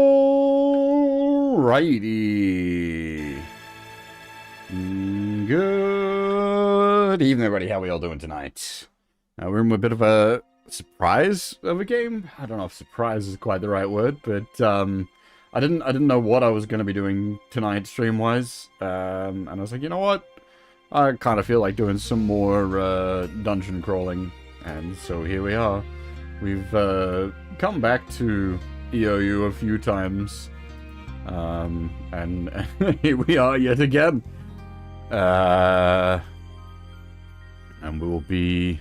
Alrighty. Good evening, everybody. How we all doing tonight? We're in a bit of a surprise of a game. I don't know if surprise is quite the right word, but I didn't know what I was going to be doing tonight stream-wise. And I was like, you know what? I kind of feel like doing some more dungeon crawling. And so here we are. We've come back to EOU a few times. And here we are yet again. And we will be...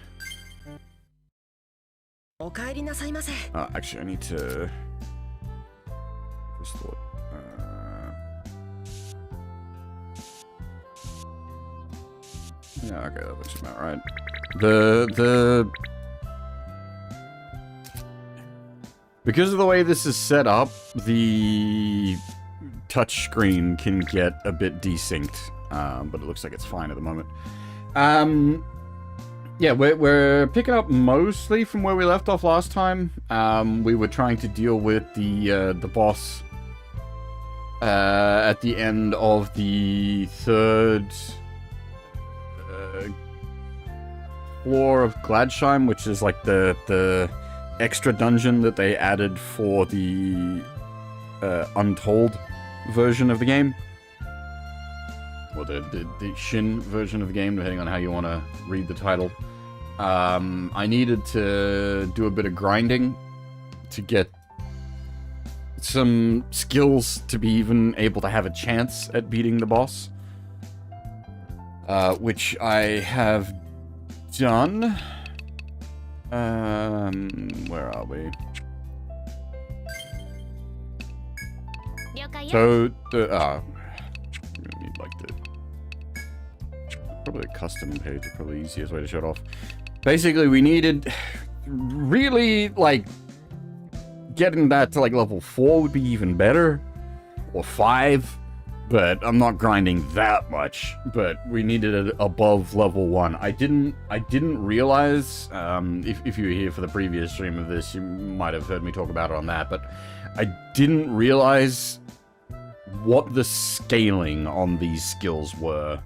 actually, I need to... Just thought... yeah, okay, that looks about right. Because of the way this is set up, the touchscreen can get a bit desynced, but it looks like it's fine at the moment. Yeah, we're picking up mostly from where we left off last time. We were trying to deal with the boss at the end of the third floor of Gladsheim, which is like the extra dungeon that they added for the Untold version of the game. Or the Shin version of the game, depending on how you want to read the title. I needed to do a bit of grinding to get some skills to be even able to have a chance at beating the boss. Which I have done. Where are we? So, need like the... Probably a custom page is probably the easiest way to show it off. Basically, we needed... Really, like... Getting that to, like, level 4 would be even better. Or 5. But I'm not grinding that much. But we needed it above level 1. I didn't realize, if you were here for the previous stream of this, you might have heard me talk about it on that, but I didn't realize what the scaling on these skills were.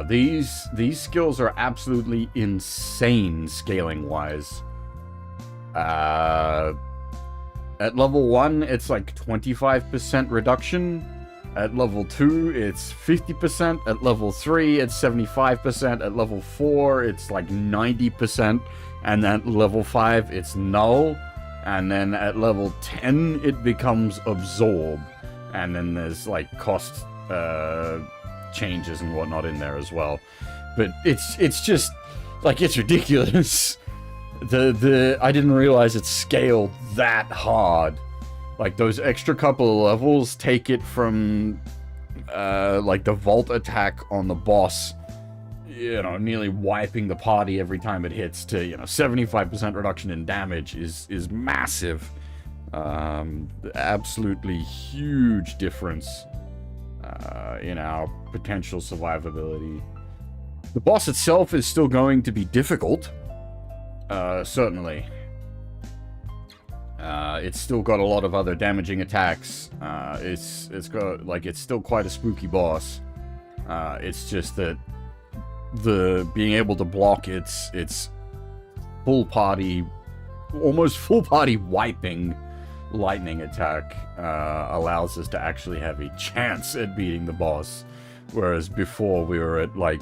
These skills are absolutely insane scaling-wise. At level 1, it's like 25% reduction. At level 2, it's 50%. At level 3, it's 75%. At level 4, it's like 90%. And then at level 5, it's null. And then at level 10, it becomes absorb. And then there's like cost changes and whatnot in there as well. But it's just, like, it's ridiculous. I didn't realize it scaled that hard. Like, those extra couple of levels take it from, like, the vault attack on the boss, you know, nearly wiping the party every time it hits to, you know, 75% reduction in damage is massive. Absolutely huge difference in our potential survivability. The boss itself is still going to be difficult, certainly. It's still got a lot of other damaging attacks. It's got, like, it's still quite a spooky boss. It's just that being able to block its full party, almost full party wiping lightning attack allows us to actually have a chance at beating the boss. Whereas before we were at, like,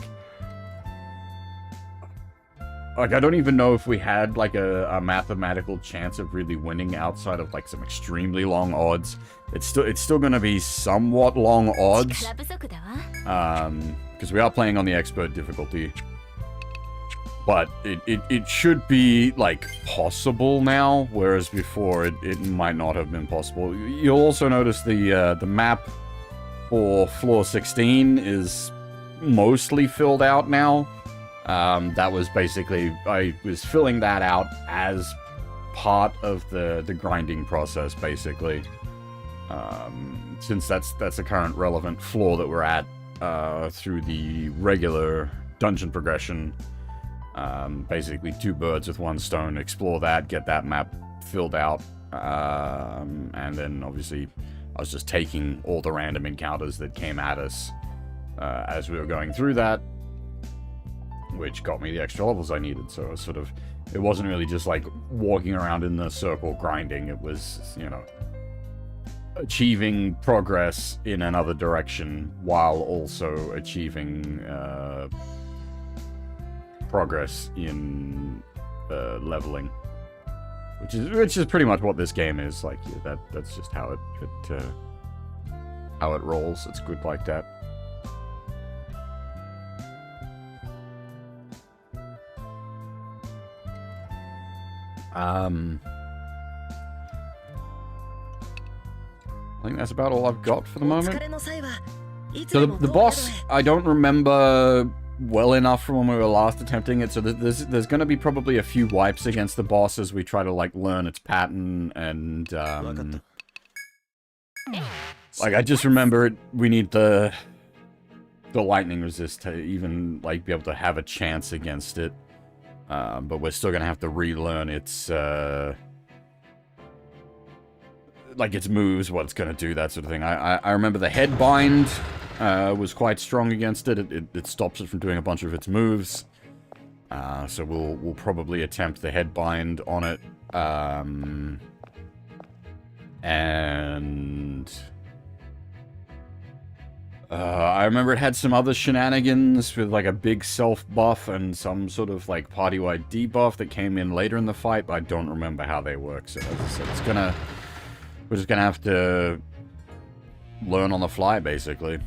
I don't even know if we had, like, a mathematical chance of really winning outside of, like, some extremely long odds. It's still gonna be somewhat long odds. Because we are playing on the expert difficulty. But it should be, like, possible now, whereas before it might not have been possible. You'll also notice the map for floor 16 is mostly filled out now. That was basically, I was filling that out as part of the grinding process, basically. Since that's the current relevant floor that we're at, through the regular dungeon progression. Basically 2 birds with 1 stone, explore that, get that map filled out, And then, obviously, I was just taking all the random encounters that came at us as we were going through that, which got me the extra levels I needed. So it was sort of, it wasn't really just like walking around in the circle grinding. It was, you know, achieving progress in another direction while also achieving progress in leveling, which is pretty much what this game is. Like, yeah, that's just how it rolls. It's good like that. I think that's about all I've got for the moment. So the boss, I don't remember well enough from when we were last attempting it, so there's going to be probably a few wipes against the boss as we try to, like, learn its pattern, and, like, I just remember we need the lightning resist to even, like, be able to have a chance against it, but we're still going to have to relearn its, like, its moves, what it's going to do, that sort of thing. I remember the headbind was quite strong against it. It stops it from doing a bunch of its moves. So we'll probably attempt the headbind on it. And I remember it had some other shenanigans with, like, a big self buff and some sort of, like, party-wide debuff that came in later in the fight, but I don't remember how they work. So as I said, we're just gonna have to learn on the fly, basically.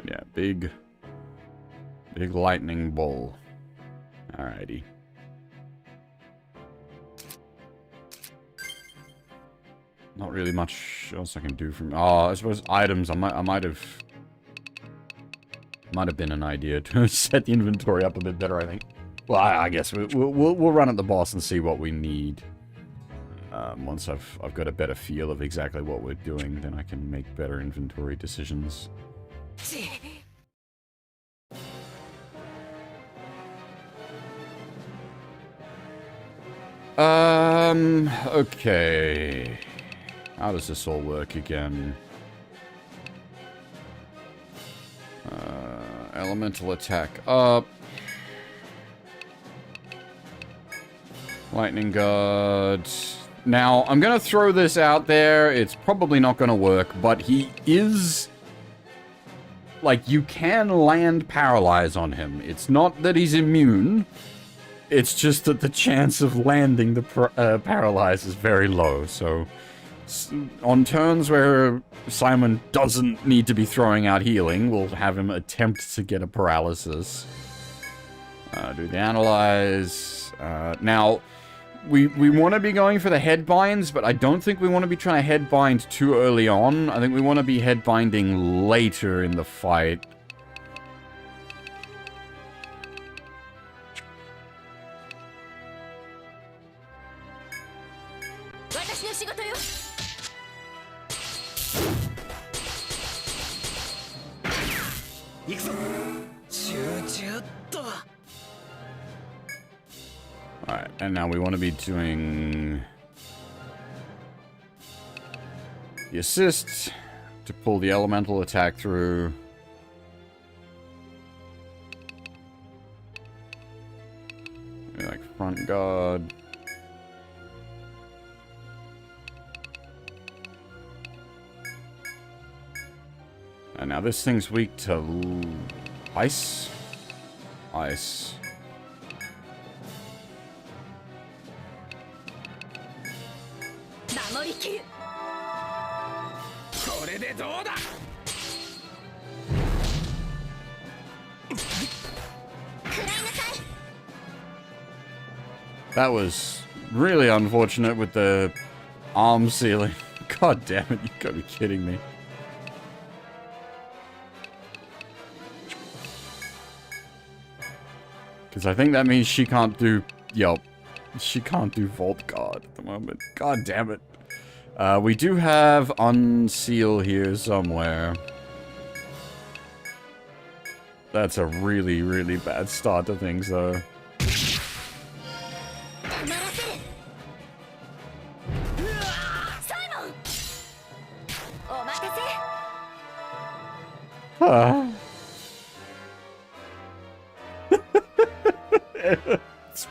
Yeah, big lightning ball. Alrighty. Not really much else I can do from... Oh, I suppose items. I might have been an idea to set the inventory up a bit better, I think. Well, I guess we'll run at the boss and see what we need. Once I've got a better feel of exactly what we're doing, then I can make better inventory decisions. Okay. How does this all work again? Elemental attack up. Lightning guard. Now, I'm gonna throw this out there. It's probably not gonna work, but he is... Like, you can land paralyze on him. It's not that he's immune. It's just that the chance of landing the paralyze is very low, so... On turns where Simon doesn't need to be throwing out healing, we'll have him attempt to get a paralysis. Do the analyze. Now, we want to be going for the headbinds, but I don't think we want to be trying to headbind too early on. I think we want to be headbinding later in the fight. Alright, and now we want to be doing the assist to pull the elemental attack through. Maybe like front guard. And now this thing's weak to ice. Ice. That was really unfortunate with the arm ceiling. God damn it, you gotta be kidding me. Because I think that means she can't do... Yup. She can't do Vault Guard at the moment. God damn it. We do have Unseal here somewhere. That's a really, really bad start to things, though.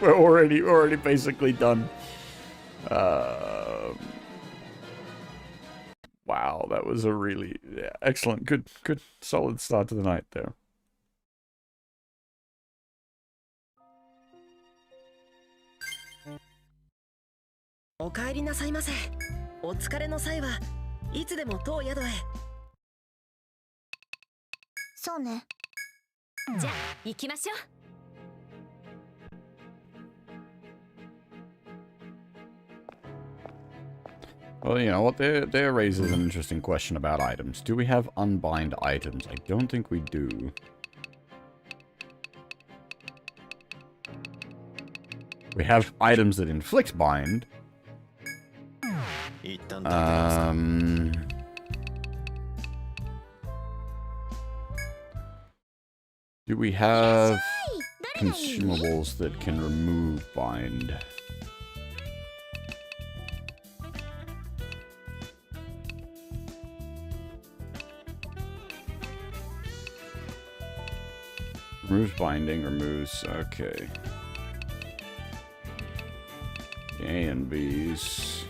We're already basically done. Wow, that was a really excellent, good, solid start to the night there. Well, you know what, there raises an interesting question about items. Do we have unbind items? I don't think we do. We have items that inflict bind. Do we have consumables that can remove bind? Removes binding, removes... Okay. A and B's.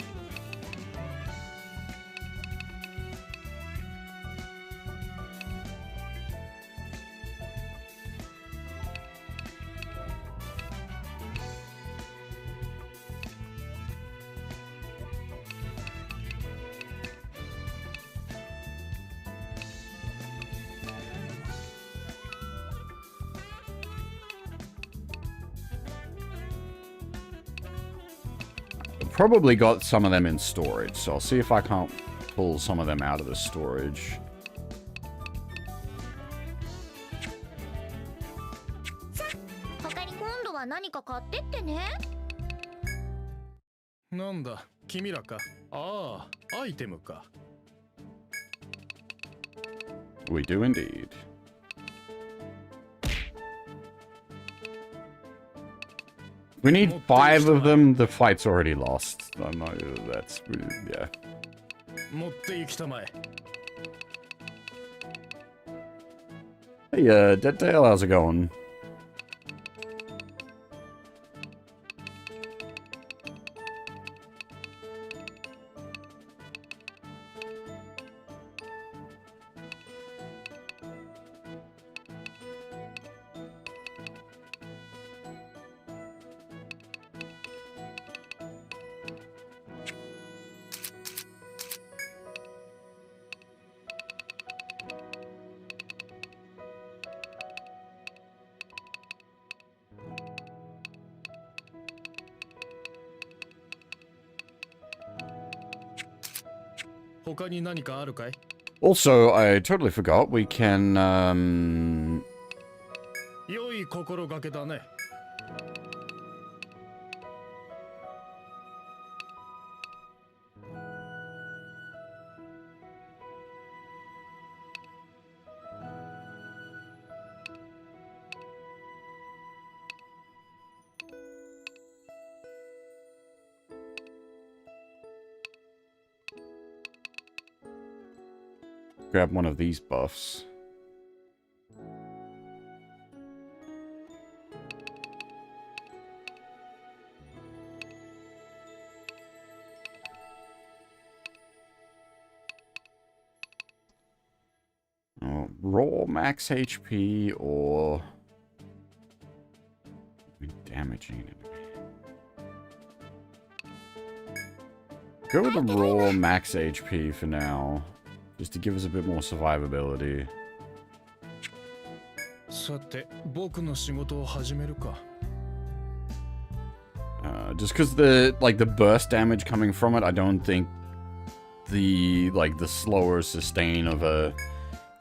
Probably got some of them in storage, so I'll see if I can't pull some of them out of the storage. We do indeed. We need 5 of them. The fight's already lost. I know that's... yeah. Hey, Deadtail, how's it going? Also, I totally forgot, we can, grab one of these buffs. Oh, raw max HP or damaging it. Go with the raw max HP for now. Just to give us a bit more survivability. Just because the burst damage coming from it, I don't think the slower sustain of a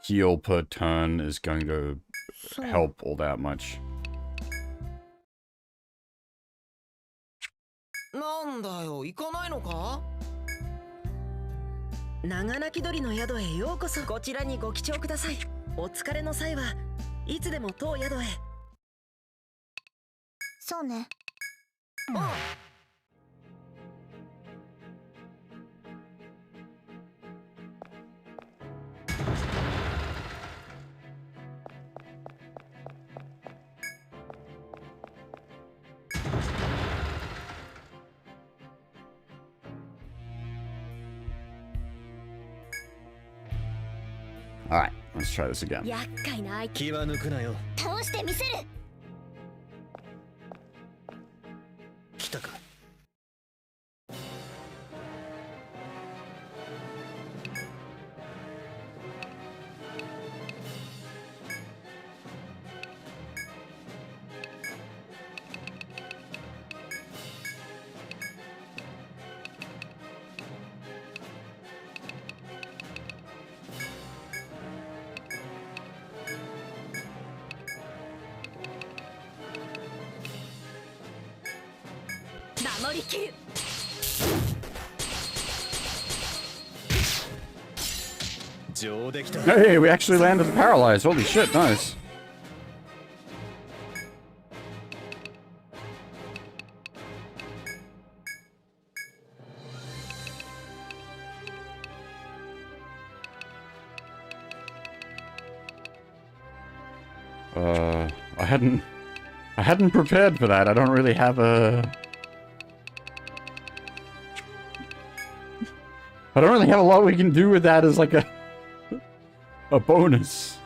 heal per turn is going to help all that much. なんだよ、行かないのか？長泣き鳥の宿へようこそ。こちらにご記帳ください。お疲れの際はいつでも当宿へ。そうね。あ、Alright, let's try this again. 厄介な相手。気は抜くなよ。倒してみせる。来たか。守りきる。上出来た。 Hey, we actually landed paralyzed. Holy shit, nice. I hadn't prepared for that. I don't really have a... I don't really have a lot we can do with that as like a bonus.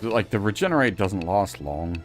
Like the regenerate doesn't last long.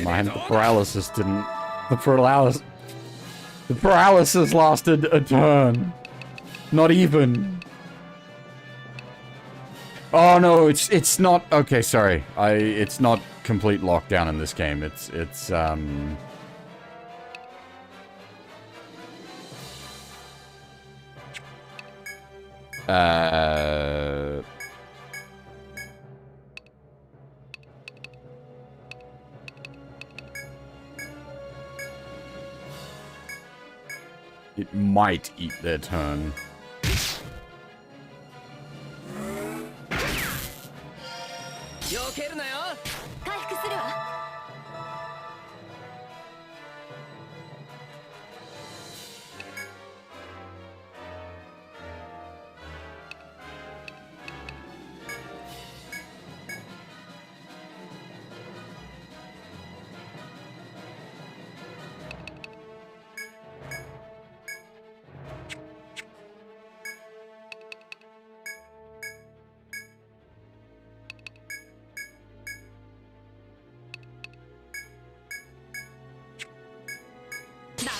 Man, the paralysis didn't... The paralysis lasted a turn. Not even. Oh no, it's not... Okay, sorry. It's not complete lockdown in this game. It's It might eat their turn. 避けるなよ。回復するわ。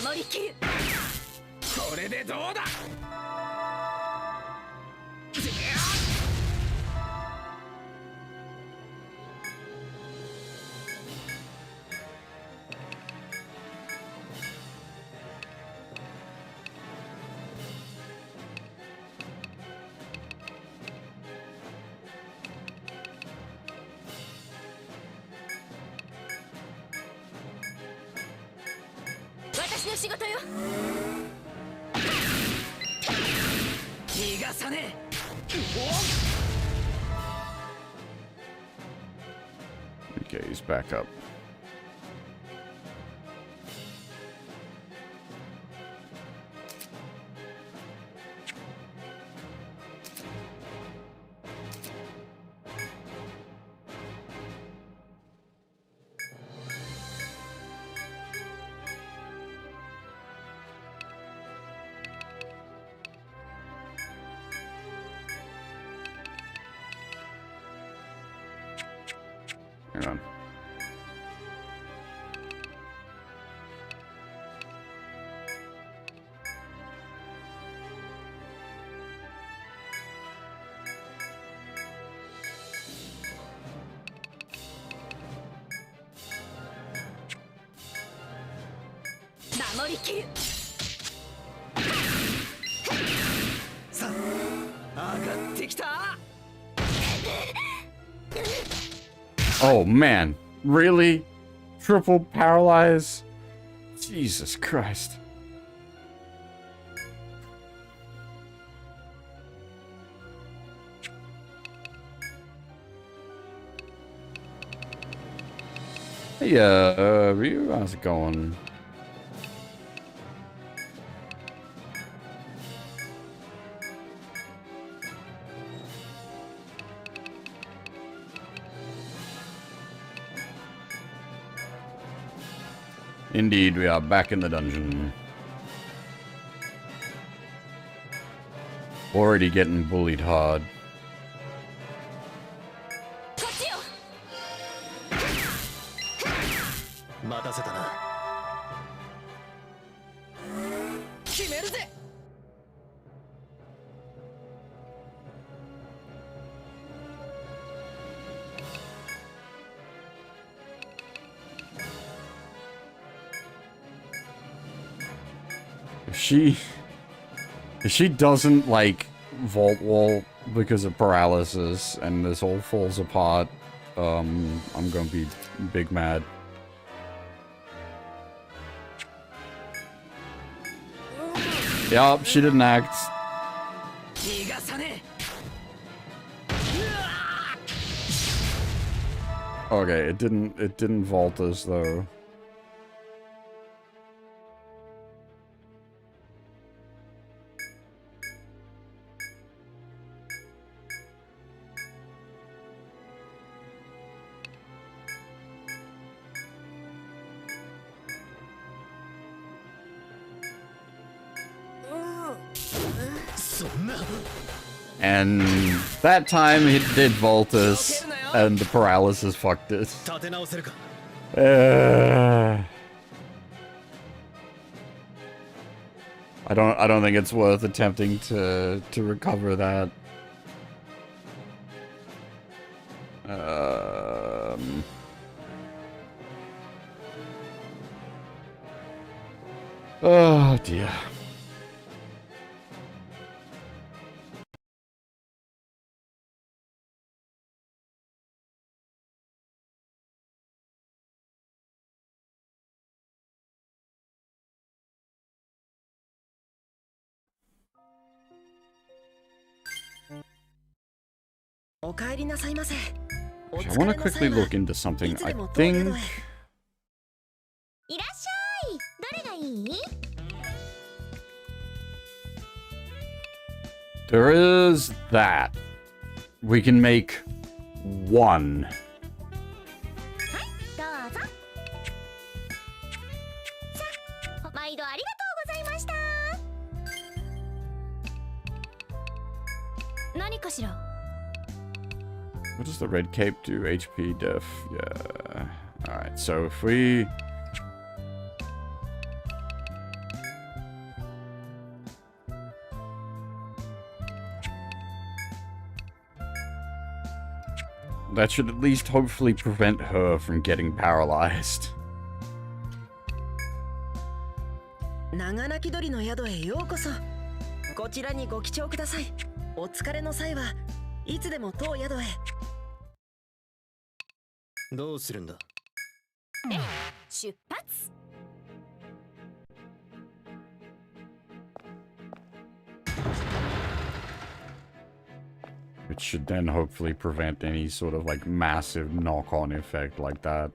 守りきる。これでどうだ。私の仕事よ。逃がさねえ。 Okay, he's back up. Hang on. Oh man, really? Triple paralyze? Jesus Christ. Hey, Ryu, how's it going? Indeed, we are back in the dungeon. Already getting bullied hard. If she doesn't, like, vault wall because of paralysis and this all falls apart, I'm gonna be big mad. Yup, she didn't act. Okay, it didn't vault us though. And that time it did vault us, and the paralysis fucked it. I don't think it's worth attempting to recover that. Oh dear. I want to quickly look into something. I think there is that. We can make one. What does the red cape do? HP def. Yeah. Alright, so if we... that should at least hopefully prevent her from getting paralyzed. It should then hopefully prevent any sort of like massive knock-on effect like that.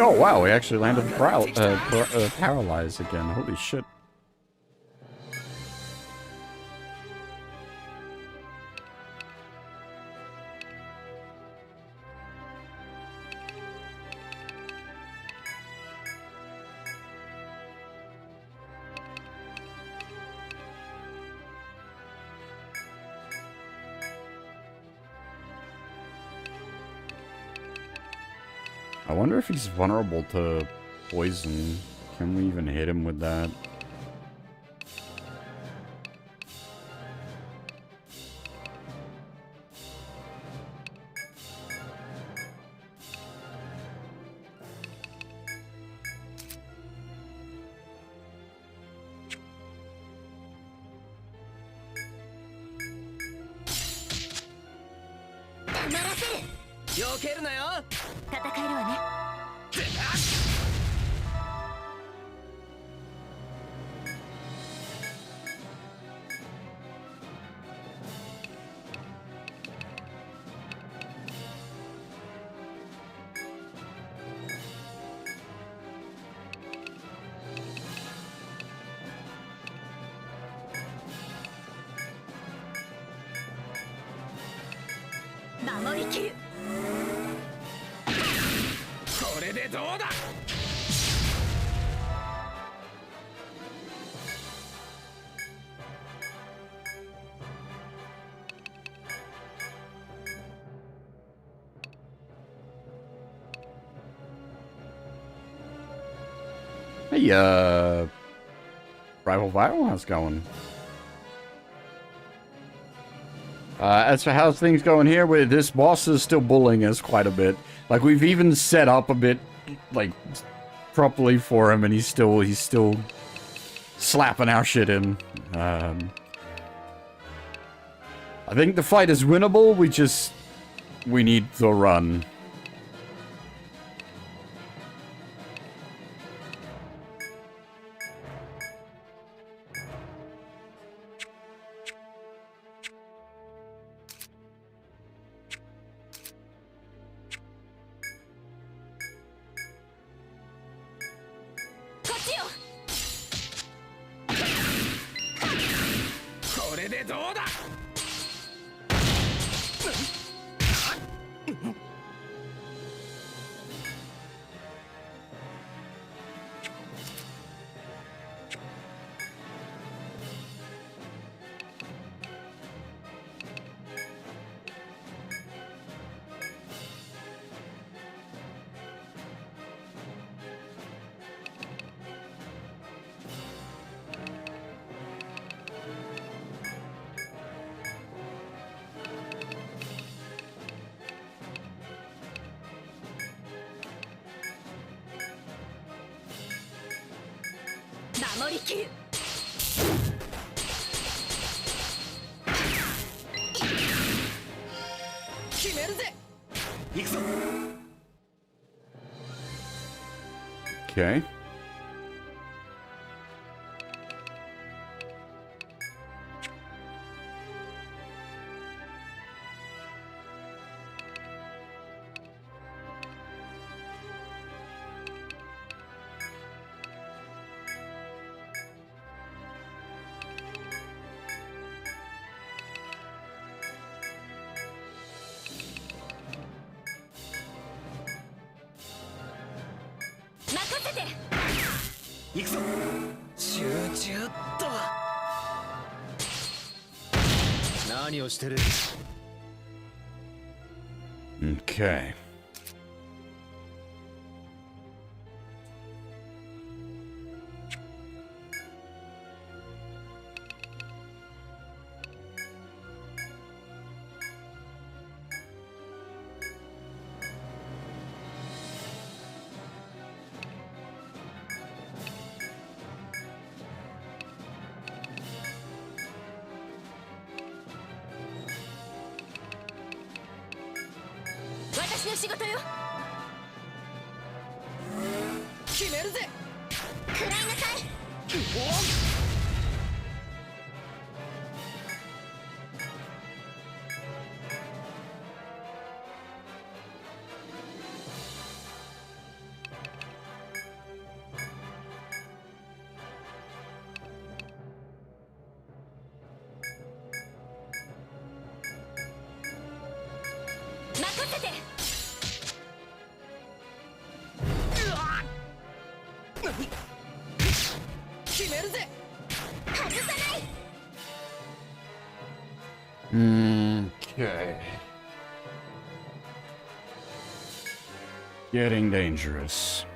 Oh wow, we actually landed paralyzed again. Holy shit. I wonder if he's vulnerable to poison. Can we even hit him with that? Hey, Rival Viral, how's it going? As for how's things going here, with this boss is still bullying us quite a bit. Like, we've even set up a bit, like, properly for him, and he's still slapping our shit in. I think the fight is winnable, we need the run. Okay. Okay. せて。決めるぜ。外さない。Okay. Getting dangerous.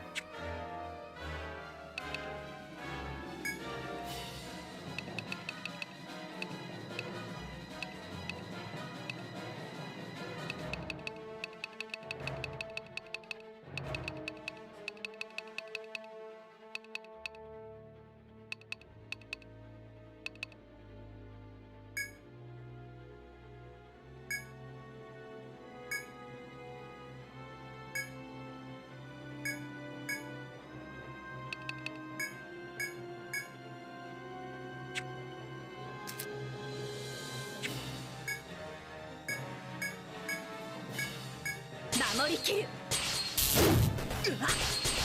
守りきる。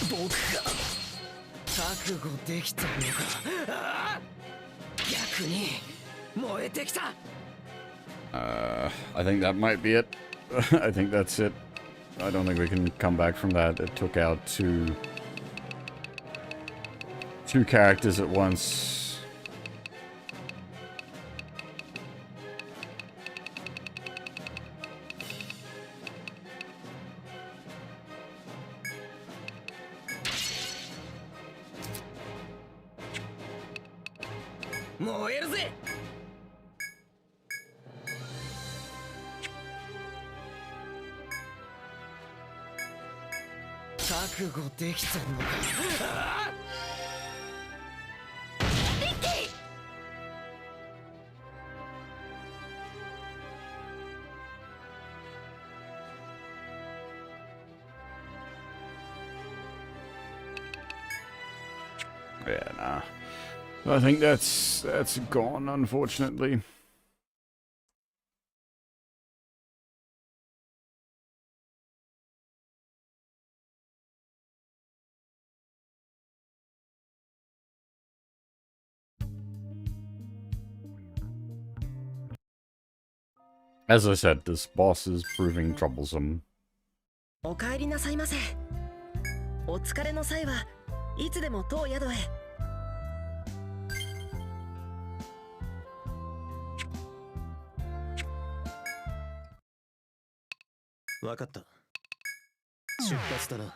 僕が覚悟できたのか。ああ、逆に燃えてきた。I think that might be it. I think that's it. I don't think we can come back from that. It took out two characters at once. Yeah, nah. I think that's gone, unfortunately. As I said, this boss is proving troublesome. お帰りなさいませ。お疲れの際はいつでも当宿へ。わかった。出発だな。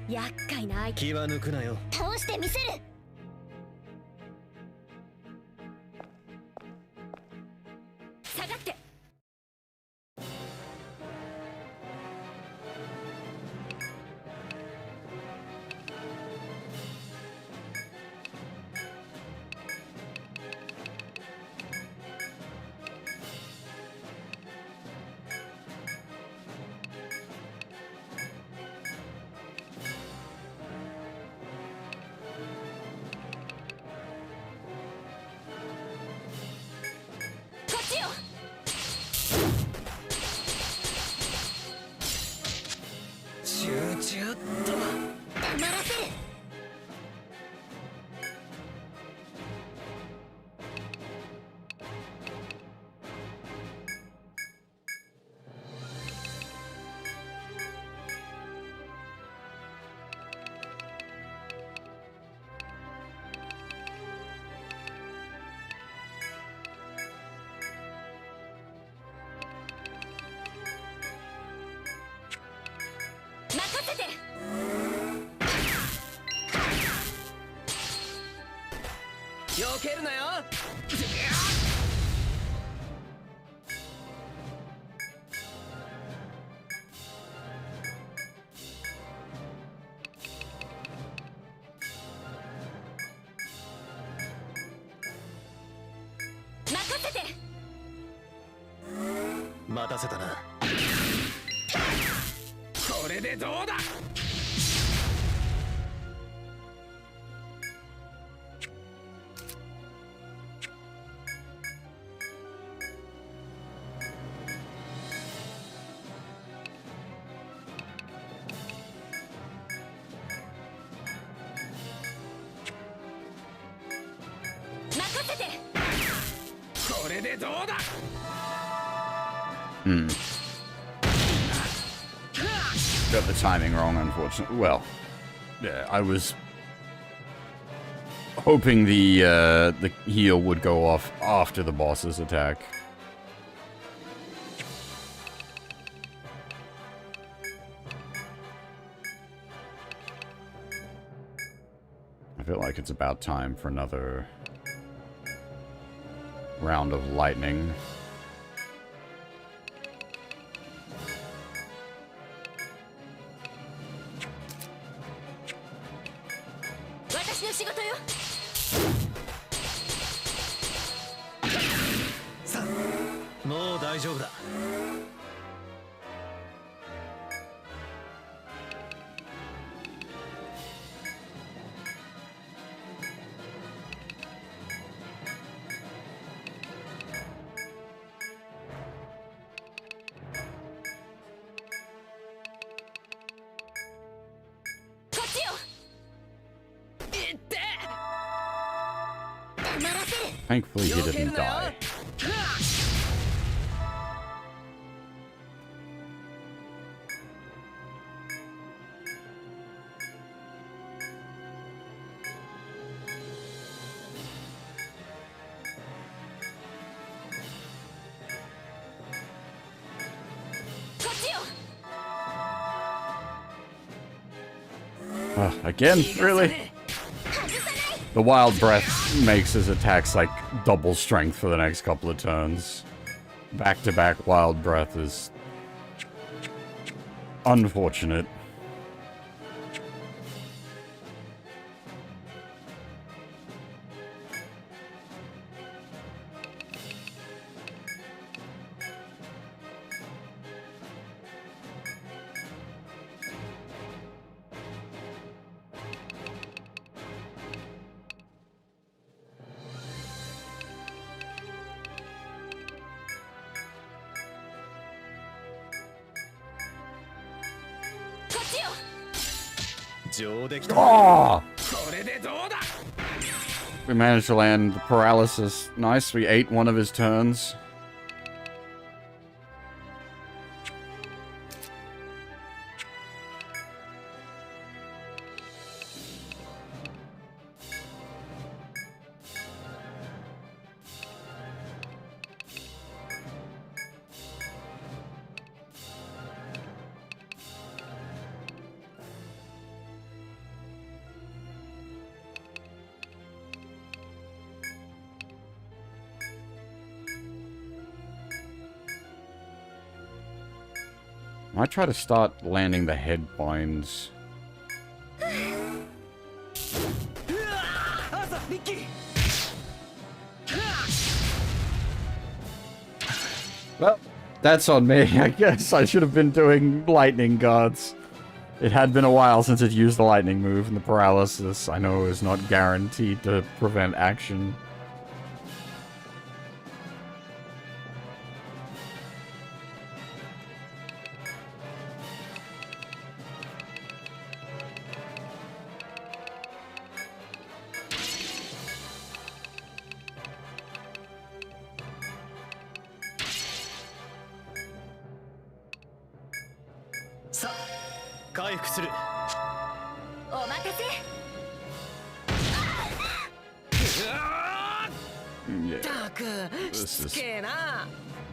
厄介な相手。気は抜くなよ。倒してみせる。下がって。避けるなよ。任せて。待たせたな。これでどうだ。Got the timing wrong, unfortunately. Well, yeah, I was hoping the heal would go off after the boss's attack. I feel like it's about time for another round of lightning. Thankfully, he didn't die. Again? Really? The Wild Breath makes his attacks like double strength for the next couple of turns. Back-to-back Wild Breath is unfortunate. Oh! We managed to land the paralysis. Nice, we ate one of his turns. I try to start landing the head binds. Well, that's on me. I guess I should have been doing lightning guards. It had been a while since it used the lightning move, and the paralysis, I know, is not guaranteed to prevent action.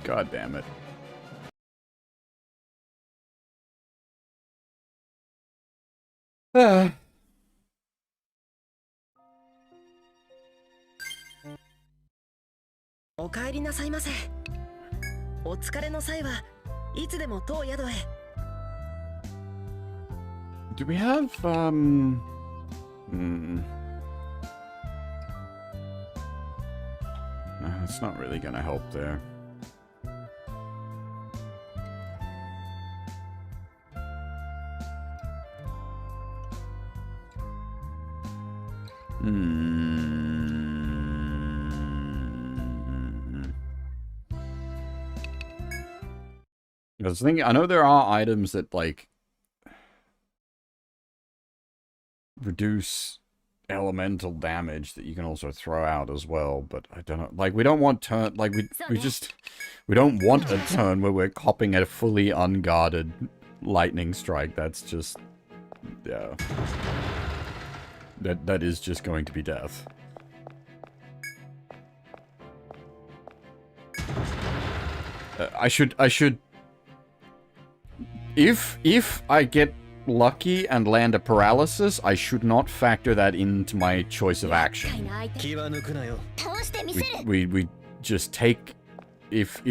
God damn it.お帰りなさいませ。お疲れの際はいつでも当宿へ。Do we have, No, it's not really gonna help there. I was thinking, I know there are items that, like, reduce elemental damage that you can also throw out as well, but I don't know. Like, we don't want turn. Like, we don't want a turn where we're copping a fully unguarded lightning strike. That's just, yeah. That is just going to be death. I should. If I get lucky and land a paralysis, I should not factor that into my choice of action. 気は抜くなよ。倒してみせる。 We just take if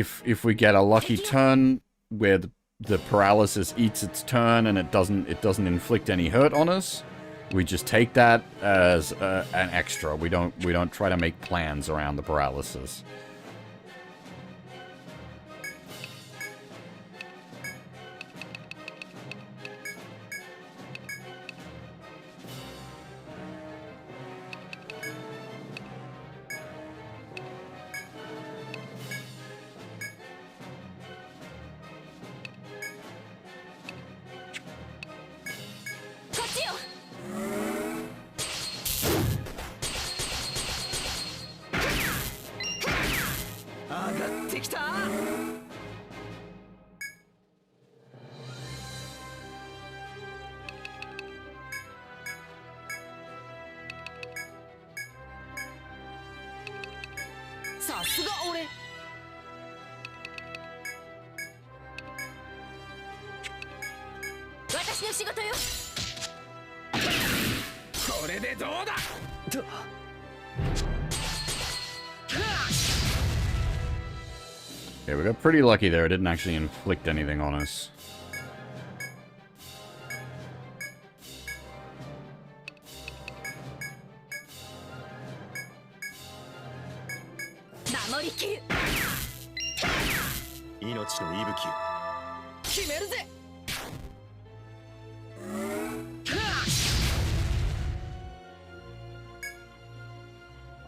we get a lucky turn where the paralysis eats its turn and it doesn't inflict any hurt on us, we just take that as an extra. We don't try to make plans around the paralysis. Okay, we got pretty lucky there. It didn't actually inflict anything on us.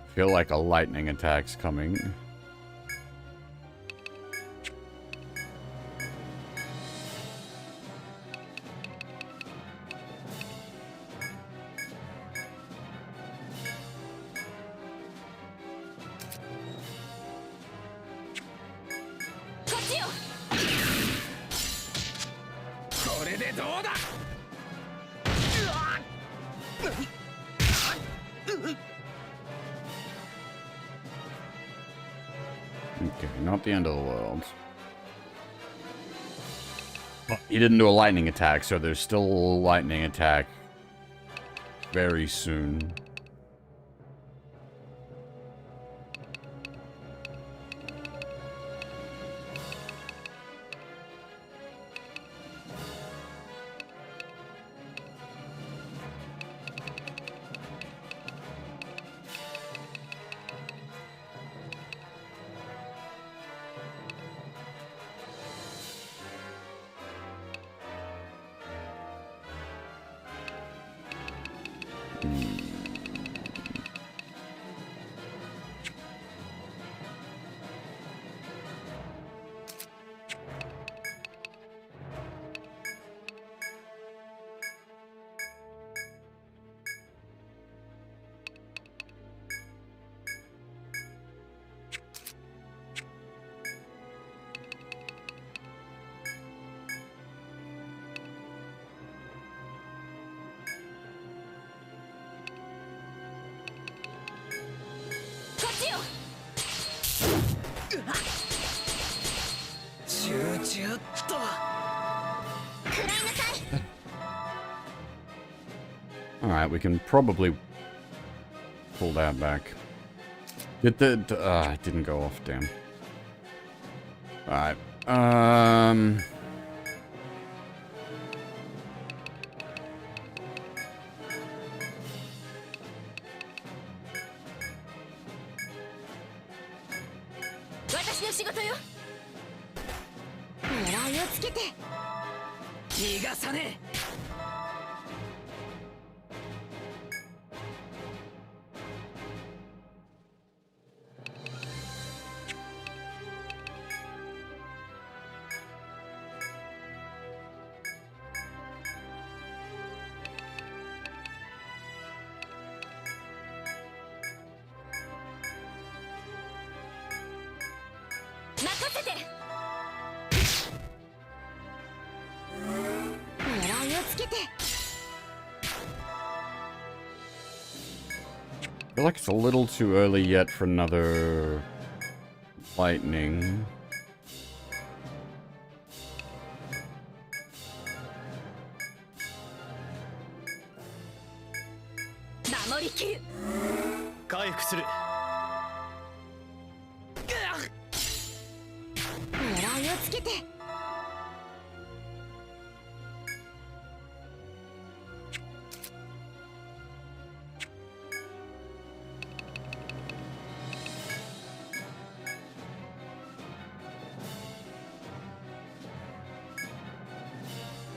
I feel like a lightning attack's coming. Okay, not the end of the world. But he didn't do a lightning attack, so there's still a lightning attack very soon. Alright, we can probably pull that back. It didn't go off, damn. Alright, せて。狙いをつけて。 I feel like it's a little too early yet for another lightning.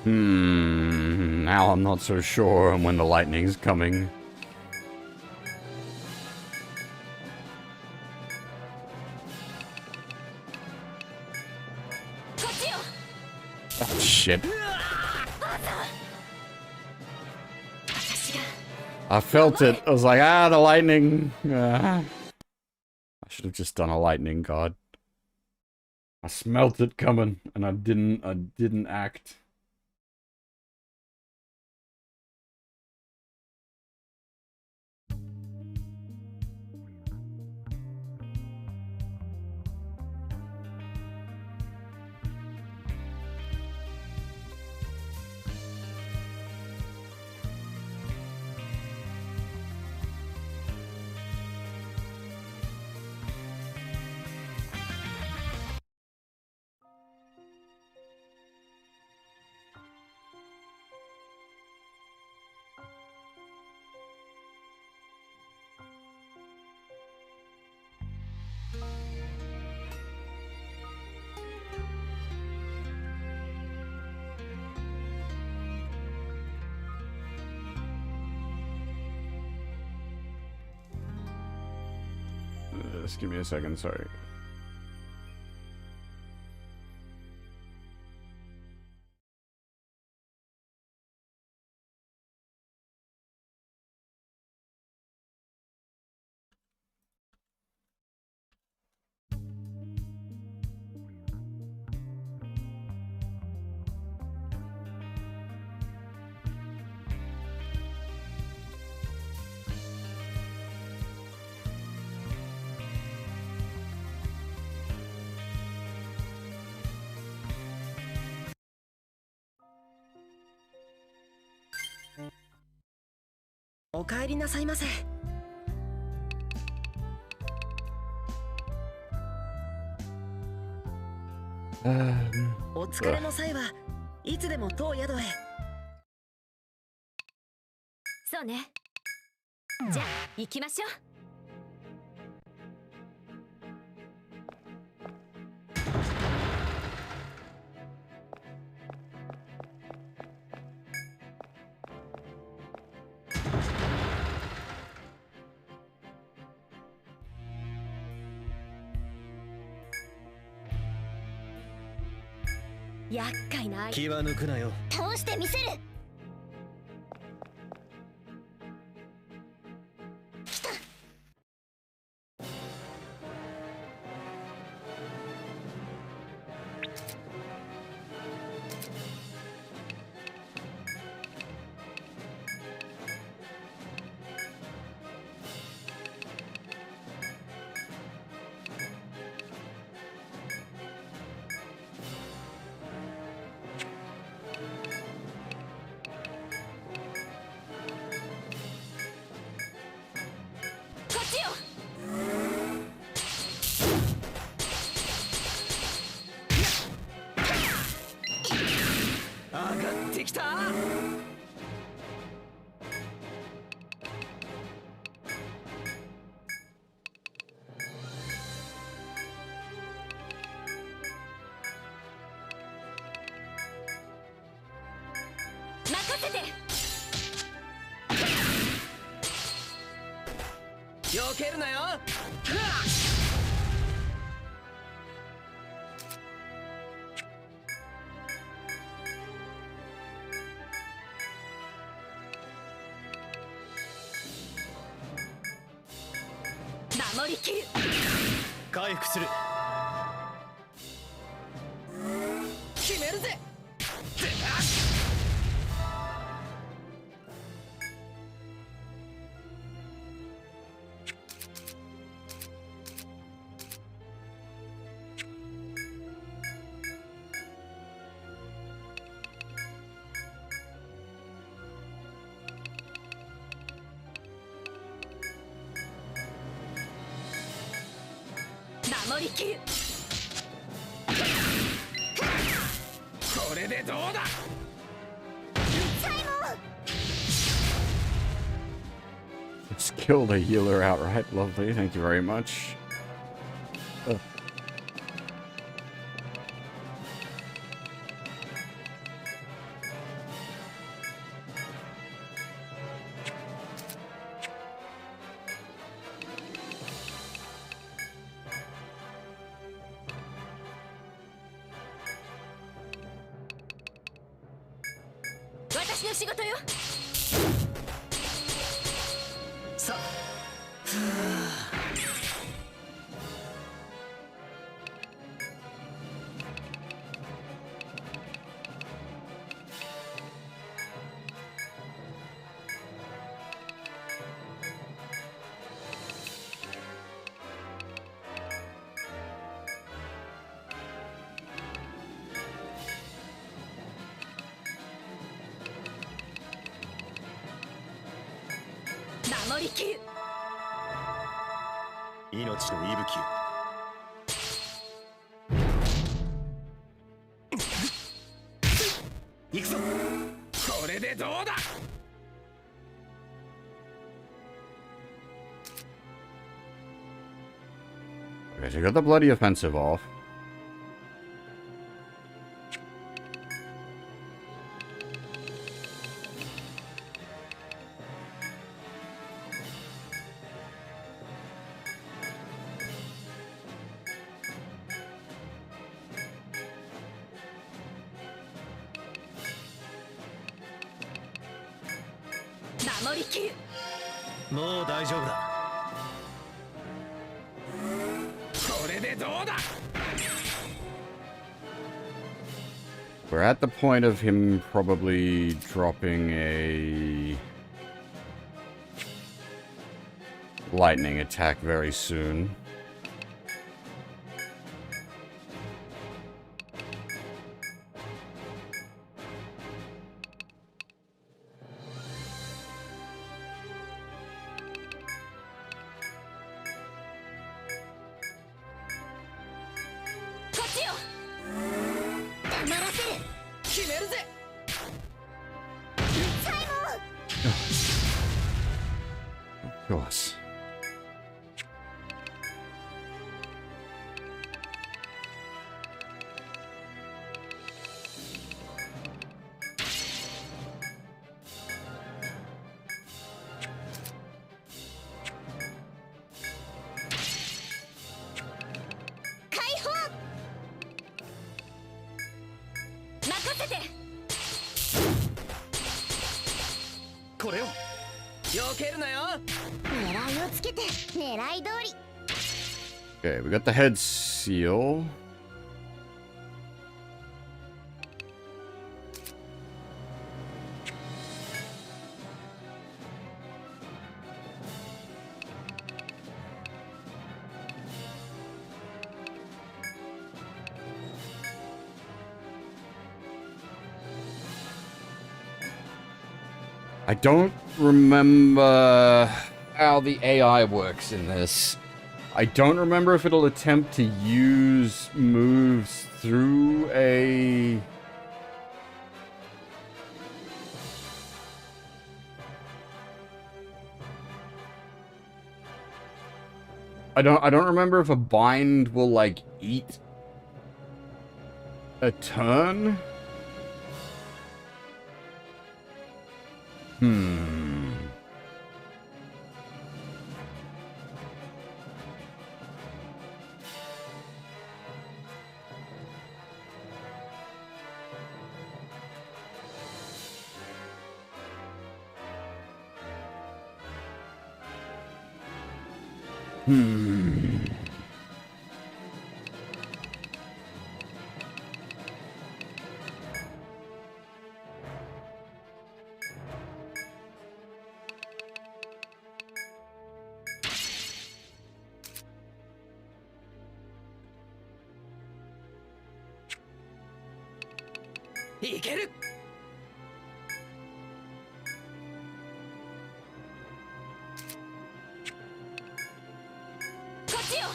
Now I'm not so sure when the lightning's coming. Oh, shit. I felt it. I was like, the lightning. I should have just done a lightning guard. I smelt it coming, and I didn't act. Just give me a second, sorry. Oh, お帰りなさいませ。お疲れの際はいつでも当宿へ。そうね。じゃあ行きましょう。厄介な気は抜くなよ。倒してみせる。来た。避けるなよ。守りきる。回復する。るぜ。 守りきる。これでどうだ。 It's killed a healer outright. Lovely. Thank you very much. Ugh. It's 私の仕事よ。さあ。 守りきる。命の息吹よ。 行くぞ。これでどうだ。 Okay, so you got the bloody offensive off. Mo daijoubu da. これでどうだ。 We're at the point of him probably dropping a lightning attack very soon. Of course. Okay, we got the head seal. I don't remember how the AI works in this. I don't remember if it'll attempt to use moves through a... I don't remember if a bind will, like, eat a turn. いける。こっちよ。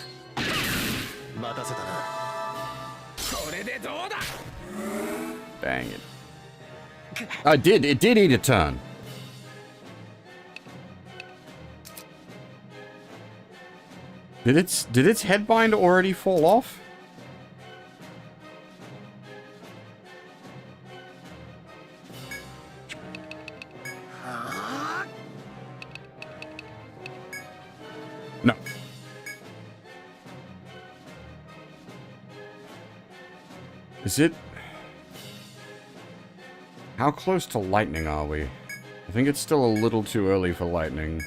待たせたな。これでどうだ。 Dang it. It did eat a ton. Did its headbind already fall off? No. Is it? How close to lightning are we? I think it's still a little too early for lightning.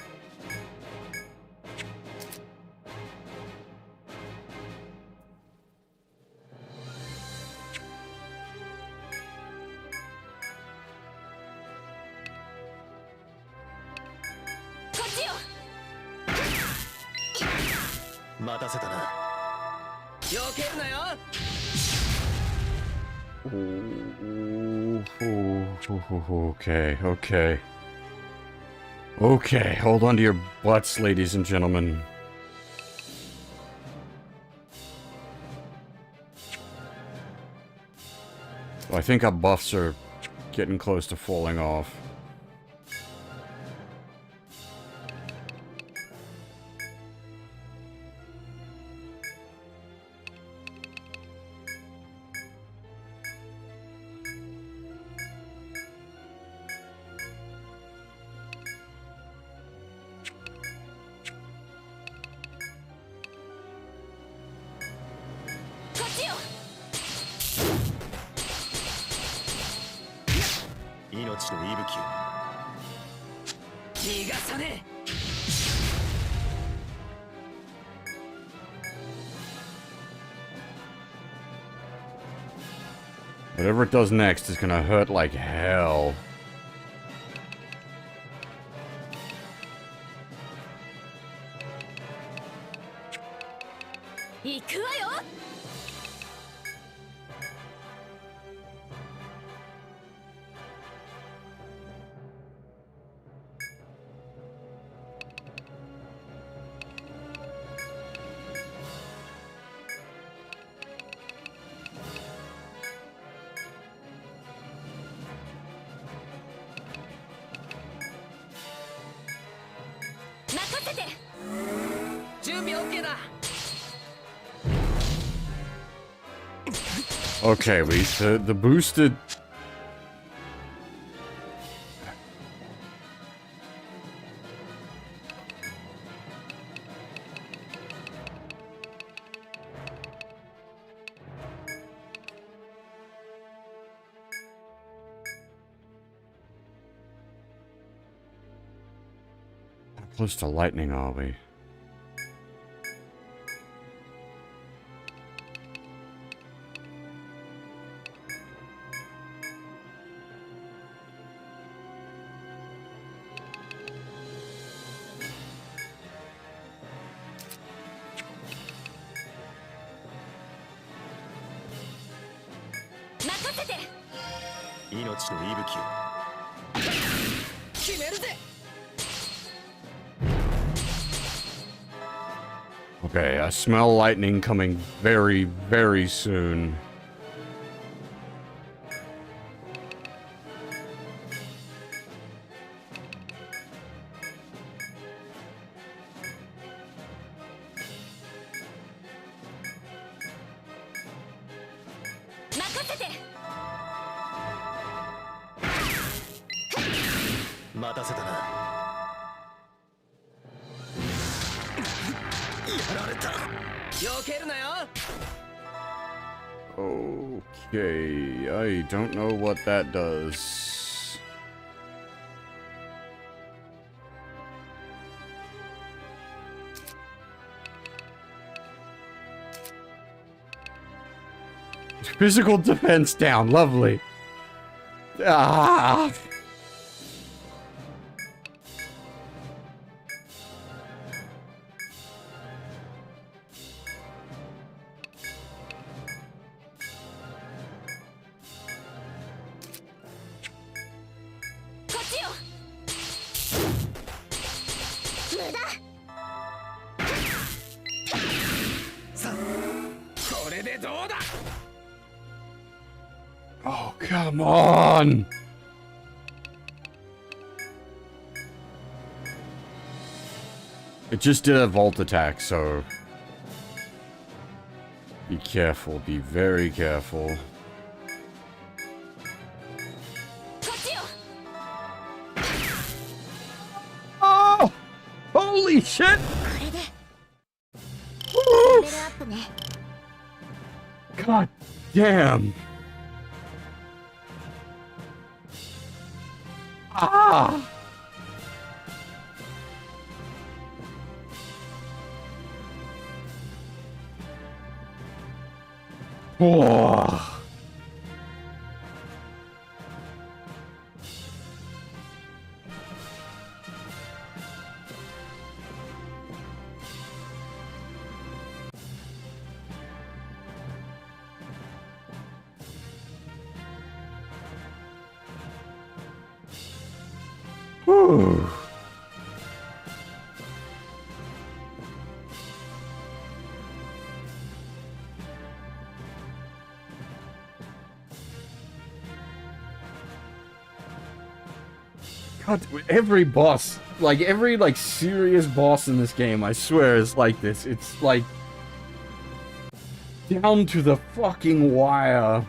Okay. Okay, hold on to your butts, ladies and gentlemen. Well, I think our buffs are getting close to falling off. Whatever it does next is gonna hurt like hell. Okay, the boosted... How close to lightning are we? Okay, I smell lightning coming very, very soon. Okay, I don't know what that does. Physical defense down, lovely. Ah! ちよ。無駄。さあこれでどうだ。 Oh, come on! It just did a vault attack, so... Be careful, be very careful. こっちよ。 Oh! Holy shit! これでレベルアップね。 God damn! Ah! Oh. Whew. God, every boss, like every serious boss in this game, I swear is like this. It's like down to the fucking wire.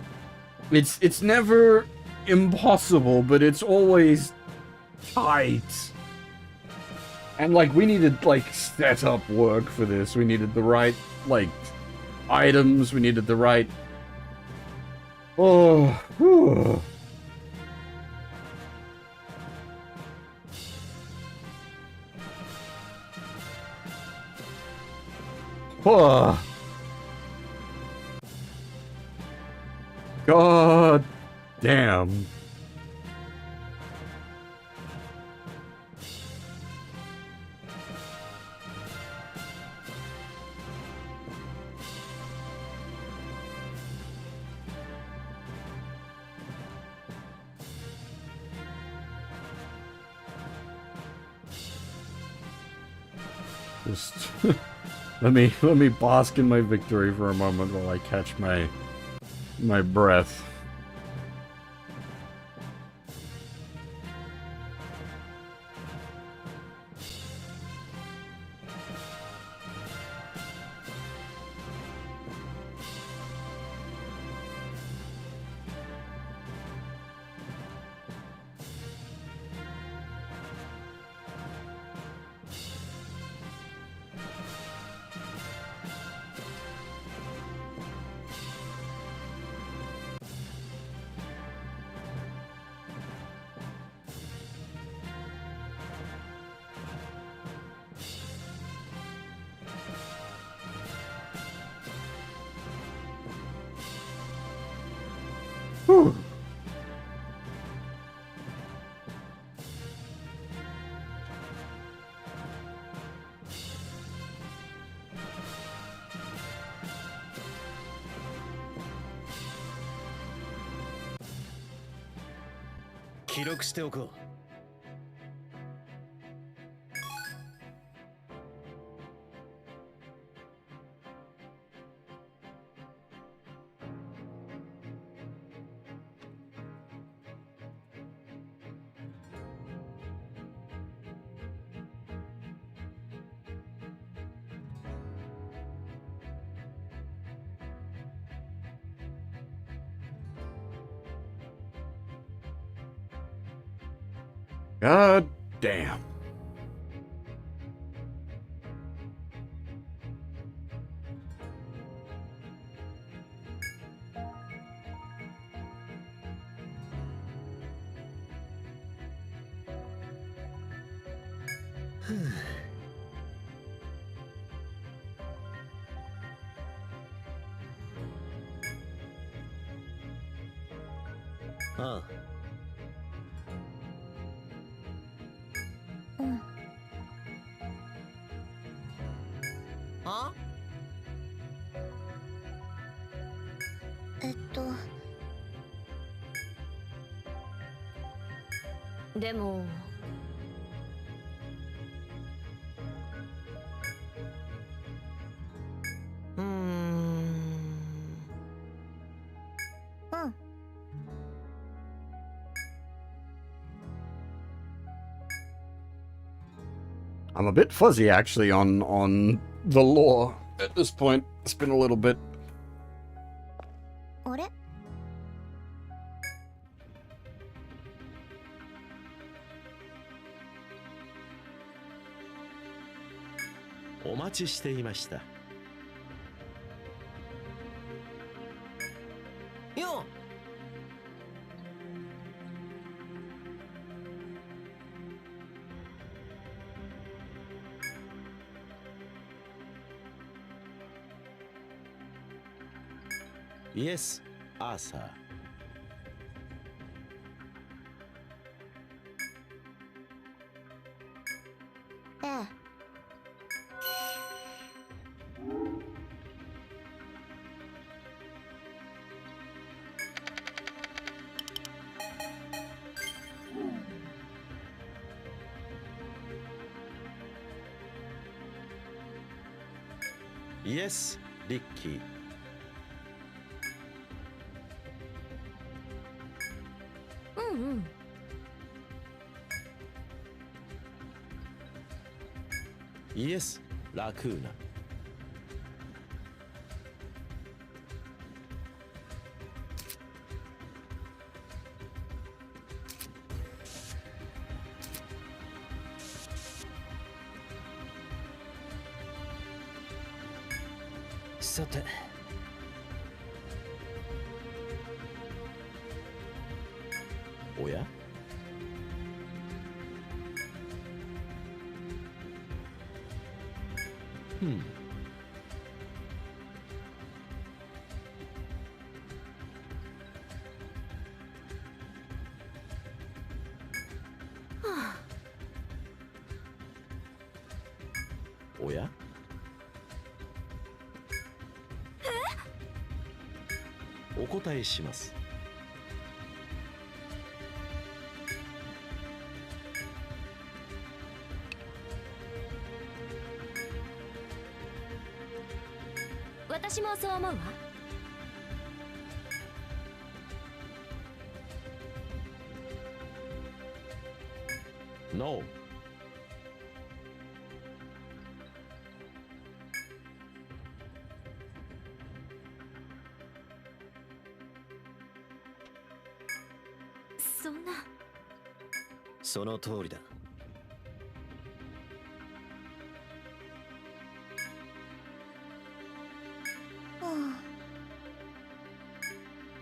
It's never impossible, but it's always tight. And we needed setup work for this. We needed the right items. We needed the right. Oh. Whew. Oh. God damn. Just let me bask in my victory for a moment while I catch my breath. Whew. "記録しておこう。God damn. Ah. うん。あ？でもうん I'm a bit fuzzy actually on the lore at this point. It's been a little bit. あれお待ちしていました。よ イエス、アーサー。ええ。イエス、リッキー。うんうん。イエス、ラクーナ。さておやおやお答えします。私もそう思うわ。ノー。そんな。その通りだ。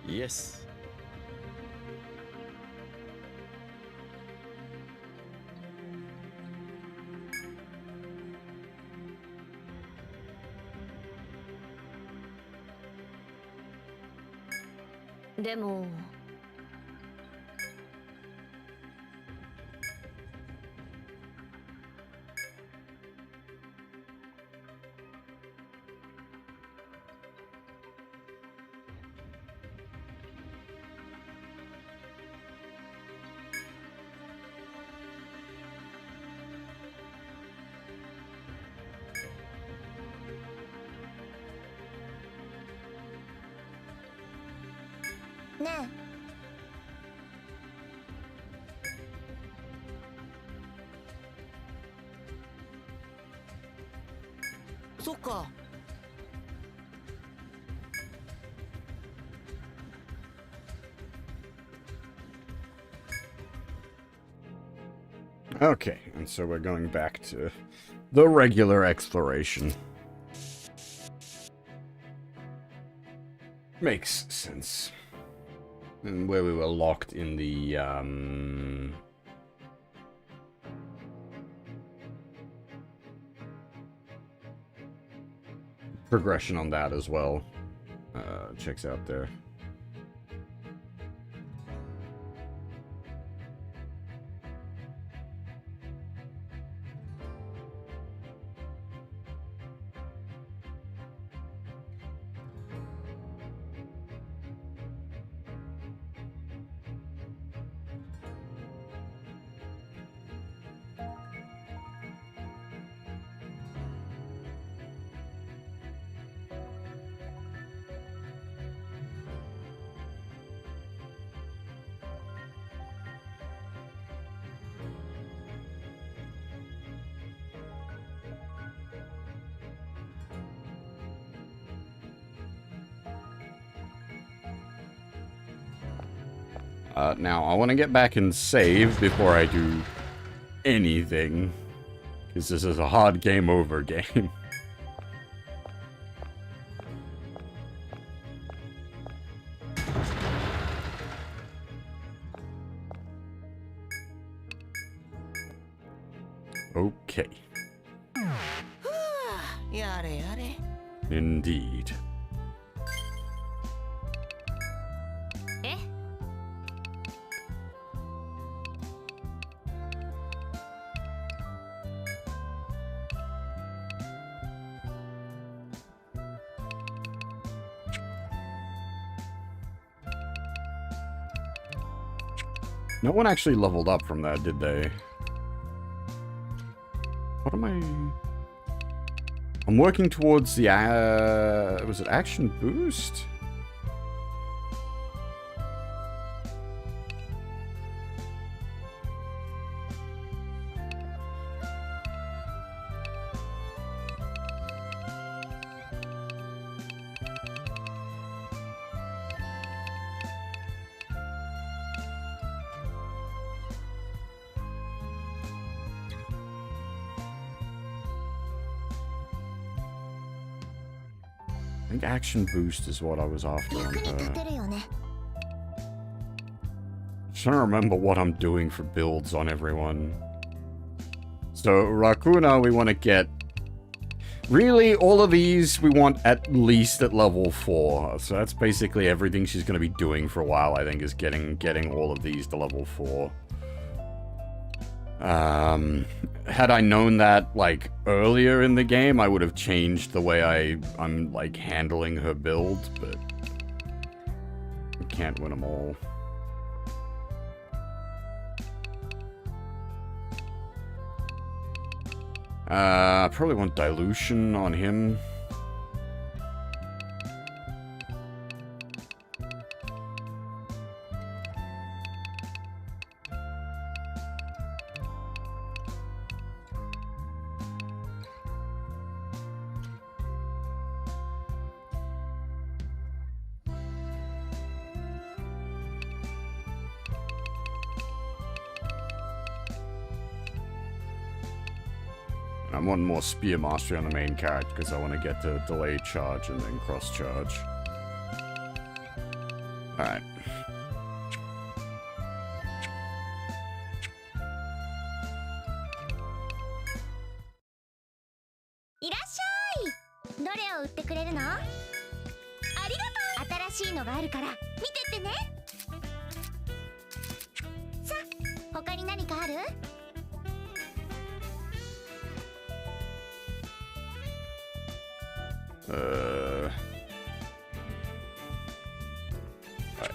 イエス。でもねえ、そっか。Okay, and so we're going back to the regular exploration. Makes sense. And where we were locked in the, progression on that as well. Checks out there. Now, I want to get back and save before I do anything. Because this is a hard game over game. Okay. Indeed. No one actually leveled up from that, did they? What am I... I'm working towards the, was it action boost? I think action boost is what I was after on her. I'm trying to remember what I'm doing for builds on everyone. So, Rakuna, we want to get... Really, all of these we want at least at level 4. So that's basically everything she's going to be doing for a while, I think, is getting all of these to level 4. Had I known that, like, earlier in the game, I would have changed the way I'm, like, handling her build, but... I can't win them all. I probably want dilution on him. I want more spear mastery on the main character because I want to get the delayed charge and then cross charge. Alright.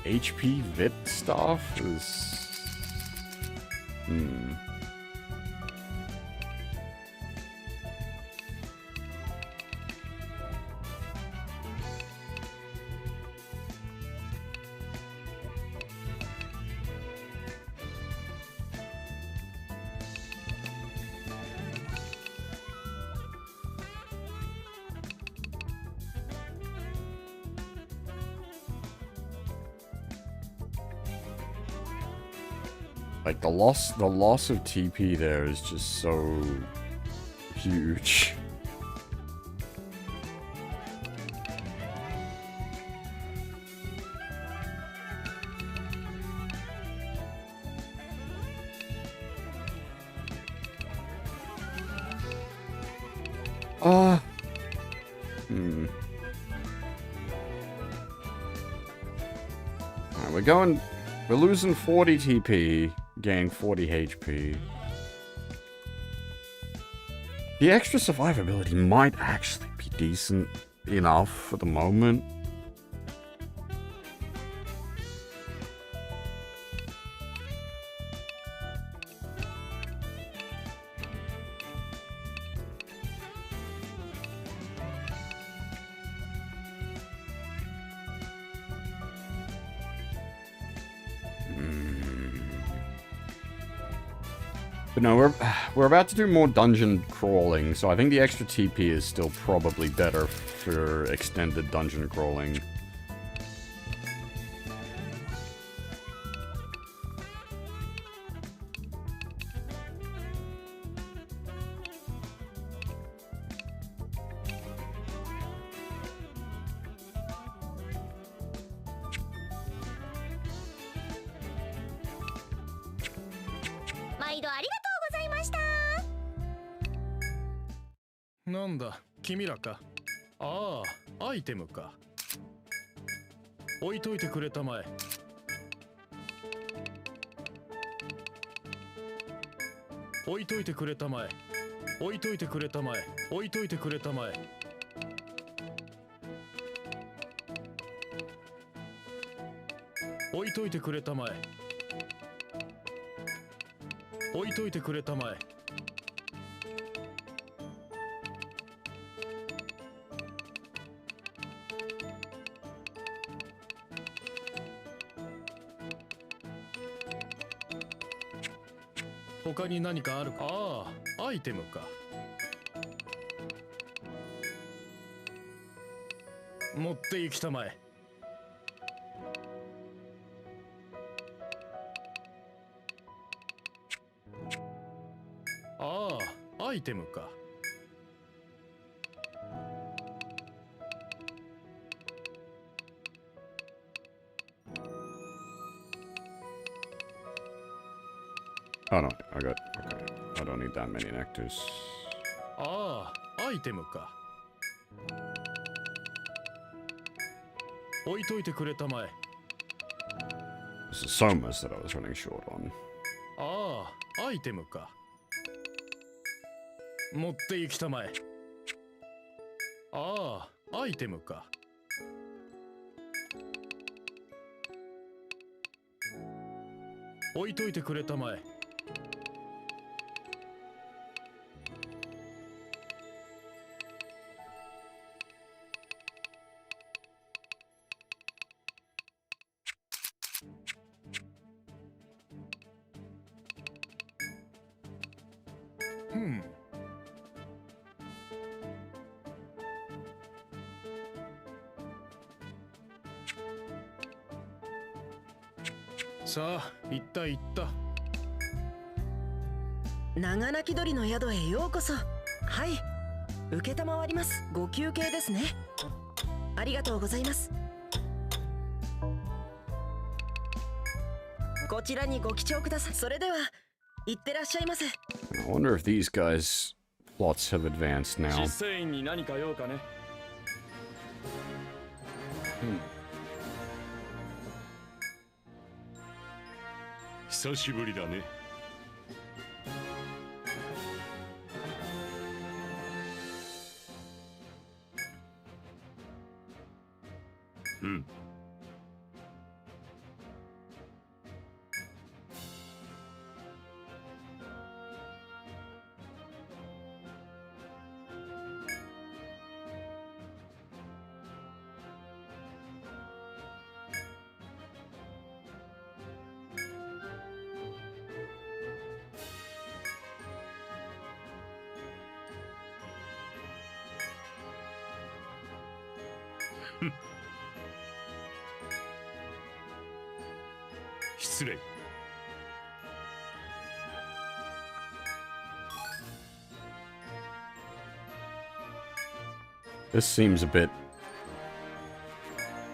HP Vit Staff is... Like, the loss of TP there is just so huge. Alright, we're losing 40 TP. Gain 40 HP. The extra survivability might actually be decent enough for the moment. But no, we're about to do more dungeon crawling, so I think the extra TP is still probably better for extended dungeon crawling. 毎度ありがとうございました。なんだ君らか。ああ、アイテムか。置いといてくれたまえ。置いといてくれたまえ。置いといてくれたまえ。置いといてくれたまえ。置いといてくれたまえ。置いといてくれたまえ。他に何かあるか。ああ、アイテムか。持って行きたまえ。ああ、アイテムか。Oh no, I got okay. I don't need that many nectars. ああ、アイテムか。置いといてくれたまえ。This is Somas that I was running short on. ああ、アイテムか。持って行きたまえ。ああ、アイテムか。置いといてくれたまえ。さあ、行った行った。長鳴き鳥の宿へようこそ。はい、承ります。ご休憩ですね。ありがとうございます。こちらにご記帳ください。それでは、行ってらっしゃいませ。I wonder if these guys' plots have advanced now. 実践員に何か用かね。久しぶりだね。うん。失礼。This seems a bit.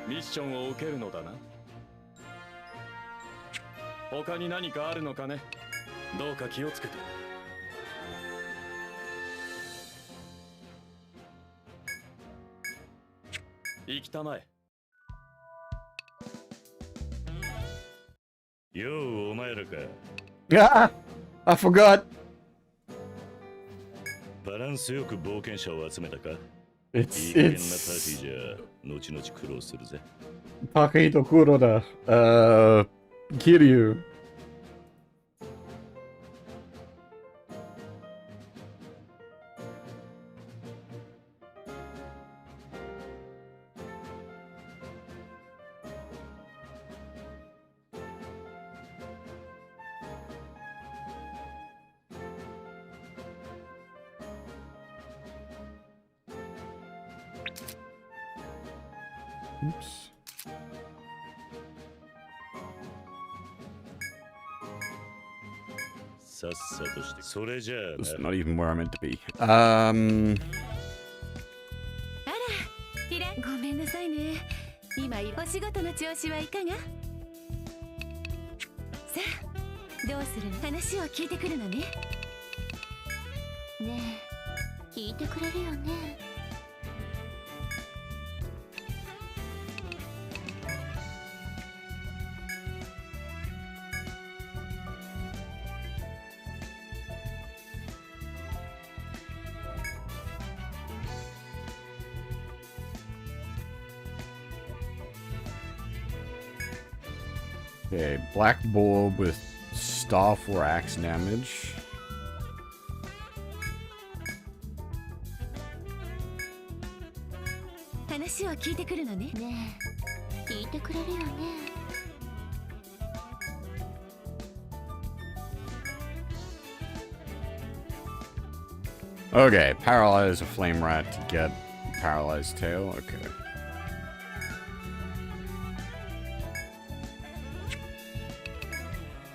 ミッションを受けるのだな。他に何かあるのかね。どうか気をつけて。行きたまえ。よう、お前らか。Ah! I forgot! バランスよく冒険者を集めたか。 It's いい加減なパーティーじゃ、後々苦労するぜ。 Takehito Kuroda. Kiryu. Oops. さっさとして。それじゃあ This is な。 not even where I'm meant to be. あら、ティラ、ごめんなさいね。今お仕事の調子はいかが？さあ、どうするの？話を聞いてくるのね。ねえ、聞いてくれるよね。Okay, black bulb with staff or axe damage. 話を聞いてくるのね。ねえ、聞いてくれるよね。Okay, paralyze a flame rat to get paralyzed tail. Okay.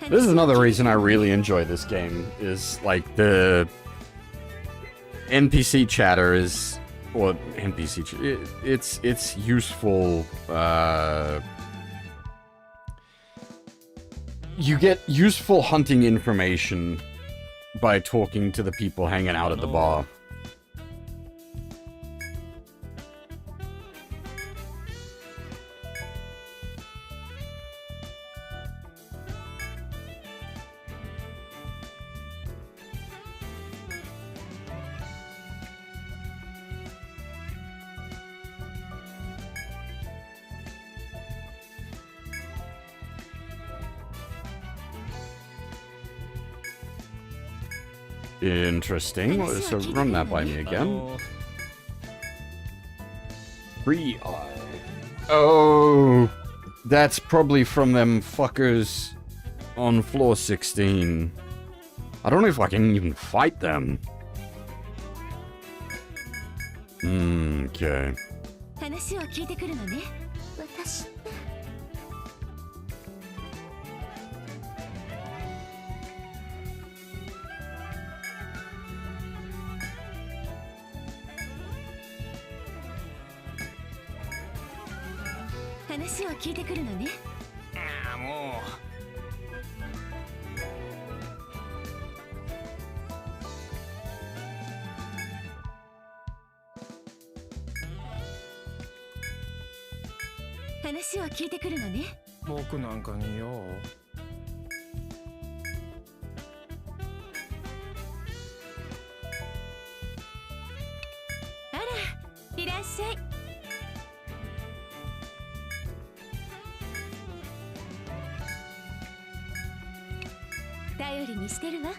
This is another reason I really enjoy this game, is like the NPC chatter is, or it's useful, you get useful hunting information by talking to the people hanging out at the bar. Interesting. So run that by me again. 3 eye. Oh, that's probably from them fuckers on floor 16. I don't know if I can even fight them. Okay. 話を聞いてくるのね。私って。話を聞いてくるのね。ああ、もう。話を聞いてくるのね。僕なんかによ。あら、いらっしゃい。頼りにしてるわ。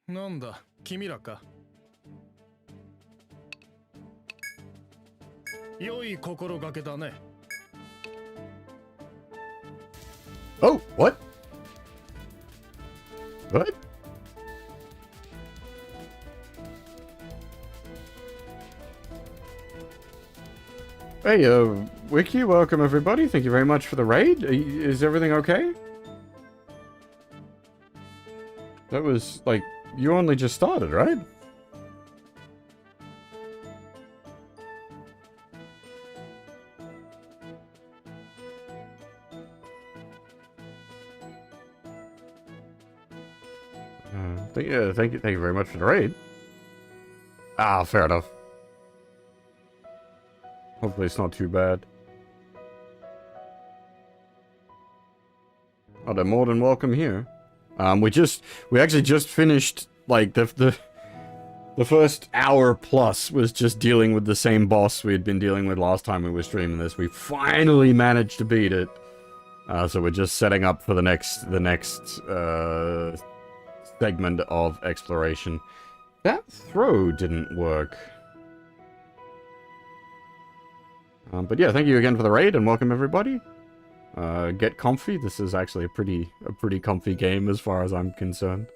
なんだ、君らか。良い心がけだね。Oh, what? What? Hey, Wiki, welcome everybody. Thank you very much for the raid. Is everything okay? That was, like, you only just started, right? Thank you very much for the raid. Ah, fair enough. Hopefully it's not too bad. Oh, they're more than welcome here. We actually just finished, like, the first hour plus was just dealing with the same boss we had been dealing with last time we were streaming this. We finally managed to beat it. So we're just setting up for the next segment of exploration. That throw didn't work. But yeah, thank you again for the raid and welcome everybody. Get comfy. This is actually a pretty comfy game as far as I'm concerned.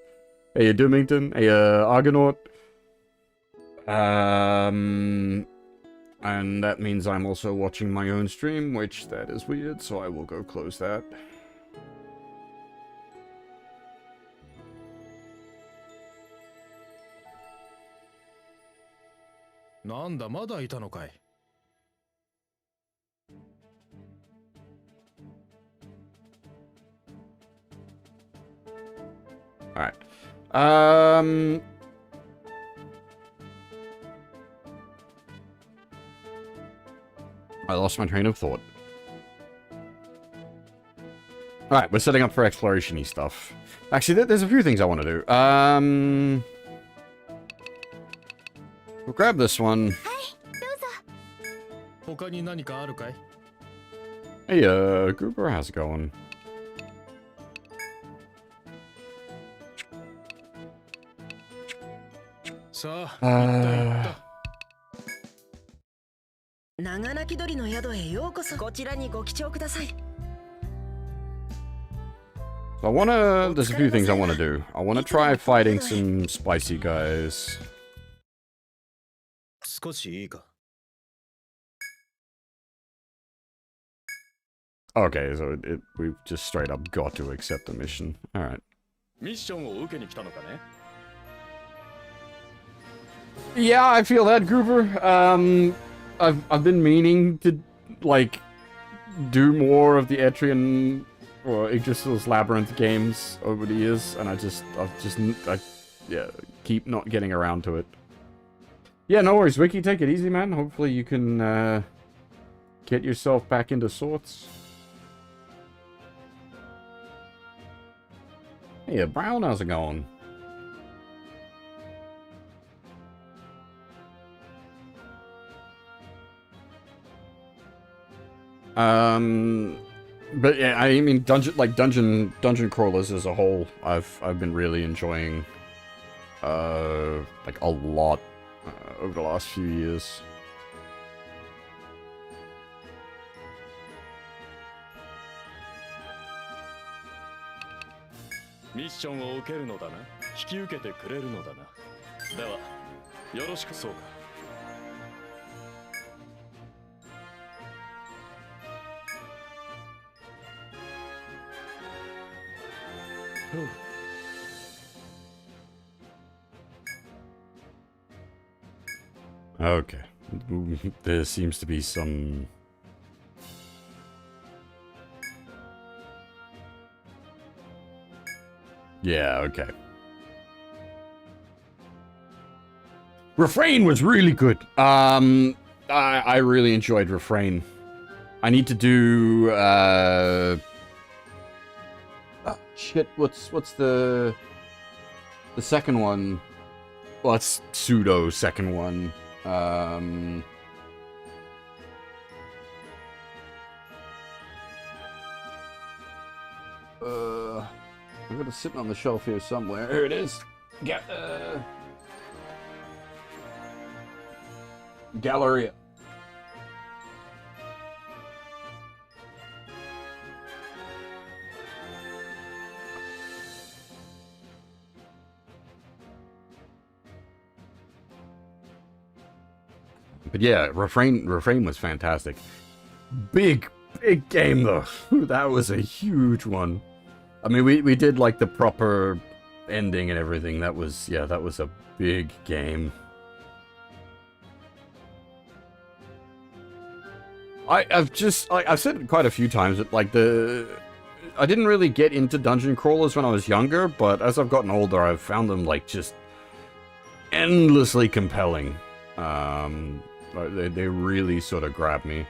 Hey, Doomington. Hey, Argonaut. And that means I'm also watching my own stream, which that is weird, so I will go close that.なんだ、まだいたのかい。Alright. I lost my train of thought. Alright, we're setting up for exploration-y stuff. Actually, there's a few things I want to do. We'll grab this one. 他に何かあるかい？ Hey, Goober, how's it going? さあ、行った行った。長鳴き鳥の宿へようこそ。こちらにご記帳ください。 I wanna... There's a few things I wanna do. I wanna try fighting some spicy guys. 少しいいか。 Okay, so we've just straight up got to accept the mission. Alright. ミッションを受けに来たのかね。 Yeah, I feel that, Goober. I've been meaning to, like, do more of the Etrian or Yggdrasil's Labyrinth games over the years, and I keep not getting around to it. Yeah, no worries, Wiki. Take it easy, man. Hopefully you can get yourself back into sorts. Hey, Brown, how's it going? But yeah, I mean, dungeon crawlers as a whole, I've been really enjoying, like a lot over the last few years. ミッションを受けるのだな。引き受けてくれるのだな。では、よろしく。そうか。 Okay. There seems to be some... Yeah, okay. Refrain was really good. I really enjoyed Refrain. I need to do, oh, shit, what's the second one? Well, it's pseudo second one. I've got it sitting on the shelf here somewhere. Here it is. Galleria. But yeah, refrain was fantastic. Big game though. That was a huge one. I mean, we did like the proper ending and everything. That was a big game. I've said it quite a few times that like I didn't really get into dungeon crawlers when I was younger, but as I've gotten older, I've found them like just endlessly compelling. They really sort of grab me.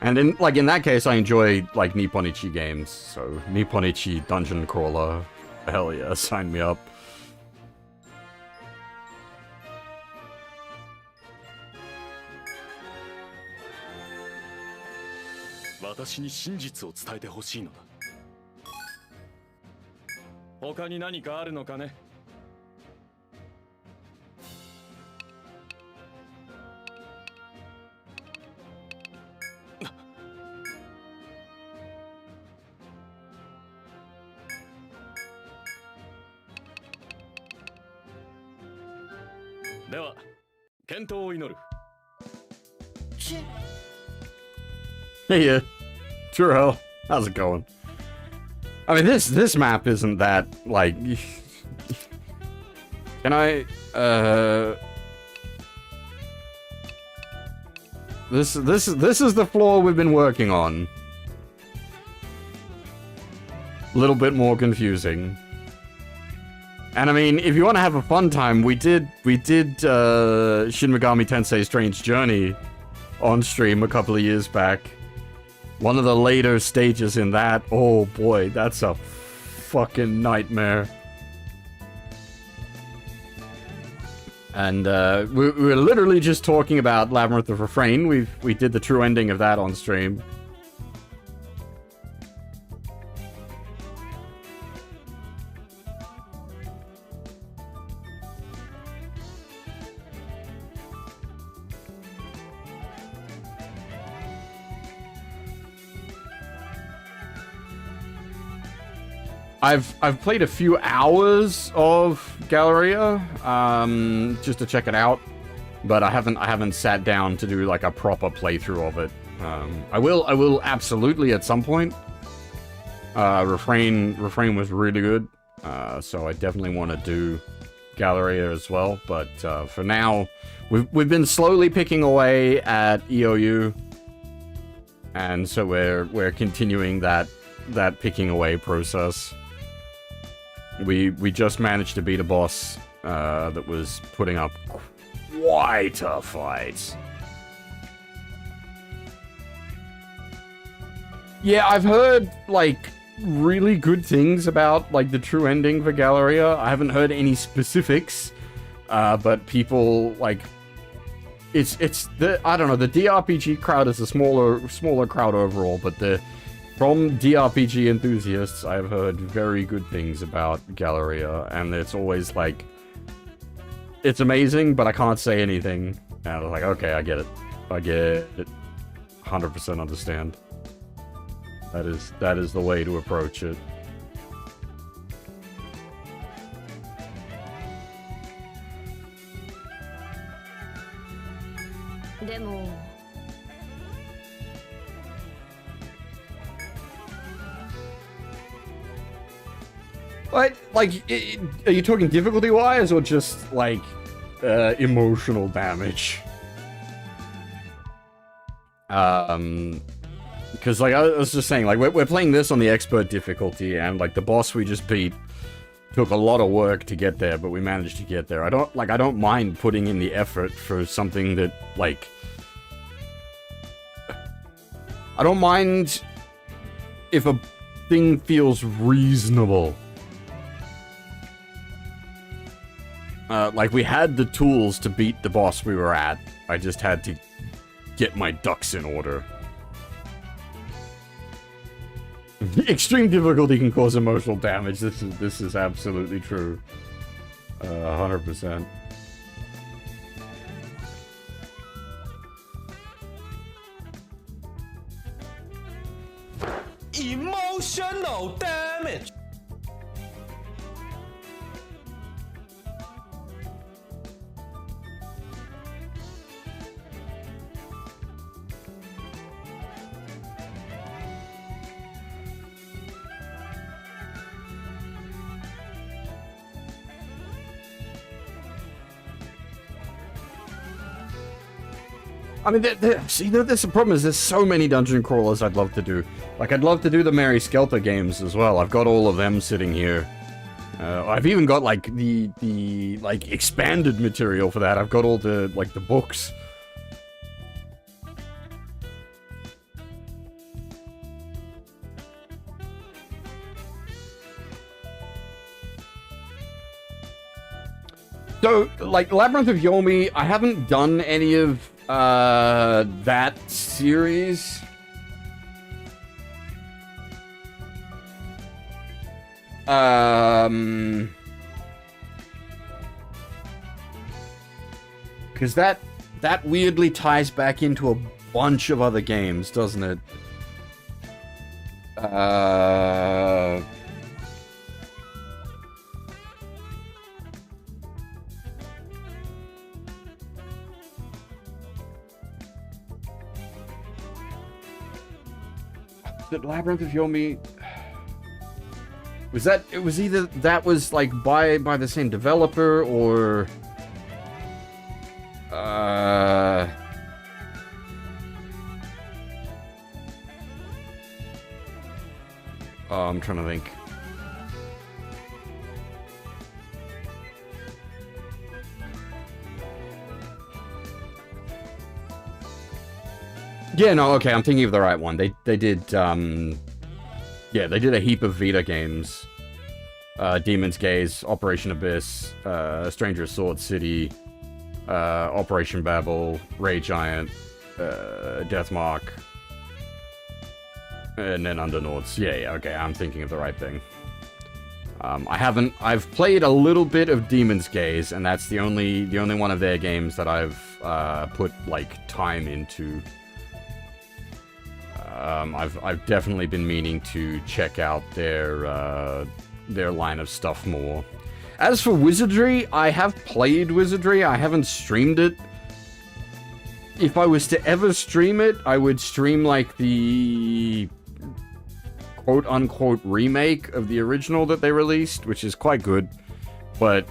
And in that case, I enjoy like Nipponichi games. So Nipponichi dungeon crawler, hell yeah, sign me up. Hey, Turel, how's it going? I mean, this map isn't that like. Can I? This is the floor we've been working on. little bit more confusing. And I mean, if you want to have a fun time, we did Shin Megami Tensei Strange Journey on stream a couple of years back. One of the later stages in that, oh boy, that's a fucking nightmare. And we were literally just talking about Labyrinth of Refrain. We did the true ending of that on stream. I've played a few hours of Galleria, just to check it out, but I haven't sat down to do like a proper playthrough of it. I will absolutely at some point. Refrain was really good, so I definitely want to do Galleria as well. But for now, we've been slowly picking away at EOU, and so we're continuing that picking away process. We just managed to beat a boss that was putting up quite a fight. Yeah, I've heard like really good things about like the true ending for Galleria. I haven't heard any specifics, but people like it's the I don't know, the DRPG crowd is a smaller crowd overall, but from DRPG enthusiasts, I've heard very good things about Galleria, and it's always like, it's amazing, but I can't say anything. And I was like, okay, I get it. 100% understand. That is the way to approach it. What? Like, are you talking difficulty-wise, or just, like, emotional damage? Because, like, I was just saying, like, we're playing this on the expert difficulty, and, like, the boss we just beat took a lot of work to get there, but we managed to get there. I don't mind putting in the effort for something that, like... I don't mind if a thing feels reasonable. Like, we had the tools to beat the boss we were at. I just had to get my ducks in order. Extreme difficulty can cause emotional damage. This is absolutely true. 100%. Emotional damage. I mean, see, there's the problem is there's so many dungeon crawlers I'd love to do. Like, I'd love to do the Mary Skelter games as well. I've got all of them sitting here. I've even got, like, the like, expanded material for that. I've got all the, like, the books. So, like, Labyrinth of Yomi, I haven't done any of that series. Because that weirdly ties back into a bunch of other games, doesn't it? The Labyrinth of Yomi was that? It was either that was like by the same developer or oh, I'm trying to think. Yeah, no, okay, I'm thinking of the right one. They did, yeah, they did a heap of Vita games. Demon's Gaze, Operation Abyss, Stranger Sword City, Operation Babel, Ray Giant, Deathmark, and then Underlords. Yeah, okay, I'm thinking of the right thing. I've played a little bit of Demon's Gaze, and that's the only one of their games that I've, put, like, time into. I've definitely been meaning to check out their line of stuff more. As for Wizardry, I have played Wizardry, I haven't streamed it. If I was to ever stream it, I would stream, like, the quote-unquote remake of the original that they released, which is quite good, but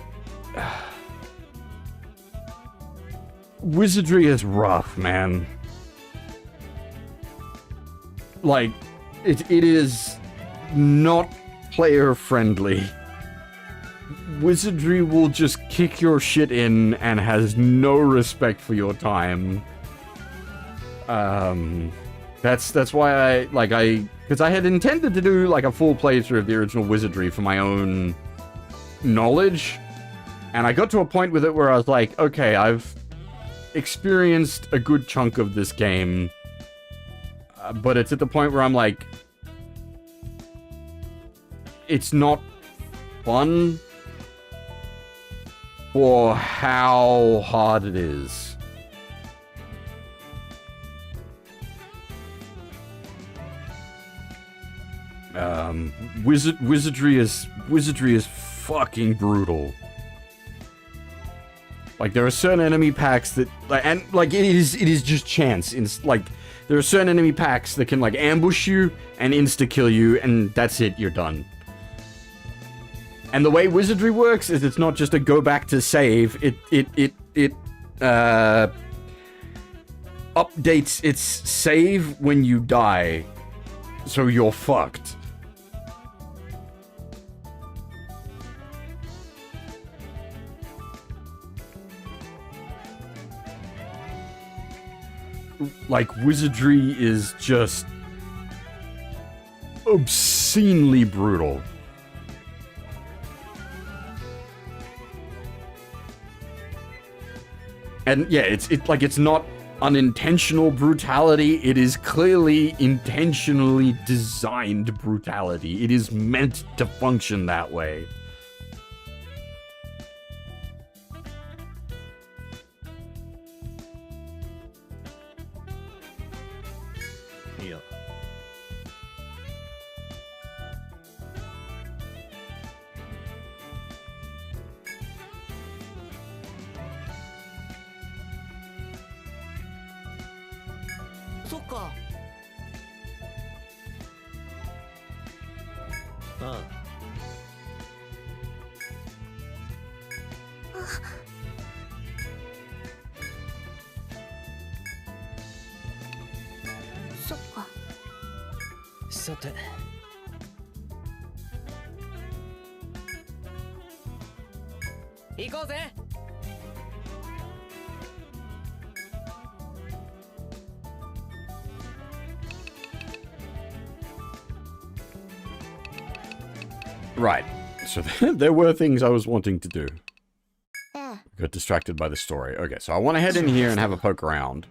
Wizardry is rough, man. Like, it is not player-friendly. Wizardry will just kick your shit in and has no respect for your time. That's why because I had intended to do, like, a full playthrough of the original Wizardry for my own knowledge, and I got to a point with it where I was like, okay, I've experienced a good chunk of this game, but it's at the point where I'm like, it's not fun for how hard it is. Wizardry is fucking brutal. Like, there are certain enemy packs that, like, and, like, it is just chance. It's, like, there are certain enemy packs that can, like, ambush you and insta-kill you, and that's it, you're done. And the way Wizardry works is it's not just a go back to save, it updates its save when you die, so you're fucked. Like, Wizardry is just obscenely brutal. And yeah, it's not unintentional brutality, it is clearly intentionally designed brutality. It is meant to function that way. Yeah.そっか。ああ。そっか。さて。行こうぜ。Right. So there were things I was wanting to do. ええ。 Got distracted by the story. Okay, so I want to head in here and have a poke around.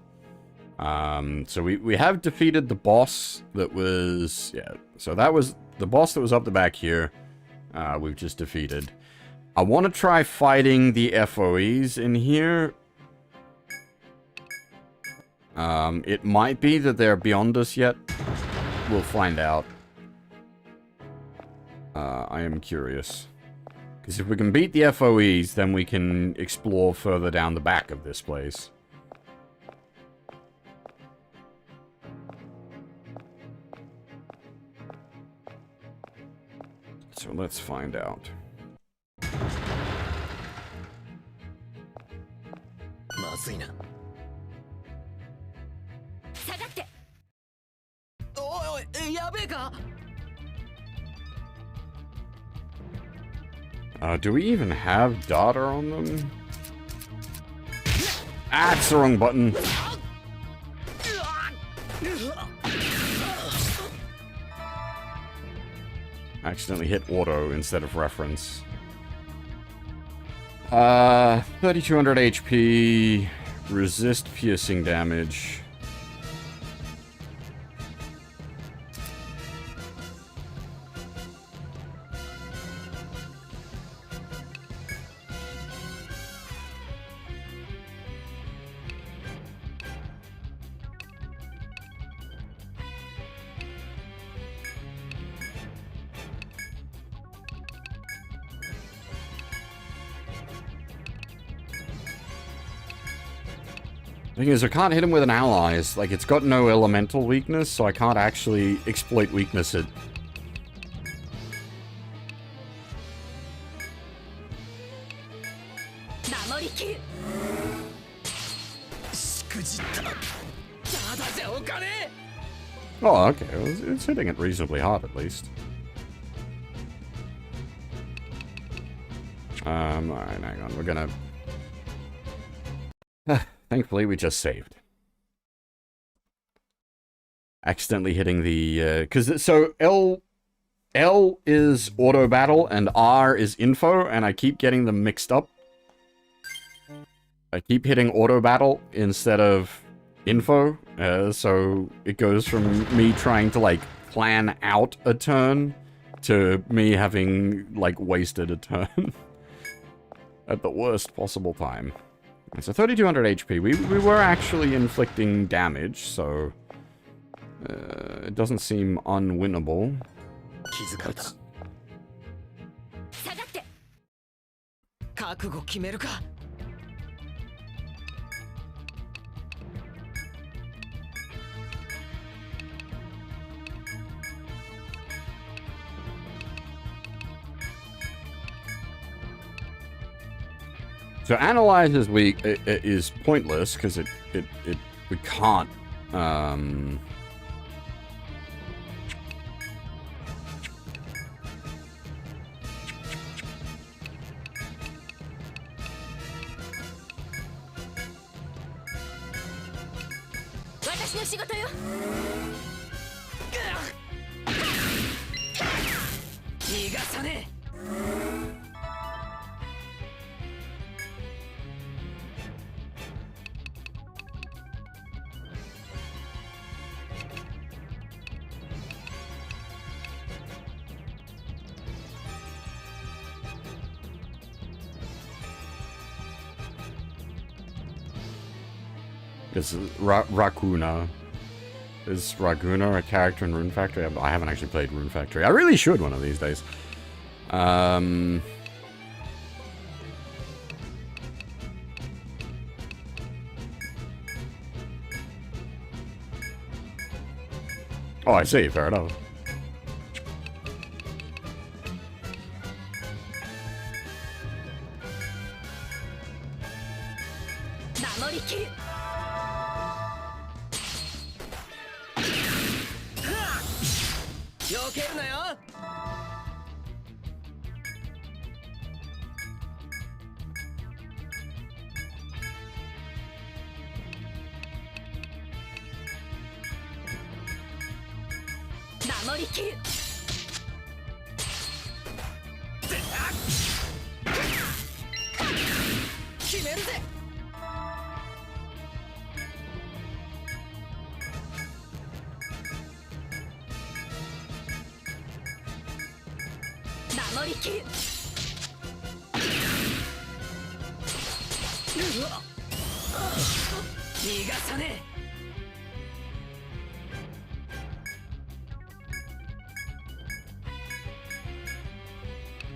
So we have defeated the boss that was... Yeah, so that was the boss that was up the back here. We've just defeated. I want to try fighting the FOEs in here. It might be that they're beyond us yet. We'll find out. I am curious. Because if we can beat the FOEs, then we can explore further down the back of this place. So let's find out. まずいな。下がって。おいおい、やべえか。 Do we even have data on them? Ah, it's the wrong button. Accidentally hit auto instead of reference. 3200 HP. Resist piercing damage. The thing is, I can't hit him with an allies. Like, it's got no elemental weakness, so I can't actually exploit weakness it. Oh, okay. Well, it's hitting it reasonably hard, at least. Alright, hang on. We're gonna... Thankfully, we just saved. Accidentally hitting the... so, L is auto battle, and R is info, and I keep getting them mixed up. I keep hitting auto battle instead of info, so it goes from me trying to, like, plan out a turn to me having, like, wasted a turn. At the worst possible time. So 3200 HP. We were actually inflicting damage, so it doesn't seem unwinnable. Let's... So analyze is weak is pointless because we can't Is Rakuna. Is Raguna a character in Rune Factory? I haven't actually played Rune Factory. I really should one of these days. Oh, I see. Fair enough.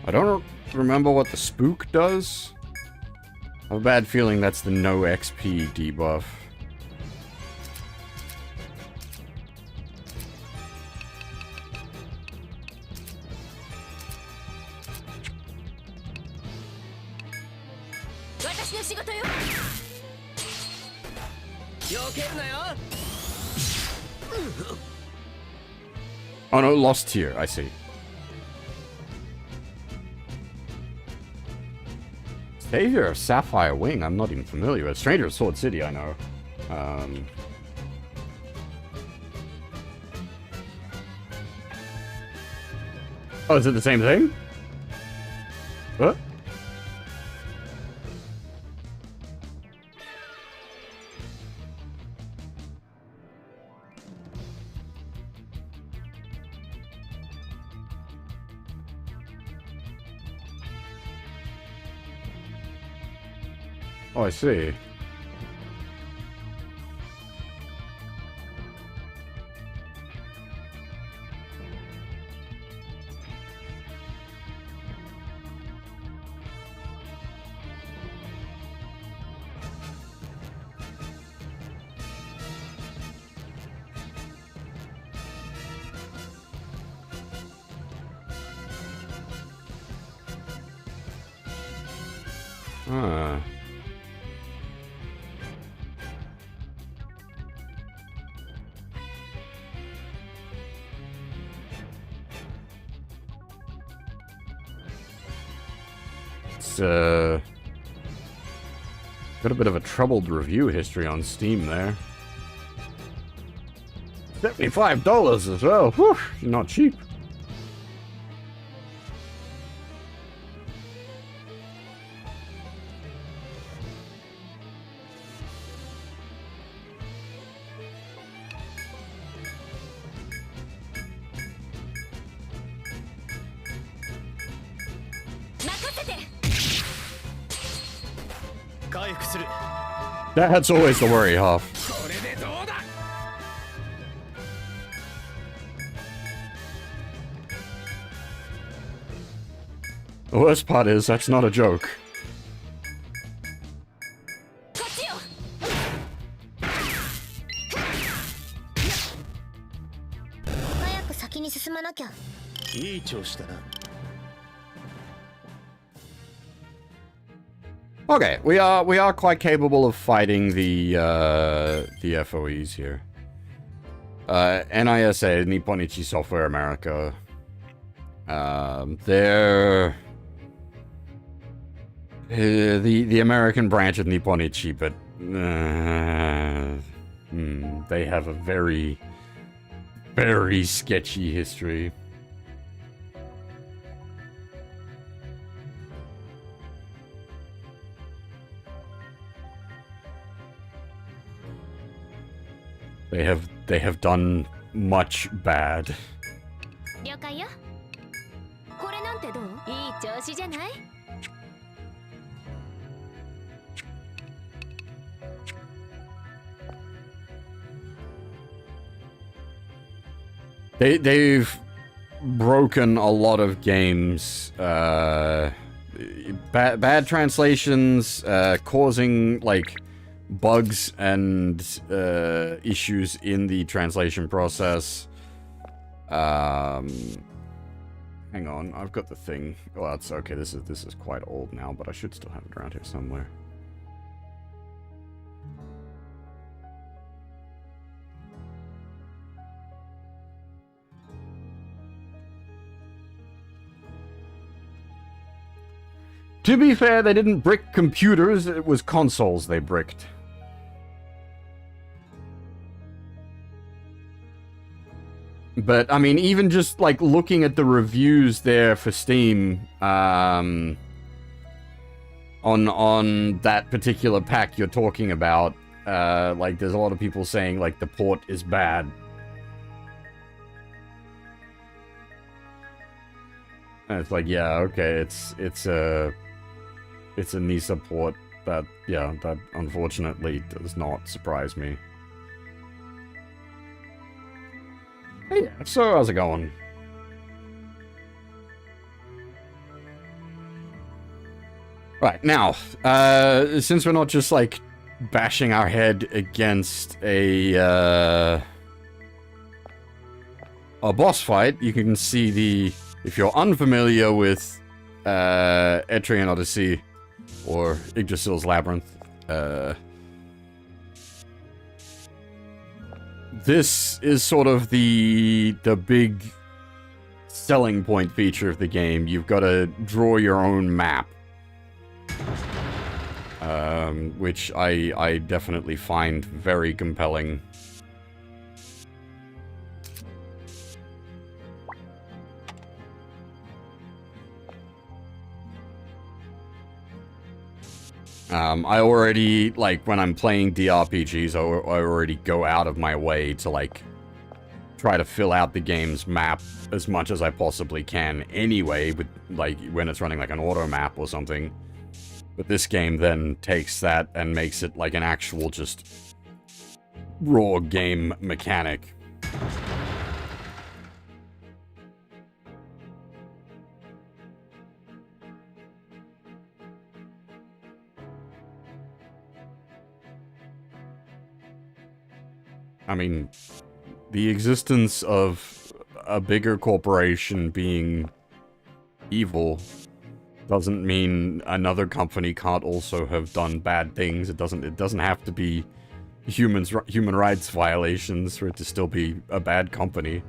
I don't remember what the spook does. I have a bad feeling that's the no XP debuff. Oh no, lost tier, I see. Savior of Sapphire Wing, I'm not even familiar with. Stranger of Sword City, I know. Oh, is it the same thing? What? Oh, I see. Ah. It's got a bit of a troubled review history on Steam there. $75 as well. Whew, not cheap. That's always the worry, Hoff. The worst part is, that's not a joke. Okay, we are quite capable of fighting the FOEs here. NISA, Nipponichi Software America. They're the American branch of Nipponichi, but they have a very, very sketchy history. They have done much bad. They've broken a lot of games. Bad translations, causing like bugs and issues in the translation process. Hang on, I've got the thing. Well, it's okay. This is quite old now, but I should still have it around here somewhere. To be fair, they didn't brick computers, it was consoles they bricked. But, I mean, even just, like, looking at the reviews there for Steam, on that particular pack you're talking about, like, there's a lot of people saying, like, the port is bad. And it's like, yeah, okay, it's a NISA port that, yeah, that unfortunately does not surprise me. Hey, yeah, so how's it going? Right, now, since we're not just, like, bashing our head against a boss fight, you can see the, if you're unfamiliar with Etrian Odyssey, or Yggdrasil's Labyrinth, this is sort of the big selling point feature of the game. You've got to draw your own map. Which I definitely find very compelling. I already, like, when I'm playing DRPGs, I already go out of my way to, like, try to fill out the game's map as much as I possibly can anyway, with, like, when it's running, like, an auto map or something. But this game then takes that and makes it, like, an actual, just, raw game mechanic. I mean, the existence of a bigger corporation being evil doesn't mean another company can't also have done bad things. It doesn't have to be human rights violations for it to still be a bad company.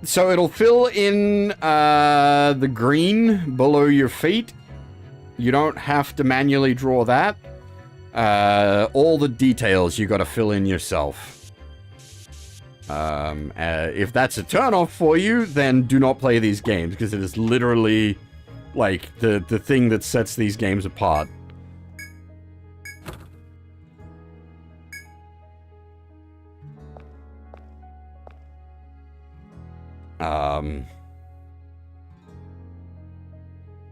So it'll fill in the green below your feet. You don't have to manually draw that. All the details you gotta fill in yourself. If that's a turnoff for you, then do not play these games, because it is literally, like, the thing that sets these games apart.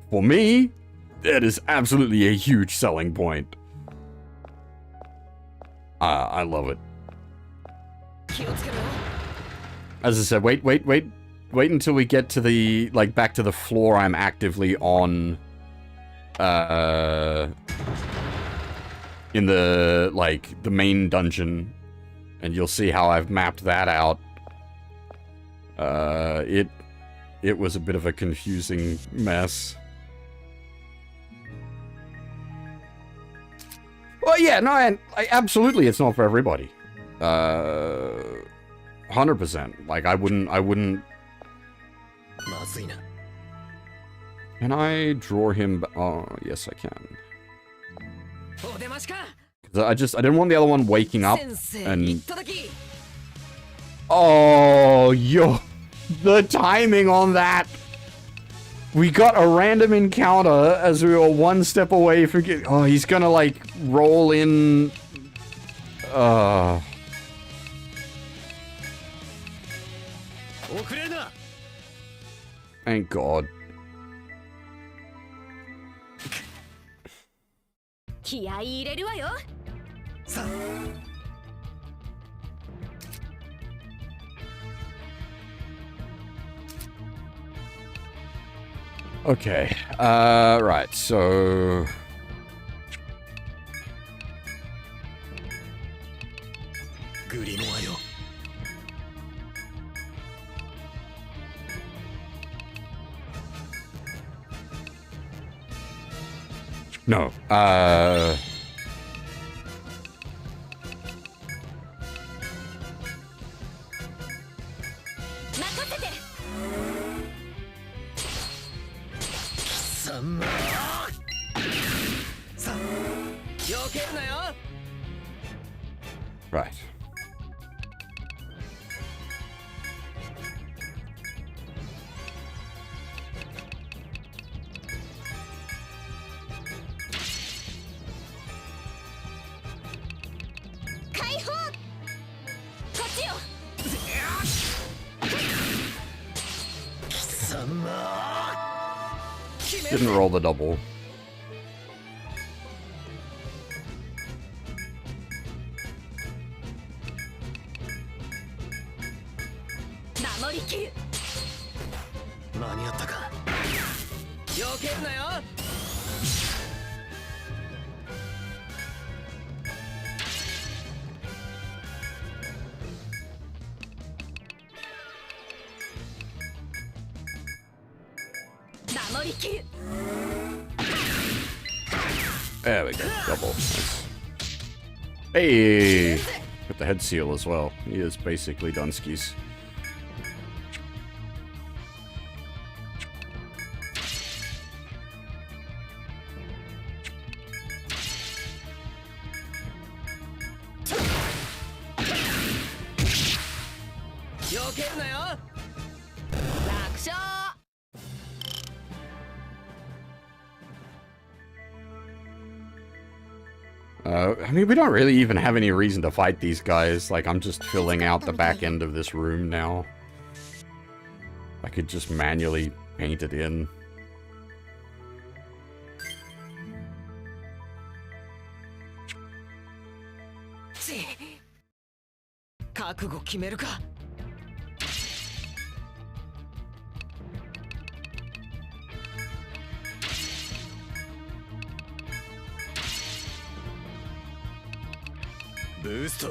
For me, that is absolutely a huge selling point. I love it. As I said, wait until we get to the, like, back to the floor I'm actively on, in the, like, the main dungeon, and you'll see how I've mapped that out. It was a bit of a confusing mess. Well, yeah, no, and absolutely, it's not for everybody. 100%. Like, I wouldn't. Can I draw him? Oh, yes, I can. I didn't want the other one waking up and. Oh, yo, the timing on that. We got a random encounter as we were one step away from oh, he's gonna, like, roll in. Thank God. Okay, right, so... No, Right. Didn't roll the double. There we go. Double. Nice. Hey! Got the head seal as well. He is basically Dunskies. I mean, we don't really even have any reason to fight these guys. Like, I'm just filling out the back end of this room now. I could just manually paint it in. Boost.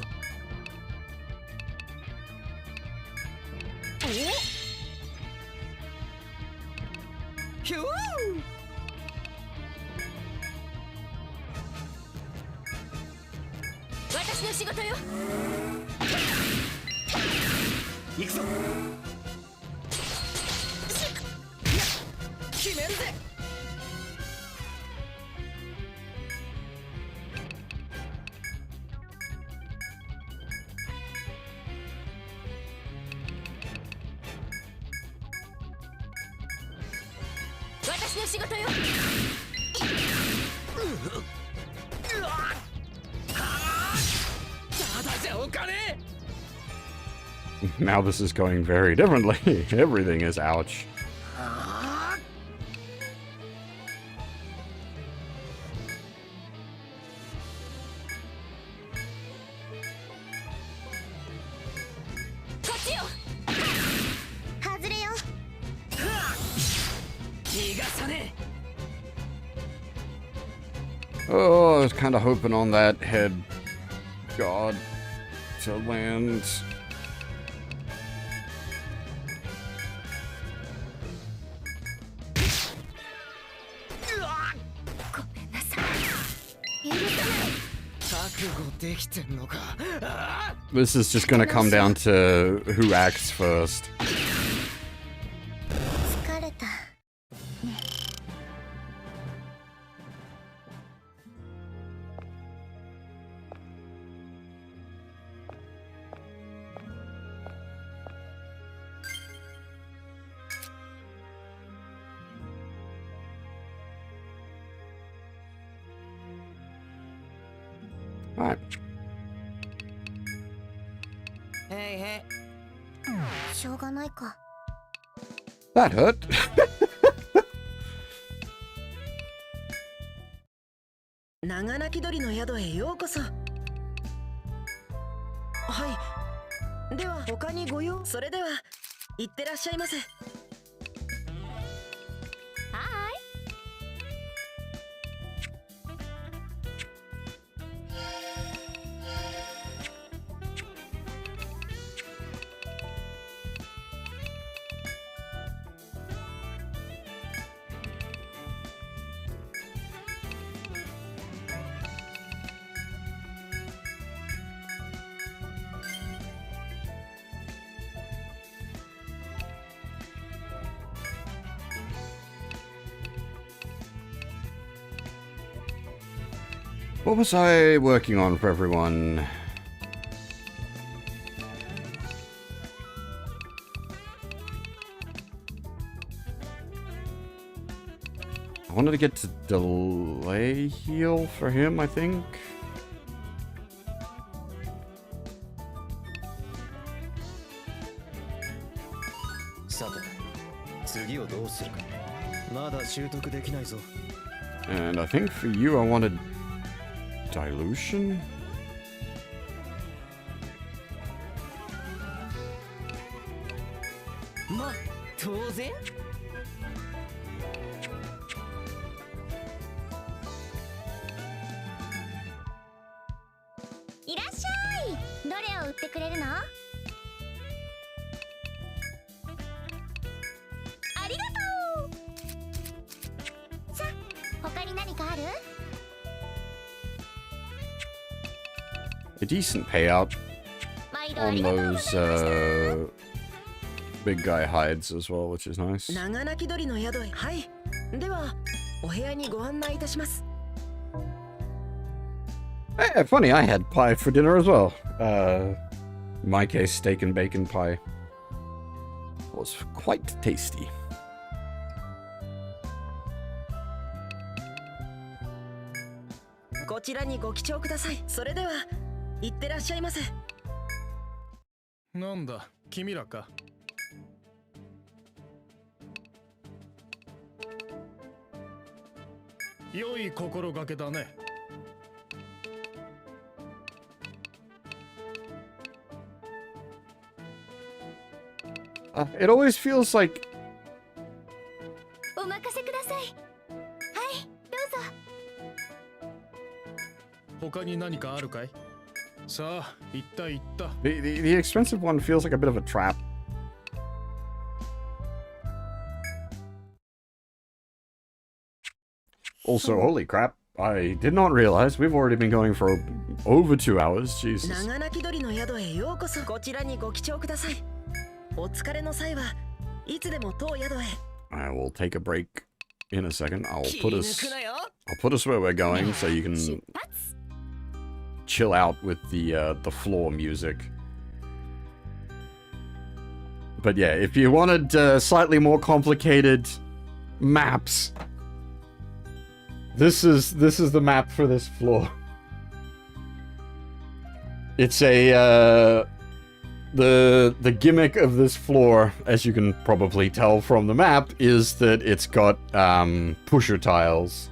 ヒュー私の仕事よ。行くぞ。決めるぜ。私の仕事よ。Now this is going very differently. Everything is ouch. Oh, I was kind of hoping on that head god to land. This is just gonna come down to who acts first. Alright. Hey, That hurt. 長鳴き鳥の宿へようこそ。はい。では他にご用。それでは行ってらっしゃいませ。What was I working on for everyone? I wanted to get to delay heal for him, I think. And I think for you I wanted dilution? る A decent payout 毎度あ on りがとうございま those した big guy hides as well, which is nice. 長鳴き鳥の宿へ。はい。ではお部屋にご案内いたします。 Eh, funny, I had pie for dinner as well. In my case, steak and bacon pie. It was quite tasty. こちらにご記帳ください。それでは行ってらっしゃいませ。なんだ君らか。良い心がけだね。 It always feels like お任せください。はいどうぞ。他に何かあるかい。さあ行った行った。 the expensive one feels like a bit of a trap. Also, holy crap, I did not realize we've already been going for over 2 hours. Jesus. 長鳴き鳥の宿へようこそ。こちらにご記帳ください。お疲れの際はいつでも当宿へ。 I will take a break in a second. I'll 気 put 抜 us くなよ。 I'll put us where we're going so you 出 can 発。 chill out with the floor music. But yeah, if you wanted slightly more complicated maps, this is the map for this floor. It's a the gimmick of this floor, as you can probably tell from the map, is that it's got pusher tiles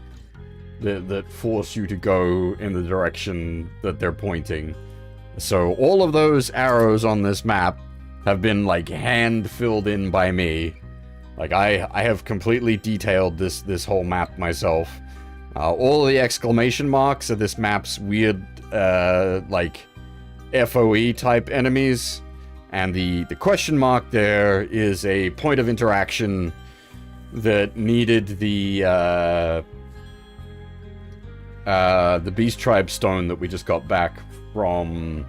that force you to go in the direction that they're pointing. So all of those arrows on this map have been like hand filled in by me. Like I have completely detailed this whole map myself. All of the exclamation marks are this map's weird like FOE type enemies, and the question mark there is a point of interaction that needed the Beast Tribe stone that we just got back from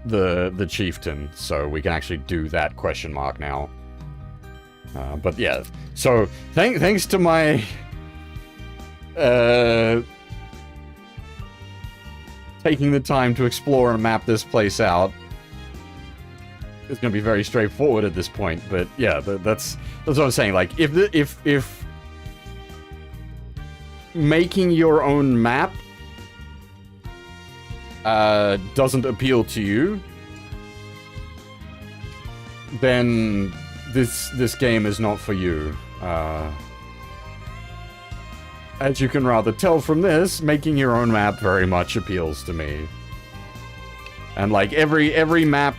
the chieftain, so we can actually do that question mark now. But yeah, so thanks to my taking the time to explore and map this place out. It's gonna be very straightforward at this point, but yeah, that's what I'm saying. Like, if making your own map doesn't appeal to you, then this game is not for you. As you can rather tell from this, making your own map very much appeals to me. And like every map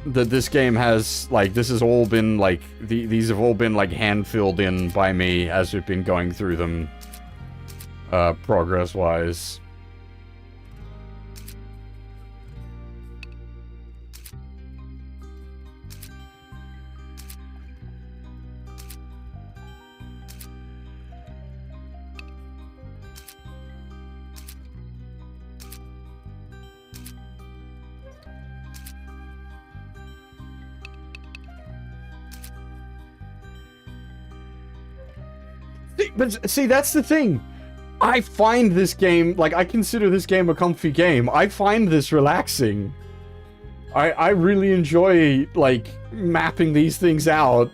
that this game has, like, this has all been like these have all been like hand filled in by me as we've been going through them progress wise. But see, that's the thing. I find this game, like, I consider this game a comfy game. I find this relaxing. I really enjoy, like, mapping these things out.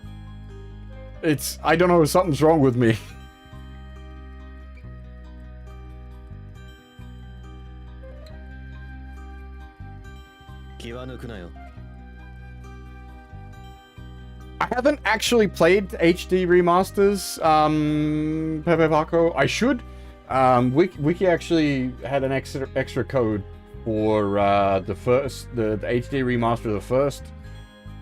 I don't know, something's wrong with me. I haven't actually played HD remasters, Pepe Paco. I should. Wiki actually had an extra code for the HD remaster of the first.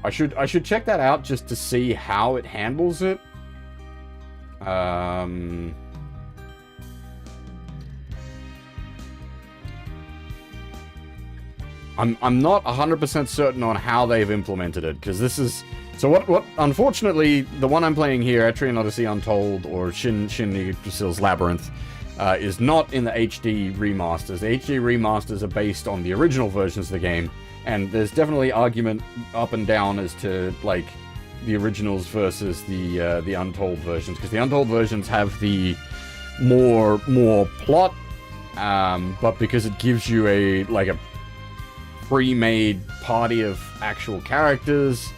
I should check that out just to see how it handles it. I'm not 100% certain on how they've implemented it, because this is So what unfortunately, the one I'm playing here, Etrian Odyssey Untold, or Shin Yggdrasil's Labyrinth, is not in the HD remasters. The HD remasters are based on the original versions of the game, and there's definitely argument up and down as to, like, the originals versus the Untold versions, because the Untold versions have the more plot, but because it gives you a pre-made party of actual characters,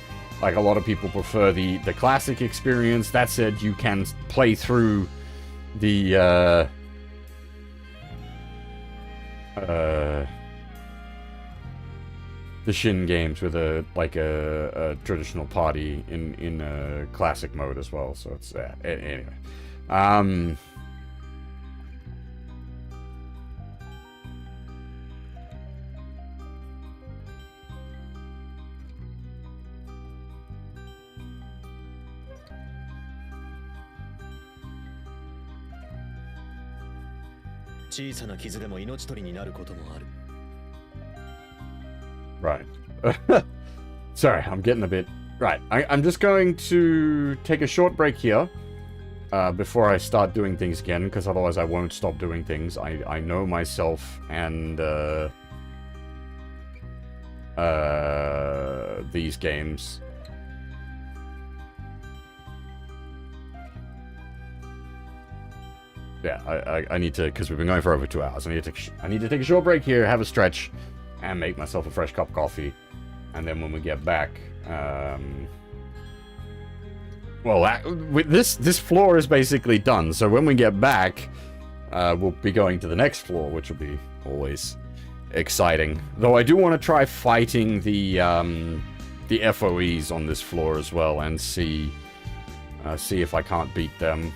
like, a lot of people prefer the classic experience. That said, you can play through the Shin games with a traditional party in classic mode as well. So it's anyway. Right. Sorry, I'm getting a bit... Right, I'm just going to take a short break here before I start doing things again, because otherwise I won't stop doing things. I know myself and these games. Yeah, I need to, because we've been going for over 2 hours. I need to take a short break here, have a stretch, and make myself a fresh cup of coffee. And then when we get back, this floor is basically done. So when we get back, we'll be going to the next floor, which will be always exciting. Though I do want to try fighting the FOEs on this floor as well, and see if I can't beat them.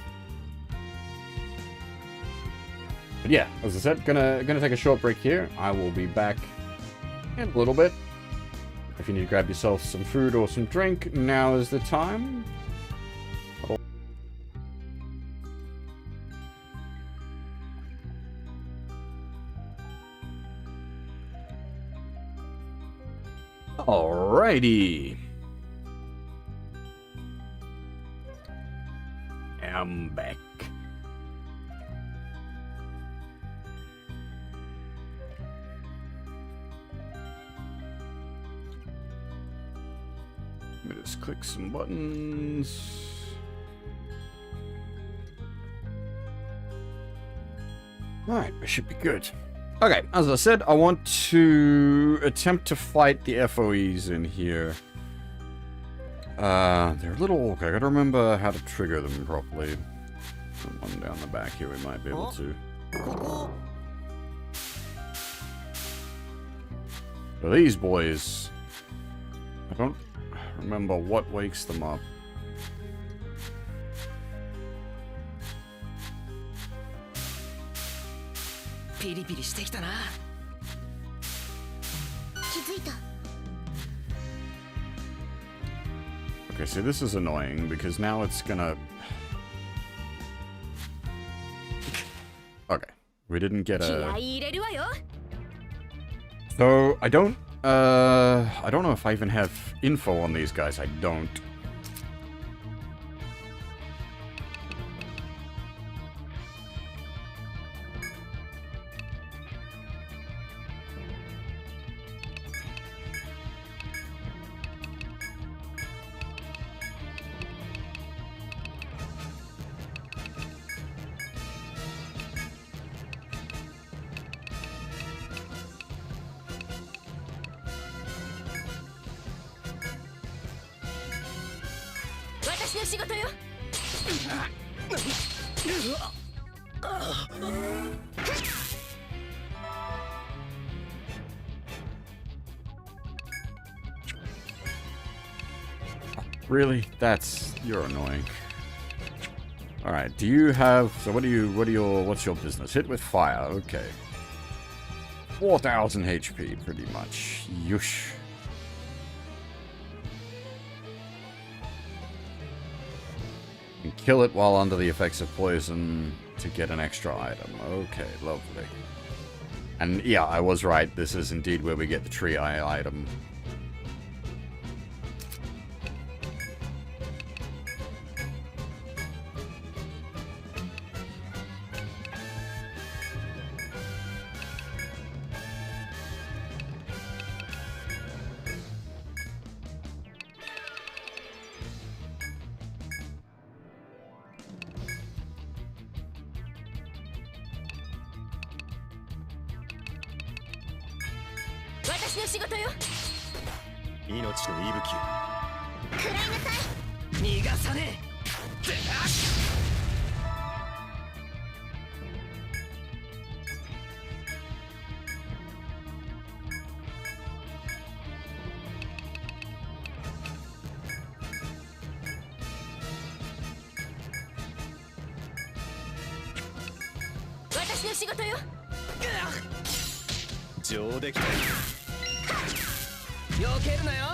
But yeah, as I said, gonna take a short break here. I will be back in a little bit. If you need to grab yourself some food or some drink, now is the time. Alrighty. I'm back. Let me just click some buttons. Alright, I should be good. Okay, as I said, I want to attempt to fight the FOEs in here. They're a little awkward. I gotta remember how to trigger them properly. One down the back here we might be able to. So these boys, I don't remember what wakes them up. Okay, see, this is annoying because now it's gonna... Okay, we didn't get a... So, I don't know if I even have info on these guys. I don't. Really? You're annoying. Alright, do you have... So what's your business? Hit with fire, okay. 4,000 HP, pretty much. Yush. And kill it while under the effects of poison to get an extra item. Okay, lovely. And yeah, I was right. This is indeed where we get the tree eye item. 私の仕事よ。命の息吹を食らいなさい。逃がさね私の仕事よ。上出来だ。え。避けるなよ。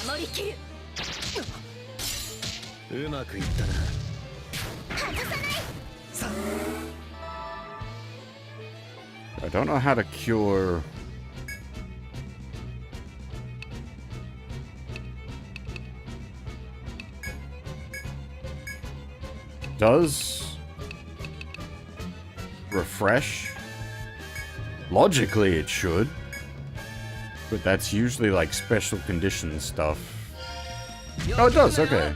守りきる。うまくいったな。外さない。さ I don't know how to cure. Does refresh? Logically, it should. But that's usually like special condition stuff. Oh, it does, okay.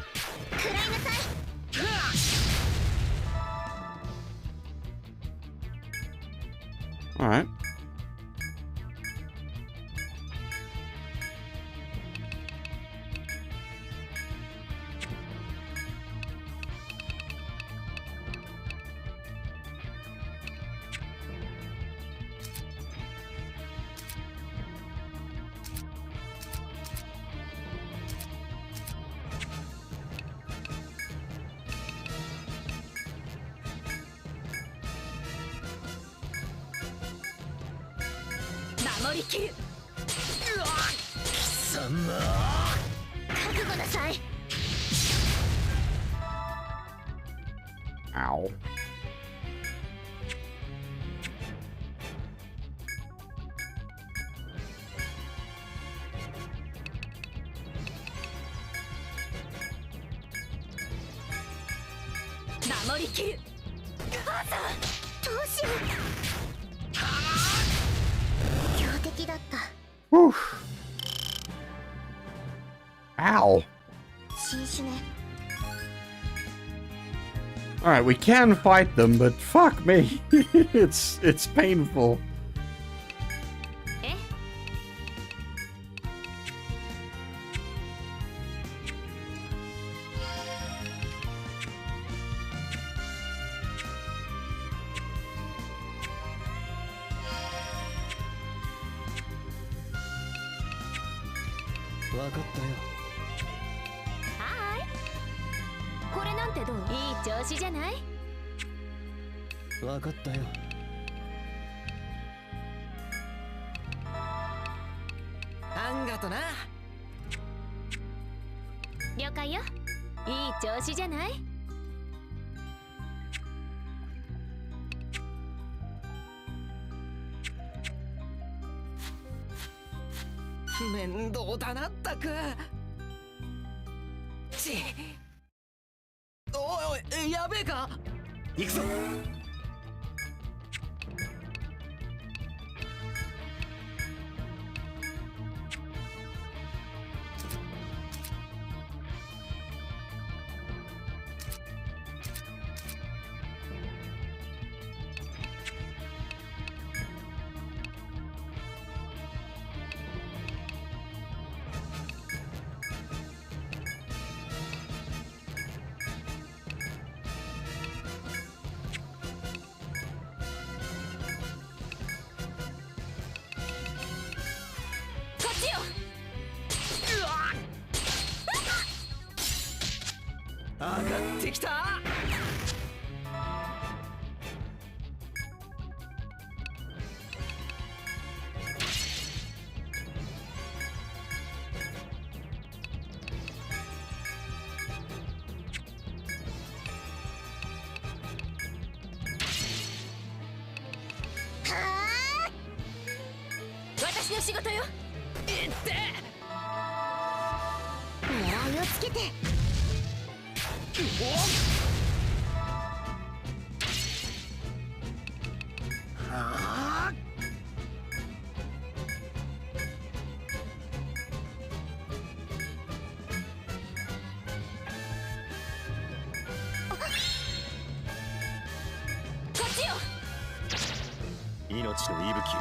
食らいなさい。Alright.守りきる。貴様。覚悟なさい。 Ow. Ow. 守りきる。どうしよう。強敵だった。 Whew. Ow. 新種ね。 Alright, we can fight them, but fuck me. It's painful. え？わかったよ。はーい。これなんてどう？いい調子じゃない？わかったよ。あんがとな。了解よ。いい調子じゃない？面倒だなったく。おいおい、やべえか。行くぞ。こっちよ。上がってきた。私の仕事よ。いって。狙いをつけて。こっちよ。命の息吹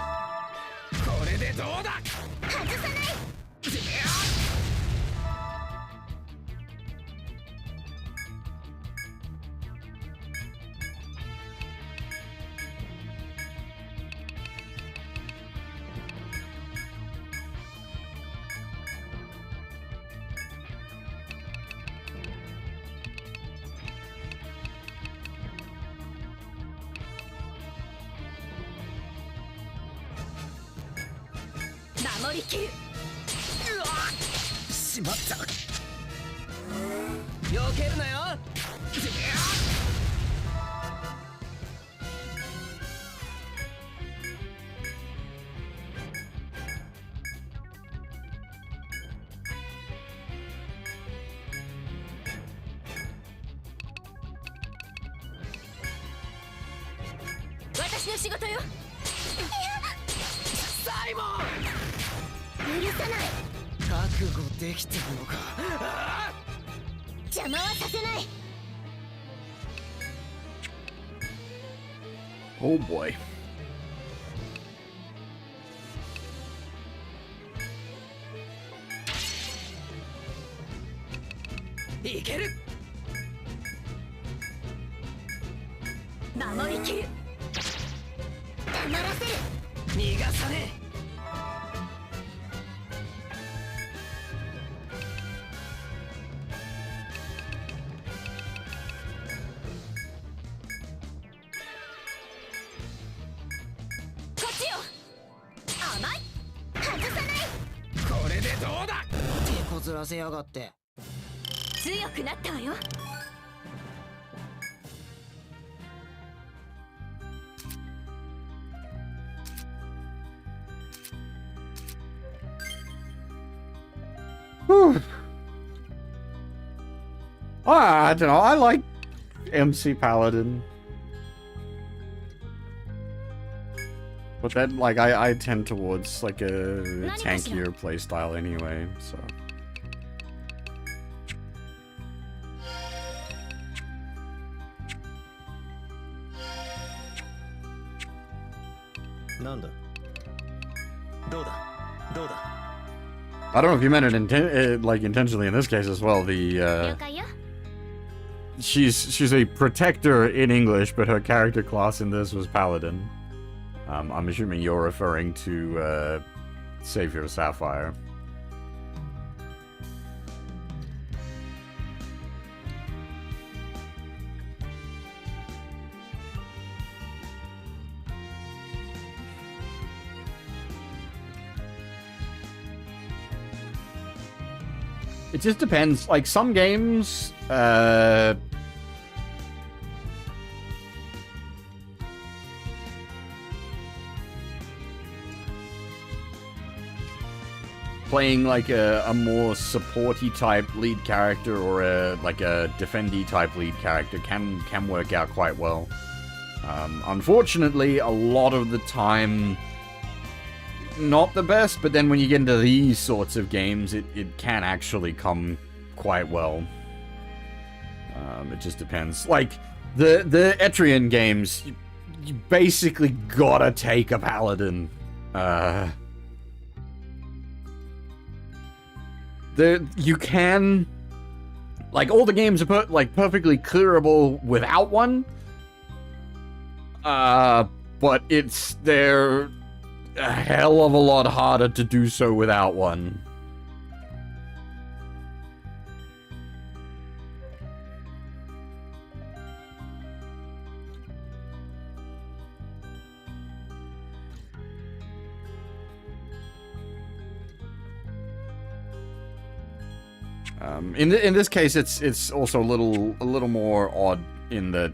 これでどうだ。外さない。守りきる。うわっしまった。避けるなよ。私の仕事よ。サイモン許さない。覚悟できてるのか。邪魔はさせない。 Oh boy. いける。守りきる。黙らせる。逃がさねえ。こっちよ。甘い。外さない。これでどうだ。手こずらせやがって。強くなったわよ。I don't know. I like MC Paladin. But then, like, I tend towards, like, a tankier playstyle anyway, so... I don't know if you meant it like intentionally in this case as well. The she's a protector in English, but her character class in this was Paladin. I'm assuming you're referring to Savior Sapphire. It just depends. Like, some games, playing like a more supporty type lead character or a defendy type lead character can work out quite well. Unfortunately, a lot of the time, not the best, but then when you get into these sorts of games, it can actually come quite well. It just depends. Like, the Etrian games, you basically gotta take a paladin. You can... Like, all the games are perfectly clearable without one. But they're a hell of a lot harder to do so without one. In this case, it's also a little more odd in that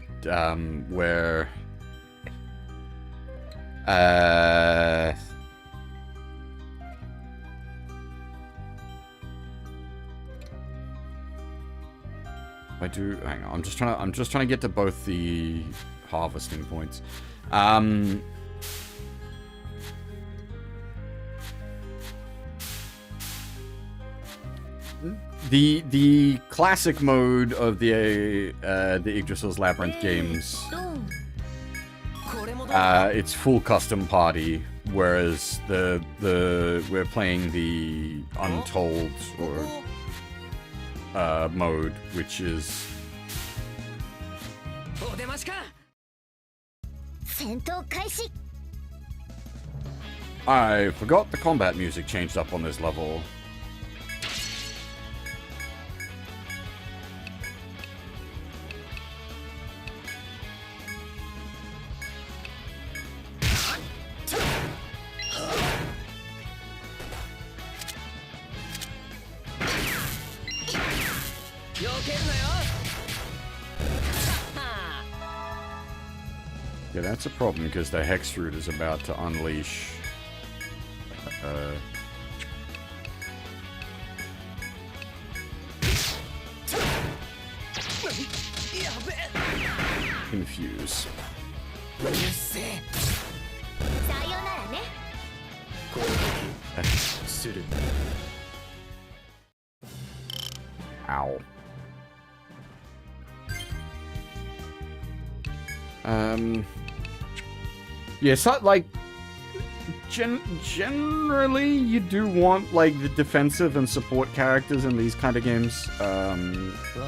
where I do. Hang on. I'm just trying to get to both the harvesting points. The classic mode of the Yggdrasil's Labyrinth games, it's full custom party, whereas we're playing the Untold or mode, which is お出ましか。戦闘開始。 I forgot the combat music changed up on this level. Yeah, that's a problem because the Hex Root is about to unleash. Confuse. うっせえ。さよならね。攻撃する。 Ow. Yeah, so, like, generally, you do want, like, the defensive and support characters in these kind of games. わ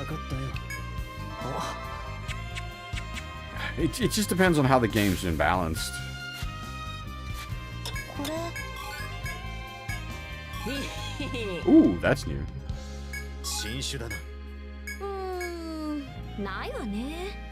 かったよ。 It just depends on how the game's been balanced. これ。 Ooh, that's new. 新種だな。ないわね。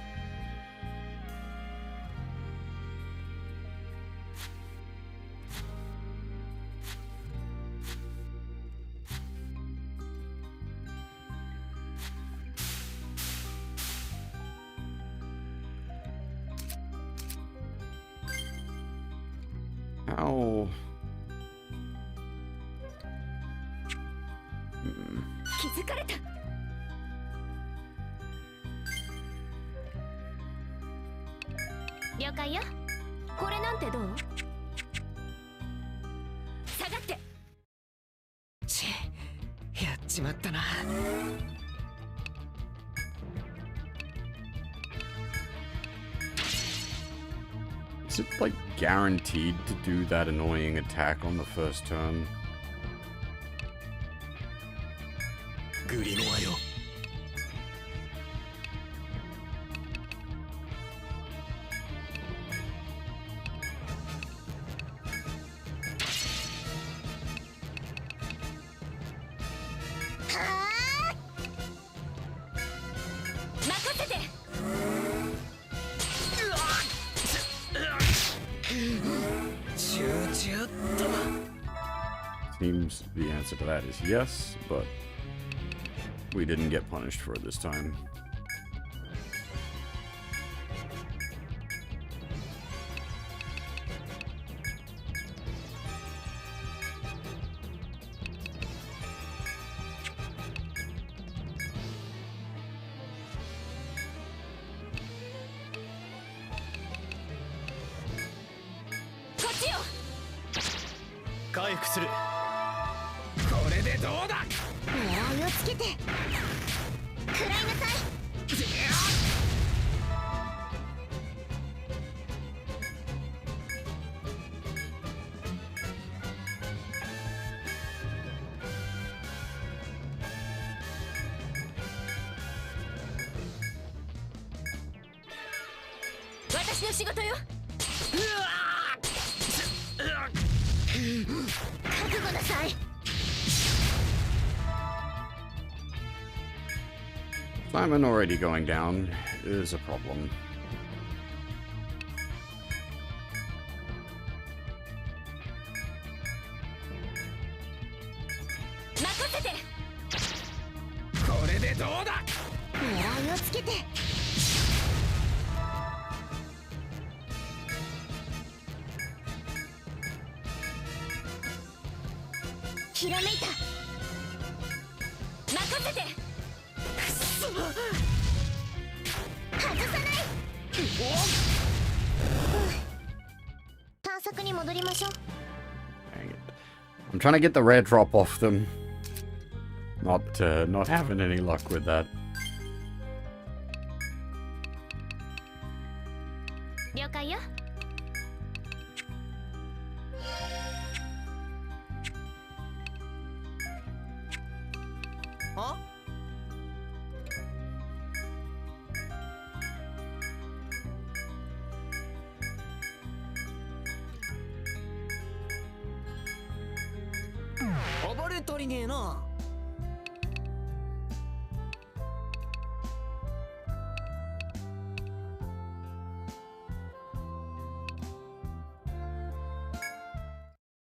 How? 気づかれた。了解よ。これなんてどう？下がって。ち、やっちまったな。 Is it, like, guaranteed to do that annoying attack on the first turn? グリモアよ。 任せて。 集中っと。 Seems the answer to that is yes, but we didn't get punished for it this time. Got you. 回復する。これでどうだ。狙いをつけて。食らいなさい。 私の仕事よ。覚悟なさい。 Simon already going down is a problem. 任せて。これでどうだ。狙いをつけて。ひらめいた。任せて。くっそ。探索に戻りましょう。 Dang it. I'm trying to get the rare drop off them. Not having any luck with that. 了解よ。あ、暴れ足りねえな。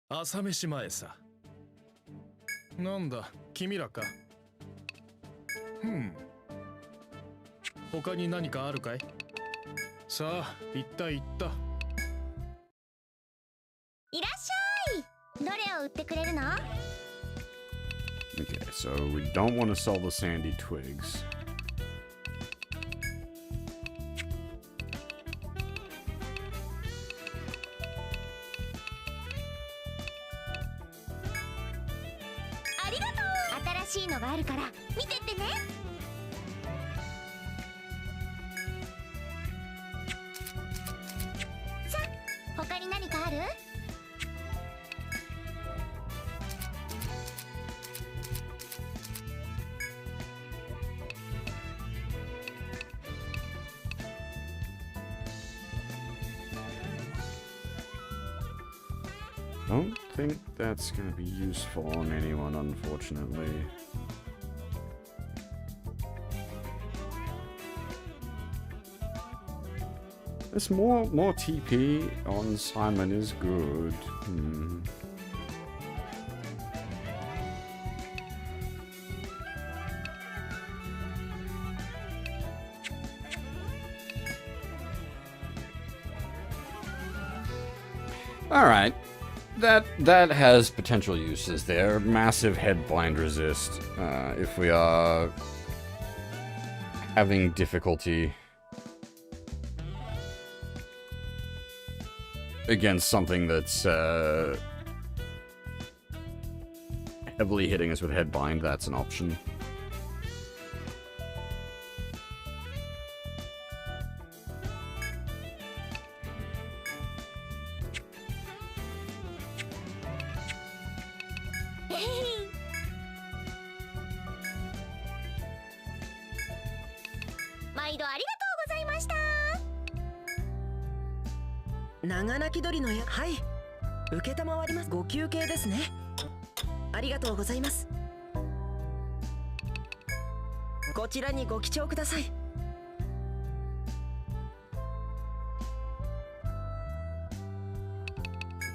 朝飯前さ。なんだ君らか。他に何かあるかい。さあ行った行った。いらっしゃい。どれを売ってくれるの？ Okay, so we don't want to sell the sandy twigs. Arigatou. 新しいのがあるから見てってね。さあ、他に何かあるDon't think that's going to be useful on anyone, unfortunately. This more TP on Simon is good. All right. That has potential uses there. Massive headblind resist. If we are having difficulty against something that's heavily hitting us with headbind, that's an option.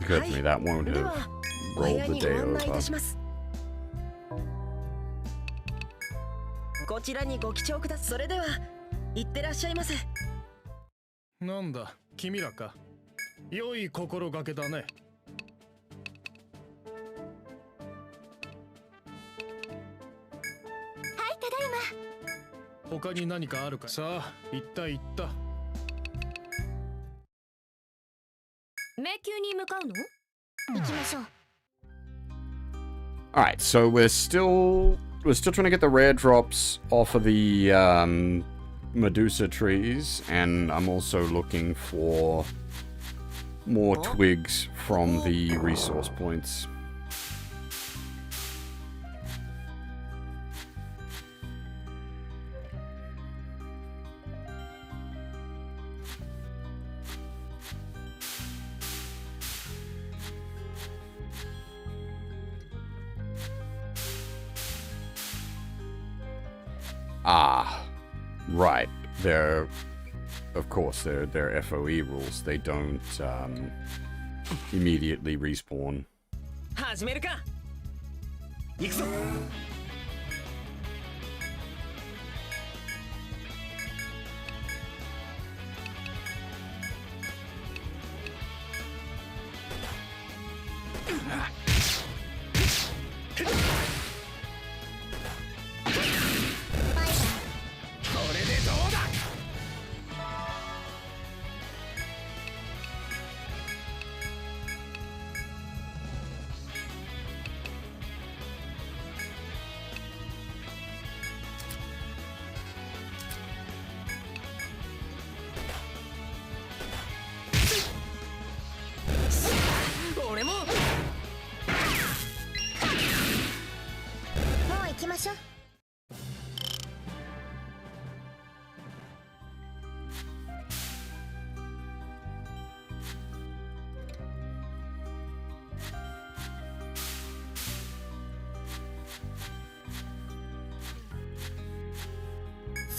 Good, me that won't have rolled the day over. こちらにご記帳ください。それでは行ってらっしゃいませ。なんだ君らか。良い心がけだね。はい、ただいま。他に何かあるか。さあ行った行った。迷宮に向かうの？行きましょう。Alright, so we're still trying to get the rare drops off of the Medusa trees, and I'm also looking for more twigs from the resource points. Ah, right. Of course, they're FOE rules. They don't immediately respawn. 始めるか。行くぞ。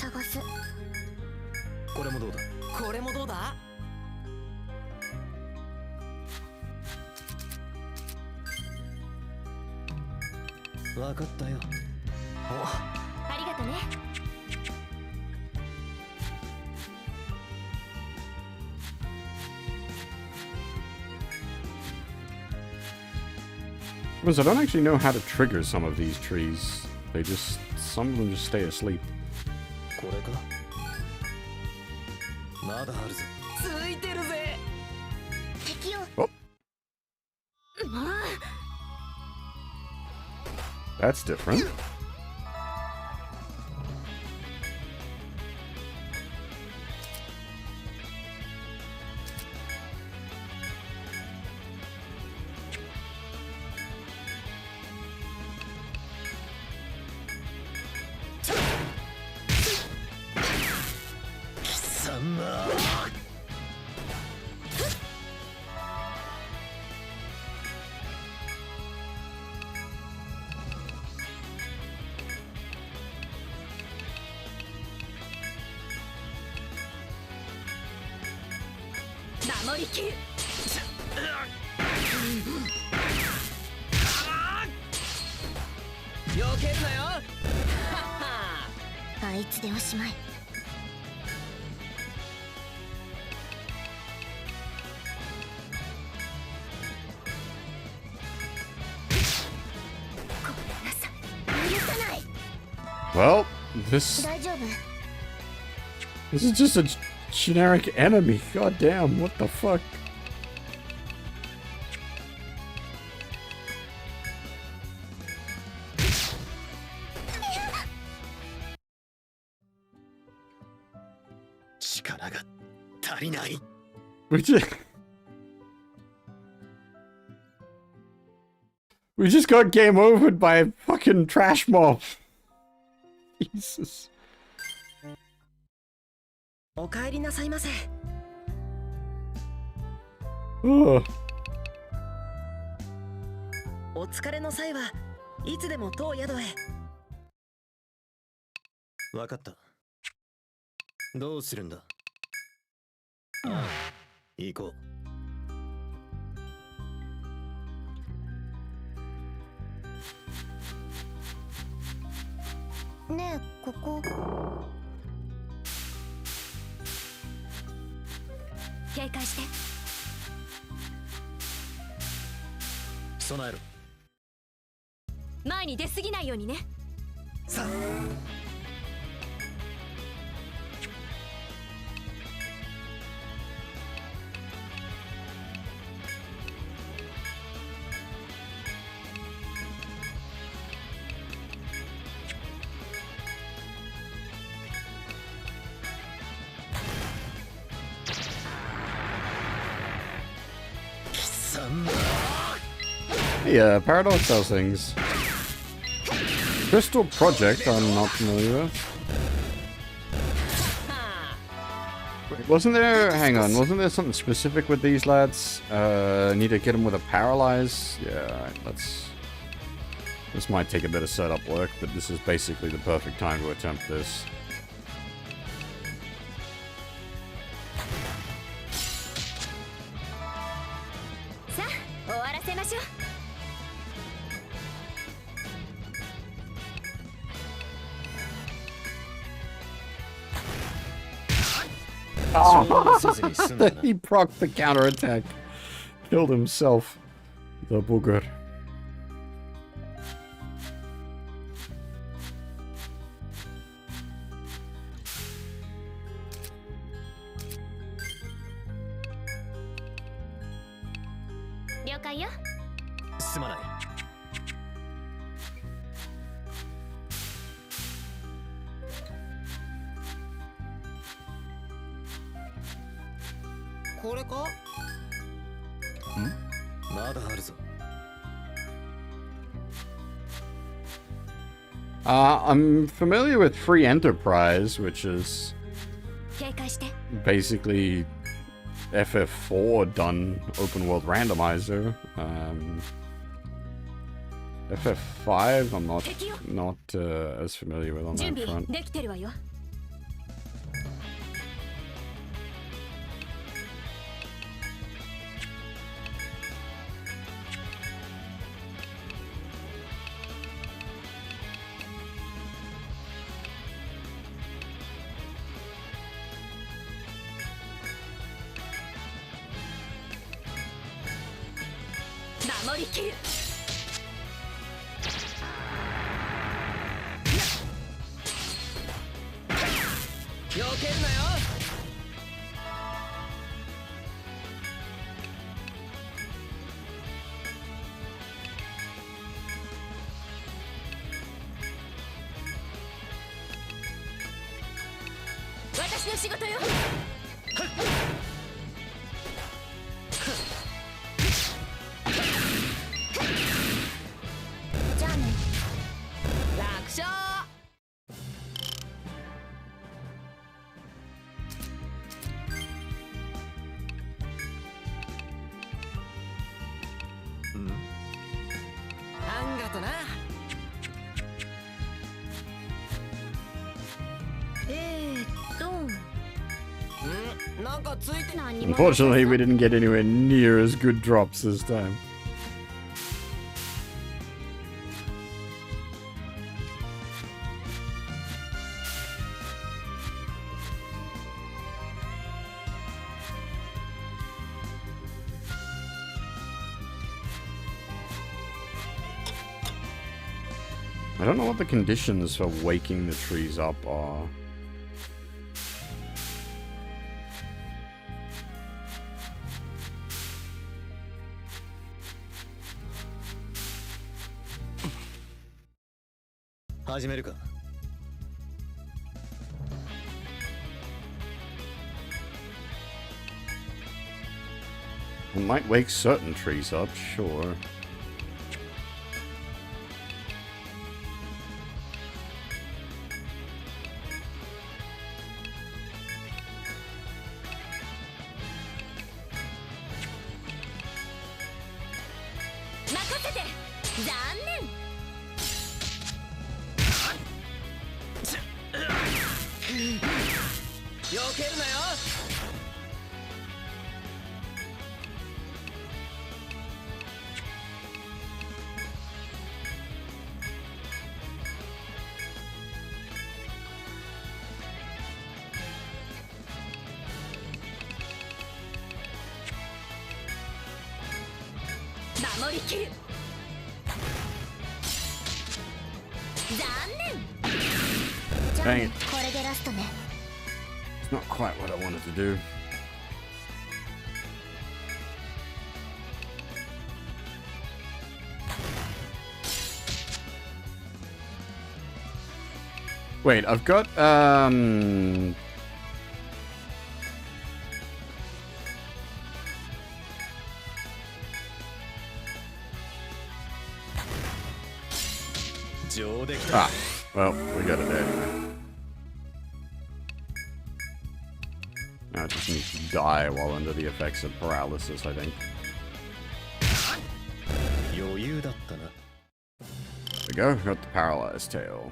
探す。これもどうだ。これもどうだ。わかったよ。ありがとね。Because I don't actually know how to trigger some of these trees. Some of them just stay asleep. これか。まだあるぞ。ついてるぜ。敵を。Oh. もう。 That's different.守りきる。避けるなよ。あいつでおしまい。ごめんなさい。許さない。 Well, this 大丈夫。 is just a generic enemy. God damn, what the fuck? 力が足りない。We just got game overed by a fucking trash mob. Jesus. お帰りなさいませ。 Ugh. お疲れの際はいつでも当宿へ。わかった。どうするんだ。ああ、行こう。ねえ、ここ。警戒して。備えろ。前に出過ぎないようにね。さあ。Yeah, Paradox does things. Crystal Project, I'm not familiar with. Wait, wasn't there... Hang on, wasn't there something specific with these lads? Need to get them with a paralyze? Yeah, alright, let's... This might take a bit of setup work, but this is basically the perfect time to attempt this. Oh, he procced the counterattack. Killed himself. The booger. I'm familiar with Free Enterprise, which is basically FF4 done open world randomizer. FF5 I'm not as familiar with on that front. 守りきる。避けるなよ。私の仕事よ。じゃあね。楽勝。あんがとな。なんかついて何も Unfortunately, we didn't get anywhere near as good drops this time. I don't know what the conditions for waking the trees up are. It might wake certain trees up, sure. Dang it. It's not quite what I wanted to do. Wait, I've got, Ah, well, we got it anyway. Now it just needs to die while under the effects of paralysis, I think. There we go, got the paralyzed tail.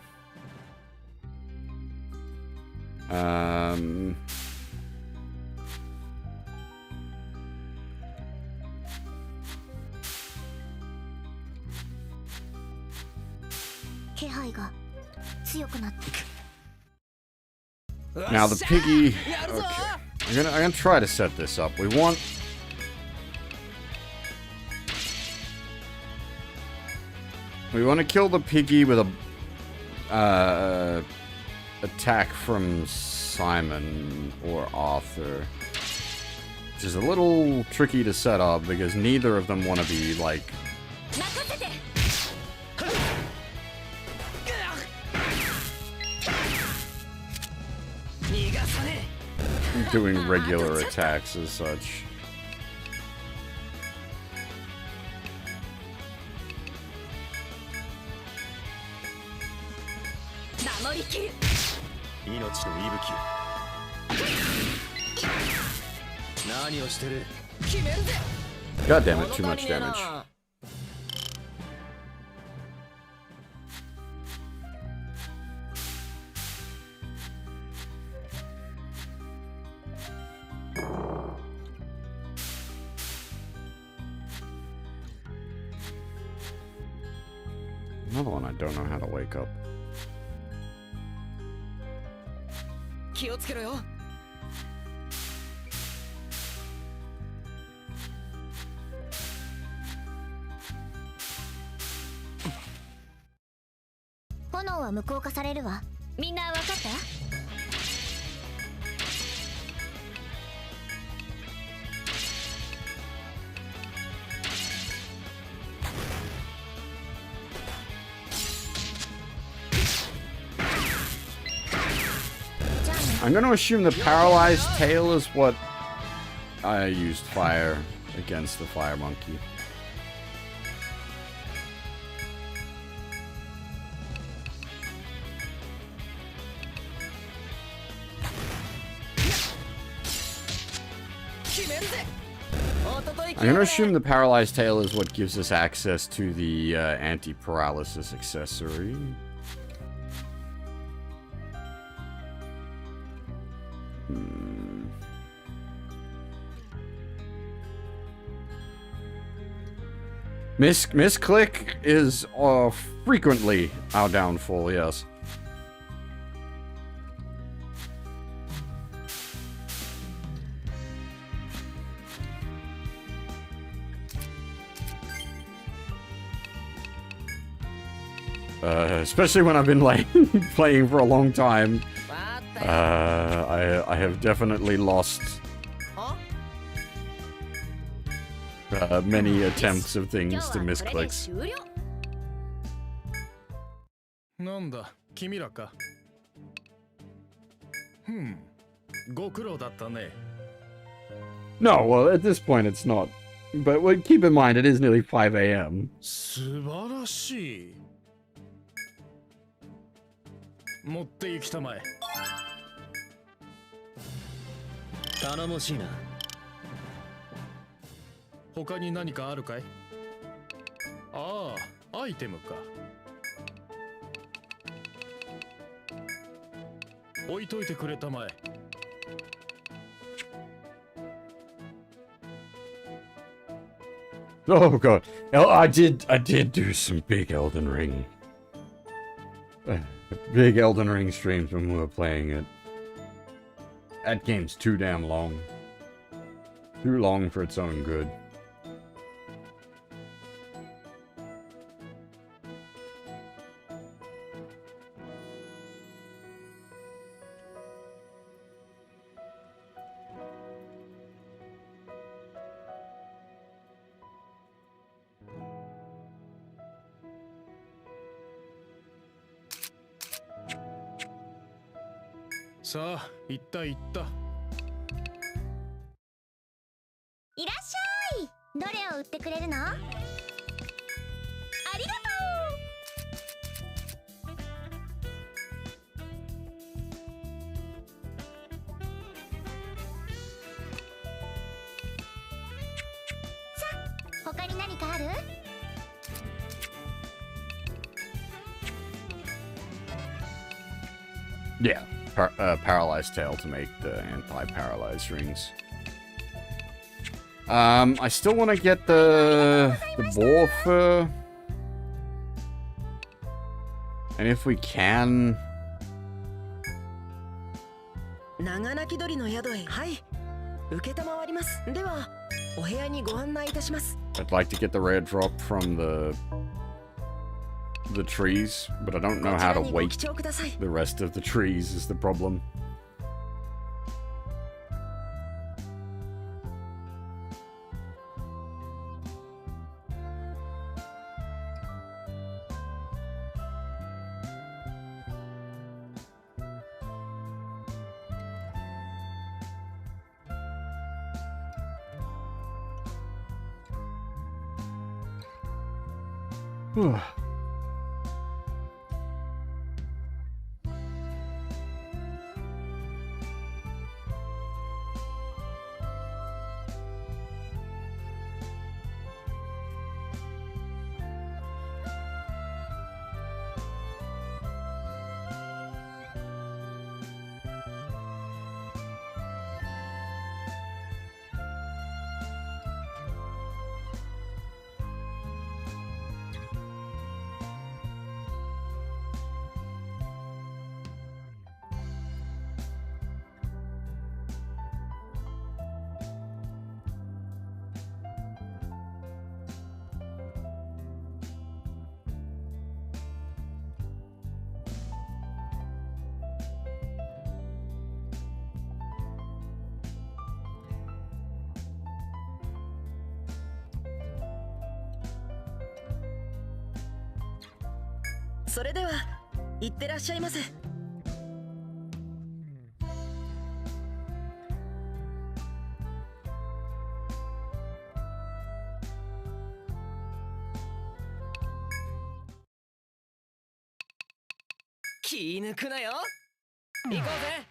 Now the piggy. Okay, I'm gonna try to set this up. We want to kill the piggy with a attack from Simon or Arthur, which is a little tricky to set up because neither of them want to be like doing regular attacks as such. God damn it, too much damage. Another one I don't know how to wake up. 炎は無効化されるわ。みんな分かった？I'm gonna assume the paralyzed tail is what I used fire against the fire monkey. I'm gonna assume the paralyzed tail is what gives us access to the anti-paralysis accessory. Misclick is frequently our downfall, yes. Especially when I've been like playing for a long time. I have definitely lost many attempts of things to misclicks. なんだ、君らか。ご苦労だったね。No, well, at this point it's not. But keep in mind, it is nearly 5 a.m. 素晴らしい。持って行きたまえ。頼もしいな。他に何かあるかい？ああ、アイテムか。置いといてくれたまえ。Oh god. I did do some big Elden Ring. Big Elden Ring streams when we were playing it. That game's too damn long. Too long for its own good.さあ、行った行った。いらっしゃい。どれを売ってくれるの？ありがとう。さあ、他に何かある？Yeah. Paralyzed tail to make the anti-paralyzed rings. I still want to get the boar fur. And if we can... 長鳴き鳥の宿へ。はい。承ります。では、お部屋にご案内いたします。I'd like to get the rare drop from the trees, but I don't know how to wait. The rest of the trees is the problem. それでは行ってらっしゃいませ。気抜くなよ。行こうぜ。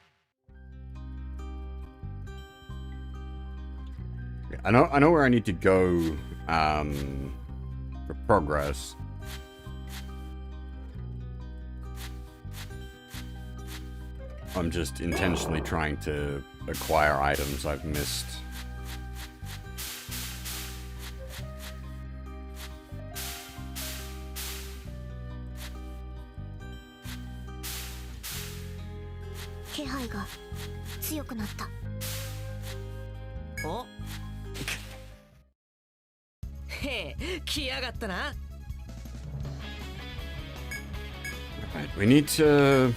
I know where I need to go for progress. I'm just intentionally trying to acquire items I've missed. Oh? へえ、来やがったな。Alright, we need to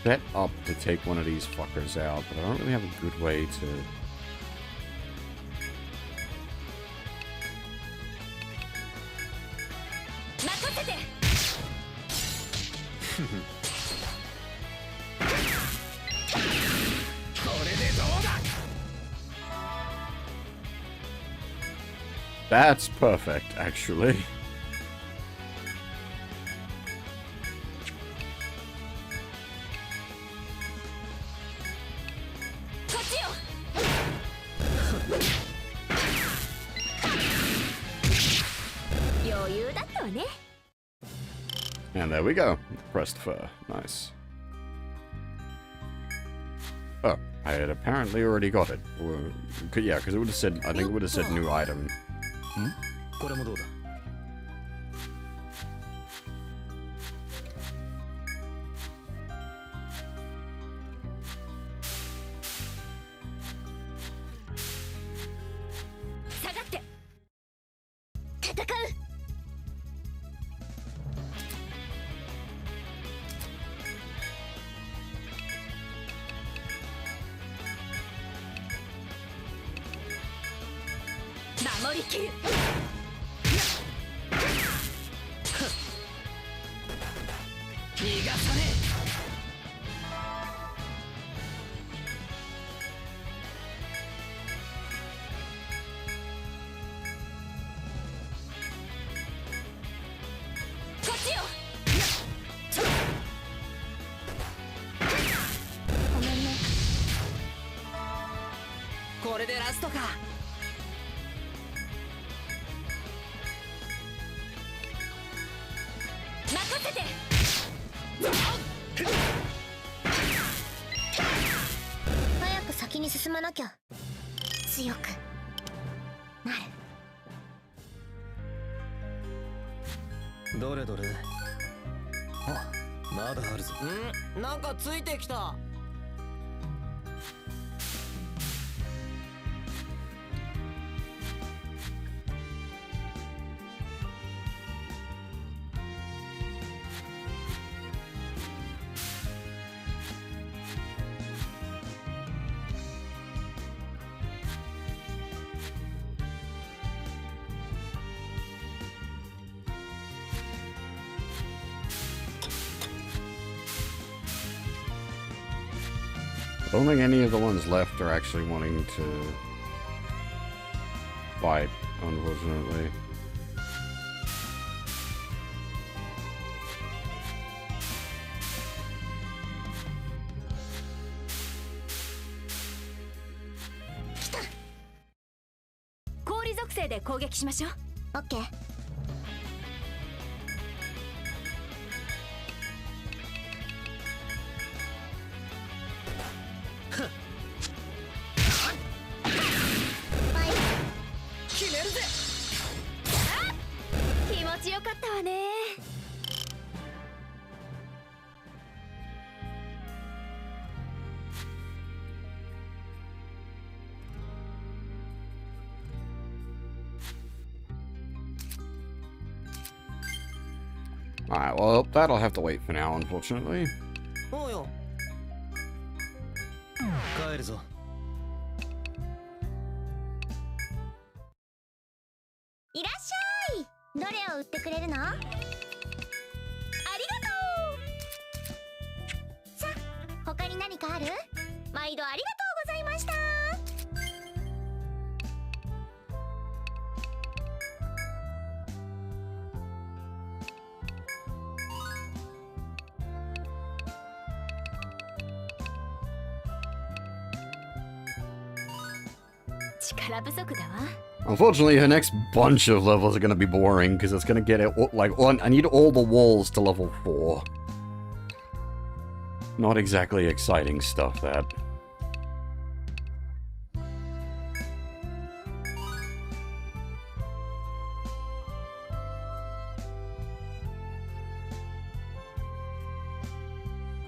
set up to take one of these fuckers out, but I don't really have a good way to... 任せて。これでどうだ。 That's perfect, actually. こっちよ。余裕だったわね。 And there we go. Pressed fur. Nice. Oh, I had apparently already got it. Yeah, because it would have said, I think it would have said new item. これもどうだ。下がって戦う。守りきる。逃がさねこっちよ。ごめんね。え。これでラストか。任せて。早く先に進まなきゃ。強くなる。どれどれ。あ、まだあるぞ。なんかついてきた。I don't think any of the ones left are actually wanting to fight, unfortunately.来た。氷属性で攻撃しましょう。オッケー。決めるぜ。気持ちよかったわね。Alright, well, that'll have to wait for now, unfortunately. おうよ。帰るぞ。いらっしゃどれを売ってくれるの？ありがとう。さあ、他に何かある？毎度ありがとうございました。力不足だわ。Unfortunately, her next bunch of levels are gonna be boring because it's gonna get it like I need all the walls to level 4. Not exactly exciting stuff, that.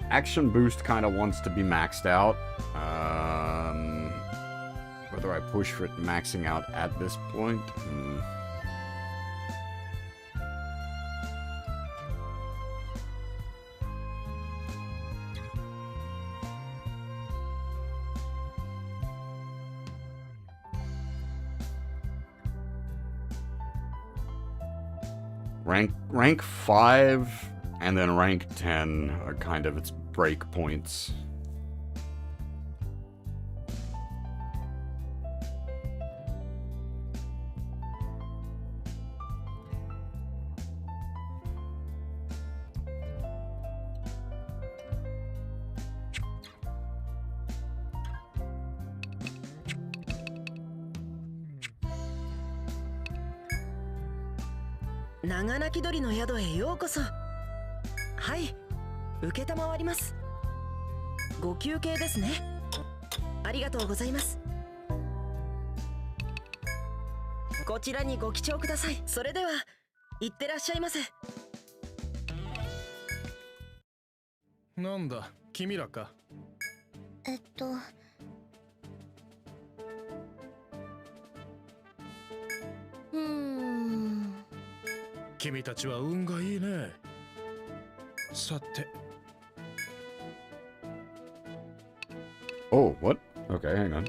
Action boost kind of wants to be maxed out. Whether I push for it maxing out at this point? Rank 5 and then rank 10 are kind of its break points.長鳴き鳥の宿へようこそ。はい、承ります。ご休憩ですね。ありがとうございます。こちらにご記帳ください。それでは、いってらっしゃいませ。なんだ、君らか。君たちは運がいいね。さて。Oh, what? Okay, hang on.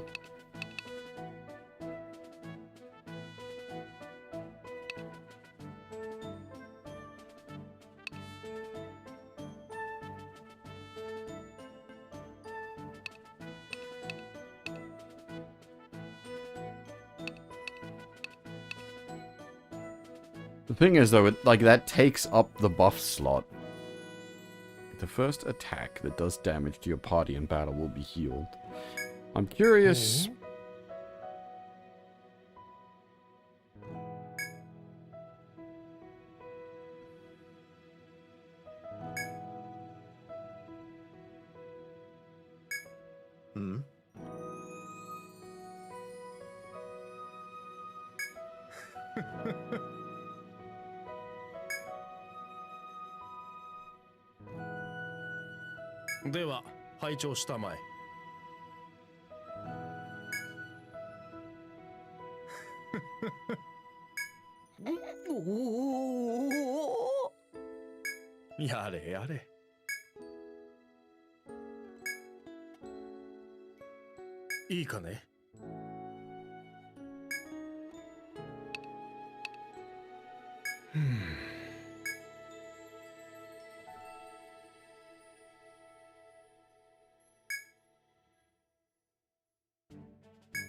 The thing is, though, like, that takes up the buff slot. The first attack that does damage to your party in battle will be healed. I'm curious...では拝聴したまえ。やれやれ。いいかね。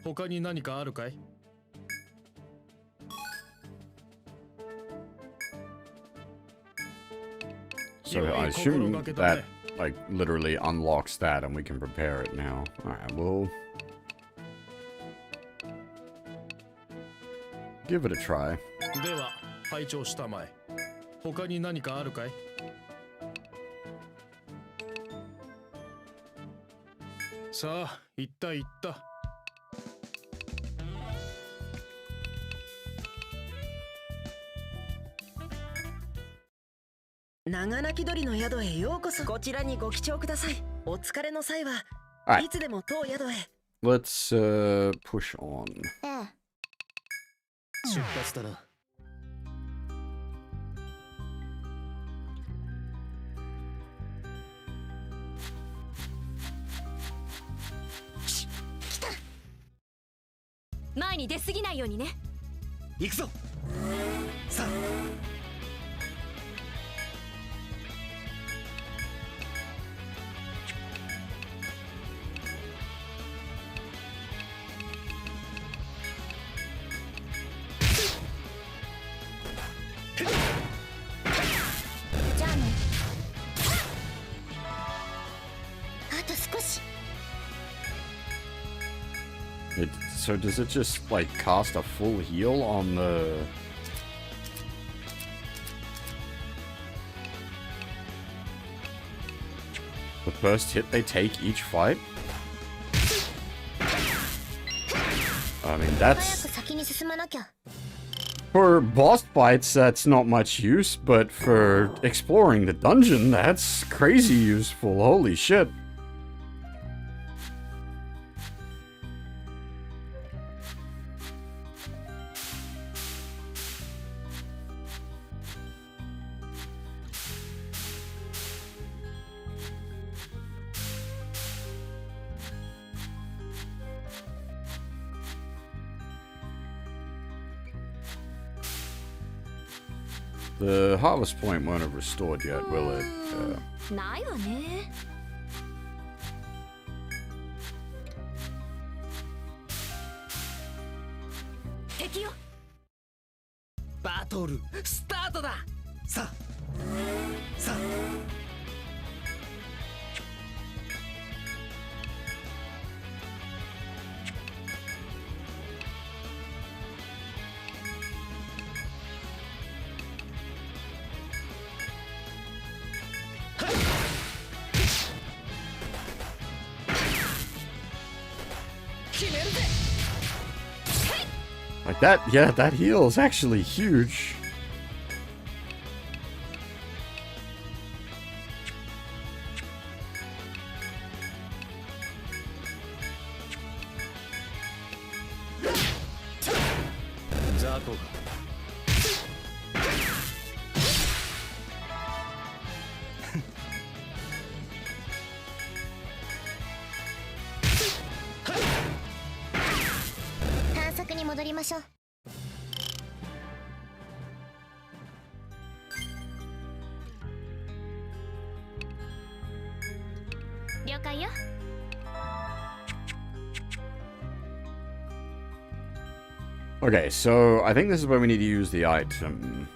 他に何かあるかい？ So I assume that, like, literally unlocks that and we can prepare it now. Alright, we'll... give it a try. では、拝聴したまえ。他に何かあるかい？さあ、行った行った。長鳴き鳥の宿へようこそ。こちらにご記帳ください。お疲れの際は、いつでも当宿へ。Let's push on. 出発だな。来た。前に出過ぎないようにね。行くぞ。さあ。so does it just, like, cast a full heal on the... the first hit they take each fight? I mean, that's... for boss fights, that's not much use, but for exploring the dungeon, that's crazy useful. Holy shit. The harvest point won't have restored yet, will it? ないわね。敵よ。バトルスタートだ。さあさあ。Like that, yeah, that heal is actually huge. Okay, so I think this is where we need to use the item.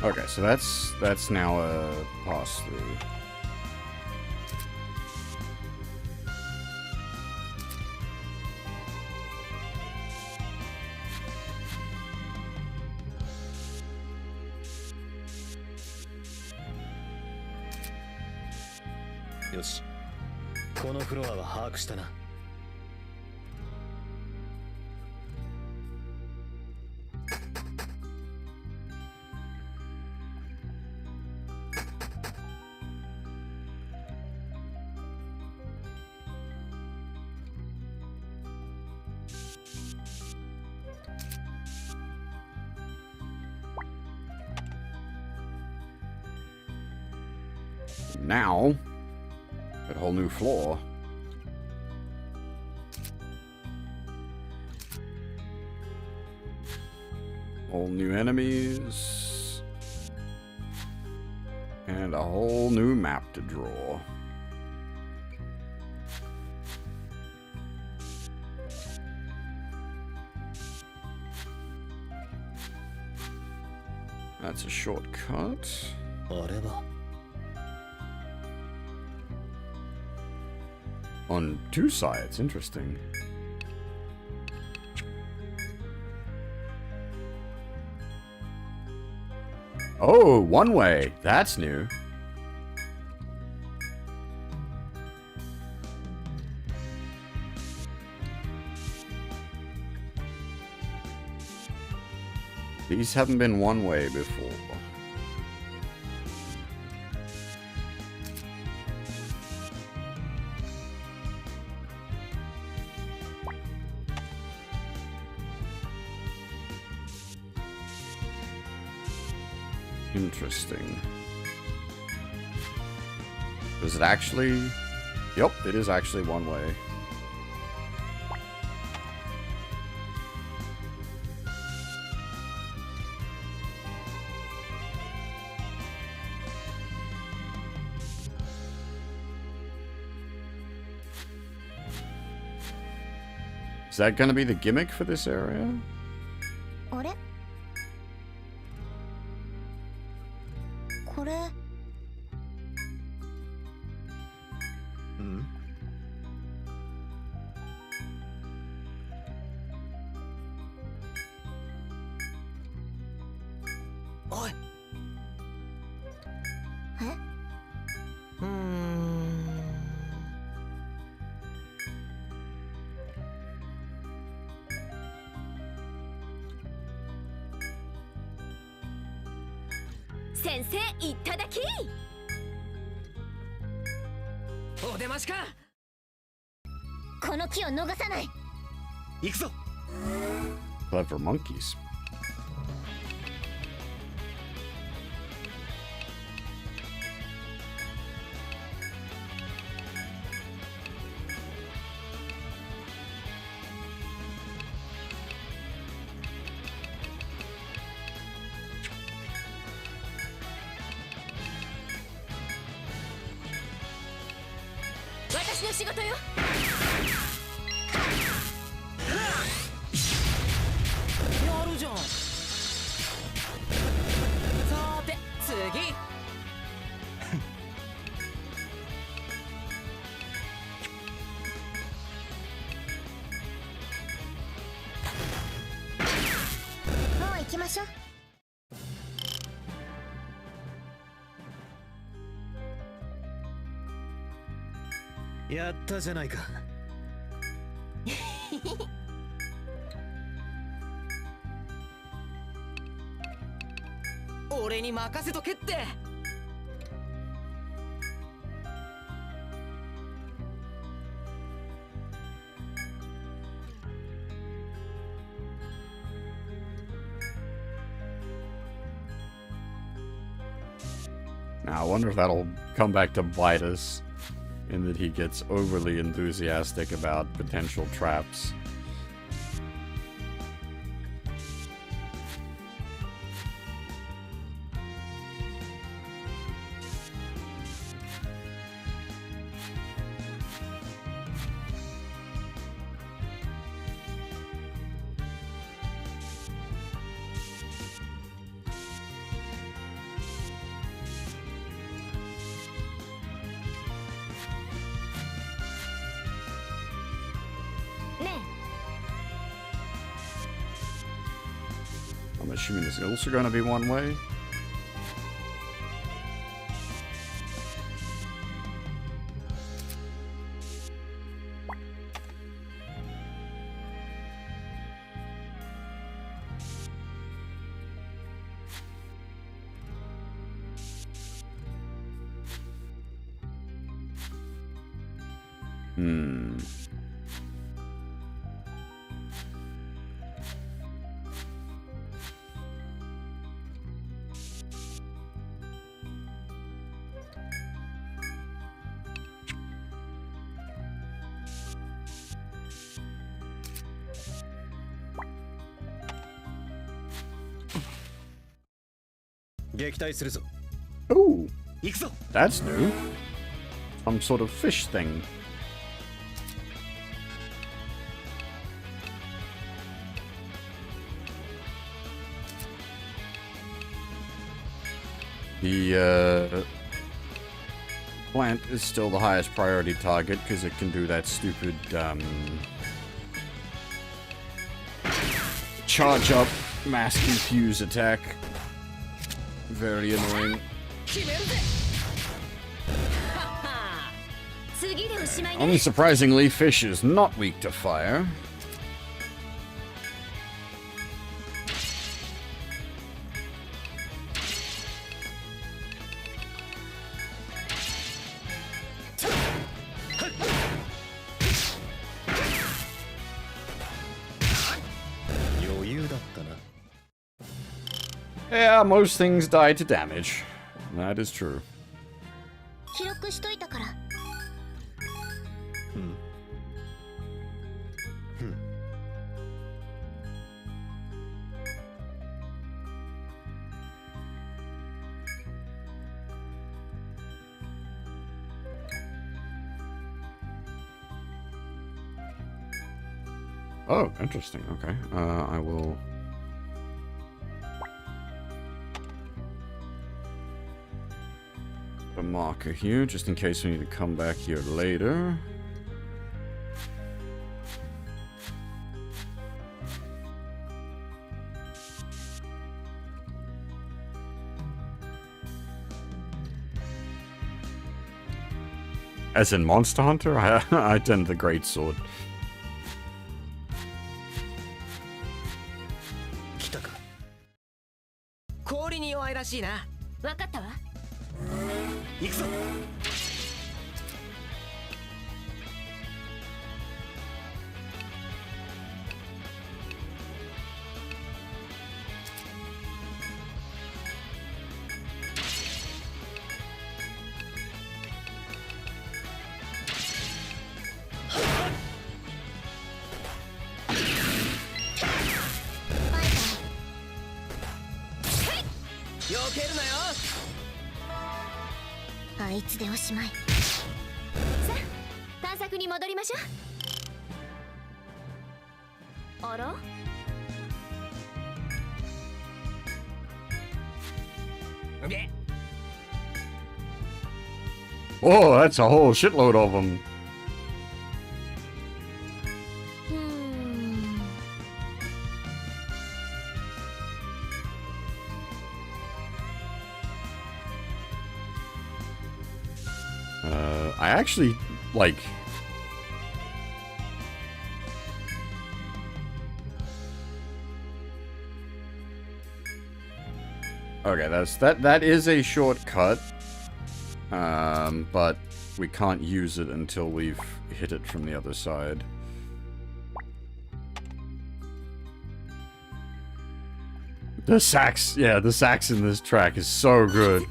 Okay, so that's now a pass through. Yoshi, このフロアは把握したな。Now, that whole new floor. All new enemies. And a whole new map to draw. That's a shortcut. On two sides, interesting. Oh, one way. That's new. These haven't been one way before. Interesting. Is it actually? Yep, it is actually one way. Is that gonna be the gimmick for this area? あれこれおい。え先生いただきお出ましか。この木を逃さない。行くぞ。 Clever monkeys. 私の仕事よ。やるじゃん。さーて次。もう行きましょう。やったじゃないか。俺に任せとけって。Now, I wonder if that'll come back to bite us, in that he gets overly enthusiastic about potential traps. I'm assuming it's also going to be one way. Ooh, that's new. Some sort of fish thing. The plant is still the highest priority target because it can do that stupid charge up mass confuse attack. Very annoying. Only surprisingly, fish is not weak to fire. Yeah, most things die to damage. That is true. 記録しといたから。Oh, interesting. Okay. I will... a marker here, just in case we need to come back here later. As in Monster Hunter? I tend the Great Sword. 来たか。氷に弱いらしいな。わかったわ。行くぞ。避けるなよ。あいつでおしまい。さあ、探索に戻りましょう。あら？ Oh, that's a whole shitload of them. I actually, like... Okay, that is a shortcut. But we can't use it until we've hit it from the other side. The sax, yeah, the sax in this track is so good.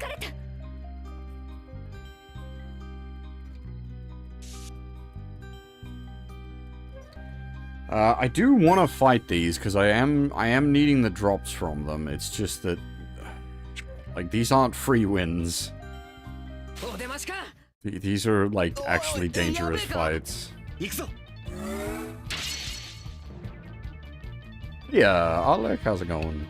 I do want to fight these because I am needing the drops from them. It's just that, like, these aren't free wins. These are, like, actually dangerous fights. Yeah, Alec, how's it going?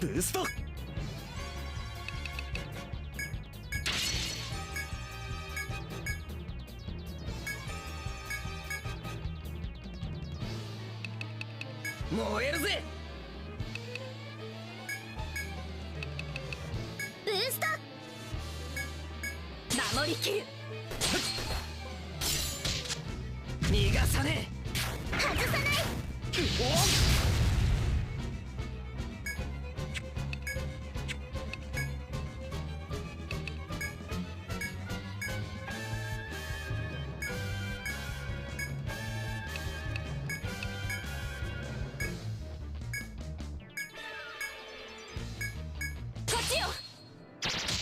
Boost! 燃えるぜ。ブースト。守りきる。逃がさねえ。外さない。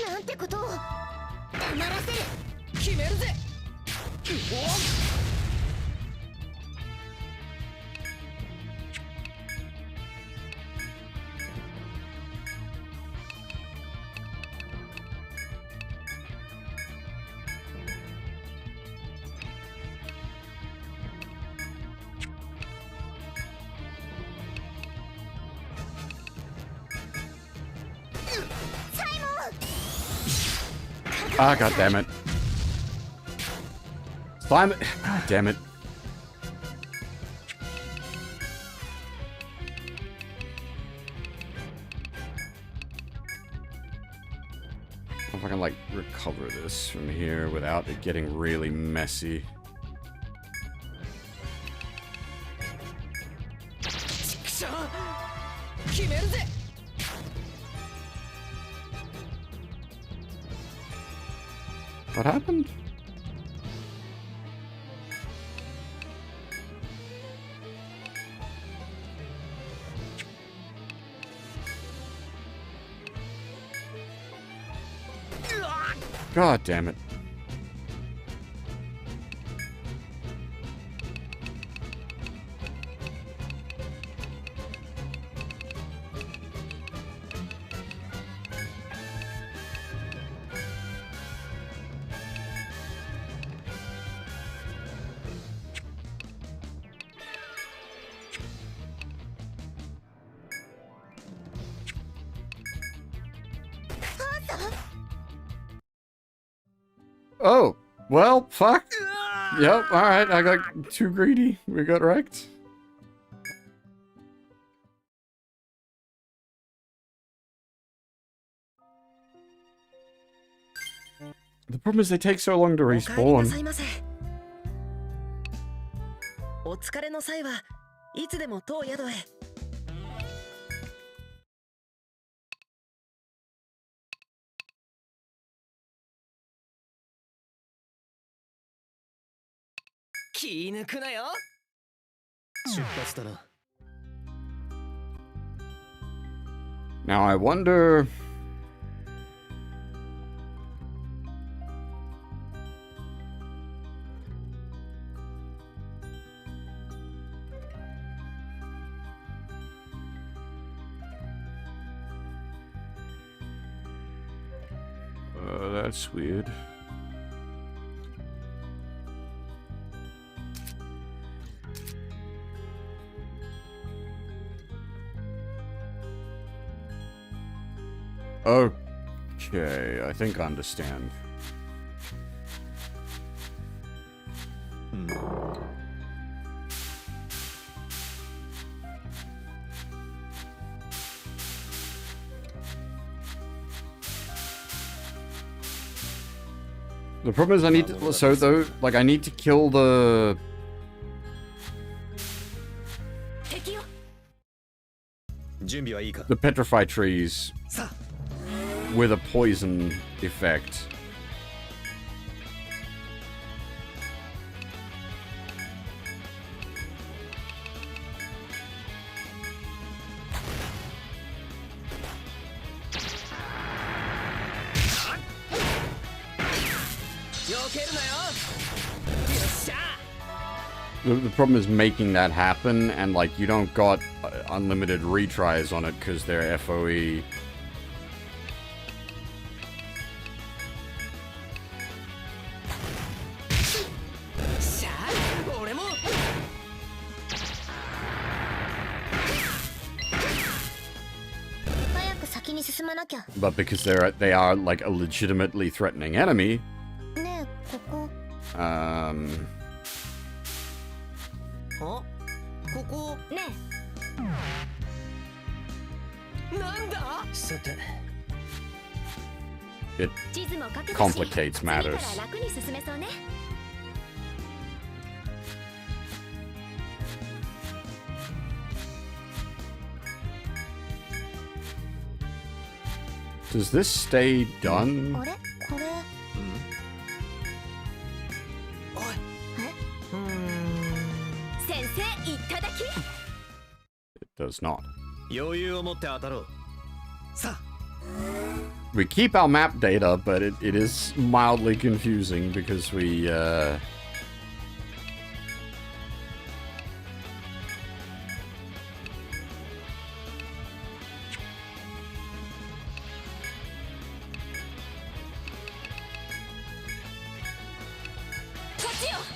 なんてことを。黙らせる。決めるぜ。Ah, god damn it. Slime it. God damn it. If I can, like, recover this from here without it getting really messy. What happened? God damn it. Oh, well, fuck. Yep, alright, I got too greedy. We got wrecked. The problem is they take so long to お帰りなさ respawn. いませ。お疲れの際はいつでも当宿へ。気抜くなよ。出発だな。Now I wonder... that's weird. Okay, I think I understand. The problem is I need to, so though, like I need to kill the... 敵よ。準備はいいか。 the petrify trees さあ。 with a poison effect. The problem is making that happen, and like you don't got unlimited retries on it because they're FOE. But because they are like a legitimately threatening enemy. It complicates matters. Does this stay done? It does not. We keep our map data, but it is mildly confusing because we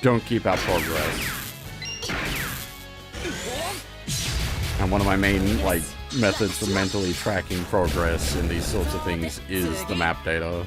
don't keep our progress. And one of my main, like, methods for mentally tracking progress in these sorts of things is the map data.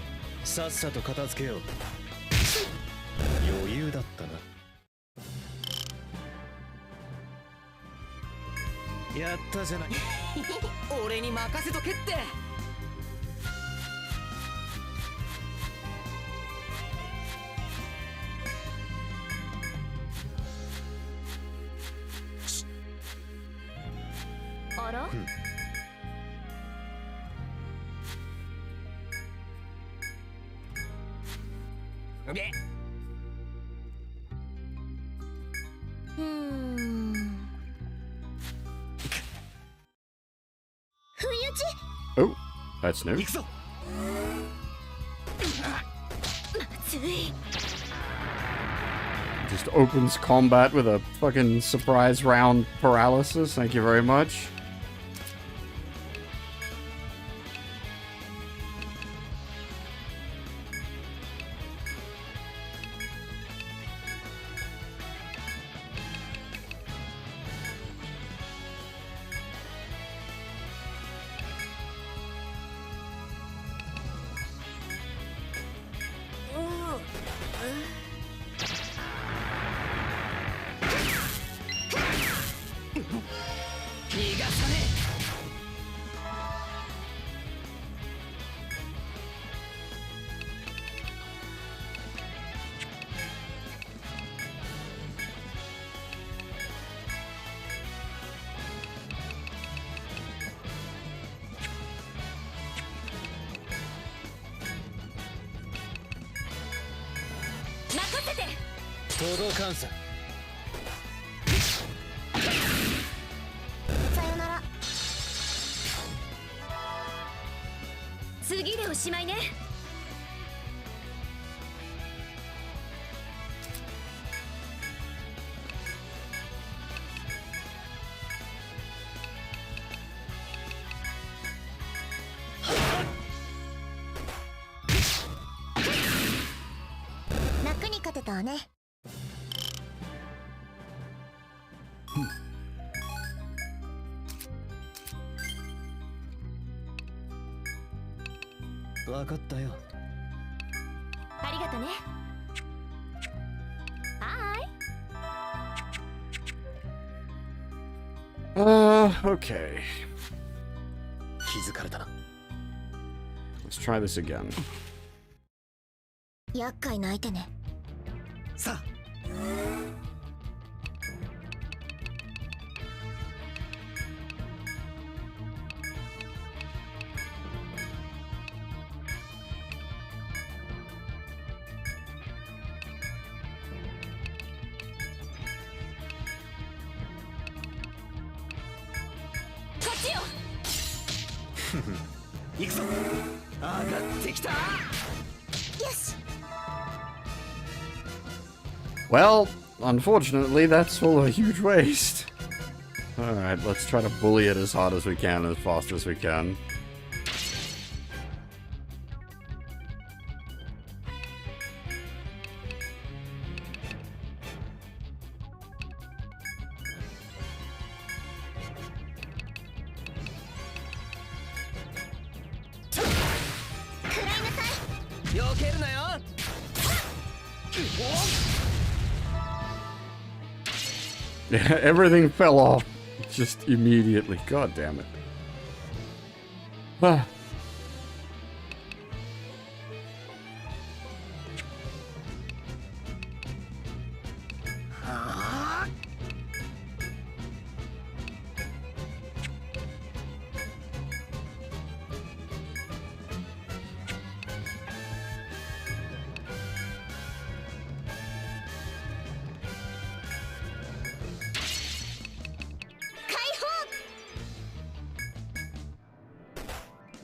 でうーん。不意打ち。 Oh, that's new. 行くぞ。まずい。 Just opens combat with a fucking surprise round paralysis. Thank you very much.届かんさ。さよなら。次でおしまいね。楽に勝てたわね。分かったよ。ありがとね。はーい。Okay. 気づかれたな。Let's try this again. 厄介な相手ね。さあ。行くぞ。上がってきた。よし。 Well, unfortunately, that's all a huge waste. Alright, let's try to bully it as hard as we can, as fast as we can. Yeah, everything fell off just immediately. God damn it. Ah.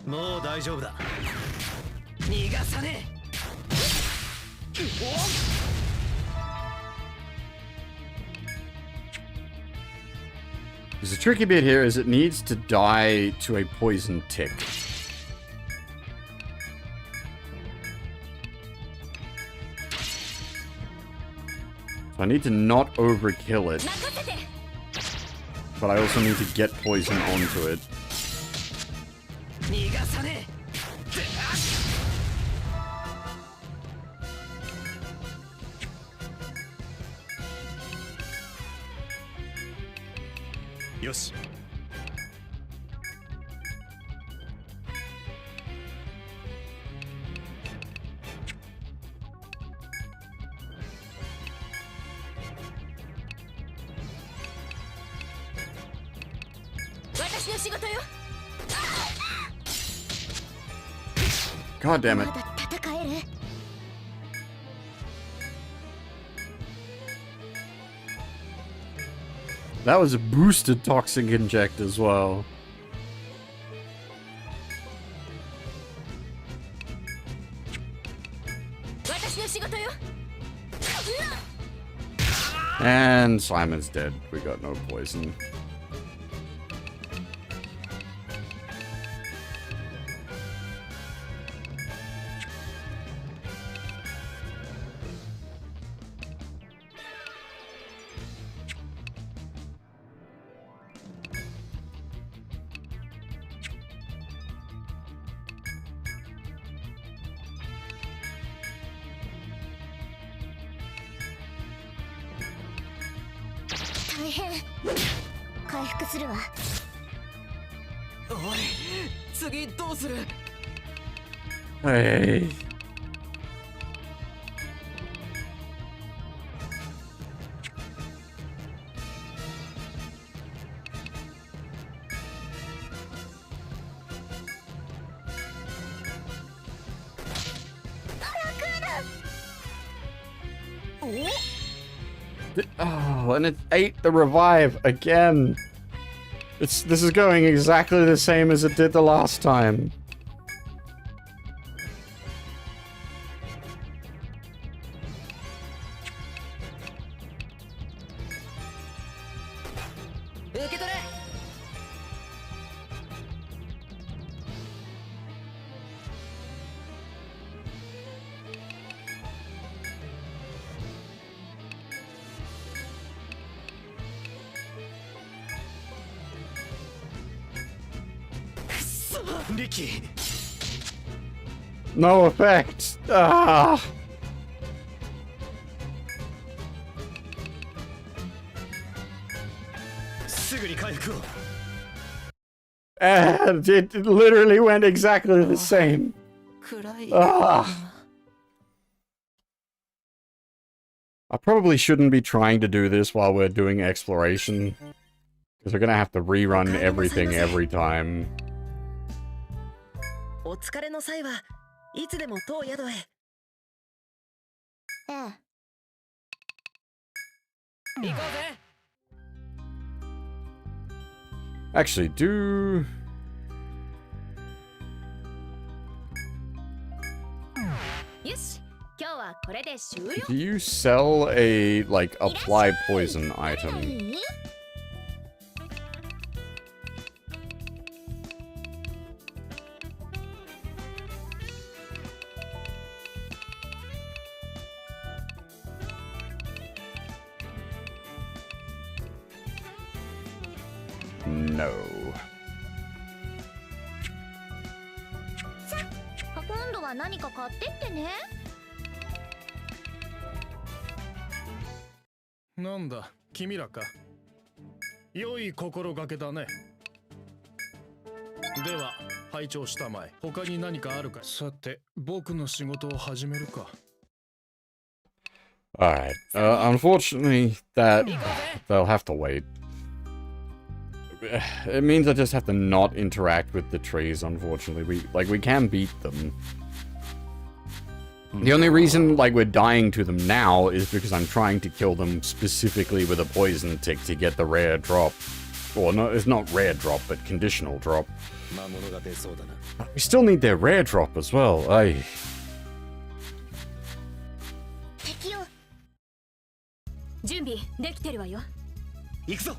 し。もう大丈夫だ。逃がさねえ。The tricky bit here is it needs to die to a poison tick. So I need to not overkill it. But I also need to get poison onto it. 逃がさねえ。よし。私の仕事よ。 God damn it. まだ戦える。That was a boosted toxic inject as well. And Simon's dead. We got no poison. Hey. Oh, and it ate the revive again. This is going exactly the same as it did the last time. No effect. Ah. And it literally went exactly the same. Ah. I probably shouldn't be trying to do this while we're doing exploration, because we're gonna have to rerun everything every time. お疲れの際はいつでも当宿へ。ええ。行こうぜ。 Actually, do you sell a like apply poison item? No. 今度は何か買ってってね。なんだ、君らか。良い心がけだね。では、拝聴したまえ。他に何かあるか。さて、僕の仕事を始めるか。Alright. Unfortunately, that they'll have to wait. It means I just have to not interact with the trees, unfortunately. We can beat them. The only reason, like, we're dying to them now is because I'm trying to kill them specifically with a poison tick to get the rare drop. Or, no, it's not rare drop, but conditional drop. We still need their rare drop as well. Aye. 準備できてるわよ。行くぞ。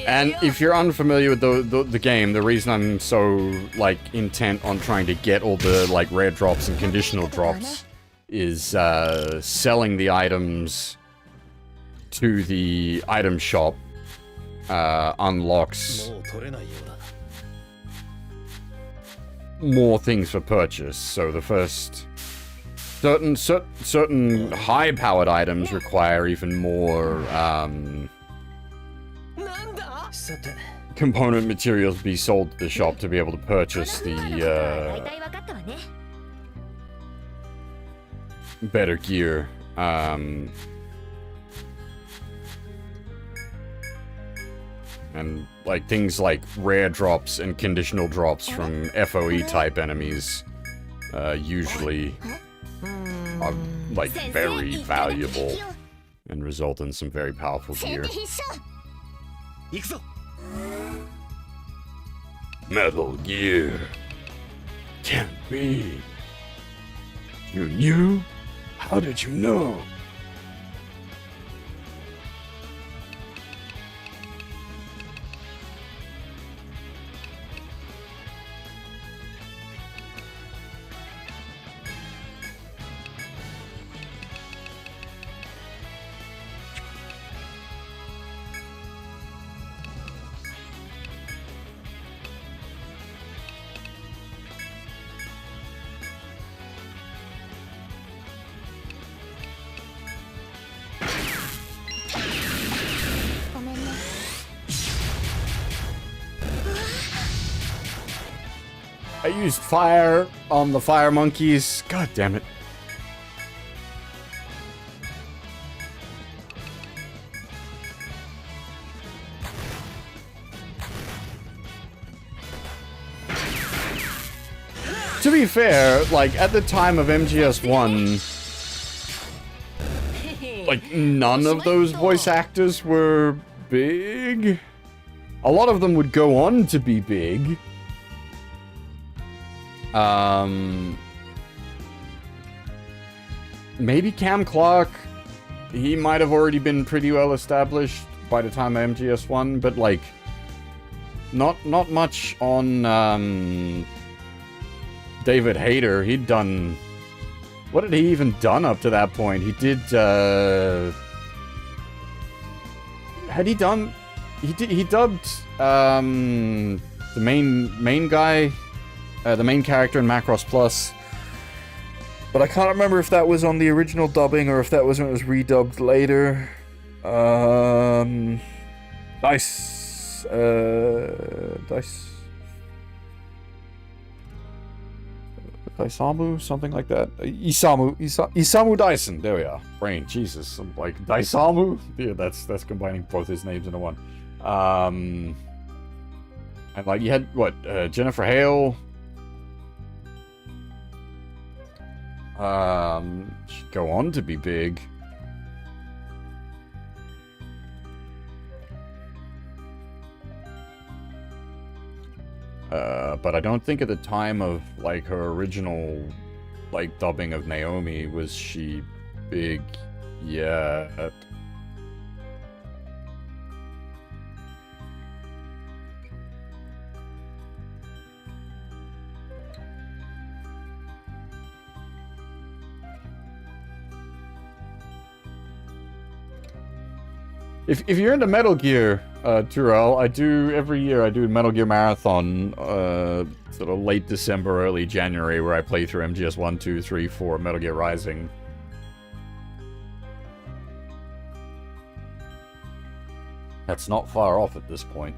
And if you're unfamiliar with the game, the reason I'm so, like, intent on trying to get all the, like, rare drops and conditional drops is, selling the items to the item shop, unlocks more things for purchase. So the first... Certain high-powered items require even more, さて component materials be sold to the shop to be able to purchase the 大体分かったわね。 better gear. And like things like rare drops and conditional drops from FOE type enemies usually are like very valuable and result in some very powerful gear. 行くぞ。 Metal Gear. Can't be. You knew? How did you know? I used fire on the fire monkeys. God damn it. To be fair, like at the time of MGS1, like none of those voice actors were big. A lot of them would go on to be big. Maybe Cam Clark, he might have already been pretty well established by the time of MGS1, but like, not much on, David Hayter. He'd done, what had he even done up to that point? He did, had he done, he dubbed, the main guy, the main character in Macross Plus. But I can't remember if that was on the original dubbing or if that was when it was redubbed later. Daisamu? Something like that. Isamu Dyson. There we are. Brain. Jesus. I'm like, Daisamu? Yeah, that's combining both his names into one. And like, you had, what, Jennifer Hale? She'd go on to be big. But I don't think at the time of, like, her original, like, dubbing of Naomi was she big yet. If you're into Metal Gear, Turel, every year I do a Metal Gear Marathon, sort of late December, early January, where I play through MGS 1, 2, 3, 4, Metal Gear Rising. That's not far off at this point.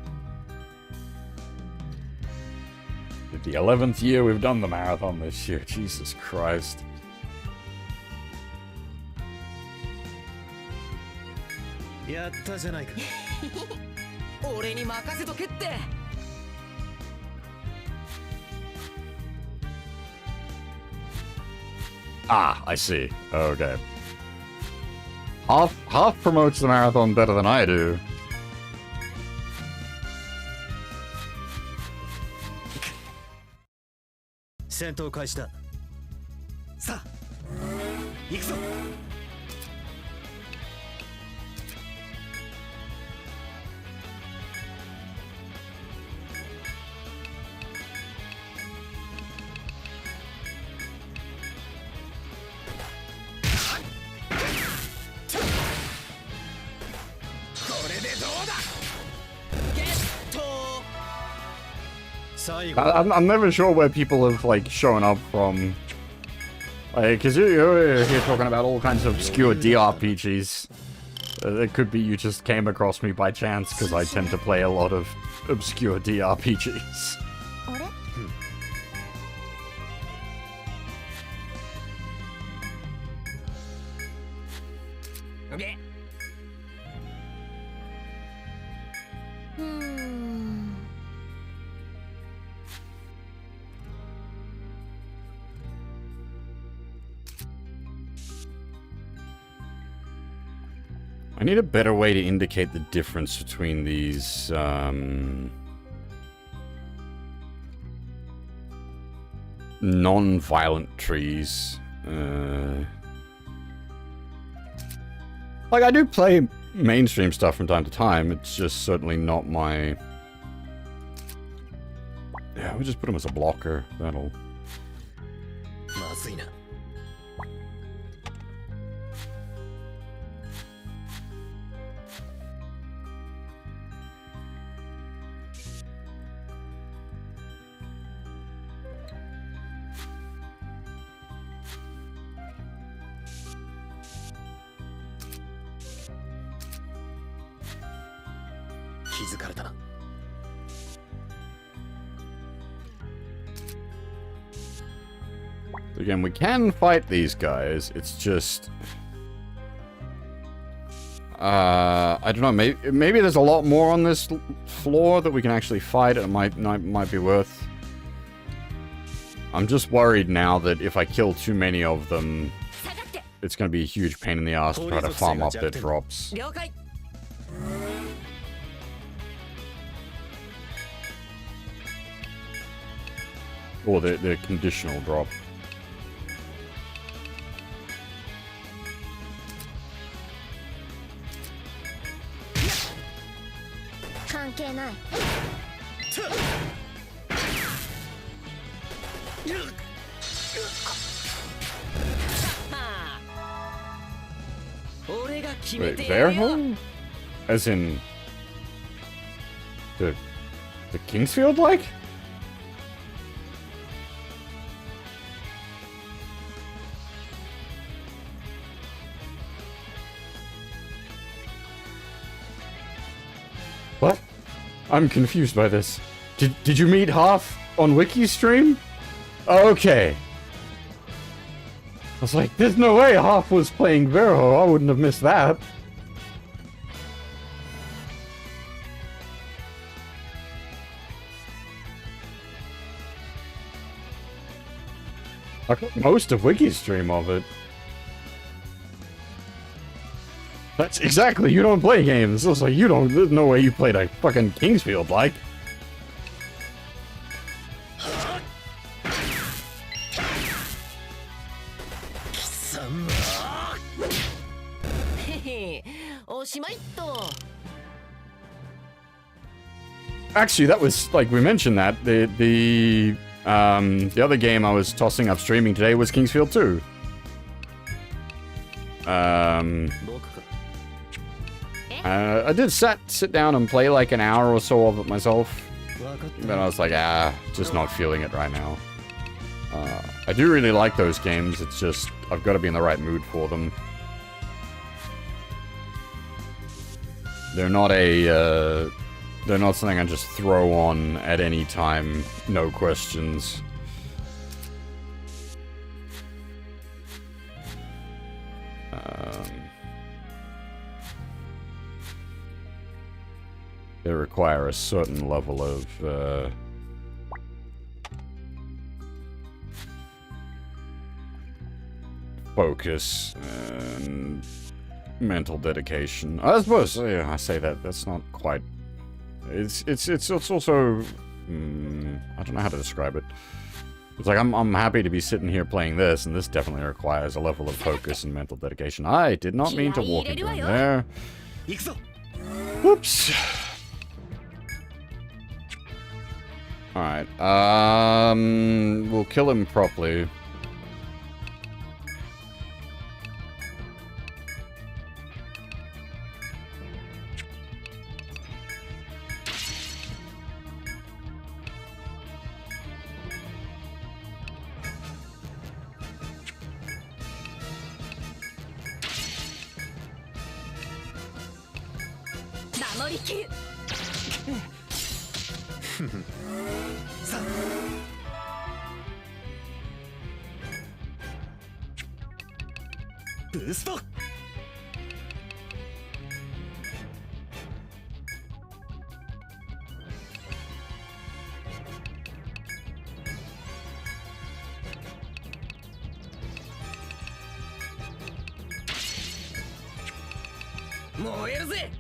It's the 11th year we've done the marathon this year, Jesus Christ. Ah, I see. Okay. Half promotes the marathon better than I do. I'm never sure where people have, like, shown up from. Like, because you're here talking about all kinds of obscure DRPGs. It could be you just came across me by chance, because I tend to play a lot of obscure DRPGs. あれオッケうーん I need a better way to indicate the difference between these, non-violent trees. Like, I do play mainstream stuff from time to time, it's just certainly not my... Yeah, we'll just put him as a blocker, that'll... まずいな 気づかれたな Again, we can fight these guys, it's just... I don't know, maybe there's a lot more on this floor that we can actually fight, it might be worth... I'm just worried now that if I kill too many of them, it's going to be a huge pain in the ass to try to farm up their drops. 了解 Or their conditional drop. 関係ない 俺が決め Wait, てや their るよ home? As in... The Kingsfield, like? What? I'm confused by this. Did you meet Hoff on Wiki's stream? Okay. I was like, there's no way Hoff was playing Verho. I wouldn't have missed that. I got most of Wiki's stream of it. That's exactly, you don't play games. It's like, there's no way you played a fucking Kingsfield, like. 貴様へへおしまいっと Actually, that was, like, we mentioned that. The other game I was tossing up streaming today was Kingsfield 2. 僕か I did sit down and play like an hour or so of it myself. 分かった Then I was like, just not feeling it right now. I do really like those games, it's just, I've got to be in the right mood for them. They're not they're not something I just throw on at any time, no questions. They require a certain level of, focus and mental dedication. I suppose, yeah, I say that, that's not quite... It's also... I don't know how to describe it. It's like, I'm happy to be sitting here playing this, and this definitely requires a level of focus and mental dedication. I did not mean to walk into him there. 行くぞ Whoops. Alright, we'll kill him properly. さブースト燃えるぜ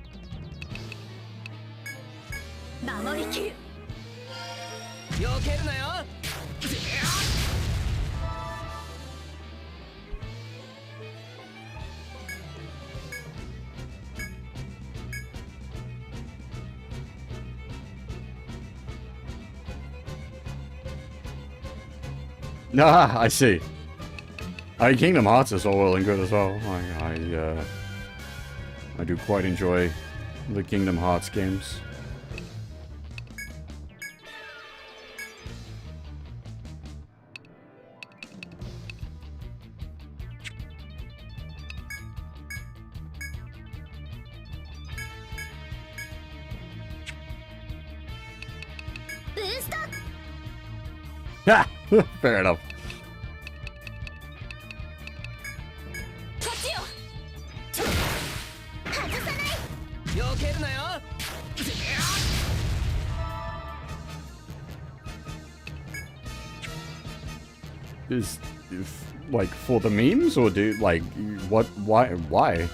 守りきる避けるなよ Ah, I see. Kingdom Hearts is all well and good as well. I do quite enjoy the Kingdom Hearts games. Ha! Fair enough. こっちよ外さない避けるなよ Is like for the memes or do like what? Why?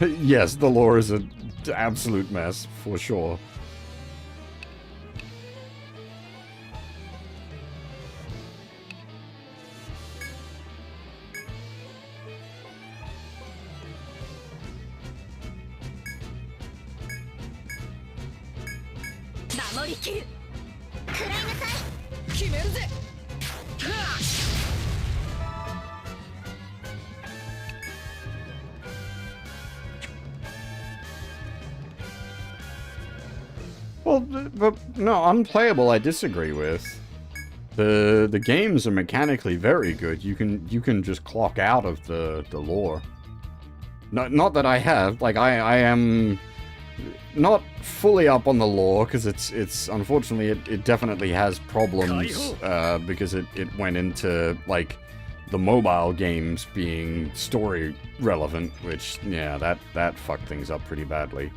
Yes, the lore is an absolute mess, for sure. Well, but no, unplayable I disagree with. The games are mechanically very good. You can just clock out of the lore. Not that I have. Like I am not fully up on the lore because it's unfortunately it definitely has problems because it went into like the mobile games being story relevant, which yeah that fucked things up pretty badly.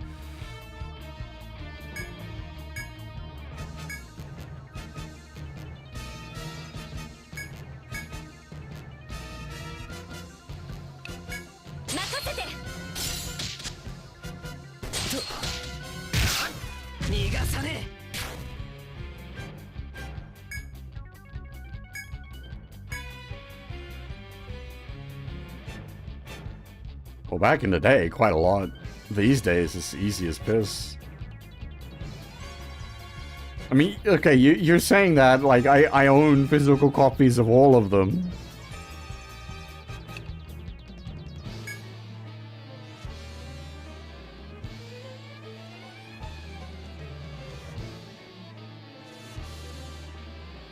Well, back in the day, quite a lot. These days, it's easy as piss. I mean, okay, you're saying that, like, I own physical copies of all of them.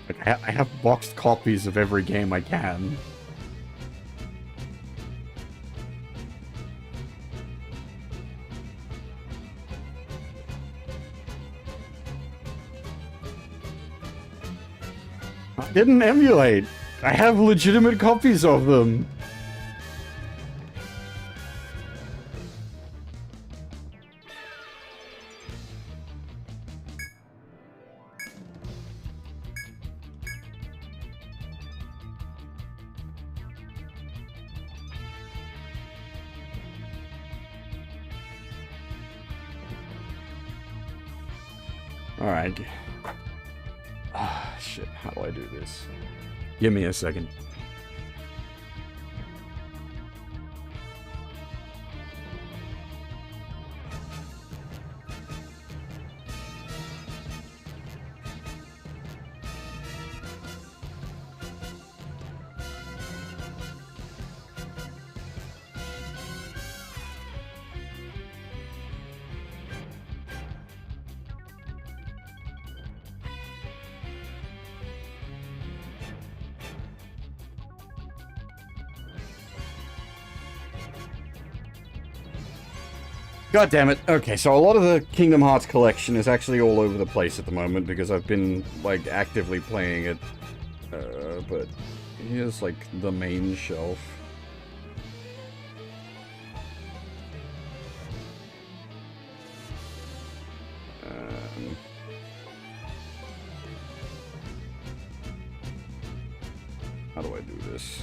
Like, I have boxed copies of every game I can. I didn't emulate. I have legitimate copies of them. Alright. Ah, shit. How do I do this? Give me a second. God damn it. Okay, so a lot of the Kingdom Hearts collection is actually all over the place at the moment because I've been, like, actively playing it. But here's, like, the main shelf. How do I do this?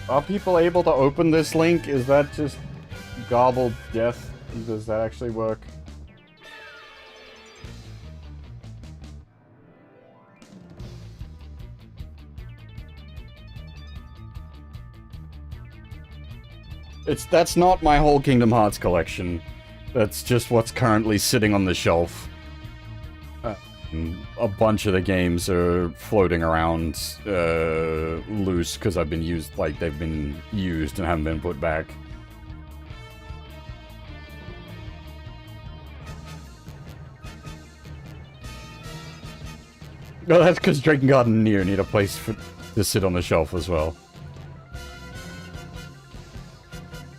Are people able to open this link? Is that just garbled death? Does that actually work? That's not my whole Kingdom Hearts collection. That's just what's currently sitting on the shelf. A bunch of the games are floating around loose because they've been used and haven't been put back. No, that's because Drakengard and Nier need a place to sit on the shelf as well.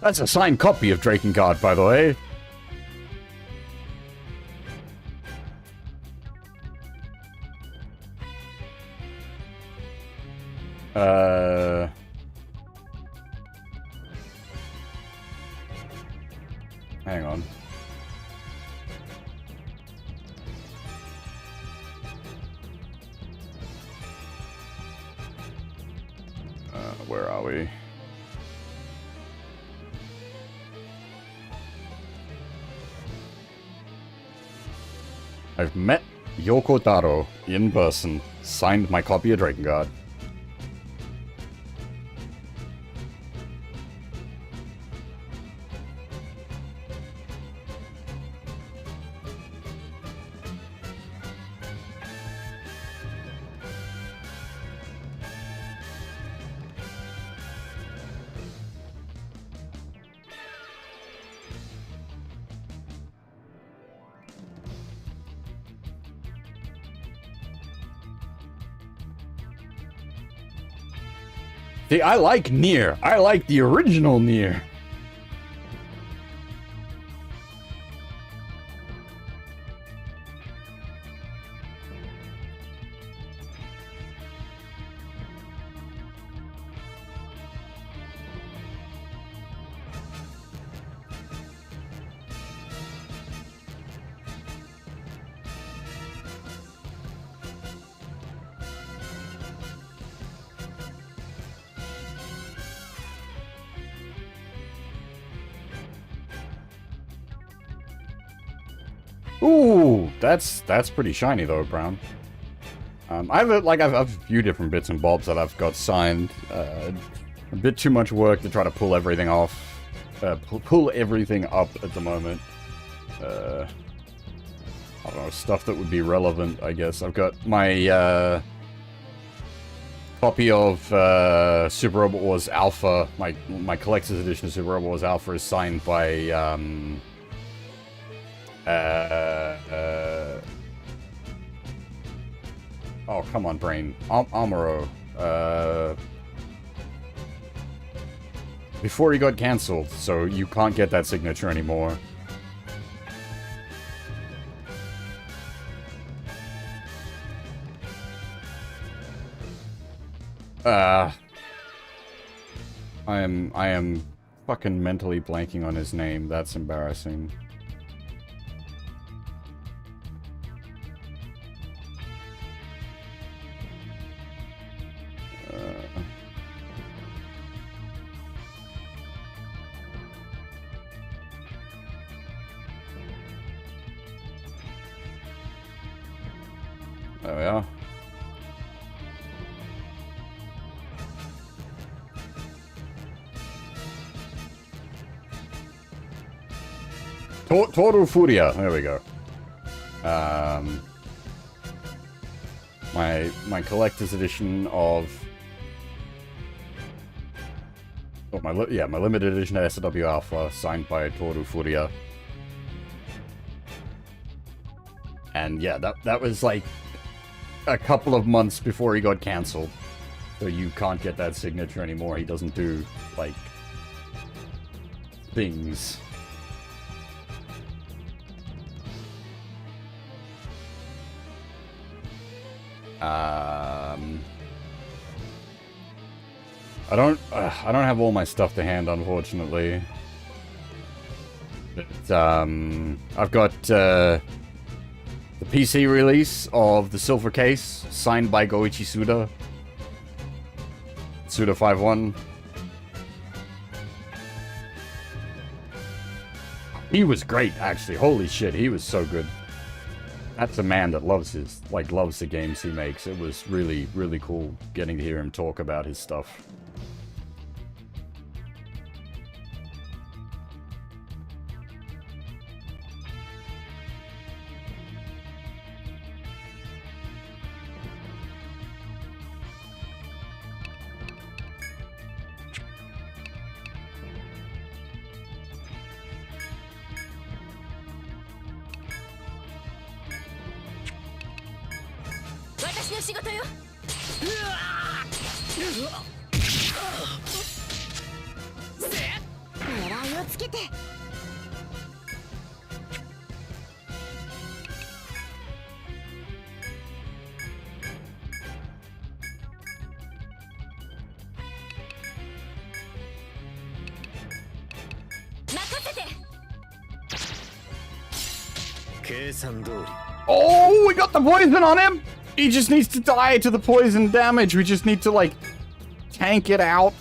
That's a signed copy of Drakengard, by the way. Hang on. Where are we? I've met Yoko Taro in person, signed my copy of Drakengard. See, I like Nier. I like the original Nier. Ooh, that's pretty shiny though, Brown. I have a few different bits and bobs that I've got signed. A bit too much work to try to pull everything off, pull everything up at the moment. I don't know, stuff that would be relevant, I guess. I've got my copy of Super Robot Wars Alpha. My collector's edition of Super Robot Wars Alpha is signed by oh, come on, brain. Amuro. Before he got cancelled, so you can't get that signature anymore. I am fucking mentally blanking on his name. That's embarrassing. There we are. Toru Furia. There we go. My collector's edition of my limited edition of SW Alpha, signed by Toru Furia. And yeah, that was like a couple of months before he got cancelled. So you can't get that signature anymore. He doesn't do, like, things. I don't have all my stuff to hand, unfortunately. But, I've got, the PC release of the Silver Case, signed by Goichi Suda. Suda 5-1. He was great, actually. Holy shit, he was so good. That's a man that loves the games he makes. It was really, really cool getting to hear him talk about his stuff. Oh, we got the poison on him! He just needs to die to the poison damage. We just need to, like, tank it out.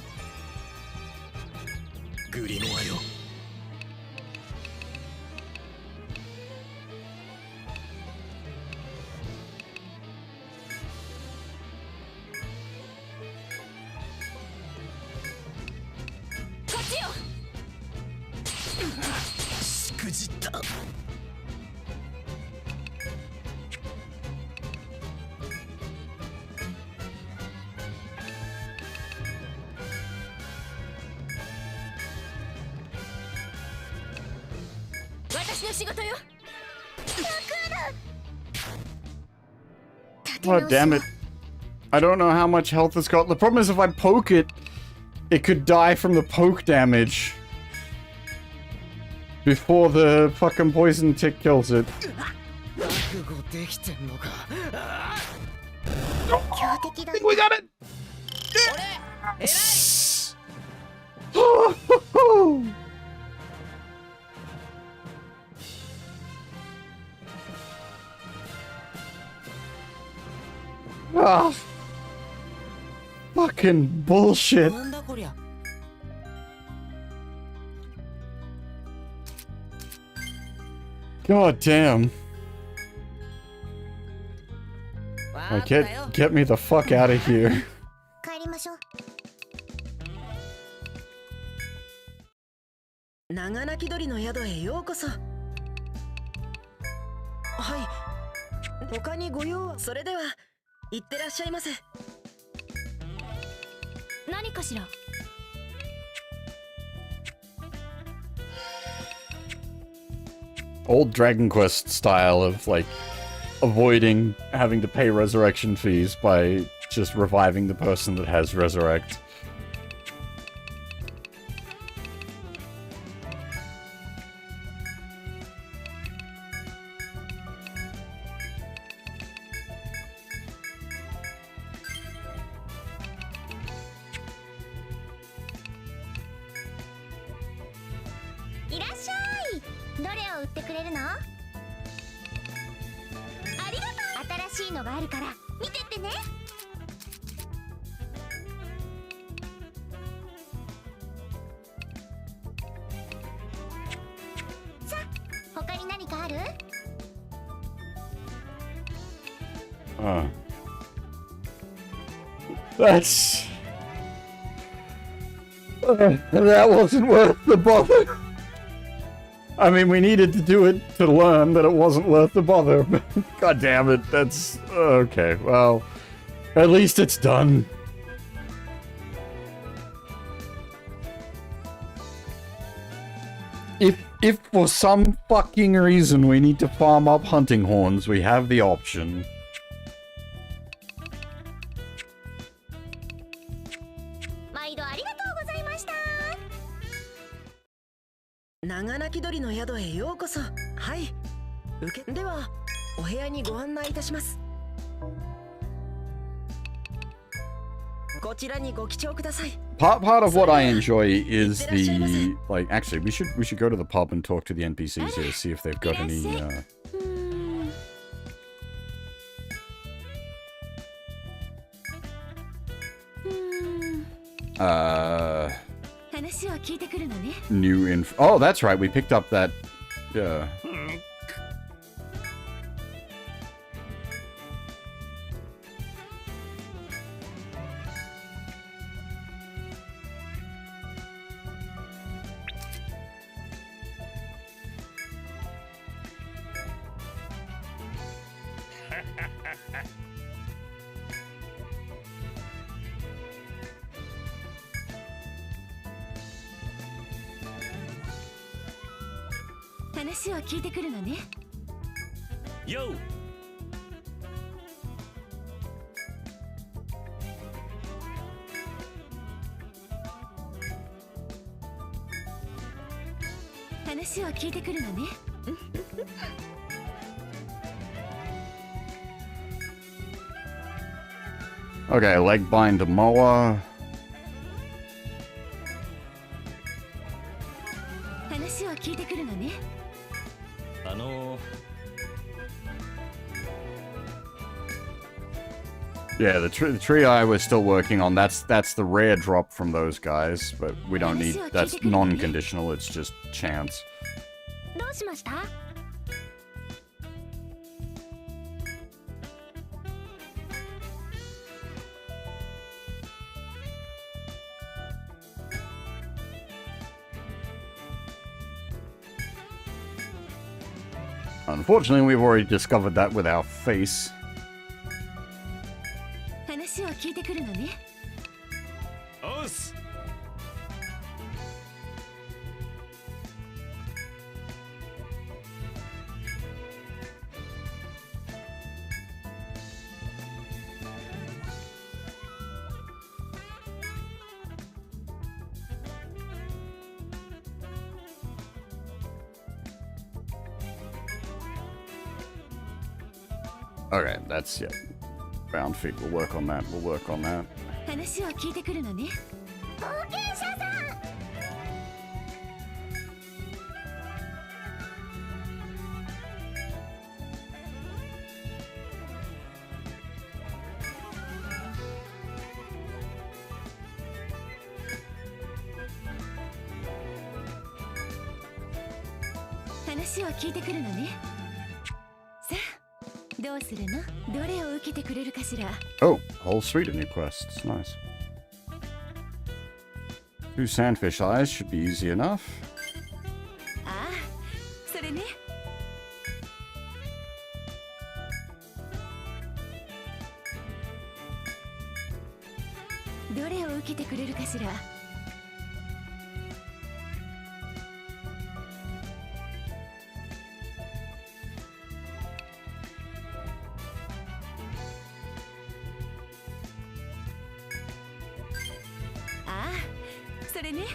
Oh, damn it. I don't know how much health it's got. The problem is if I poke it, it could die from the poke damage before the fucking poison tick kills it. I think we got it! Yes! Ah, fucking bullshit. God damn. Get me the fuck out of here. Old Dragon Quest style of, like, avoiding having to pay resurrection fees by just reviving the person that has resurrect. That wasn't worth the bother. I mean, we needed to do it to learn that it wasn't worth the bother. God damn it, that's... Okay, well, at least it's done. If for some fucking reason we need to farm up hunting horns, we have the option. 毎度ありがとうございました。長鳴き鳥の宿へようこそ。はい、ではお部屋にご案内いたします。こちらにご記帳ください。Part of what I enjoy is the like. Actually, we should go to the pub and talk to the NPCs here, see if they've got any. 話を聞いてくるのね。 New info. Oh, that's right. We picked up that. Yeah.話を聞いてくるのね。 Yo! 話を聞いてくるのね。 Okay, leg bind to Moa. 話を聞いてくるのね。 Yeah, the tree I was still working on. That's the rare drop from those guys, but we don't need. That's non-conditional. It's just chance. どうしました？ Unfortunately, we've already discovered that with our face. 話を聞いてくるのね。 おっす。 Okay, that's yeah. Round feet. We'll work on that. We'll work on that. 話を聞いてくるのね。冒険者さん。 話を聞いてくるのね。さあ、どうするの？どれを受けてくれるかしら。 Oh, whole suite of new quests. Nice. 2 sandfish eyes should be easy enough. ああ、それね。 どれを受けてくれるかしら。 ああ、それね。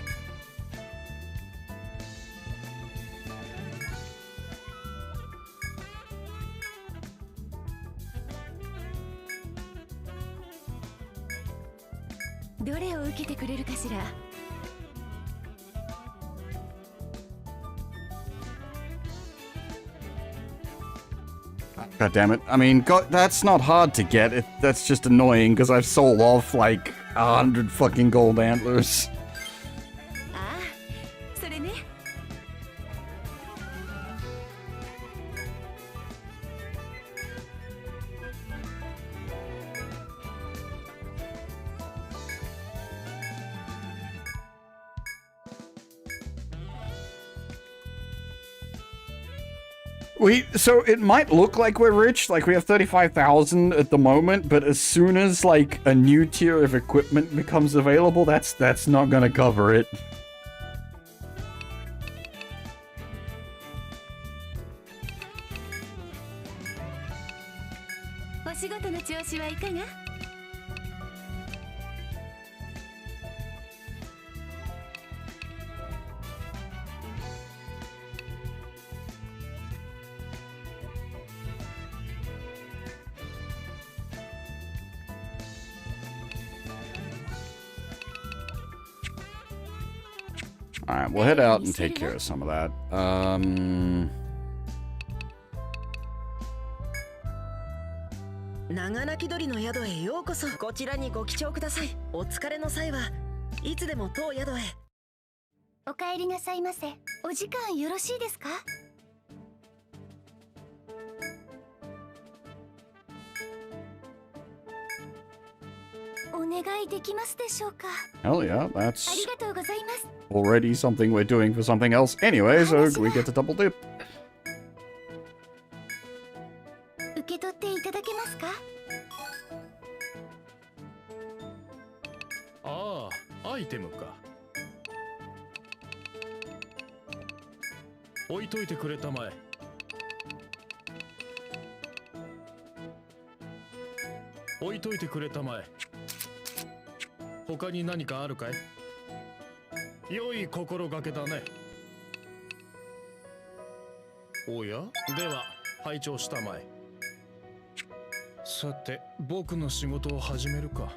どれを受けてくれるかしら。 God damn it. I mean, God, that's not hard to get. That's just annoying because I've sold off like 100 fucking gold antlers. ああ、それね。 So it might look like we're rich, like we have 35,000 at the moment, but as soon as like a new tier of equipment becomes available, that's not gonna cover it. お仕事の調子はいかが？ Alright, we'll head out and take care of some of that. 長泣き鳥の宿へようこそ。こちらにご記帳ください。お疲れの際はいつでも当宿へ。お帰りなさいませ。お時間よろしいですか？お願いできますでしょうか？ Hell yeah, あり that's がとうございます。 already something we're doing for something else anyway, so we get to double dip. 受け取っていただけますか？ああ、アイテムか。置いといてくれたまえ。置いといてくれたまえ。他に何かあるかい？良い心がけだね。おや？では拝聴したまえ。さて、僕の仕事を始めるか。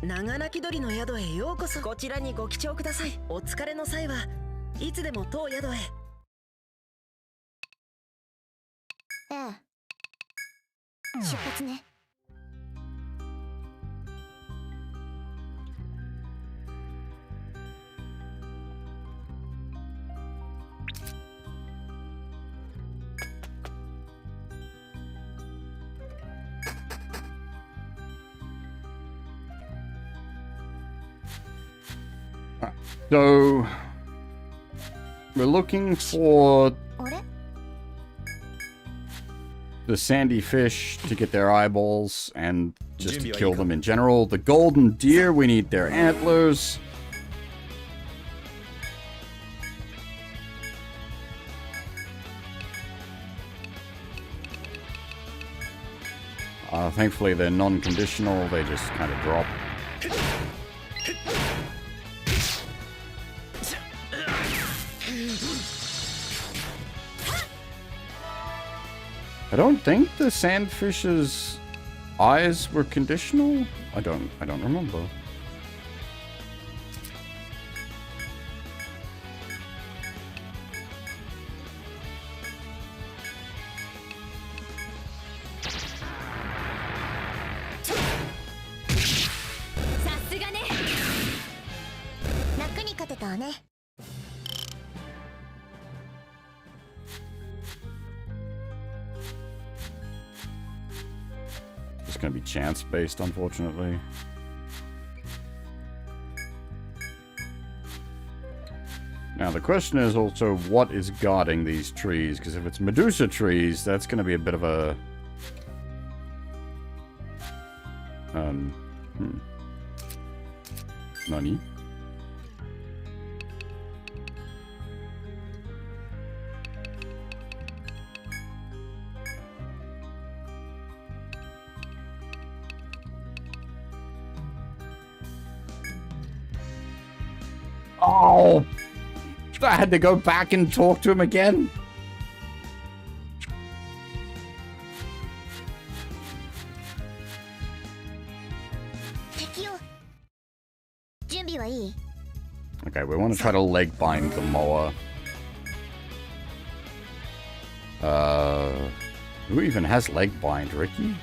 長泣き鳥の宿へようこそ。こちらにご記帳ください。お疲れの際はいつでも当宿へ。ええ。出発ね。So, we're looking for あれ？ the sandy fish to get their eyeballs and just to kill them in general. The golden deer, we need their antlers. Thankfully, they're non-conditional. They just kind of drop. I don't think the sandfish's eyes were conditional. I don't remember. It's gonna be chance based, unfortunately. Now the question is also what is guarding these trees, because if it's Medusa trees, that's gonna be a bit of a Nani? Oh! I had to go back and talk to him again? Okay, we want to try to leg bind the mower. Who even has leg bind, Ricky?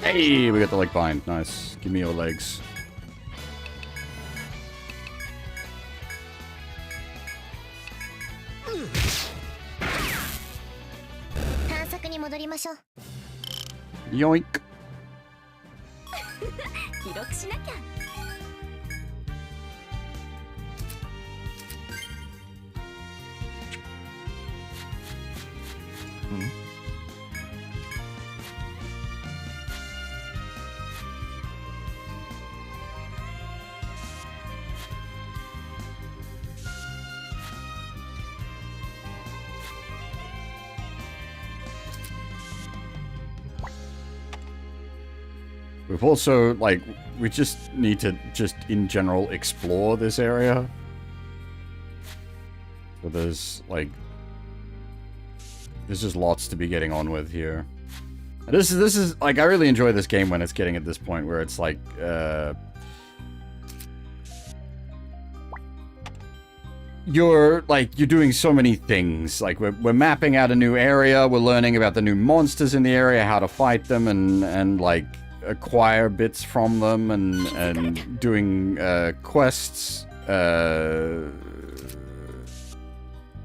Hey, we got the leg bind. Nice. Give me your legs. Yoink. We've also, like, we just need to just in general explore this area. So there's, like, there's just lots to be getting on with here. This is, like, I really enjoy this game when it's getting at this point where it's, like, you're doing so many things. Like, we're mapping out a new area, we're learning about the new monsters in the area, how to fight them, and like, acquire bits from them, and doing quests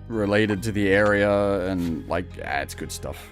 related to the area, and like, it's good stuff.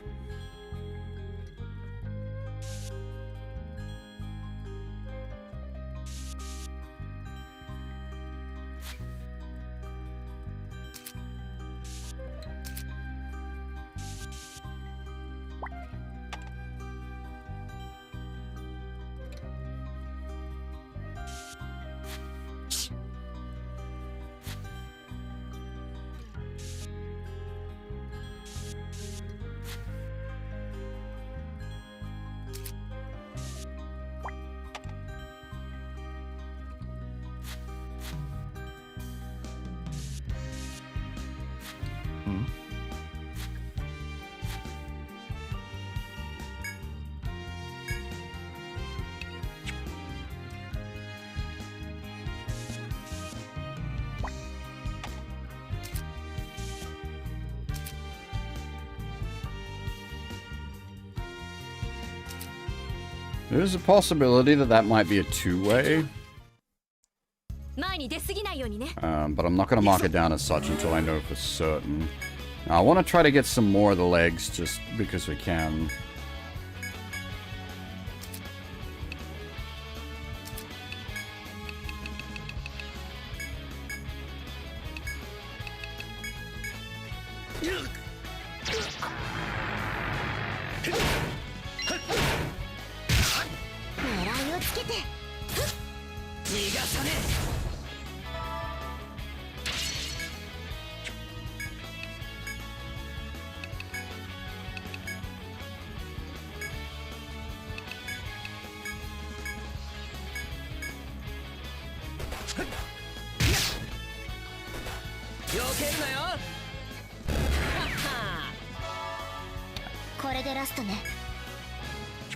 There's a possibility that that might be a two-way. But I'm not going to mark it down as such until I know for certain. Now, I want to try to get some more of the legs just because we can.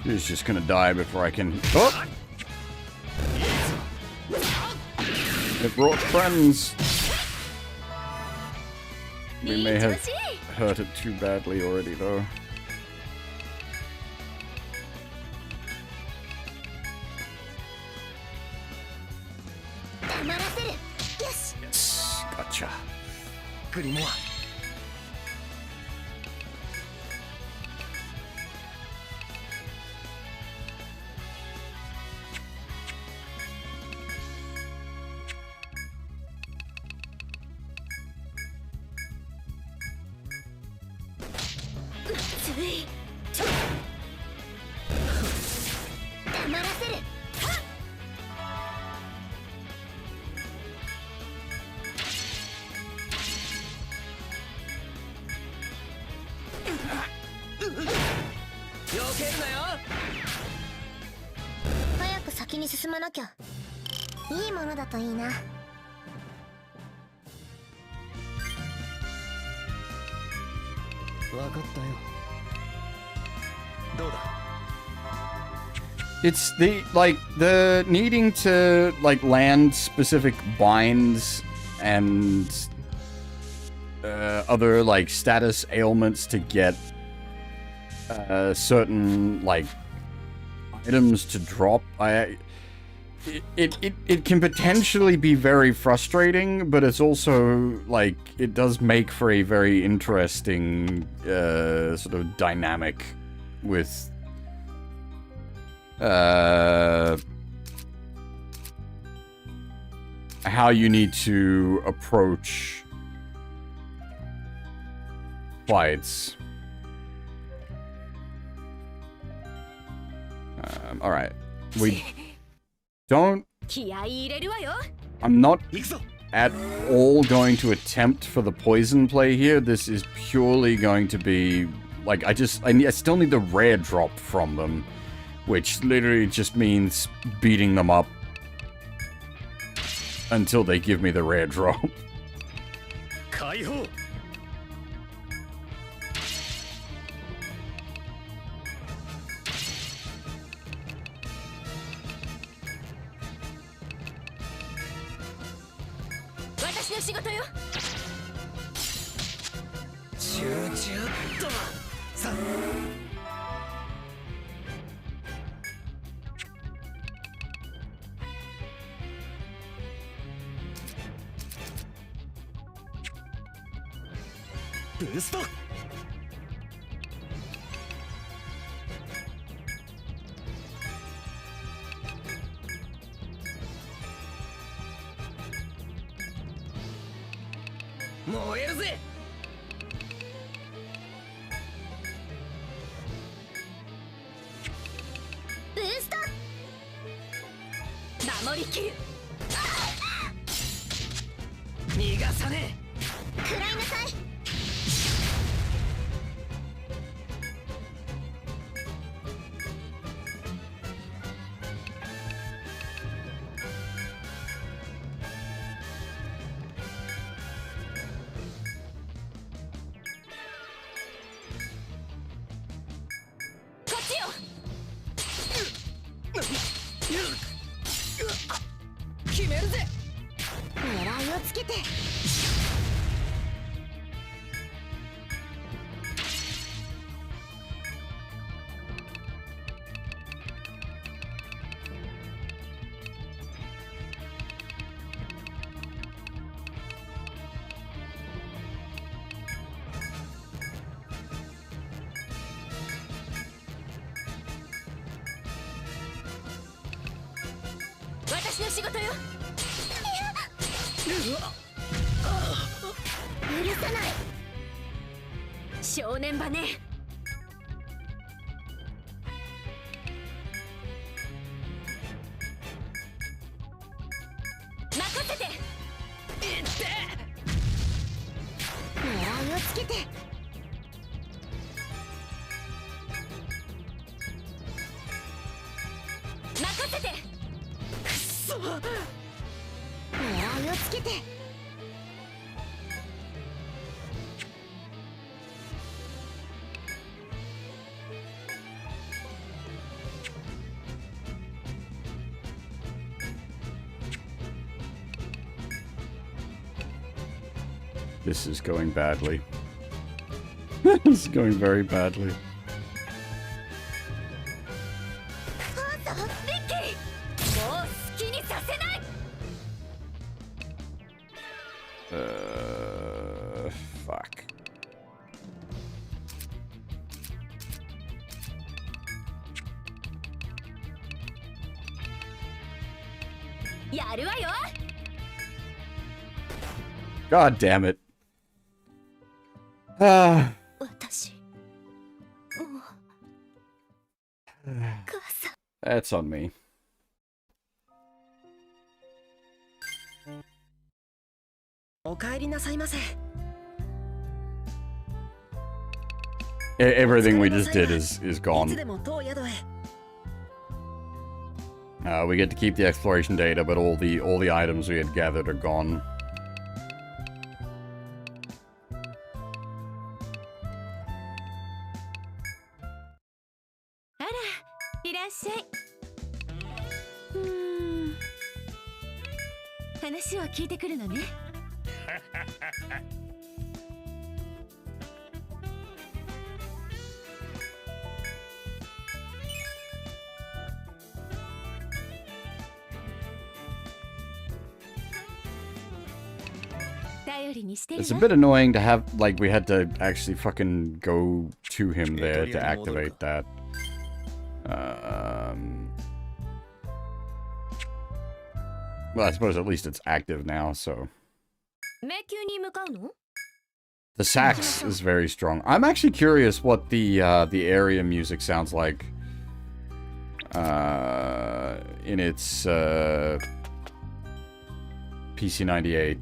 He's just gonna die before I can... Oh! It brought friends! We may have hurt it too badly already, though. Yes! Gotcha. It's the needing to land specific binds and other status ailments to get certain items to drop. It can potentially be very frustrating, but it's also it does make for a very interesting sort of dynamic with how you need to approach fights. Alright. We don't... I'm not at all going to attempt for the poison play here. This is purely going to be... I still need the rare drop from them. which literally just means beating them up until they give me the rare drop. 解放。私の仕事よ。集中っとさブースト燃えるぜブースト。守りきる。逃がさね食らいなさい。こっちよ。決めるぜ狙いをつけて。私の仕事よ。許さない。正念場ね。任せて。狙いをつけて。任せて。狙いをつけて。This is going badly. This is going very badly. リッキー、もう好きにさせない。Fuck. やるわよ。 God damn it. Ah. 私もう母さん。 That's on me. お帰りなさいませ。 Everything we just did is いつ gone. でも当宿へ。 We get to keep the exploration data, but all the items we had gathered are gone. あら、いらっしゃい。話を聞いてくるのね。頼りにしてる It's a わ。 bit annoying to have, like, we had to actually fucking go to him there to activate that. Well, I suppose at least it's active now, so. 迷宮に向かうの？ The sax is very strong. I'm actually curious what the area music sounds like in its PC98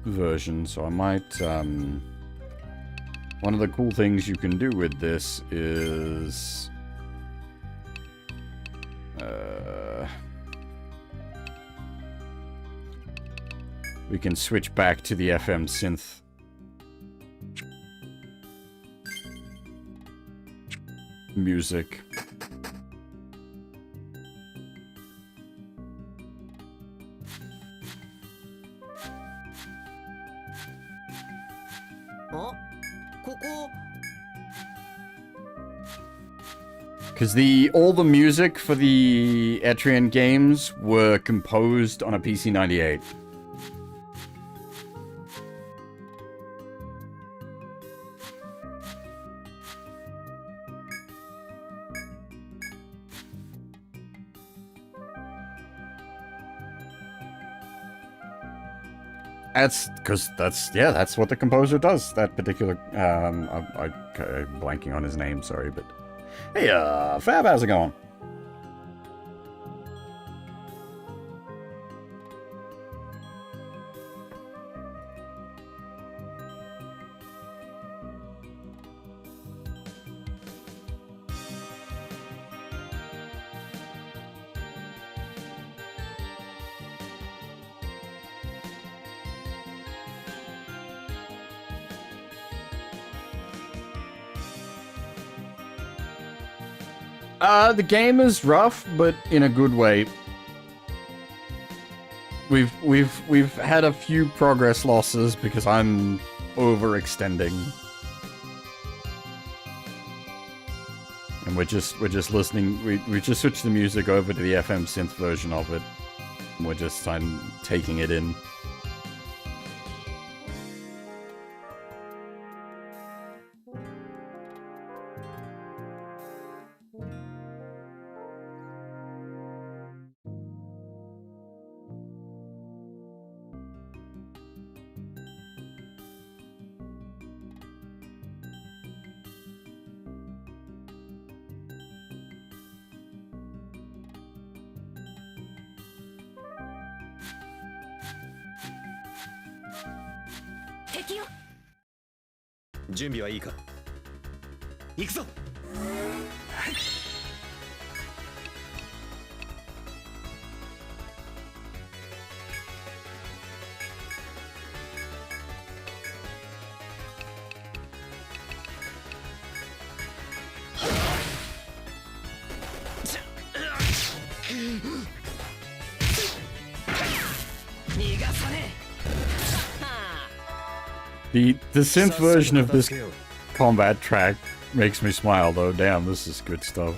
version. So I might one of the cool things you can do with this is We can switch back to the FM synth. Music. Because all the music for the Etrian games were composed on a PC-98. That's what the composer does. That particular, I'm blanking on his name, sorry, but hey, Fab, how's it going? The game is rough, but in a good way. We've had a few progress losses because I'm overextending. And we're just listening, we just switched the music over to the FM synth version of it. And we're just taking it in. The synth version of this combat track makes me smile though. Damn, this is good stuff.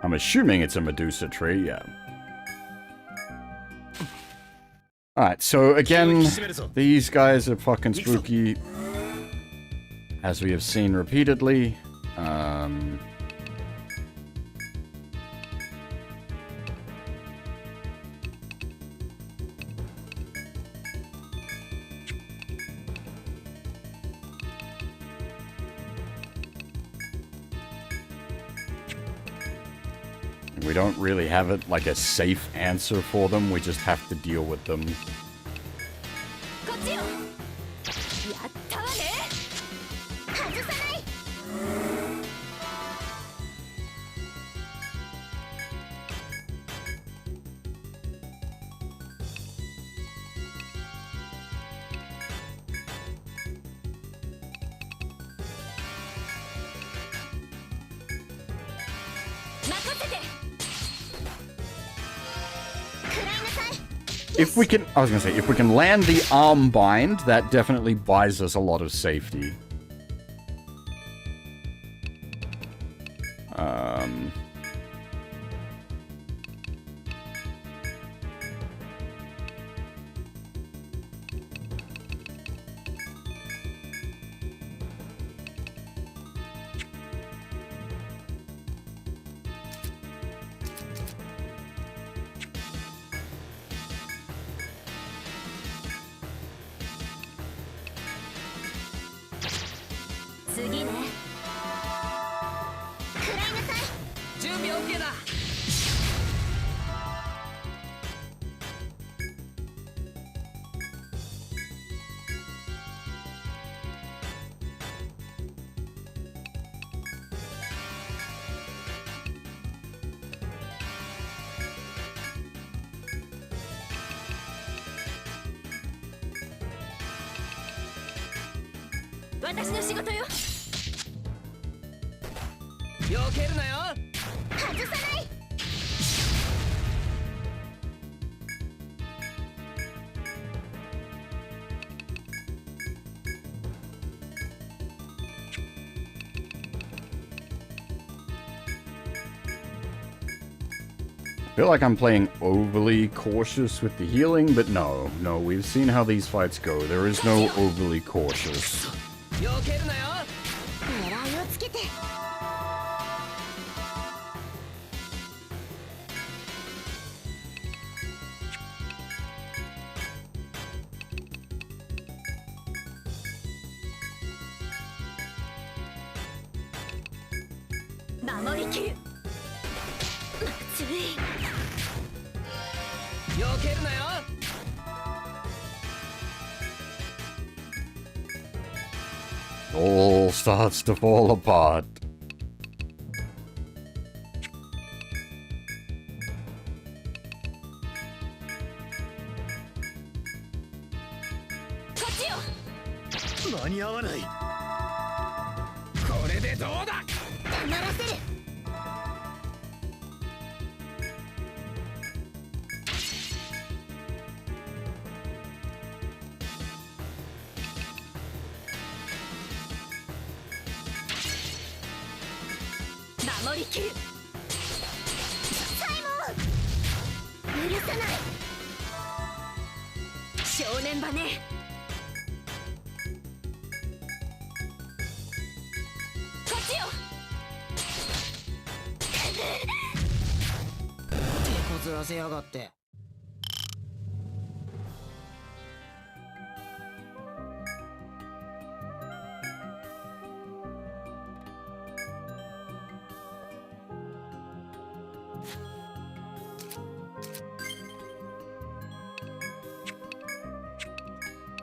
I'm assuming it's a Medusa tree, yeah. Alright, so again, these guys are fucking spooky, as we have seen repeatedly. We don't really have it like a safe answer for them, we just have to deal with them. If we can, I was gonna say, if we can land the arm bind, that definitely buys us a lot of safety. 私の仕事よ。避けるなよ。外さない。I feel like I'm playing overly cautious with the healing, but no, we've seen how these fights go. There is no overly cautious. 避けるなよ。狙いをつけて。守りきる。まずい。避けるなよ。All starts to fall apart. こっちよ。間に合わない。これでどうだ。黙らせる。守りきる。サイモン。許さない。正念場ね。こっちよ。手こずらせやがって。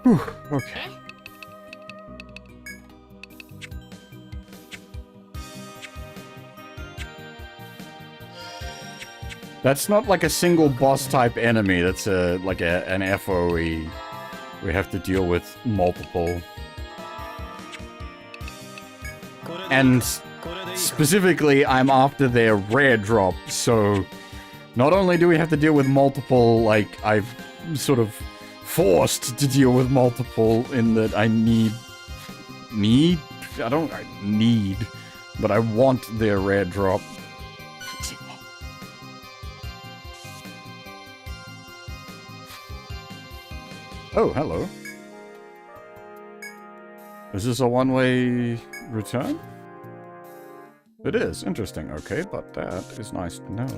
Whew, okay. That's not like a single boss type enemy. That's like an FOE. We have to deal with multiple. And specifically, I'm after their rare drop, so not only do we have to deal with multiple, like, I've sort of forced to deal with multiple in that I need, but I want their rare drop. Oh, hello. Is this a one-way return? It is. Interesting. Okay, but that is nice to know.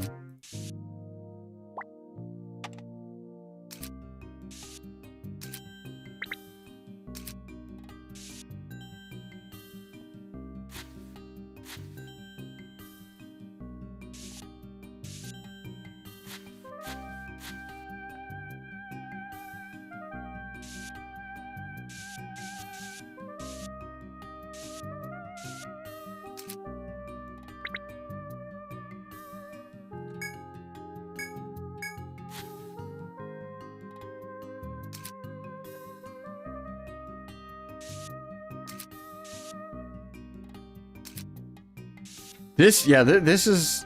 This, yeah, this is,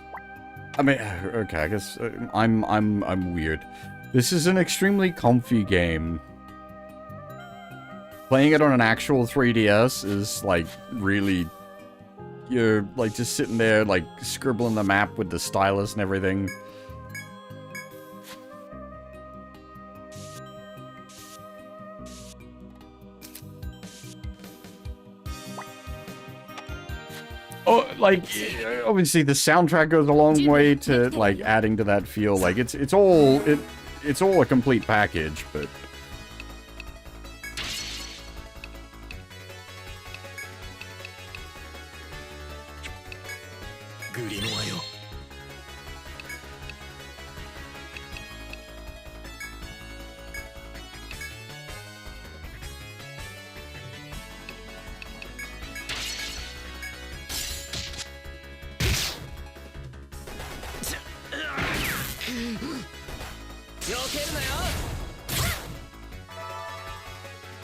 I mean, okay, I guess I'm weird. This is an extremely comfy game. Playing it on an actual 3DS is, like, really, you're, like, just sitting there, like, scribbling the map with the stylus and everything. Oh, like, obviously the soundtrack goes a long way to, like, adding to that feel. Like, it's all a complete package, but...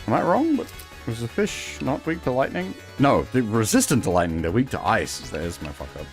Am I wrong? But Was the fish not weak to lightning? No, they're resistant to lightning. They're weak to ice. There's my fuck up.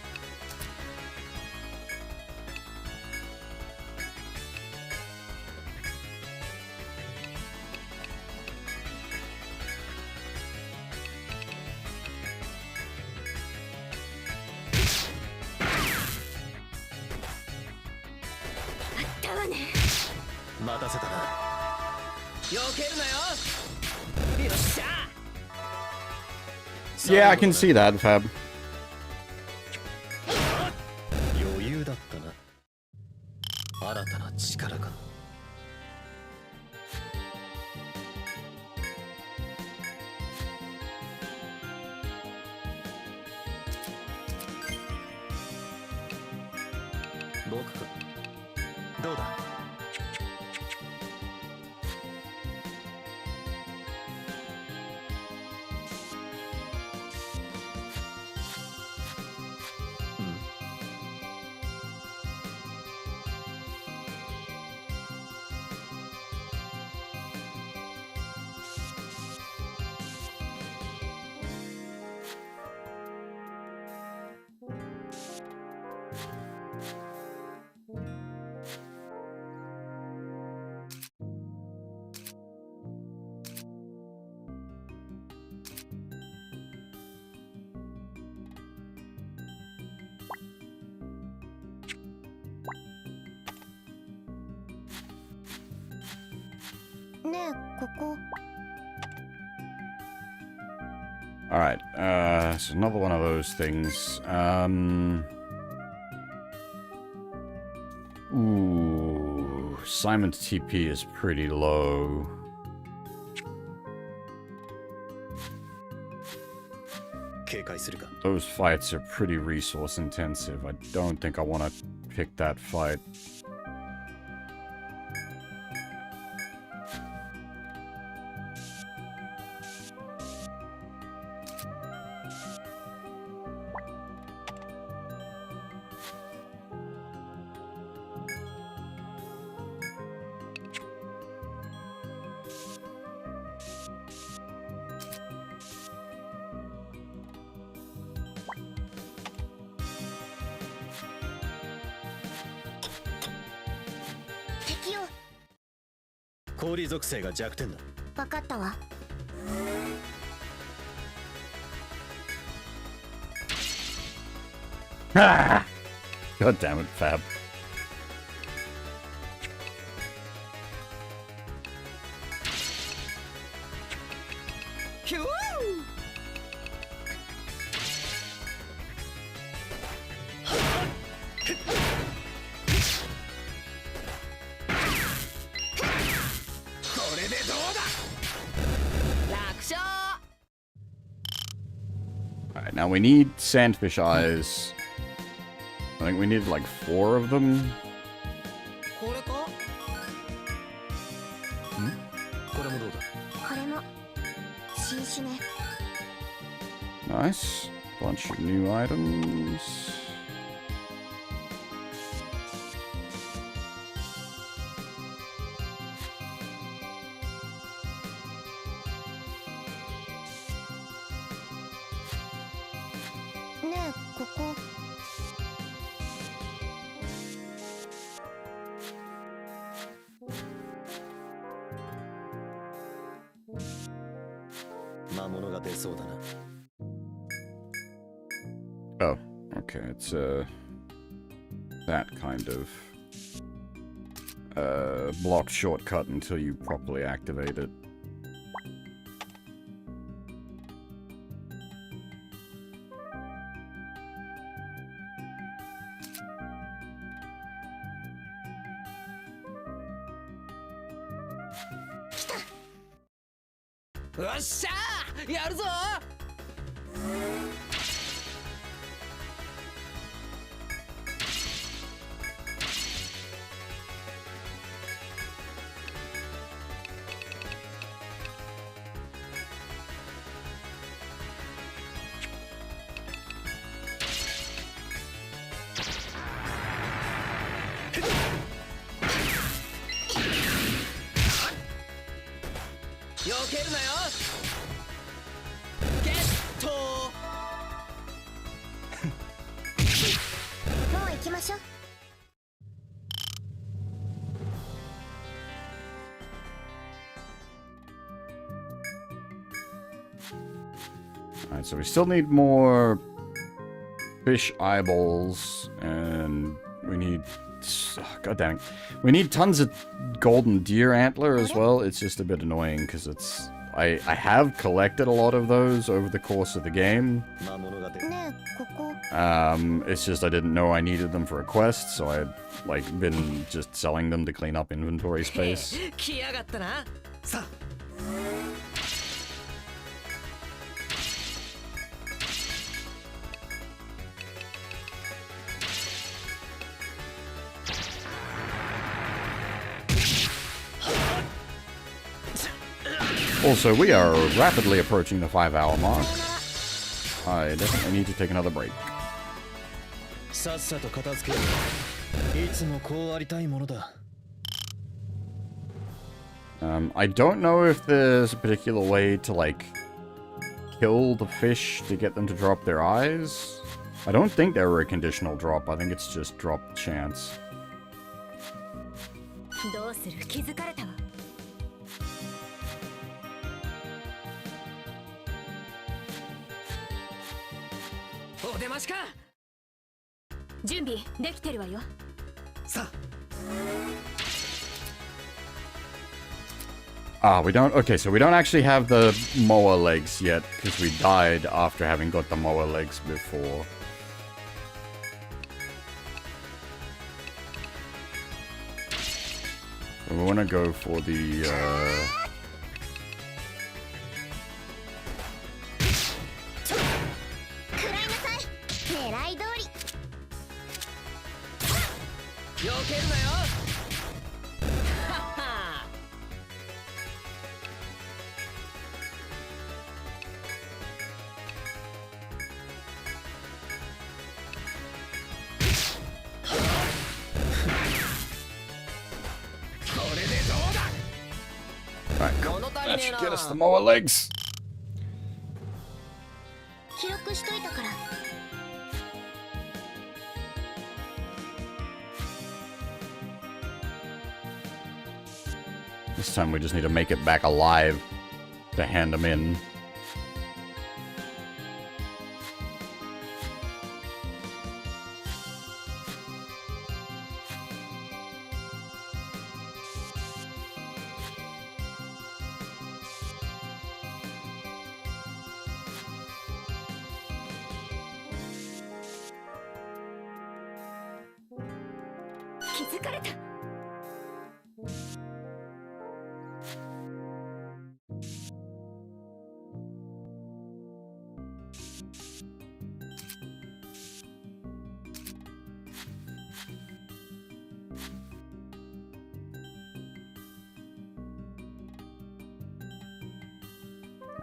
Yeah, I can see that, Fab. 余裕だったな。新たな力か。僕か。どうだ。Alright, it's another one of those things. Ooh, Simon's TP is pretty low. Those fights are pretty resource intensive. I don't think I want to pick that fight. Ah! God damn it, Fab. Alright, now we need sandfish eyes. I think we need like 4 of them. Nice. Bunch of new items. Oh, okay, it's that kind of blocked shortcut until you properly activate it. ましょう。 Alright, so we still need more fish eyeballs, and we need... Oh, God dang it. We need tons of golden deer antler as well. It's just a bit annoying because it's... I have collected a lot of those over the course of the game. It's just I didn't know I needed them for a quest, so I'd like been just selling them to clean up inventory space. Also, we are rapidly approaching the 5-hour mark. I definitely need to take another break. I don't know if there's a particular way to, like, kill the fish to get them to drop their eyes. I don't think they were a conditional drop. I think it's just drop chance. We don't... Okay, so we don't actually have the moa legs yet, because we died after having got the moa legs before. So we want to go for the... That should get us the moa legs. This time we just need to make it back alive to hand them in.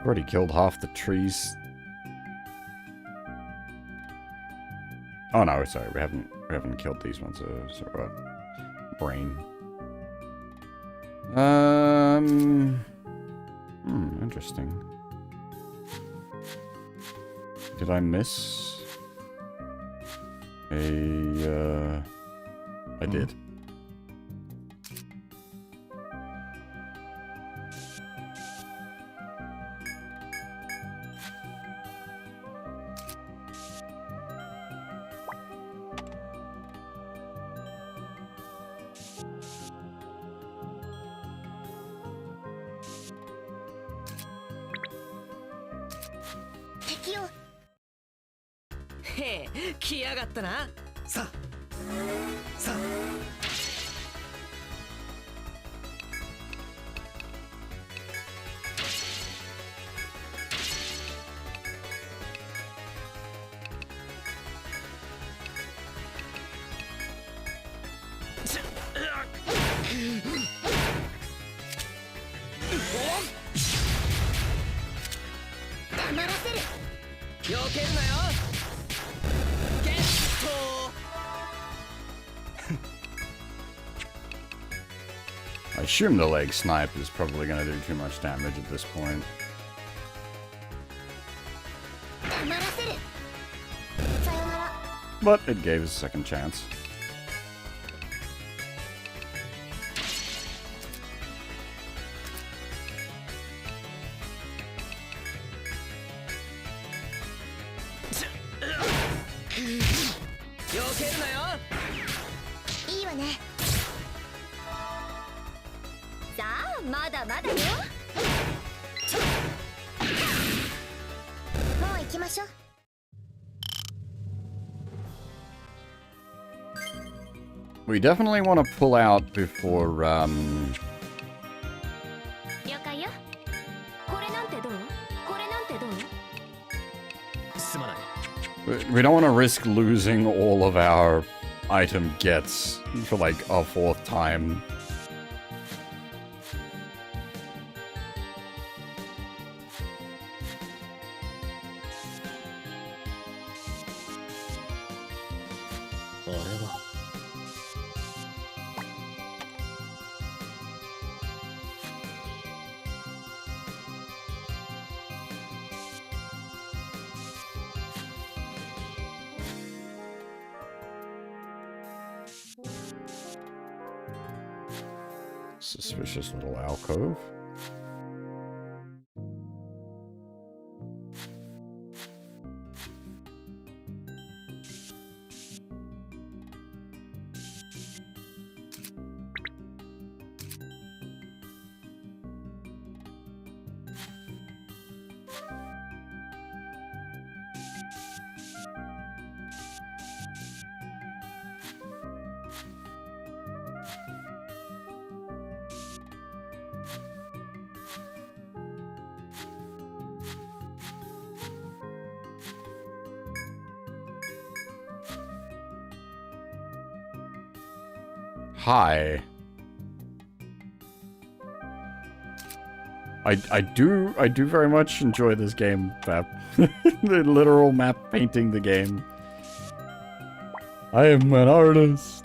Already killed half the trees. Oh no, sorry, we haven't killed these ones. Brain. Interesting. Did I miss a? I did. I assume the leg snipe is probably going to do too much damage at this point. but it gave us a second chance. We definitely want to pull out before, we don't want to risk losing all of our item gets for like a fourth time. Suspicious little alcove. Hi. I do very much enjoy this game map. The literal map painting the game. I am an artist.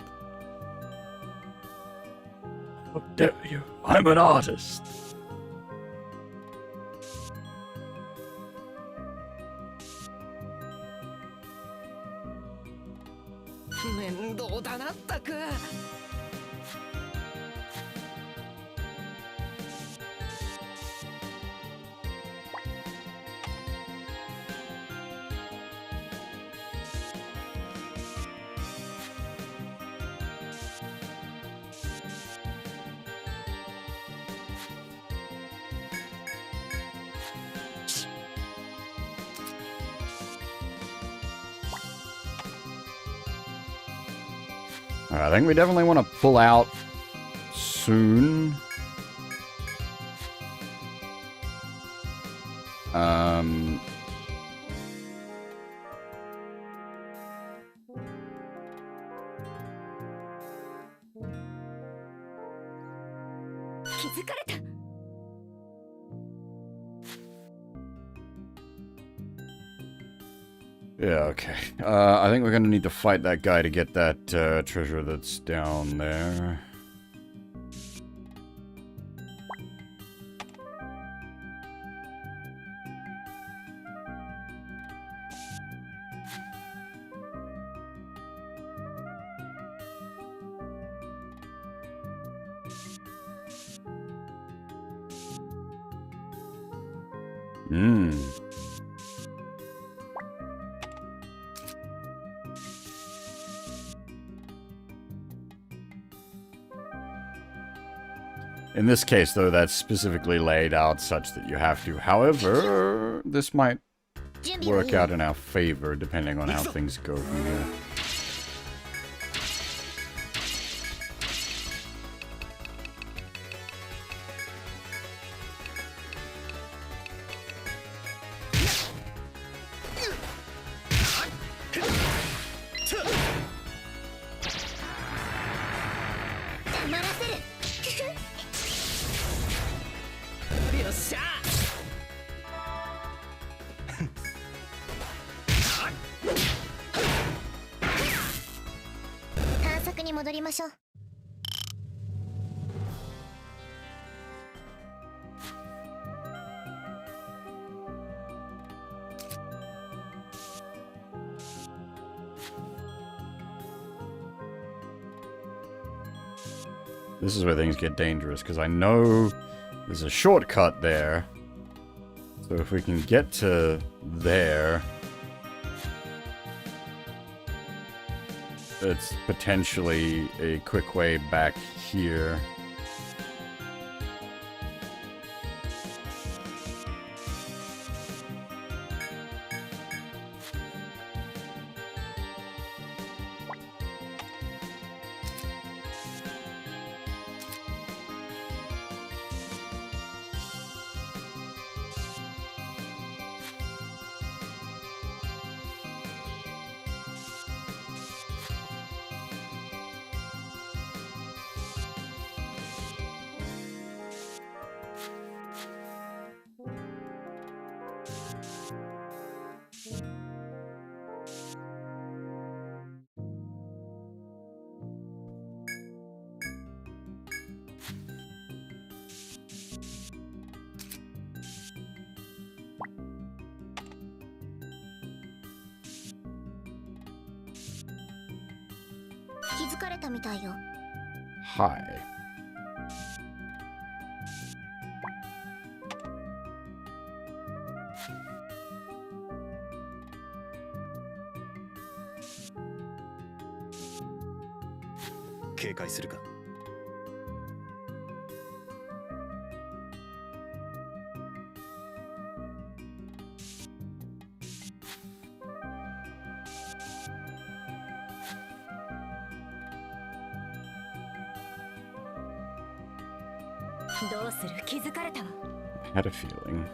How dare you? I'm an artist. I think we definitely want to pull out soon. Yeah, okay. I think we're gonna need to fight that guy to get that treasure that's down there. In this case, though, that's specifically laid out such that you have to. However, this might work out in our favor, depending on how things go from here. This is where things get dangerous, because I know there's a shortcut there. So if we can get to there, it's potentially a quick way back here. Hi. I had a feeling.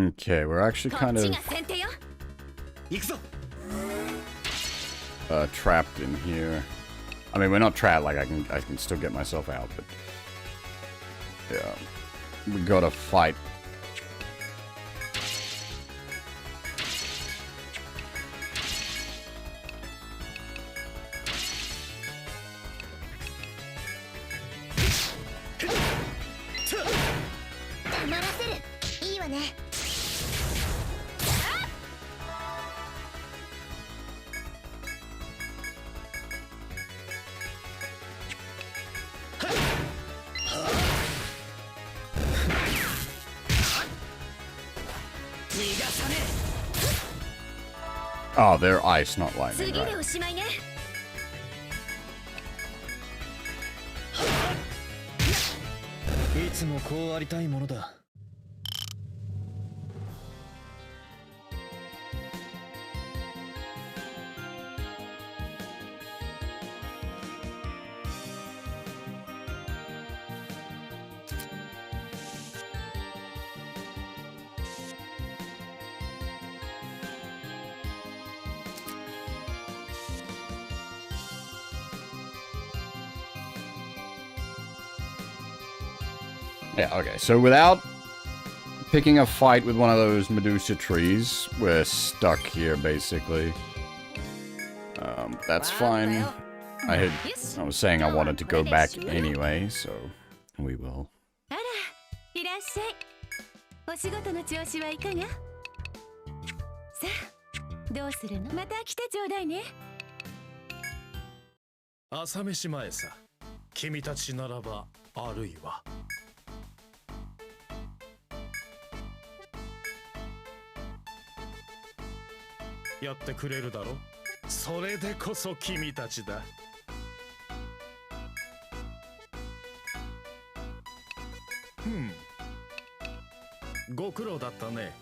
Okay, we're actually kind of trapped in here. I mean, we're not trapped, like I can still get myself out, but yeah, we gotta fight. Oh, they're ice, not lightning, right? いつもこうありたいものだ。Yeah, okay, so without picking a fight with one of those Medusa trees, we're stuck here, basically. That's fine. I was saying I wanted to go back anyway, so we will. いらっしゃい。お仕事の調子はいかが？さあ、どうするの？また来てちょうだいね。朝飯前さ。君たちならばあるいは。やってくれるだろ？それでこそ君たちだ。ご苦労だったね。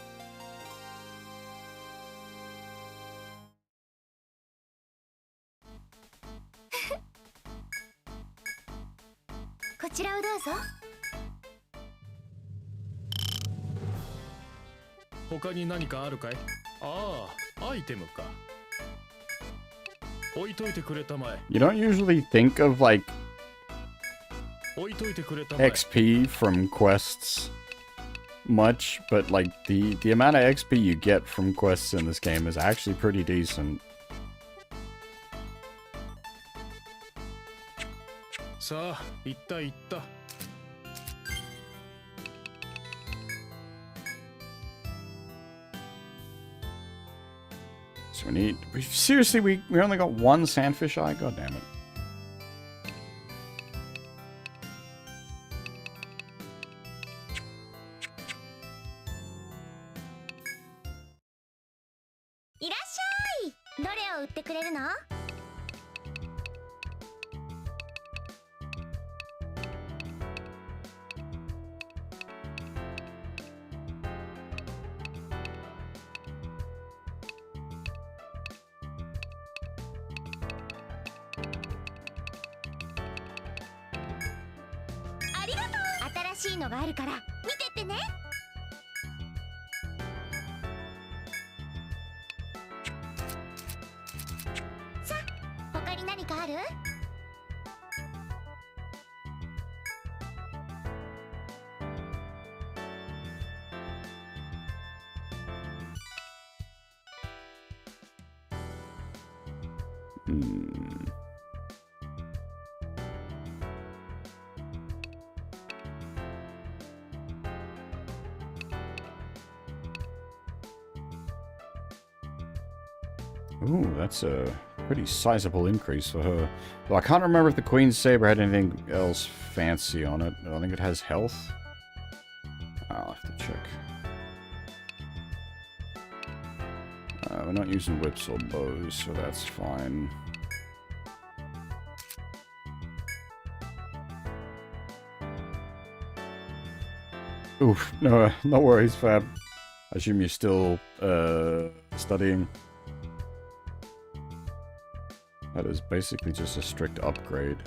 こちらをどうぞ。他に何かあるかい？ああ、アイテムか。置いといてくれたまえ。You don't usually think of like 置いといてくれたまえ。 XP from quests much, but like the amount of XP you get from quests in this game is actually pretty decent. さあ行った行った。 So we need... Seriously, we only got one sandfish eye? God damn it. Ooh, that's a pretty sizable increase for her. Though I can't remember if the Queen's Saber had anything else fancy on it. I don't think it has health. I'll have to check. We're not using whips or bows, so that's fine. Oof, no worries, Fab. I assume you're still, studying. That is basically just a strict upgrade.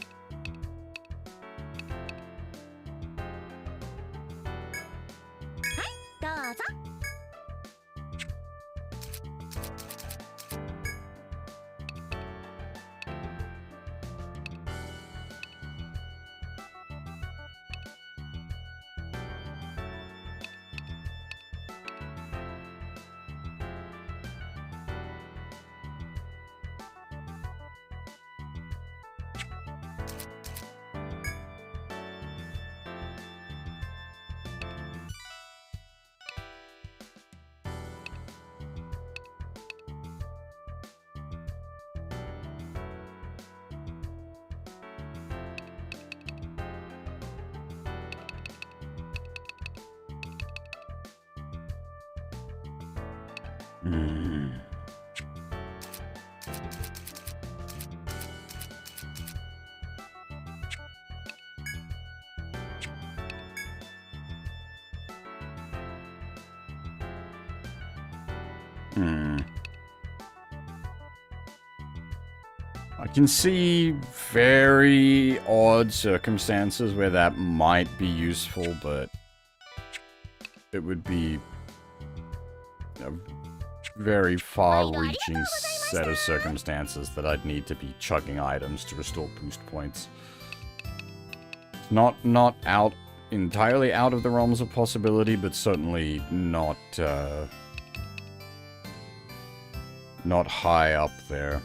I can see very odd circumstances where that might be useful, but it would be a very far-reaching set of circumstances that I'd need to be chugging items to restore boost points. Not entirely out of the realms of possibility, but certainly not high up there.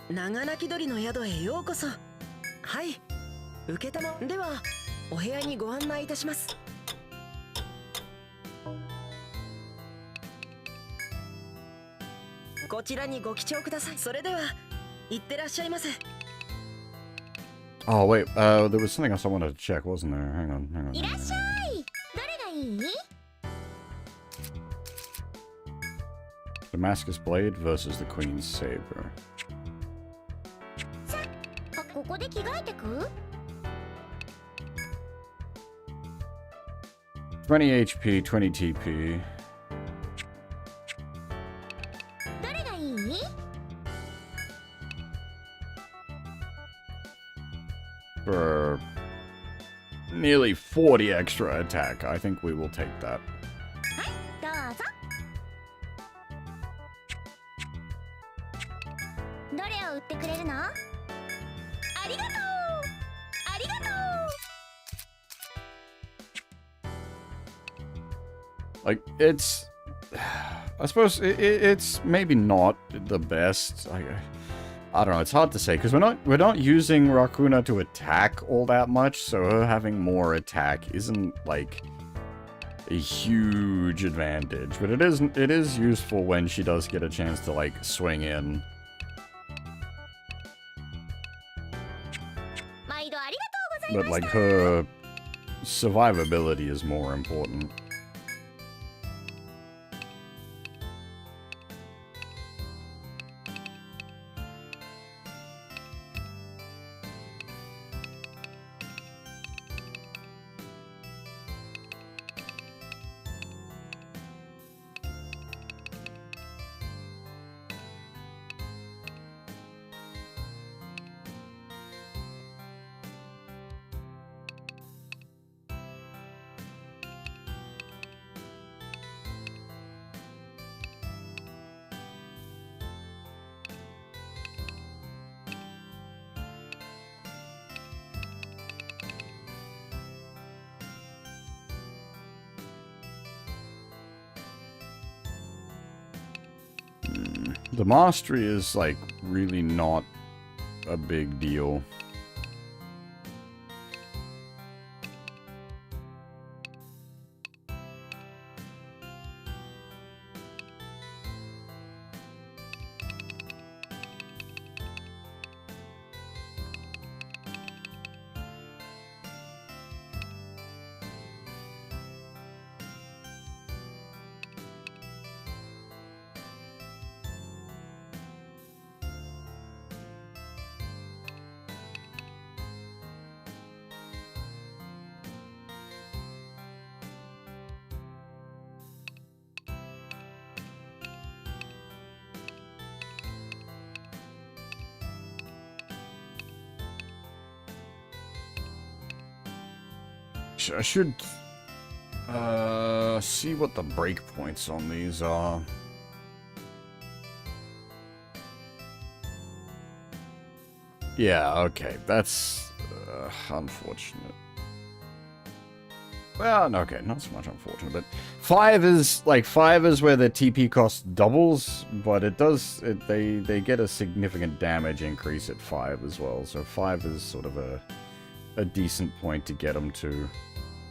長泣き鳥の宿へようこそ。はい、受けたまではお部屋にご案内いたします。こちらにご記帳ください。それでは行ってらっしゃいませ。 Oh wait, there was something else I wanted to check, wasn't there? Hang on. いらっしゃい。どれがいい？ Damascus Blade versus the Queen's Saber. ここで着替えてく20 HP, 20 TP. どれがいい？ For nearly 40 extra attack. I think we will take that. はい、どうぞ。どれを売ってくれるの？ありがとう。ありがとう。 Like, it's... I suppose it's maybe not the best. I don't know, it's hard to say, because we're not using Rakuna to attack all that much, so her having more attack isn't, like, a huge advantage. But it is useful when she does get a chance to, like, swing in. But, like, her survivability is more important. The mastery is, like, really not a big deal. I should see what the breakpoints on these are. Yeah, okay, that's unfortunate. Well, no, okay, not so much unfortunate, but 5 is where the TP cost doubles, but they get a significant damage increase at 5 as well, so 5 is sort of a decent point to get them to.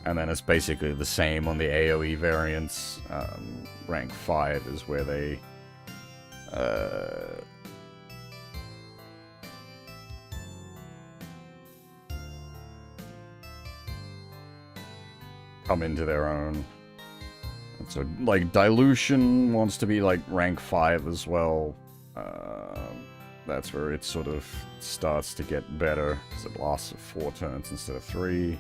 And then it's basically the same on the AoE variants. Rank 5 is where they come into their own. And so, like, Dilution wants to be, like, rank 5 as well. That's where it sort of starts to get better, because it lasts for 4 turns instead of 3.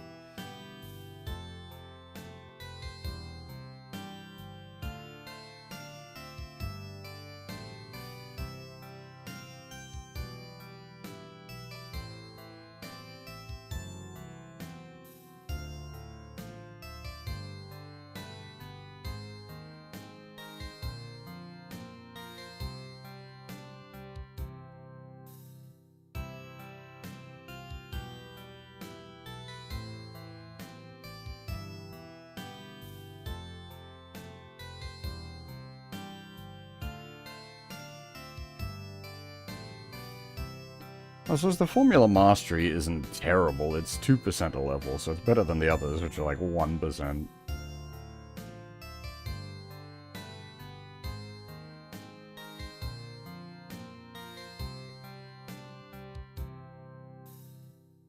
I suppose the Formula Mastery isn't terrible, it's 2% a level, so it's better than the others, which are like 1%.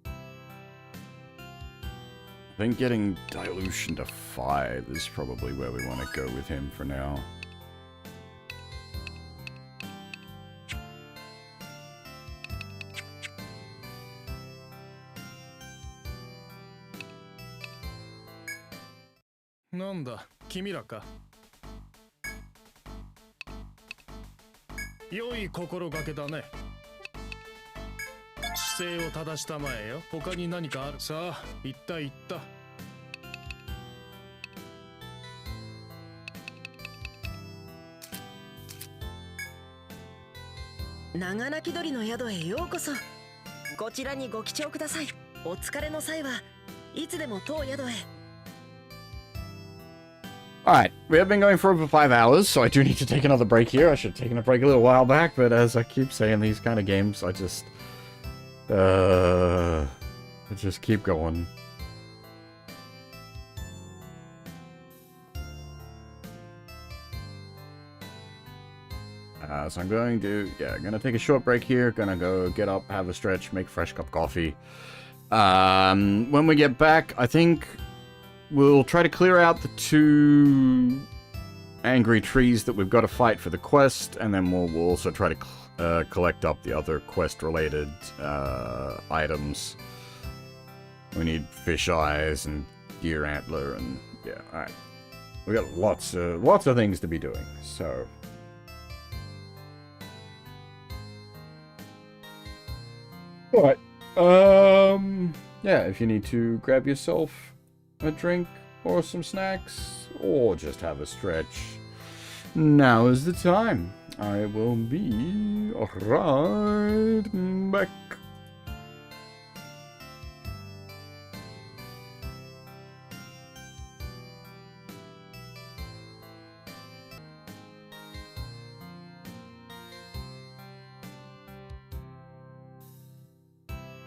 I think getting Dilution to 5 is probably where we want to go with him for now.なんだ、君らか。良い心がけだね。姿勢を正したまえよ。他に何かある？さあ、言った言った。長鳴き鳥の宿へようこそ。こちらにご記帳ください。お疲れの際はいつでも当宿へ。Alright, we have been going for over 5 hours, so I do need to take another break here. I should have taken a break a little while back, but as I keep saying these kind of games, I just keep going. So I'm going to, I'm gonna take a short break here, gonna go get up, have a stretch, make a fresh cup of coffee. When we get back, I think we'll try to clear out the 2 angry trees that we've got to fight for the quest, and then we'll also try to collect up the other quest-related items. We need fish eyes and deer antler, and yeah, alright. We got lots of things to be doing, so... Alright, yeah, if you need to grab yourself a drink or some snacks, or just have a stretch, now is the time. I will be right back.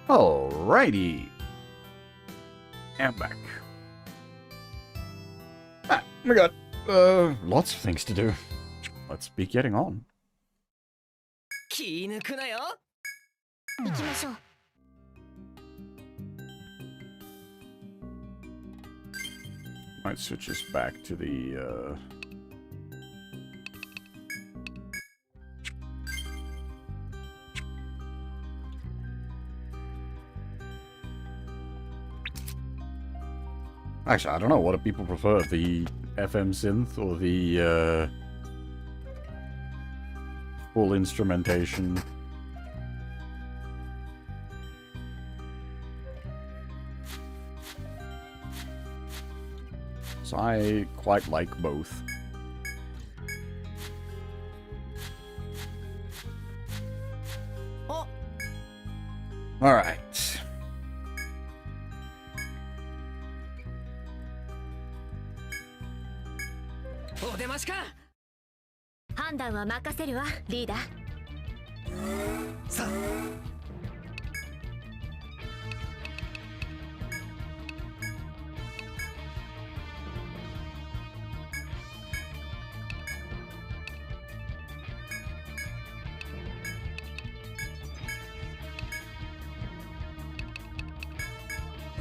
Alrighty. And back. We got lots of things to do. Let's be getting on. 気抜くなよ。行きましょう。 Might switch us back to the Actually, I don't know. What do people prefer? The FM synth or the full instrumentation? So I quite like both. Oh. All right. お出ましか。判断は任せるわ、リーダー。さあ。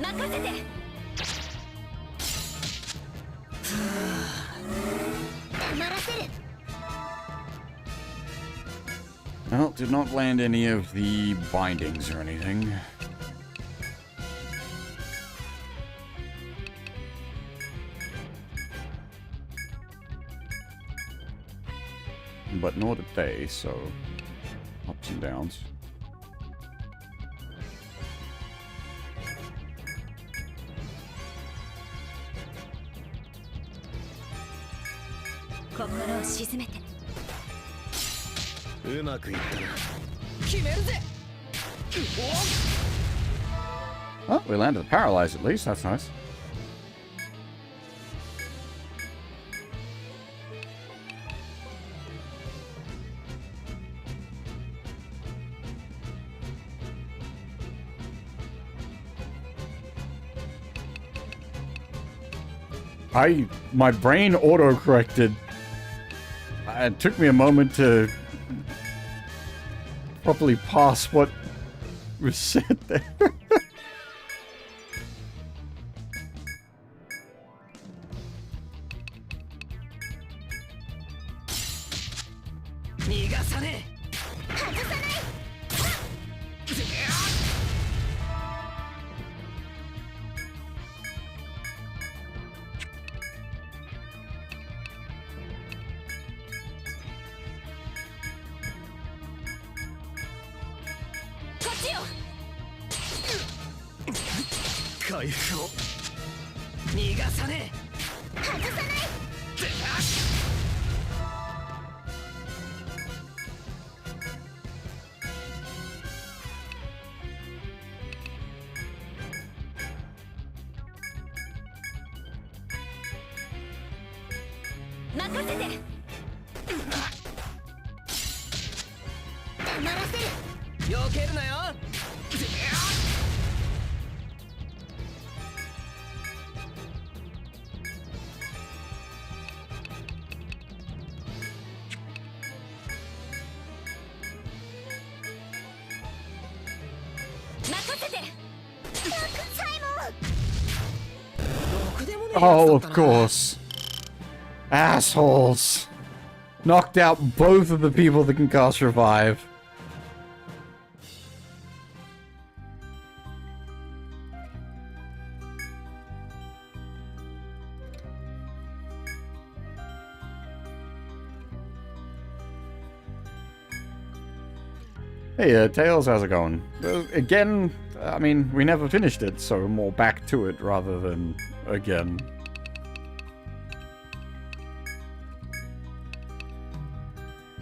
任せて。黙らせる。 Well, did not land any of the bindings or anything. But nor did they, so ups and downs. Oh, we landed paralyzed at least. That's nice. My brain auto-corrected. It took me a moment to properly pass what was said there. 任せて。黙らせる。避けるなよ。任せて。サイモン。ろくでもねえやつ Oh, だっ of たな。 course. Assholes. Knocked out both of the people that can cast revive. Hey, Tails, how's it going? Again, I mean, we never finished it, so more back to it rather than again.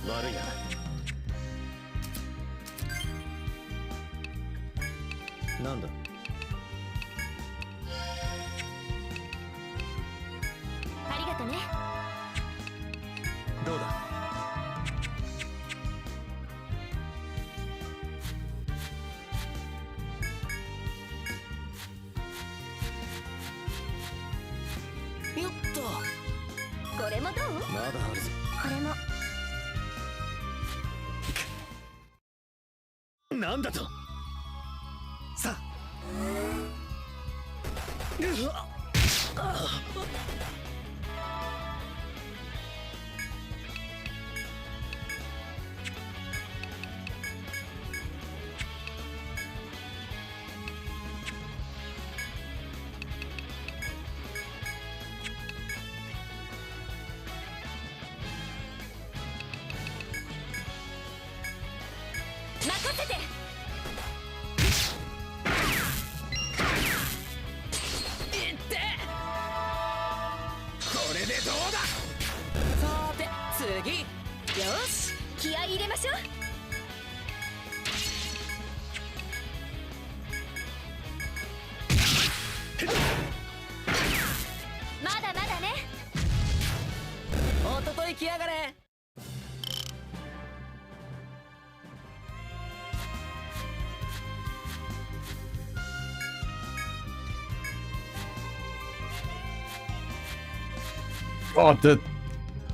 悪いな。なんだ。ありがとね。どうだ。よっと。これもどう？まだあるぞ。これも。なんだと。さあ。うわっ。任せて。いってこれでどうだ。さて次。よし、気合い入れましょう。まだまだね。おっとといきやがれ。God,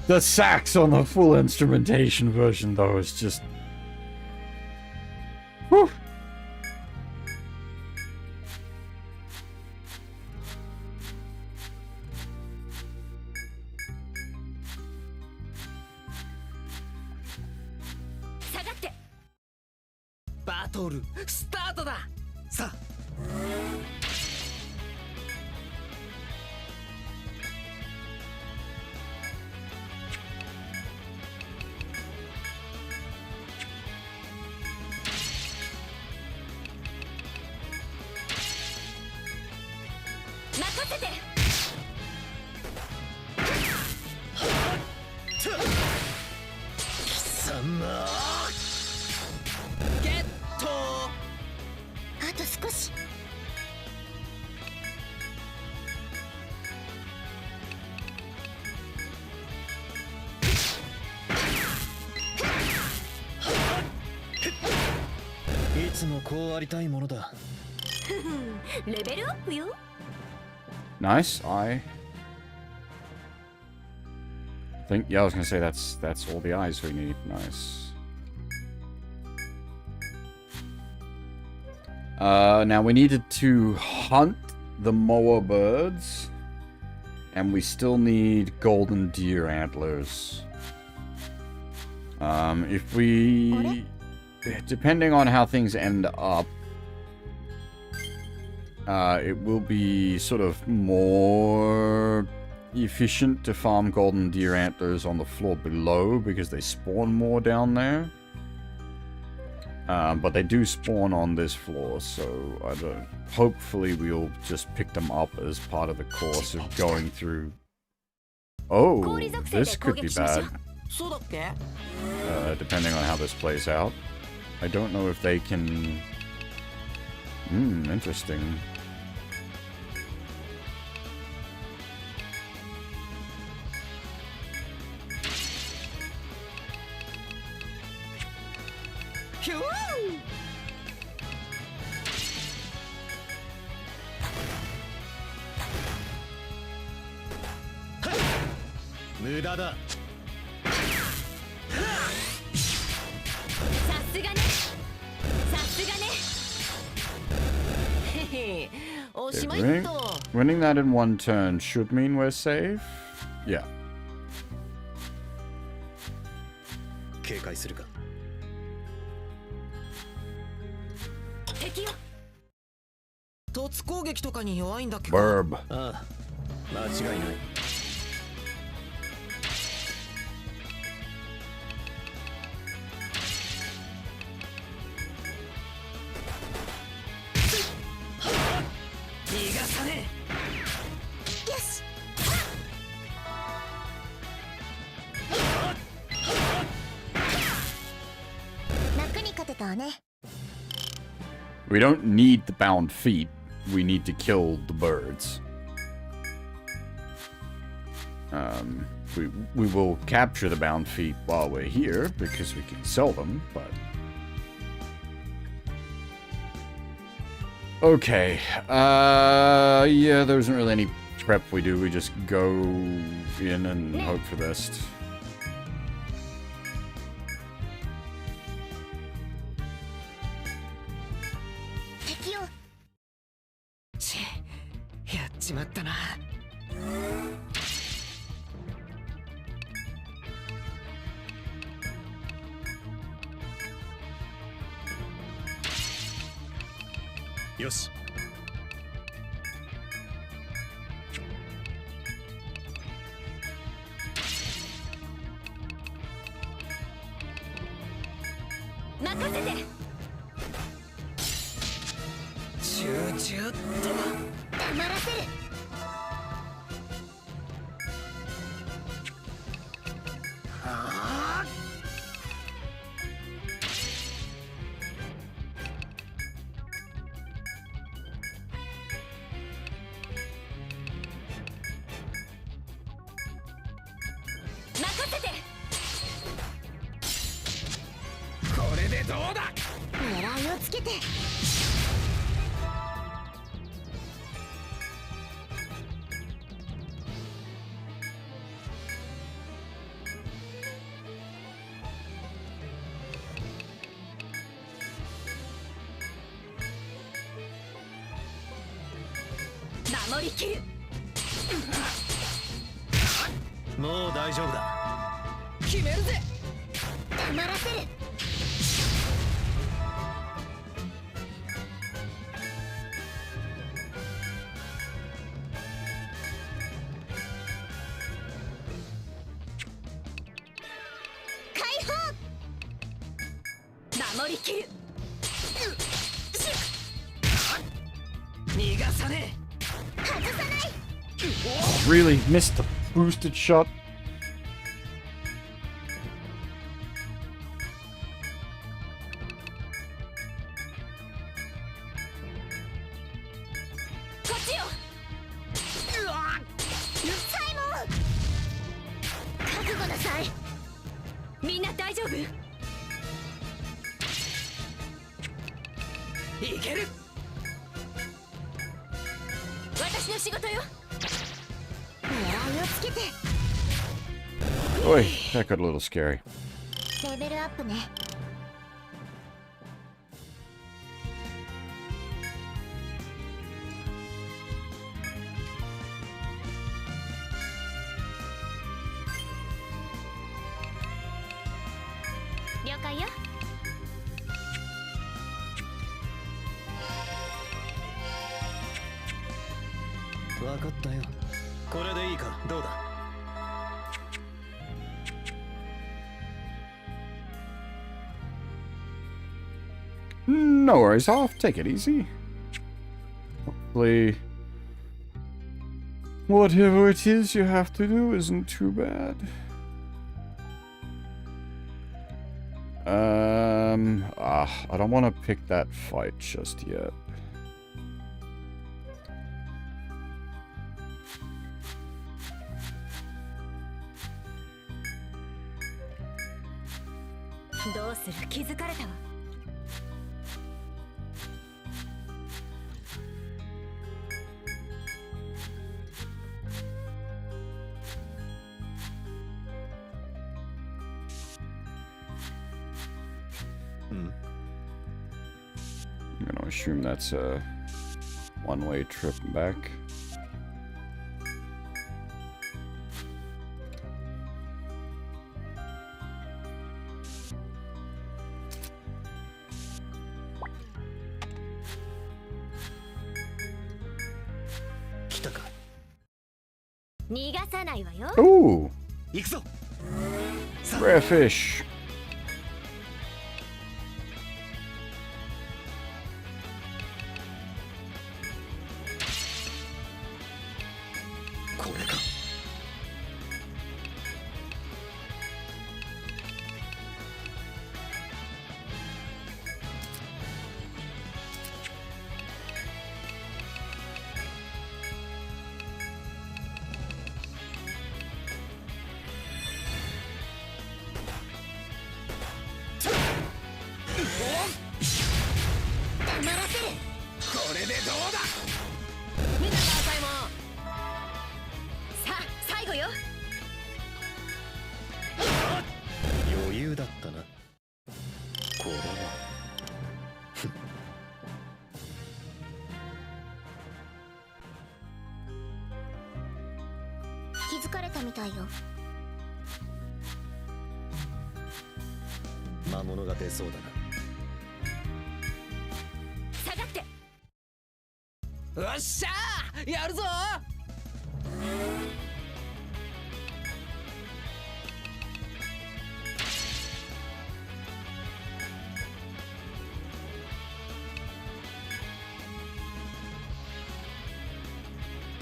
the sax on the full instrumentation version though is just. Whew. 下がって。バトルスタートだ。さあ。任せて。貴様。ゲット。あと少し。いつもこうありたいものだ。レベルアップよ。Nice. I think, yeah, I was gonna say that's all the eyes we need. Nice. Now we needed to hunt the moa birds, and we still need golden deer antlers. If we, depending on how things end up, it will be sort of more efficient to farm golden deer antlers on the floor below because they spawn more down there. But they do spawn on this floor, so I don't. Hopefully, we'll just pick them up as part of the course of going through. Oh, this could be bad. そうだっけ。Depending on how this plays out. I don't know if they can. Interesting. ヒュー無駄だ。さすがね。さすがね。へへ、おし Okay, まい winning, と。 winning that in one turn should mean we're safe. Yeah. 警戒するか。敵よ。突攻撃とかに弱いんだっけ。 Burb. ああ、間違いない。逃がさねよし。楽に勝てたわね。 We don't need the bound feet. We need to kill the birds. We will capture the bound feet while we're here because we can sell them, but... Okay, yeah, there isn't really any prep we do. We just go in and hope for the best. 敵よ。え。ちやっちまったな。よし。任せて。集中っと。黙らせる。ああ。任せて。これでどうだ。狙いをつけて。守りきる。もう大丈夫だ。決めるぜ。黙らせる。解放。守りきる。逃がさね外さない。 Really? Missed the boosted shot? こっちよ。え。うわ。サイモン。覚悟なさい。みんな大丈夫？いける。私の仕事よ。狙いをつけて。 Oi, that got a little scary. レベルアップね。了解よ。わかったよ。これでいいか。どうだ。No worries, I'll take it easy. Hopefully, whatever it is you have to do isn't too bad. I don't want to pick that fight just yet. I'm gonna assume that's a one-way trip back. Ooh! Rare fish!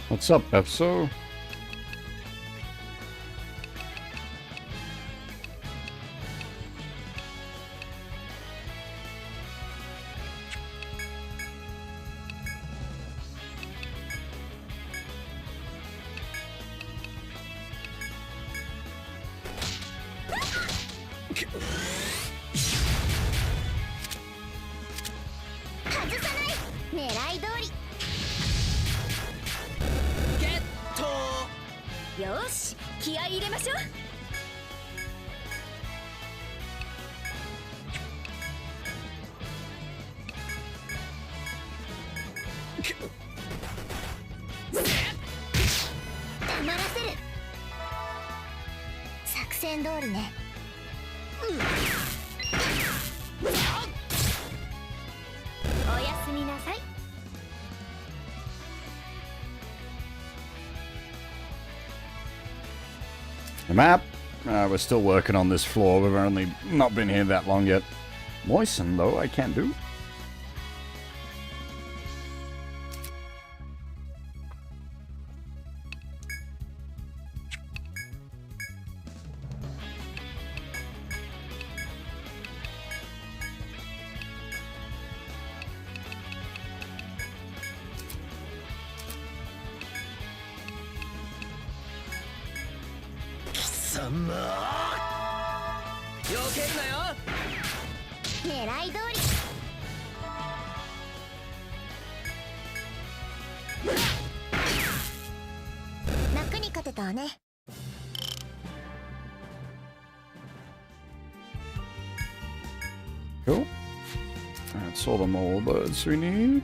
What's up, Epso? The map. We're still working on this floor. We've only not been here that long yet. Moisten, though, I can't do. Cool. That's all the mole birds we need.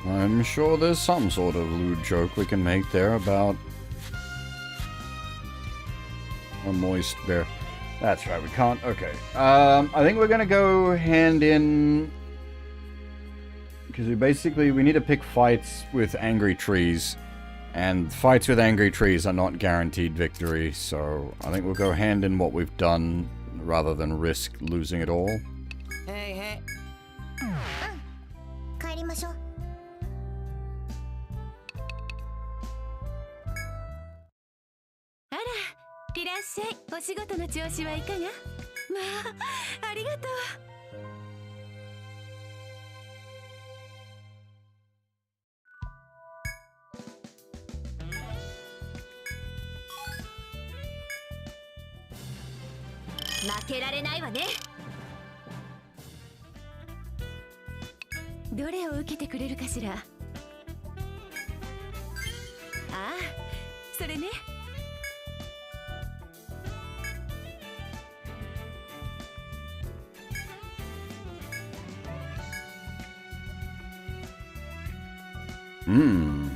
I'm sure there's some sort of lewd joke we can make there about a moist bear. That's right, we can't. Okay. I think we're gonna go hand in, because we need to pick fights with angry trees, and fights with angry trees are not guaranteed victory. So I think we'll go hand in what we've done rather than risk losing it all. Hey, hey. 帰りましょう。いらっしゃい。お仕事の調子はいかが？まあ、ありがとう。負けられないわね。どれを受けてくれるかしら。ああ、それね。Hmm.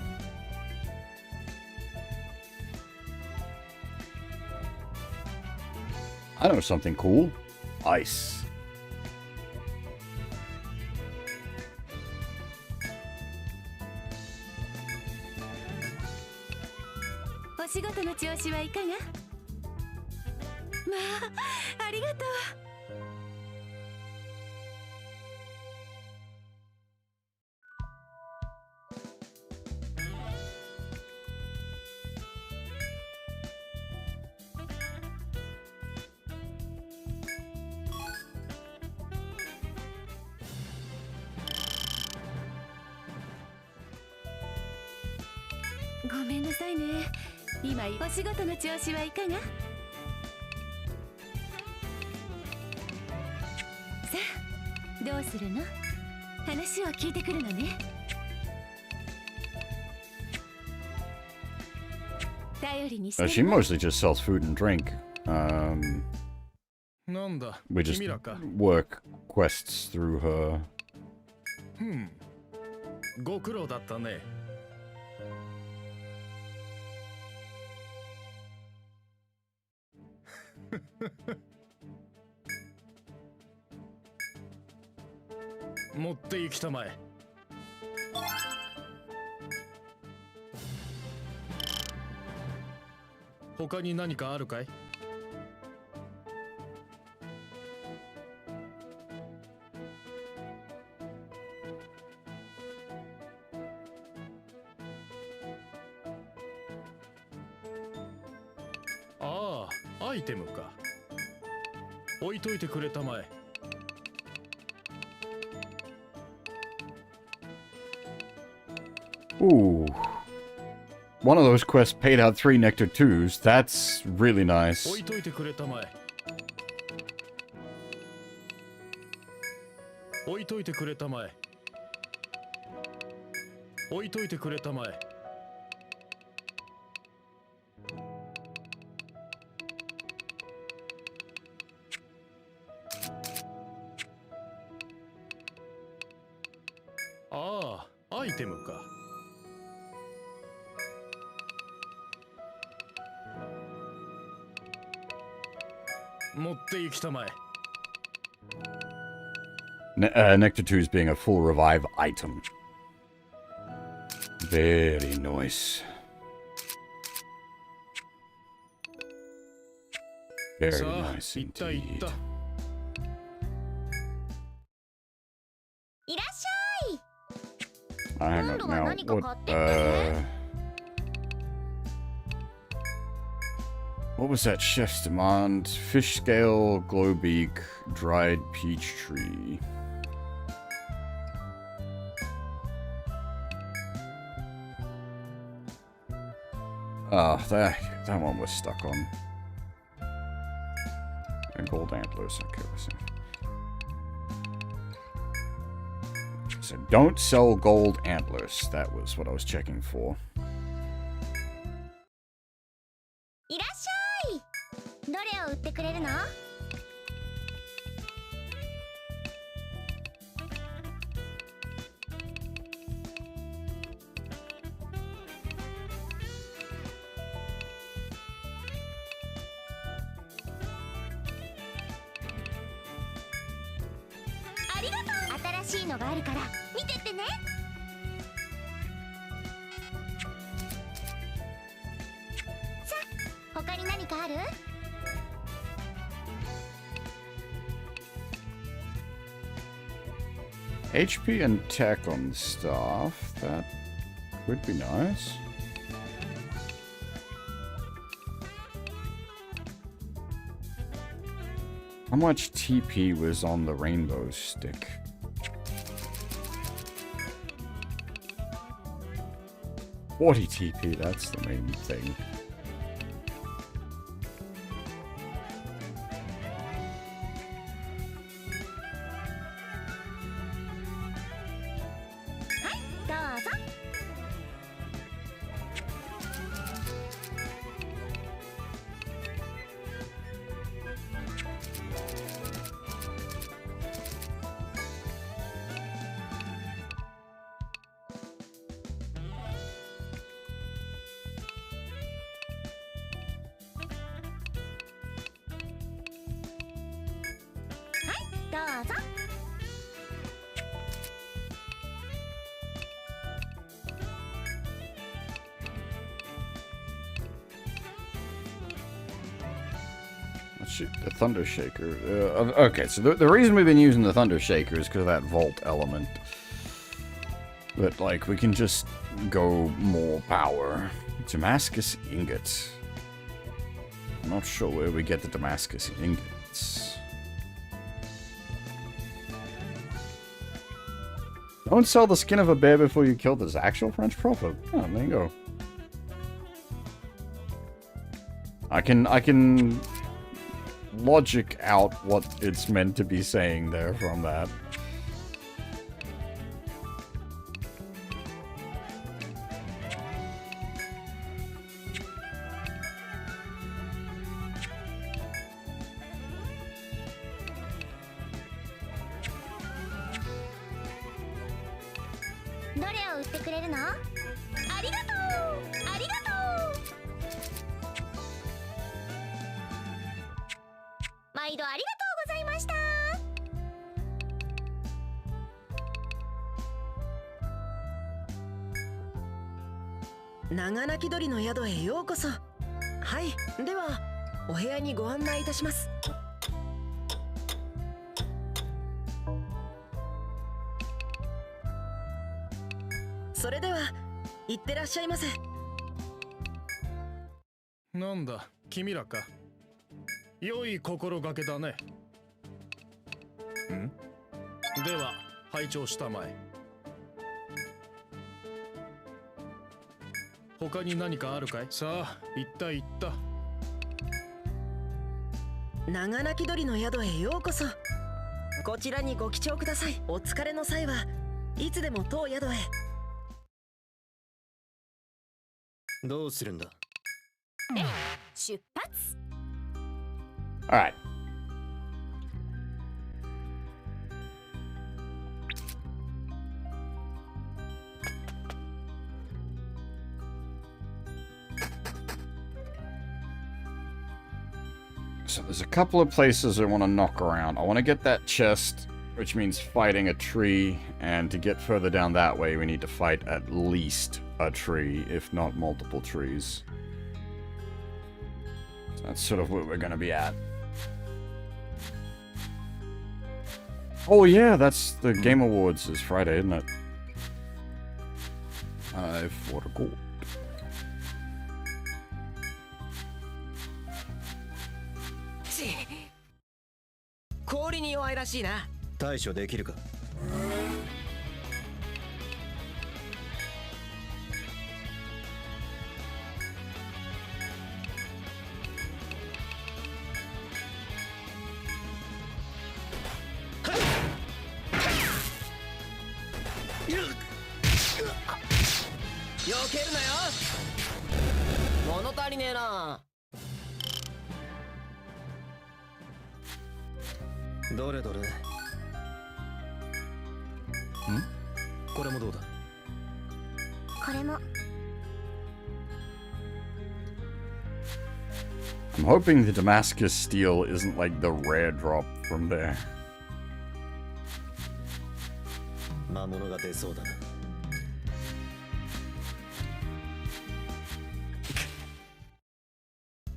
I know something cool. Ice. お仕事の調子はいかが？まあ、ありがとう。ごめんなさいね。今お仕事の調子はいかが？さあ、どうするの？話を聞いてくるのね。頼りにしてる She わ。 mostly just sells food and drink. なんだ We just 君らか。 work quests through her. ご苦労だったね。持って行きたまえ。他に何かあるかい？ああ、アイテムか。置いといてくれたまえ。Ooh. One of those quests paid out 3 Nectar 2s. That's really nice. 置いといてくれたまえ。置いといてくれたまえ。置いといてくれたまえ。ああ、アイテムか。持って行きたまえ。Nectar 2s being a full revive item. Very nice. Very さあ、 nice 行った行っ indeed. た。いらっしゃい。 Hang on now. What was that chef's demand? Fish scale, glow beak, dried peach tree. Ah, that one was stuck on. And gold antlers. Okay, listen. So don't sell gold antlers. That was what I was checking for. いらっしゃい。どれを売ってくれるの？ありがとう。新しいのがあるから見てってね。さあ、他に何かあるHP and tech on the staff. That would be nice. How much TP was on the rainbow stick? $40 TP, that's the main thing. どうぞ。Shoot, the Thunder Shaker. Okay, so the reason we've been using the Thunder Shaker is because of that Vault element. But, like, we can just go more power. Damascus ingots. I'm not sure where we get the Damascus ingots. Don't sell the skin of a bear before you kill this actual French prophet. Oh, there you go. I can logic out what it's meant to be saying there from that.長泣き鳥の宿へようこそ。はい、ではお部屋にご案内いたします。それでは行ってらっしゃいませ。なんだ君らか。良い心がけだね。では拝聴したまえ。他に何かあるかい。さあ行った長泣き鳥の宿へようこそ。こちらにご記帳ください。お疲れの際はいつでも当宿へ。どうするんだ。出発。Alright. So there's a couple of places I want to knock around. I want to get that chest, which means fighting a tree, and to get further down that way we need to fight at least a tree, if not multiple trees. So that's sort of where we're going to be at. Oh yeah, that's the Game Awards is Friday, isn't it? I've fought a gold. 氷に弱いらしいな。対処できるか。避けるなよ。物足りねえな。どれどれ。これもどうだ。これも。I'm hoping the Damascus steel isn't like the rare drop from there. 魔物が出そうだな。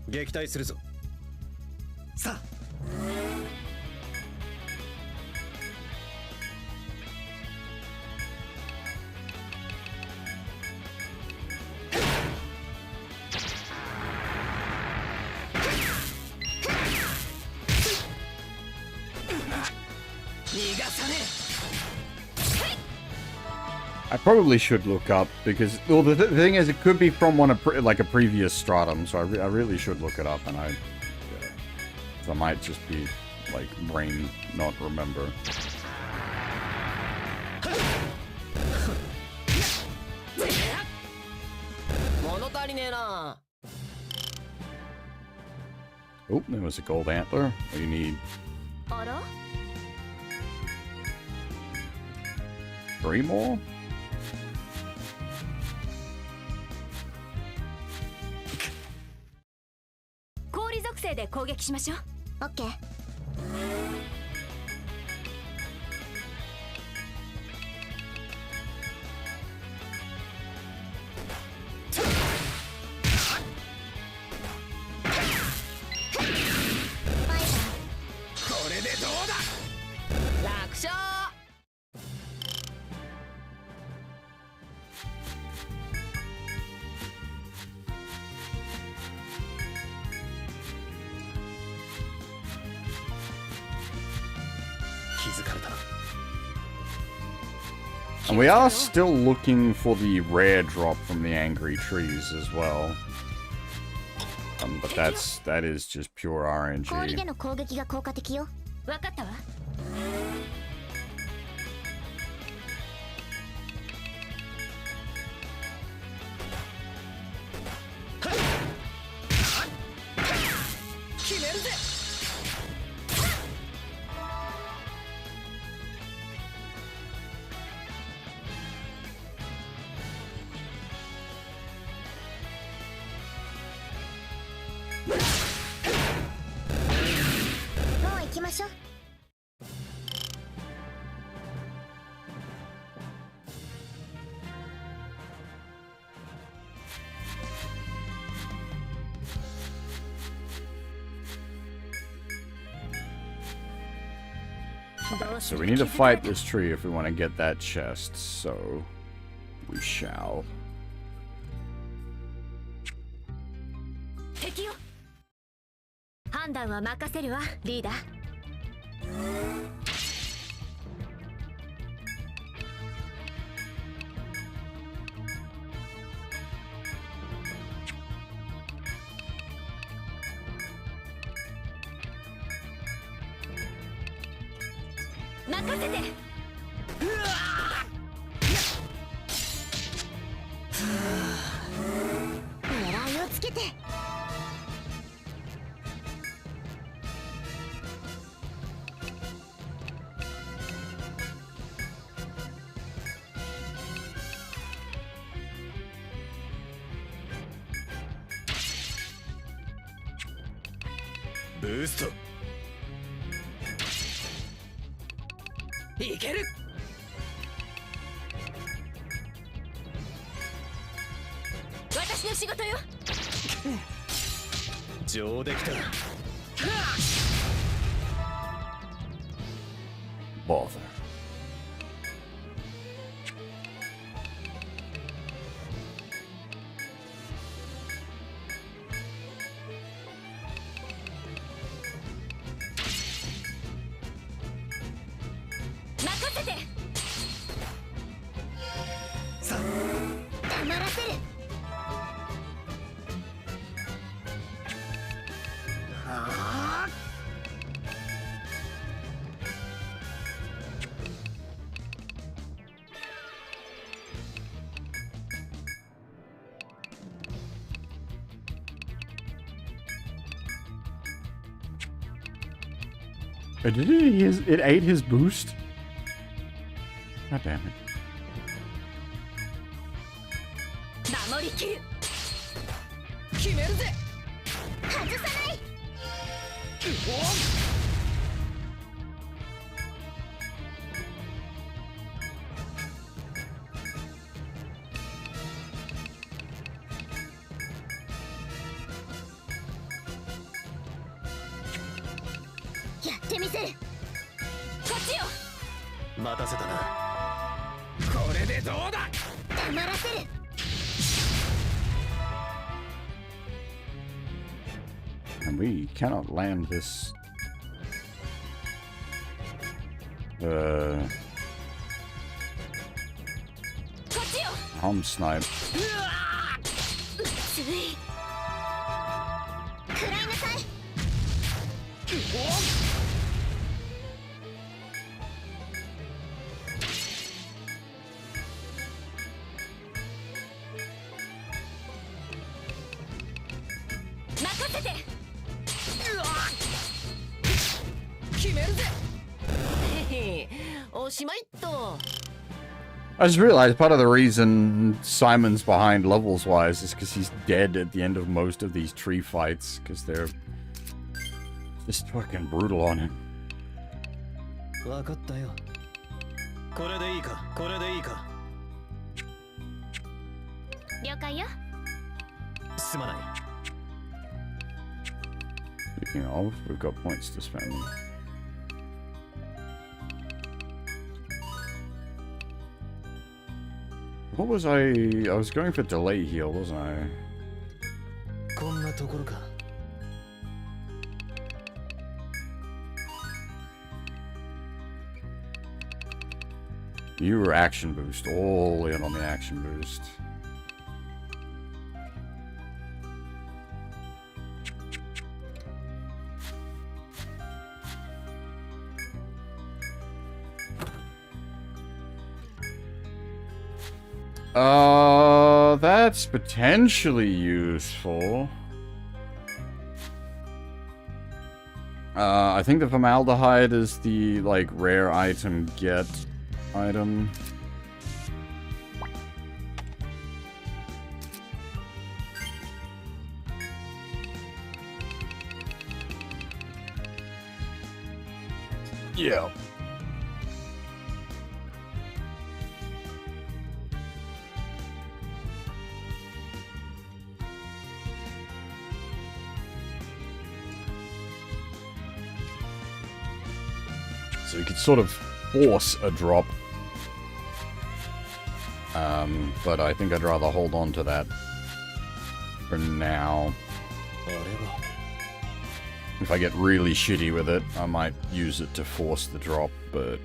撃退するぞ。さあ。I probably should look up because, well, the thing is, it could be from one of like a previous stratum, so I really should look it up, and I might just be like brain not remember. Oh, there was a gold antler. What do you need? 3 more? 氷属性で攻撃しましょう。オッケー。づかれた。 And we are still looking for the rare drop from the angry trees as well. But that is just pure 氷で RNG. の攻撃が効果的よ。わかったわ。決めるぜ。もう行きましょう。 So we need to fight this tree if we want to get that chest. So we shall. 敵よ。判断は任せるわ、リーダー。任せて。狙いをつけて。ブースト。 いける。私の仕事よ。上出来た。 Bother. It ate his boost? God damn it. 守りきる。決めるぜ。外さない。やってみせる。こっちよ。待たせたな。これでどうだ。黙らせる。 And we cannot land this. Home snipe. つい。食らいなさい。 任せて。決めるぜ。おしまいっと。 I just realized part of the reason Simon's behind levels wise is because he's dead at the end of most of these tree fights because they're just fucking brutal on him. わかったよ。これでいいか。これでいいか。了解よ。すまない。 Speaking of, we've got points to spend. What was I was going for delay heal, wasn't I? こんなところか。You were action boost. All in on the action boost. That's potentially useful. I think the formaldehyde is the, like, rare item get item. Yeah. So you could sort of force a drop. But I think I'd rather hold on to that for now. If I get really shitty with it, I might use it to force the drop, but,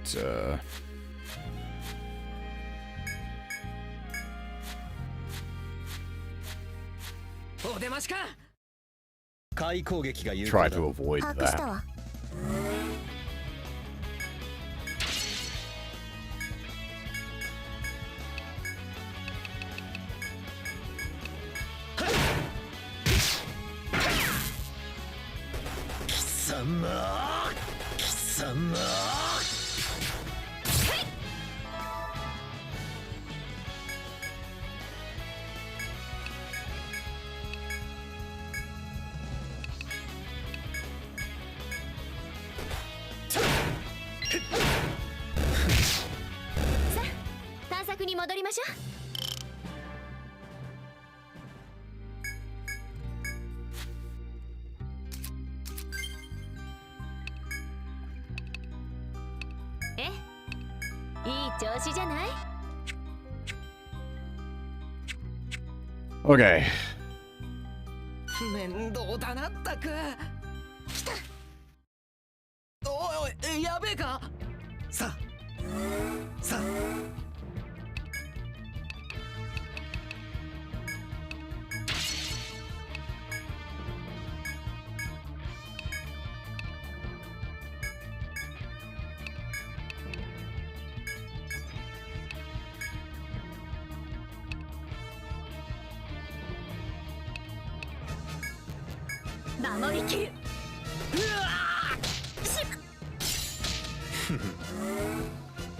try to avoid that. Okay. 面倒だなったく。来た。おい、やべえか。さあ、さあ。守りきる。うわ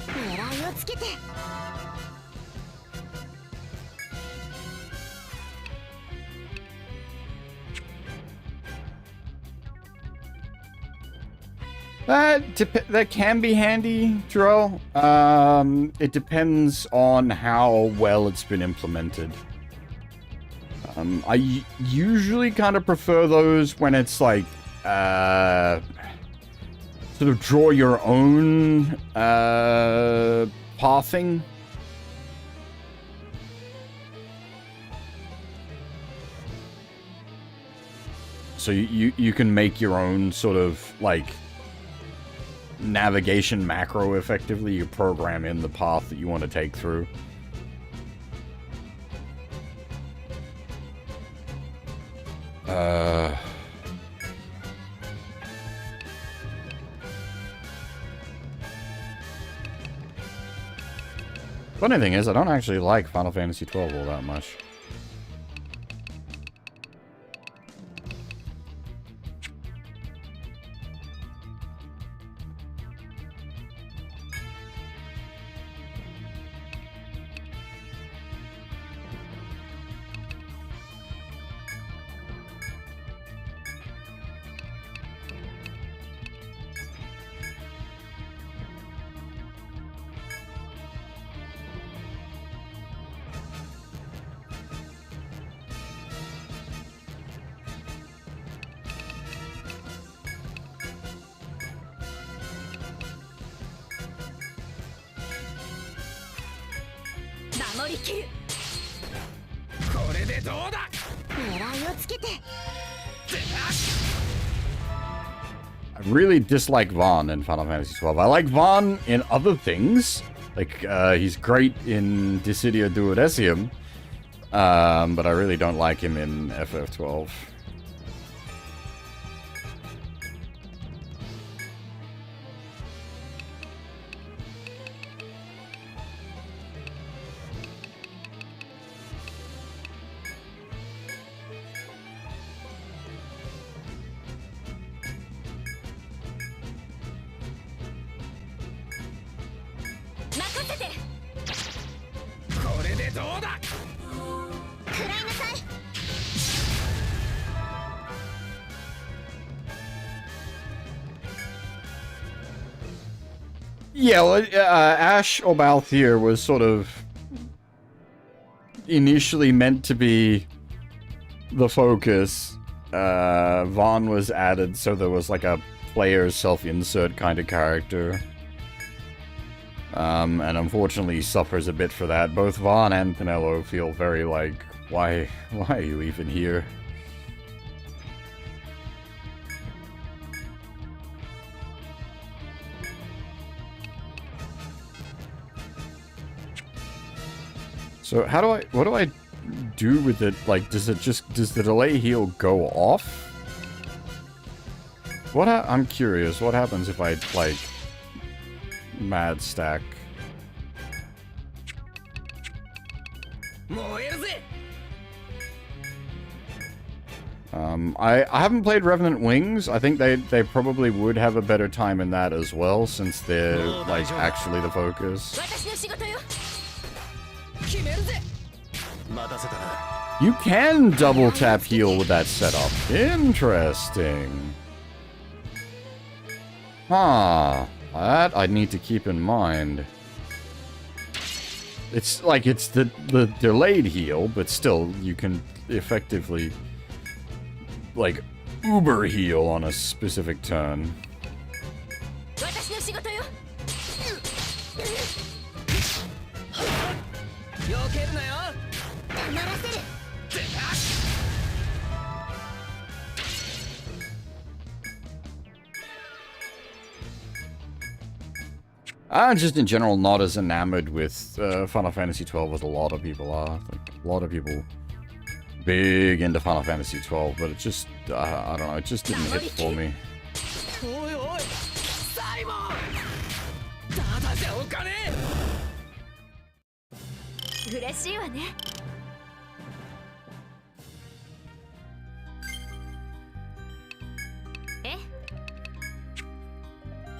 狙いをつけて。That can be handy, Joel. It depends on how well it's been implemented. I usually kind of prefer those when it's like, sort of draw your own, pathing. So you can make your own sort of, like, navigation macro effectively. You program in the path that you want to take through. Funny thing is, I don't actually like Final Fantasy XII all that much. I really dislike Vaughn in Final Fantasy XII. I like Vaughn in other things, Like, he's great in Dissidia Duodecium, but I really don't like him in FF12. Yeah, well, Ash or Balthier was sort of initially meant to be the focus. Vaughn was added, so there was like a player self-insert kind of character. And unfortunately suffers a bit for that. Both Vaughn and Pinello feel very like, why are you even here? So what do I do with it? Like, does the delay heal go off? I'm curious, what happens if I, like, mad stack? I haven't played Revenant Wings. I think they probably would have a better time in that as well, since they're, like, actually the focus. You can double tap heal with that setup. Interesting. Huh. That I'd need to keep in mind. It's like it's the delayed heal, but still you can effectively like uber heal on a specific turn. I'm just in general not as enamored with Final Fantasy XII as a lot of people are. Like, a lot of people big into Final Fantasy XII, but it just, I don't know, it just didn't hit for me.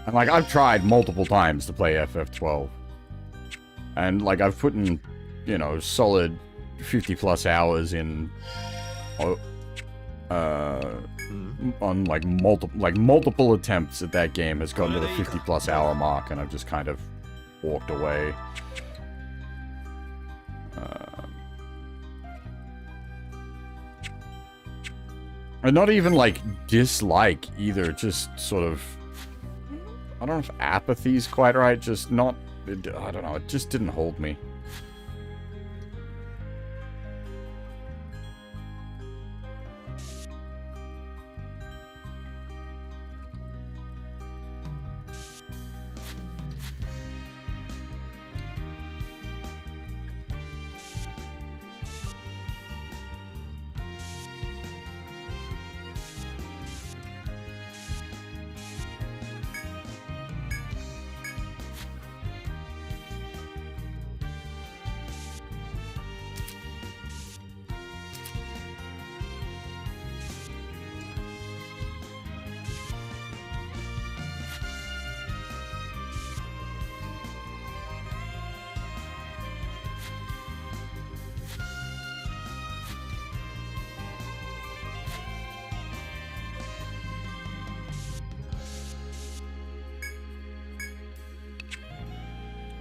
And like, I've tried multiple times to play FF12. And like, I've put in, you know, solid 50 plus hours in, on like multiple attempts at that game has gotten to the 50 plus hour mark, and I've just kind of walked away. And not even like dislike either, just sort of, I don't know if apathy's quite right, just not, I don't know, it just didn't hold me.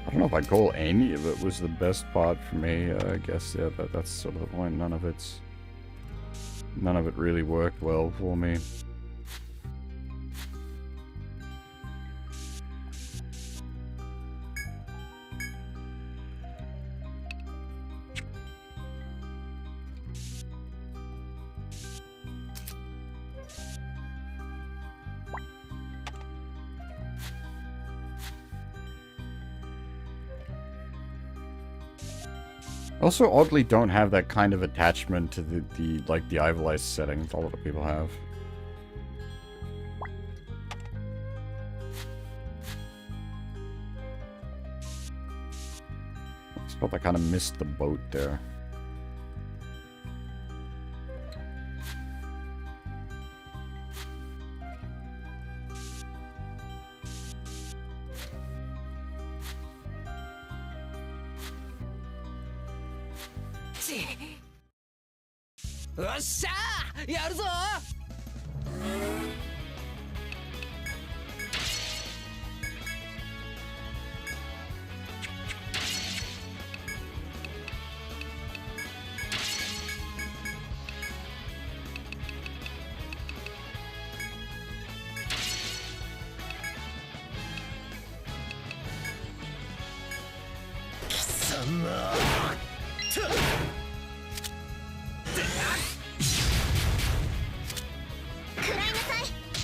I don't know if I'd call any of it was the best part for me. I guess, yeah, that's sort of the point. None of it really worked well for me. Also, oddly, don't have that kind of attachment to the Idolize setting that a lot of people have. I felt I kind of missed the boat there.よっしゃーやるぞ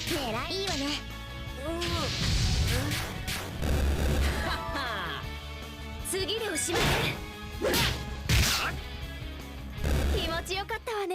貴様いいわね。次でおしまいね。気持ちよかったわね。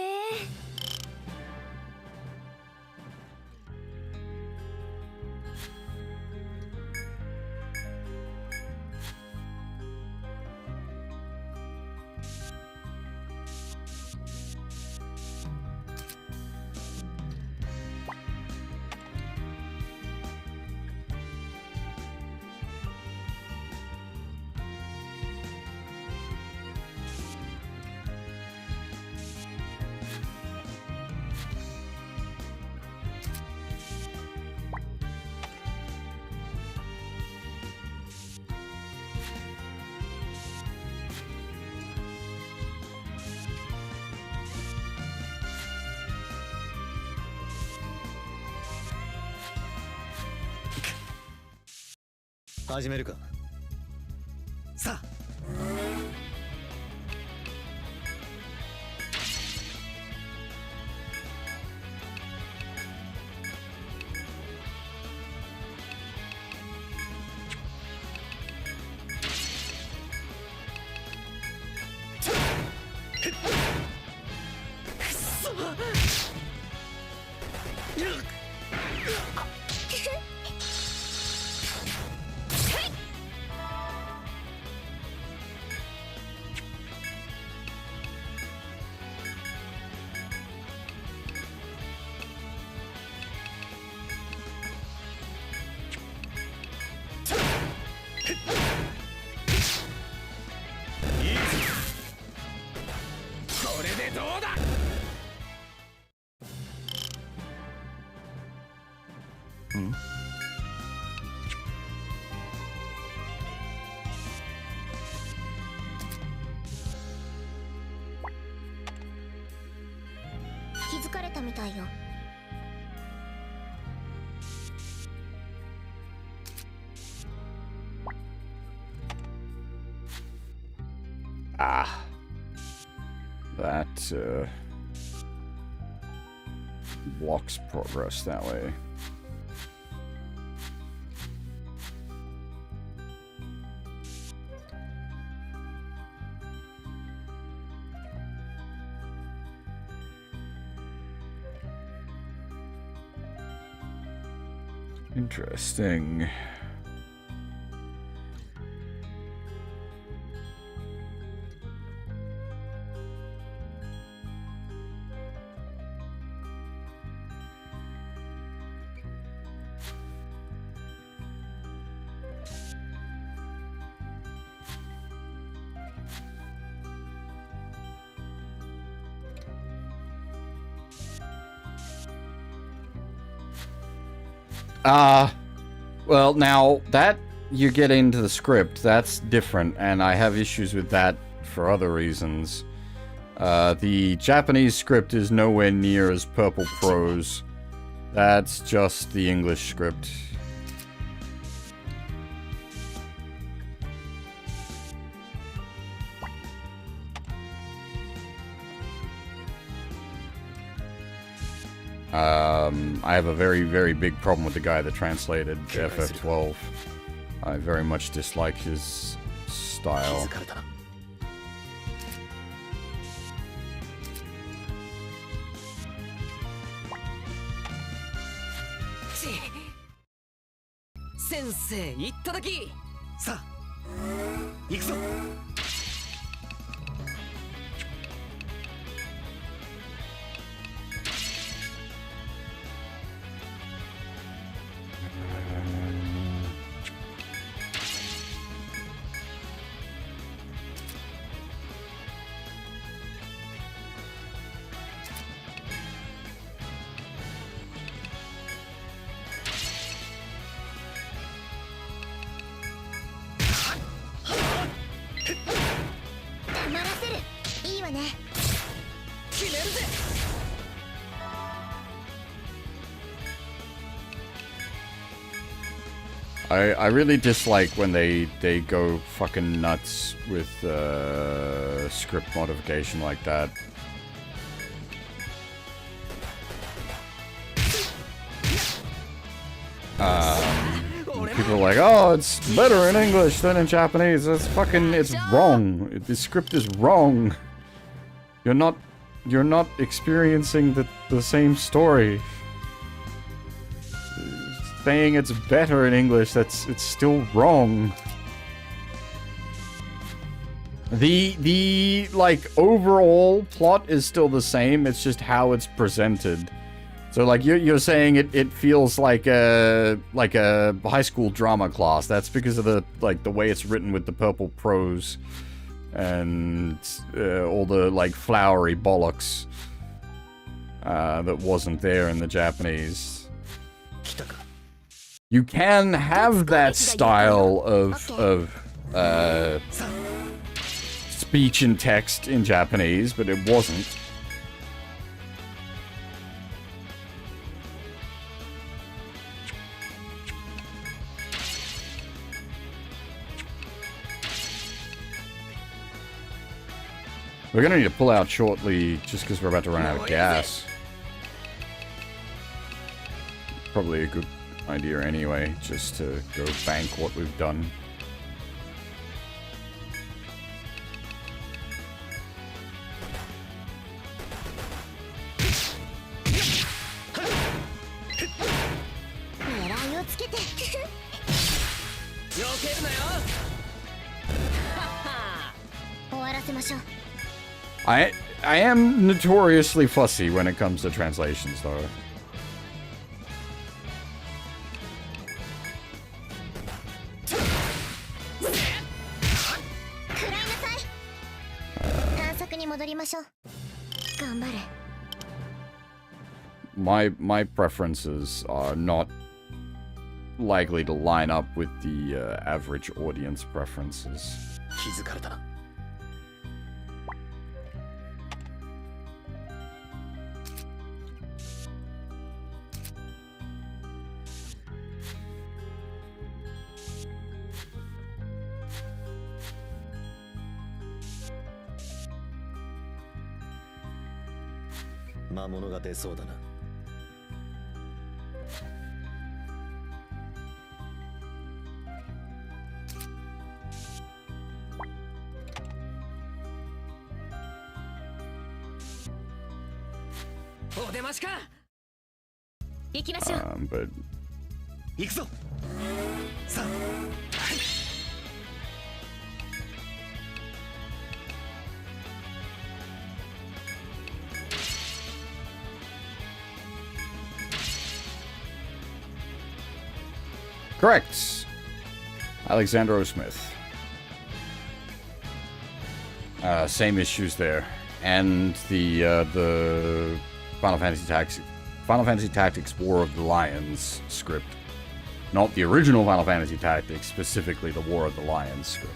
始めるかさあどうだ気づかれたみたいよ。Ah. That, blocks progress that way. Interesting. Well, now, that you get into the script, that's different, and I have issues with that for other reasons. The Japanese script is nowhere near as purple prose. That's just the English script. I have a very, very big problem with the guy that translated FF12. I very much dislike his style. し先生いっただきさあ行くぞ。黙らせる。いいわね。決めるぜ。I really dislike when they go fucking nuts with script modification like that. People are like, oh, it's better in English than in Japanese. That's fucking, it's wrong. The script is wrong. You're not experiencing the same story. Saying it's better in English, it's still wrong. The like overall plot is still the same, it's just how it's presented. So like you're saying it feels like a high school drama class. That's because of the way it's written with the purple prose and all the like flowery bollocks that wasn't there in the Japanese. You can have that style of speech and text in Japanese, but it wasn't. We're gonna need to pull out shortly just because we're about to run out of gas. Probably a good idea anyway, just to go bank what we've done. I am notoriously fussy when it comes to translations, though. My preferences are not likely to line up with the average audience preferences. But correct. Alexander O. Smith. Same issues there, and the Final Fantasy Tactics War of the Lions script. Not the original Final Fantasy Tactics, specifically the War of the Lions script.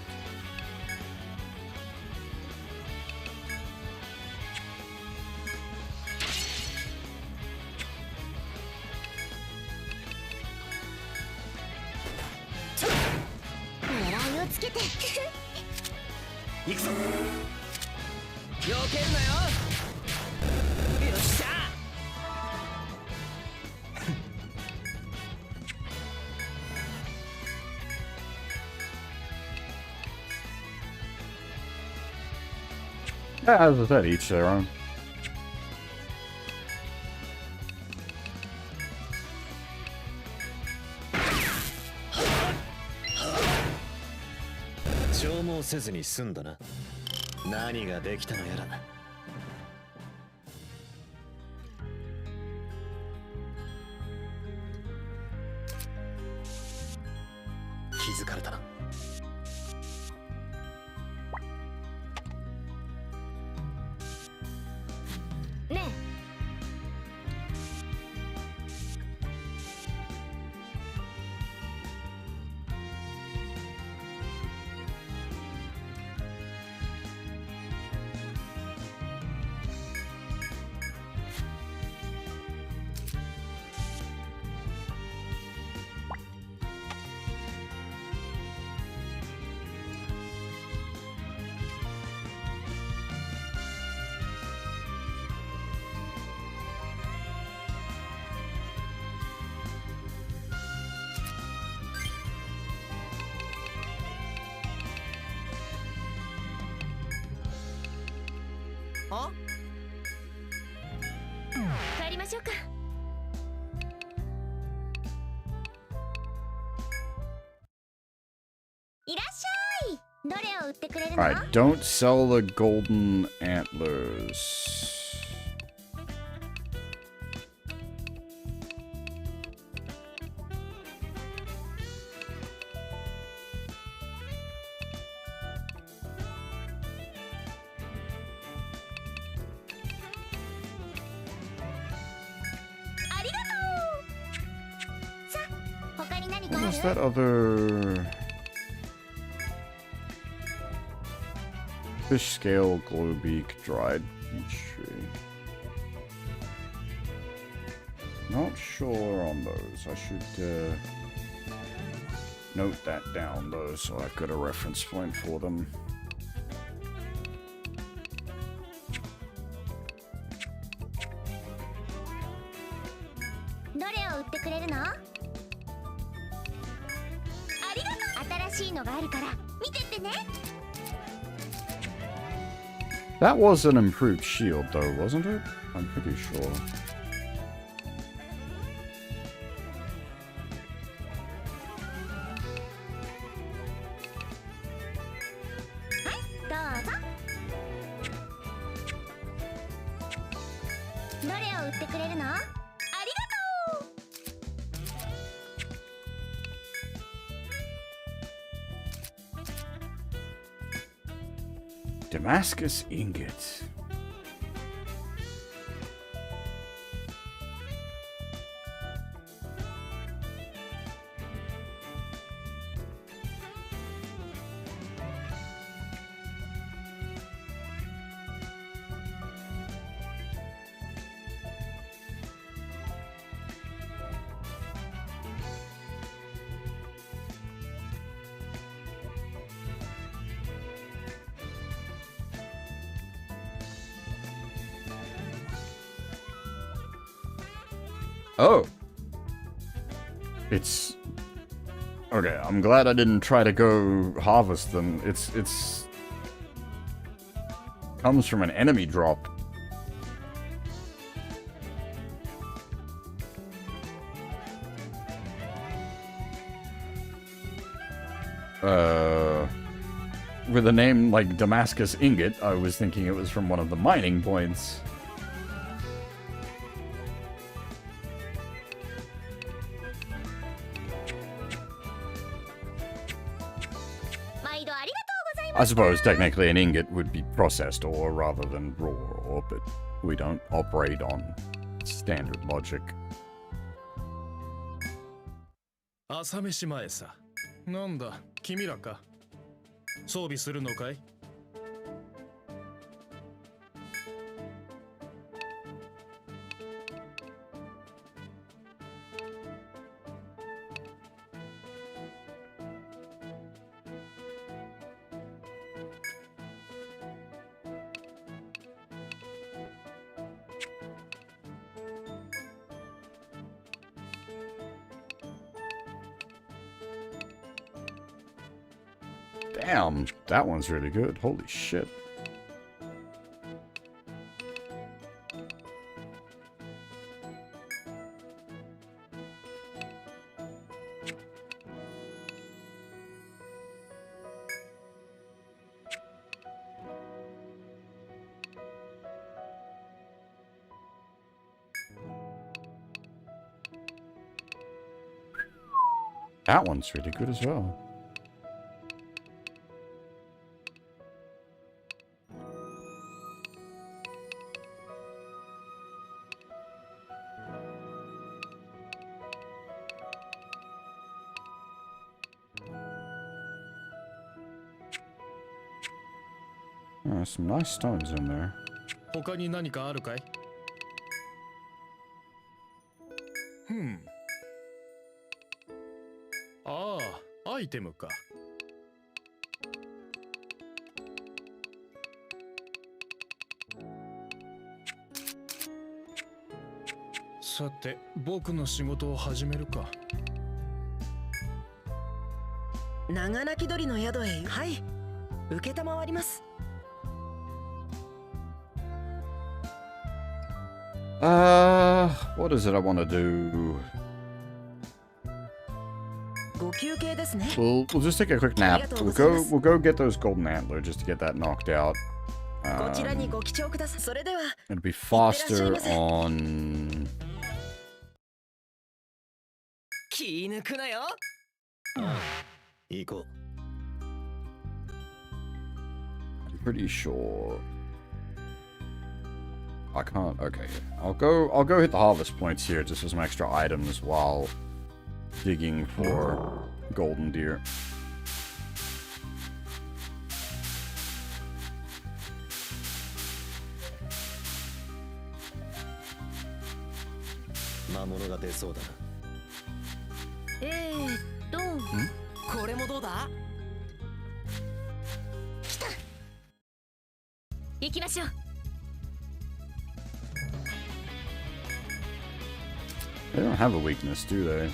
As I said, each their own. もせずに済んだな。何ができたのやら。気づかれたな。ねあ、帰りましょうか。いらっしゃい。どれを売ってくれるの？ Alright, don't sell the golden antlers. What was that other fish scale glow beak dried peach tree? Not sure on those. I should note that down though, so I've got a reference point for them. どれを売ってくれるの？ありがとう。新しいのがあるから見てってね。 That was an improved shield though, wasn't it? I'm pretty sure. どうぞ。どれを売ってくれるの？ありがとう。 Damascus ingot. Oh. It's... Okay, I'm glad I didn't try to go harvest them. It's... comes from an enemy drop. With a name like Damascus Ingot, I was thinking it was from one of the mining points. I suppose technically an ingot would be processed ore rather than raw ore, but we don't operate on standard logic. 朝飯前さ。なんだ、君らか。装備するのかい？Damn, that one's really good. Holy shit. That one's really good as well. Oh, some nice stones in there. 他に何かあるかい？ああ、アイテムか。さて、僕の仕事を始めるか。長鳴き鳥の宿へ。はい、承ります。What is it I want to do? ご休憩ですね。We'll just take a quick nap. We'll go get those golden antler just to get that knocked out. こちらにご記帳ください。それでは。It'll be faster on. 気抜くなよ。行こう。I'm pretty sure. I can't. Okay, I'll go hit the harvest points here just for some extra items while digging for golden deer. Hmm? これもどうだ？行きましょう。They don't have a weakness, do they?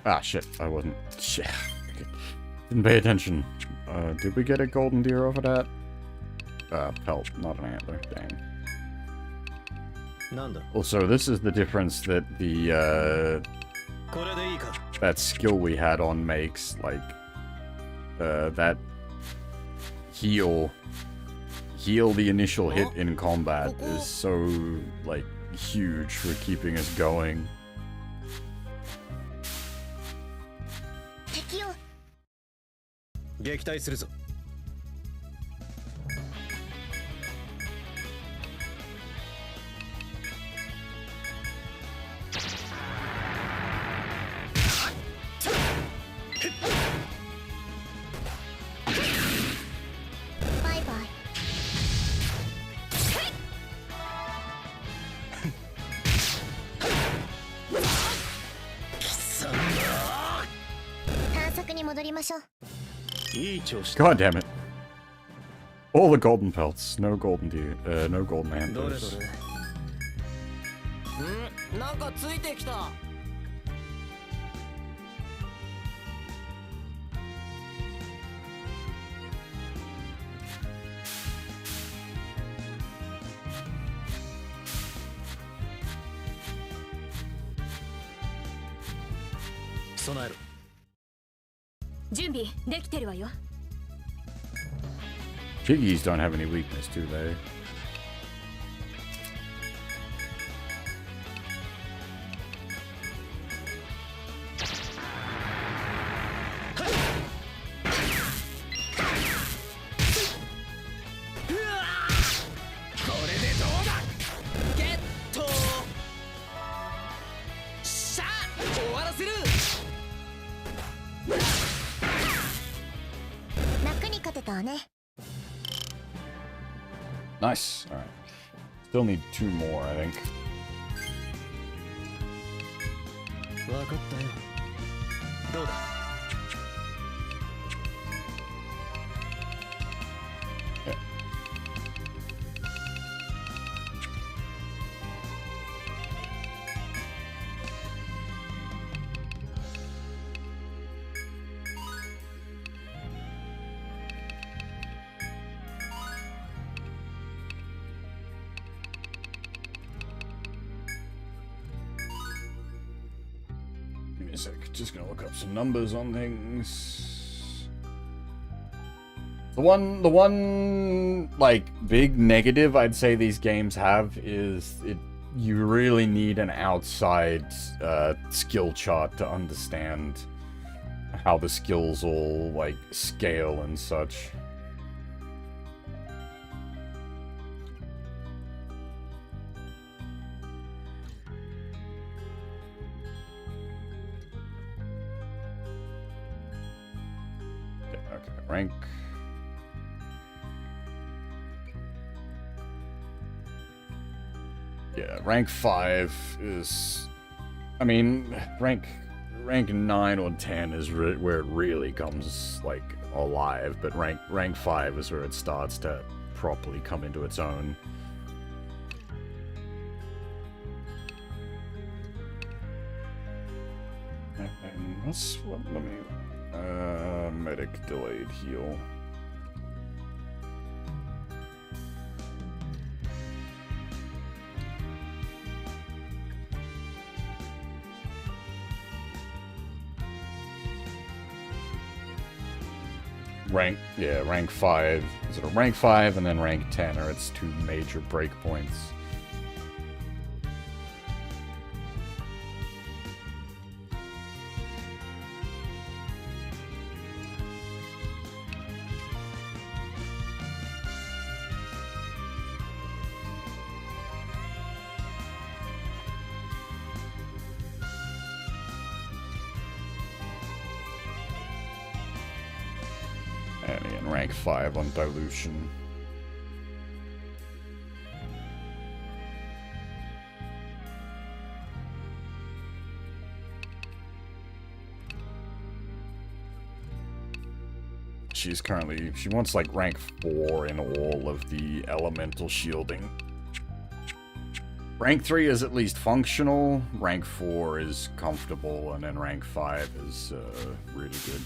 Ah, shit. I wasn't. Shit. Didn't pay attention. Did we get a golden deer over that? Pelt, not an antler. Dang. Also, this is the difference that the, that skill we had on makes. Like, that heal the initial hit in combat is so, like, huge for keeping us going. 撃退するぞ。バイバイ。探索に戻りましょう。 God damn it. All the golden pelts. No golden deer. No golden antlers. なんかついてきた。備えろ。 準備できてるわよ。 Piggies don't have any weakness, do they? Nice. All right. Still need 2 more, I think. わかったよ。どうだ? Yeah. a sec. Just gonna look up some numbers on things. The one like big negative I'd say these games have is you really need an outside skill chart to understand how the skills all like scale and such. Okay, rank. Yeah, rank 5 is, I mean, rank 9 or 10 is where it really comes like alive, but rank 5 is where it starts to properly come into its own. And let's let me medic delayed heal. Rank 5. Is it a rank 5 and then rank 10 are its two major breakpoints? And rank 5 on dilution. She wants like rank 4 in all of the elemental shielding. Rank 3 is at least functional, rank 4 is comfortable, and then rank 5 is really good.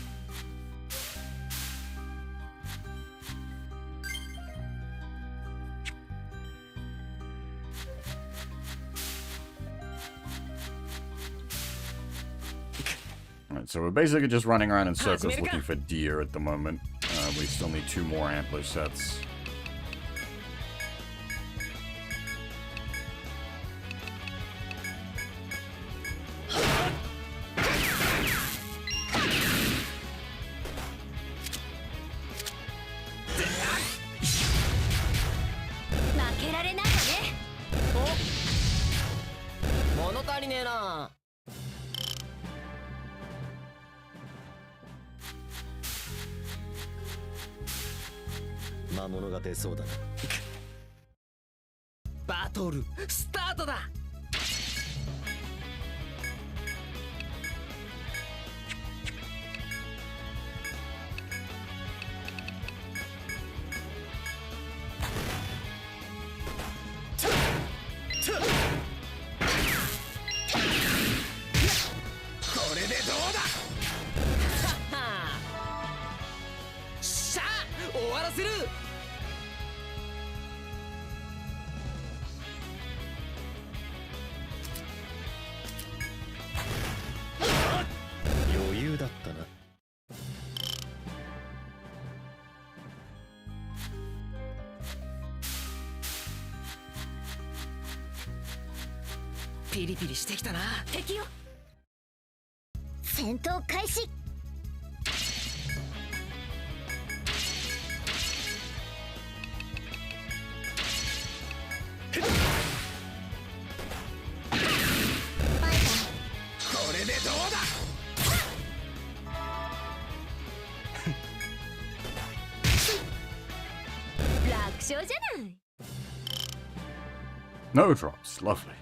Alright, so we're basically just running around in circles looking for deer at the moment. We still need 2 more antler sets.バトルスタートだ。これでどうだ。しゃあ終わらせる。だったな。ピリピリしてきたな。敵よ。戦闘開始。これでどうだ。じゃない。 No drops, lovely.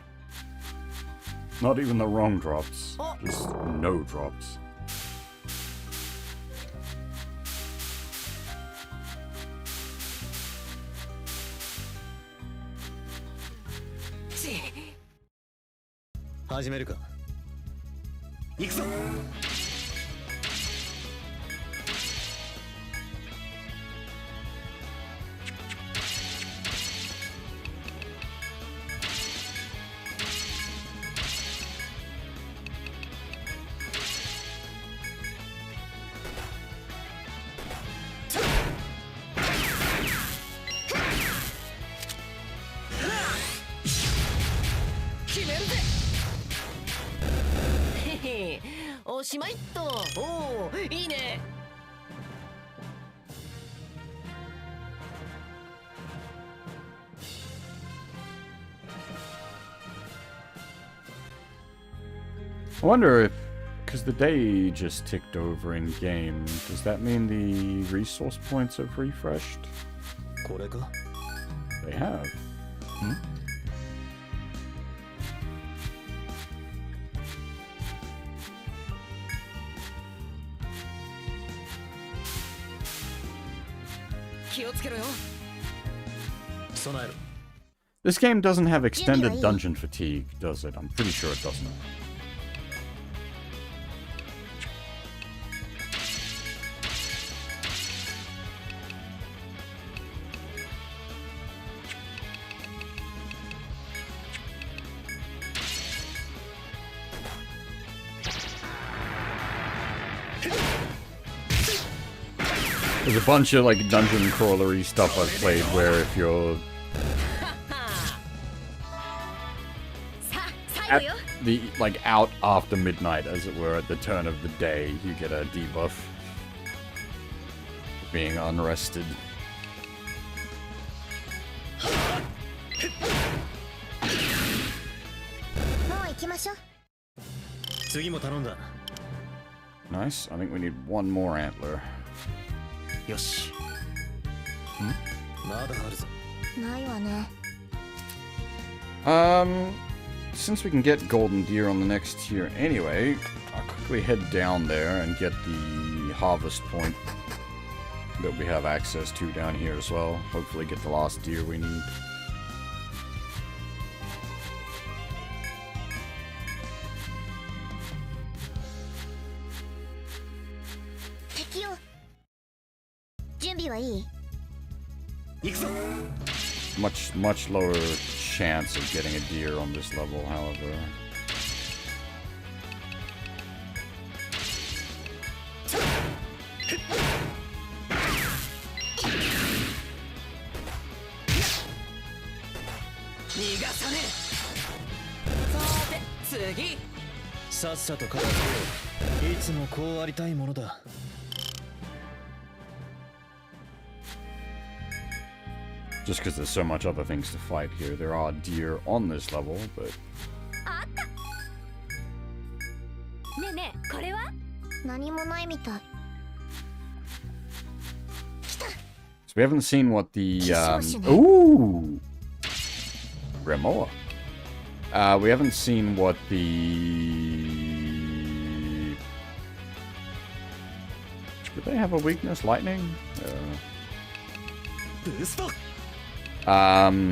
Not even the wrong drops, just no drops. G. 始めるか。行くぞ。決めるぜ。へへ、おしまいっと。おお、いいね。I wonder if, because the day just ticked over in game, does that mean the resource points have refreshed? これか They have. Hmm? 気をつけろよ。備えろ This game doesn't have extended dungeon fatigue, does it? I'm pretty sure it doesn't. There's a bunch of like dungeon crawlery stuff I've played where if you're at the like out after midnight, as it were, at the turn of the day, you get a debuff for being unrested. もう行きましょう。次も頼んだ Nice. I think we need one more antler. よしまだあるぞないわね。Since we can get golden deer on the next tier anyway, I'll quickly head down there and get the harvest point that we have access to down here as well. Hopefully get the last deer we need. Much lower chance of getting a deer on this level, however.次 さっさと片付けよういつもこうありたいものだ Just because there's so much other things to fight here. There are deer on this level, but... ねえねえ、これは？何もないみたい。 So we haven't seen what the, ooh! Remoa. We haven't seen what the... Did they have a weakness? Lightning? I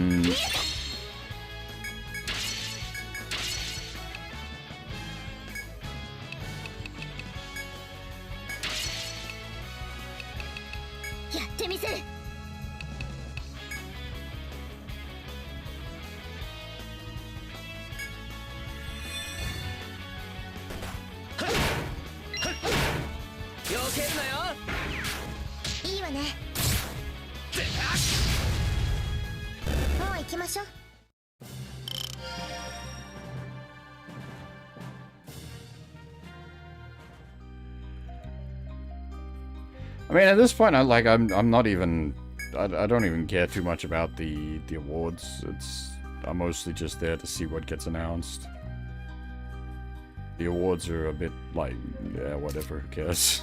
mean, at this point, I'm not even, I don't even care too much about the awards. I'm mostly just there to see what gets announced. The awards are a bit like, yeah, whatever, who cares?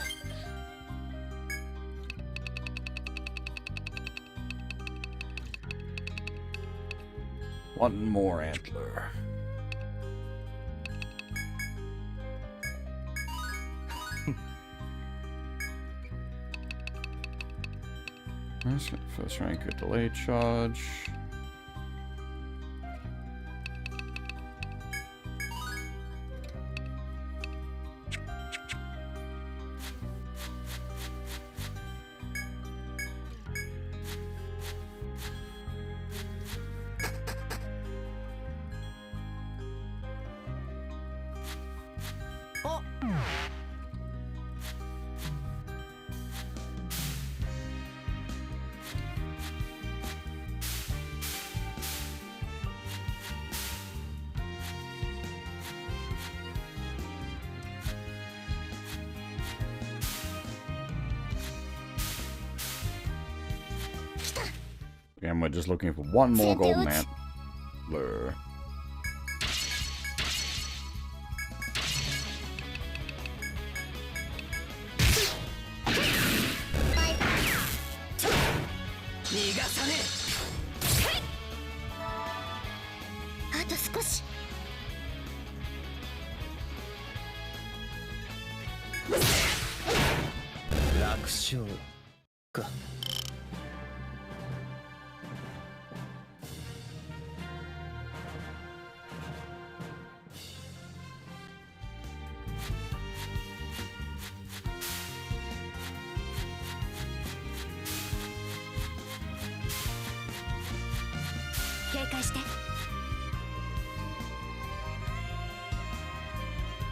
One more antler. Let's get the first rank with delayed charge. And we're just looking for one more golden antler.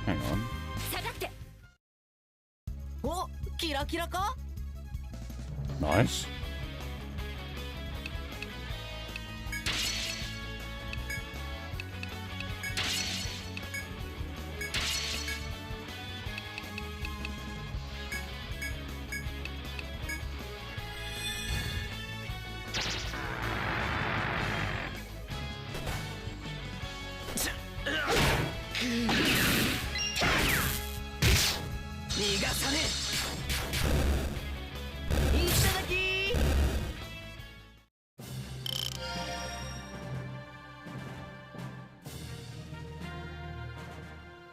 Hang on. お、キラキラか？ Nice.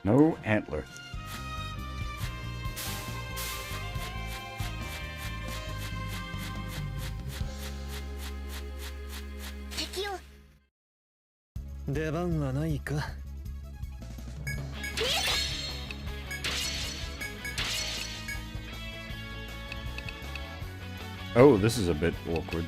No antler. Oh, this is a bit awkward.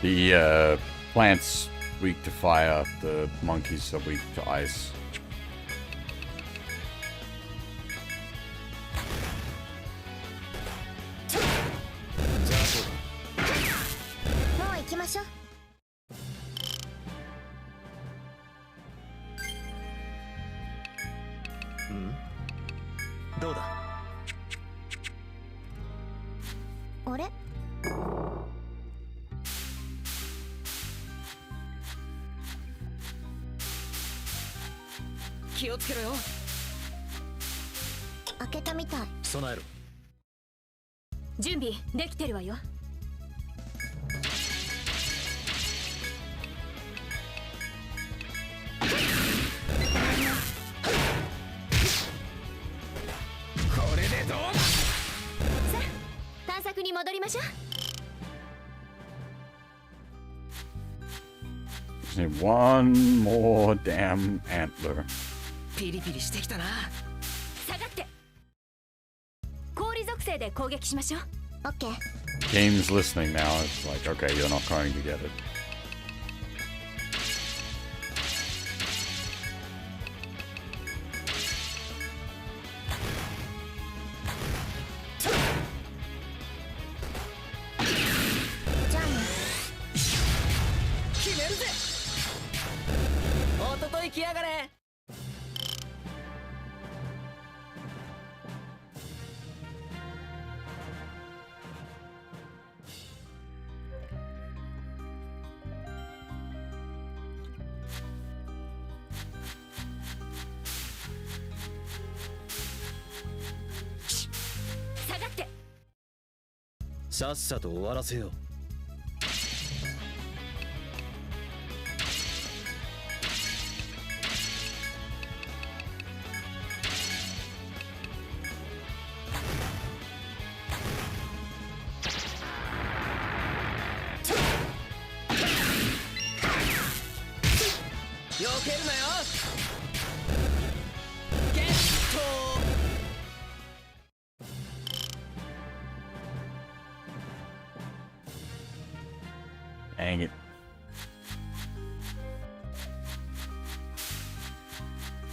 The plants weak to fire, the monkeys are weak to ice.準備できてるわよ。これでどうだ。さあ、探索に戻りましょう。Just need one more damn antler. ピリピリしてきたな。下がって。氷属性で攻撃しましょう。オッケー。 Game's listening now. It's like, okay, you're not going to get it.下がって。さっさと終わらせよう。避けるなよ。ゲット。 Dang it.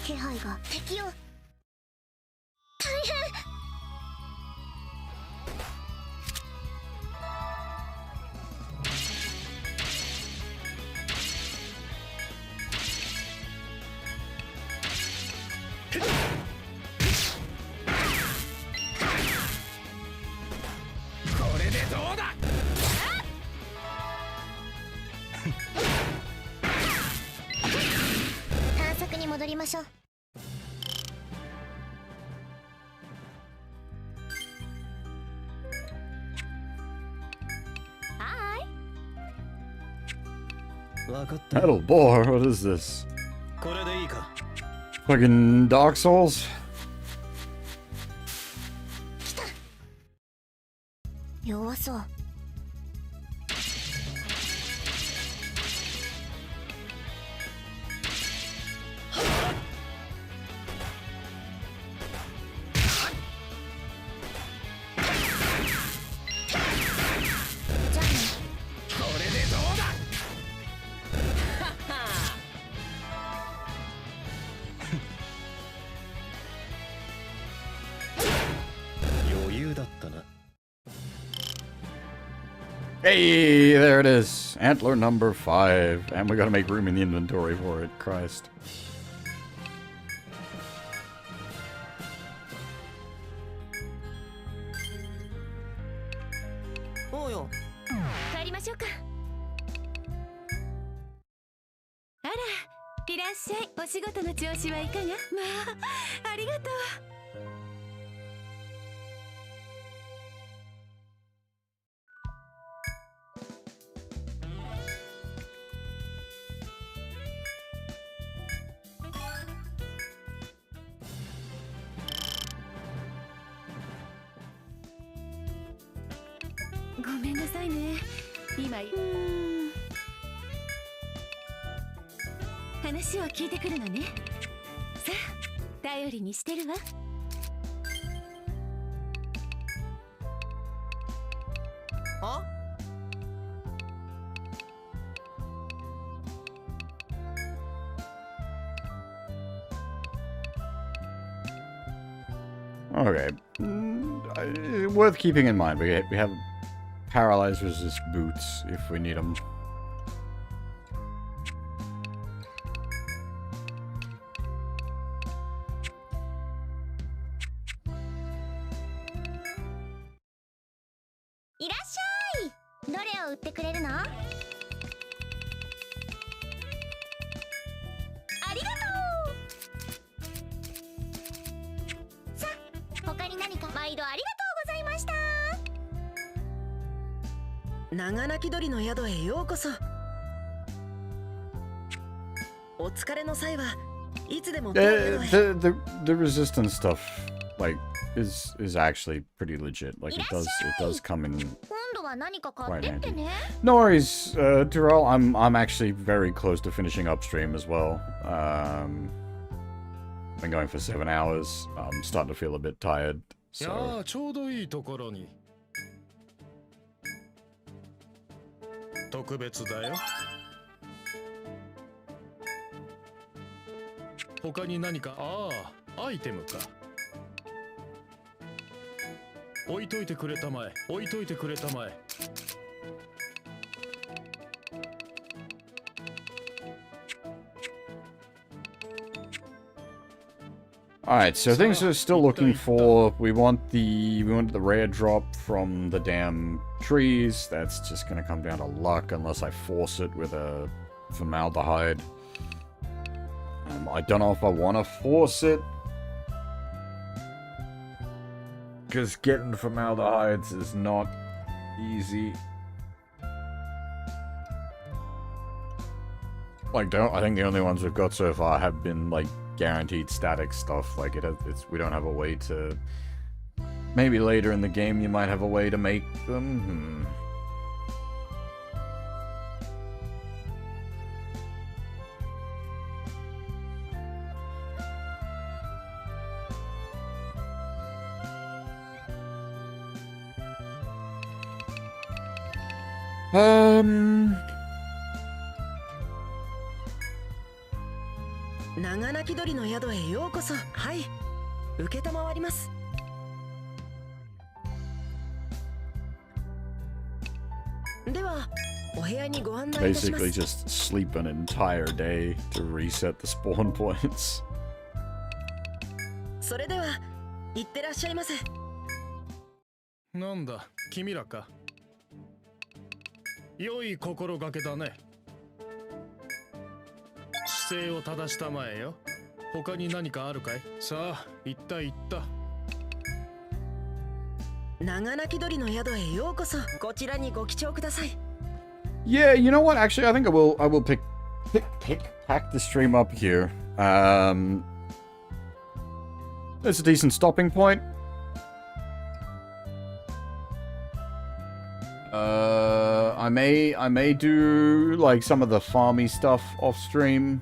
気配が敵を。大変。ましょう。分かった。 Metal Boar, what is this? これでいいか。 Fucking Dark Souls? 弱そう。じゃあね。これでどうだ。余裕だったな。 Hey, there it is. Antler number 5. And we gotta make room in the inventory for it. Christ. おうよ。帰りましょうか。あら、いらっしゃい。お仕事の調子はいかが？まあ、ありがとう。ごめんなさいね。今話を聞いてくるのね。さあ、頼りにしてるわ。あ？ Okay. Worth keeping in mind. We have paralyzed resist boots if we need them.いらっしゃい。どれを売ってくれるの？ありがとう。さあ、他に何か。毎度ありがとうございました。長鳴き鳥の宿へようこそ。お疲れの際はいつでも当宿へ。The resistance stuff, like, is actually pretty legit. Like, it does come in 今度は何か買っ quite てって handy. ね。 No worries, Terrell. I'm actually very close to finishing upstream as well. Been going for 7 hours. I'm starting to feel a bit tired. いや So ー、ちょうどいいところに。特別だよ。他に何か。ああ、アイテムか。置いといてくれたまえ。置いといてくれたまえ。Alright, so things are still looking for. We want the rare drop from the damn trees. That's just gonna come down to luck unless I force it with a formaldehyde. I don't know if I want to force it, because getting formaldehydes is not easy. Like, I think the only ones we've got so far have been like guaranteed static stuff. Like we don't have a way to. Maybe later in the game you might have a way to make them. Hmm. 長鳴き鳥の宿へようこそ。はい、承ります。では、お部屋にご案内いたしま Basically す。 just sleep an entire day to reset the spawn points. それでは、いってらっしゃいませ。なんだ、君らか。良い心がけだね。姿勢を正したまえよ。他に何かあるかい？さあ、行った行った。長鳴き鳥の宿へようこそ。こちらにご記帳ください。Yeah, you know what? Actually, I think I will pack the stream up here. It's a decent stopping point. I may do like some of the farmy stuff off stream.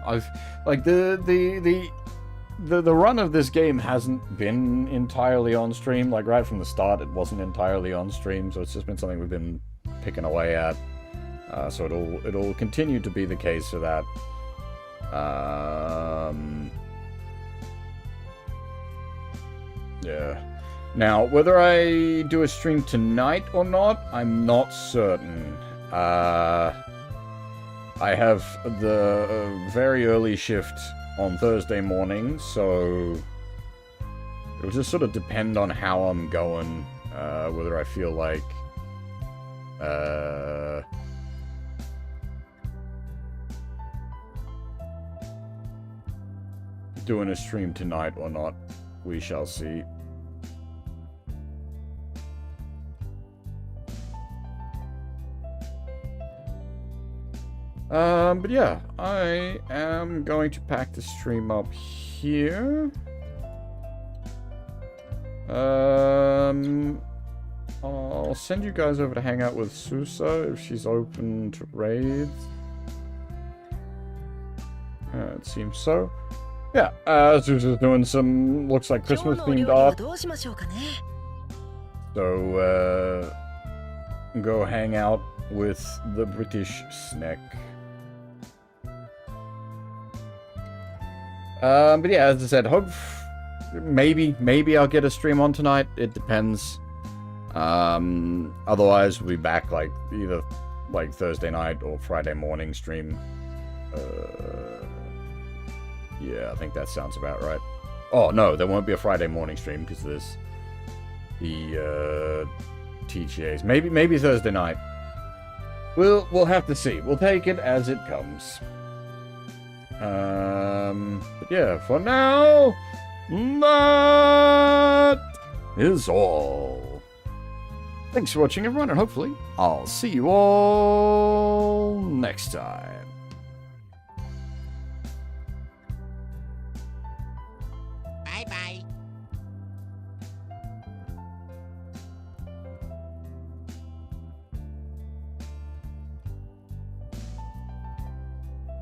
I've like the run of this game hasn't been entirely on stream. Like right from the start, it wasn't entirely on stream, so it's just been something we've been picking away at. So it'll continue to be the case for that. Yeah. Now, whether I do a stream tonight or not, I'm not certain. I have the very early shift on Thursday morning, so it'll just sort of depend on how I'm going, whether I feel like doing a stream tonight or not. We shall see. But yeah, I am going to pack the stream up here. I'll send you guys over to hang out with Susa if she's open to raids. It seems so. Yeah, Susa's doing some, looks like Christmas-themed art. So, go hang out with the British snack. But yeah, as I said, maybe I'll get a stream on tonight. It depends. Otherwise, we'll be back like either like Thursday night or Friday morning stream. Yeah, I think that sounds about right. Oh no, there won't be a Friday morning stream because there's the TGAs. Maybe Thursday night. We'll have to see. We'll take it as it comes. But yeah, for now, that is all. Thanks for watching, everyone, and hopefully I'll see you all next time. Bye-bye.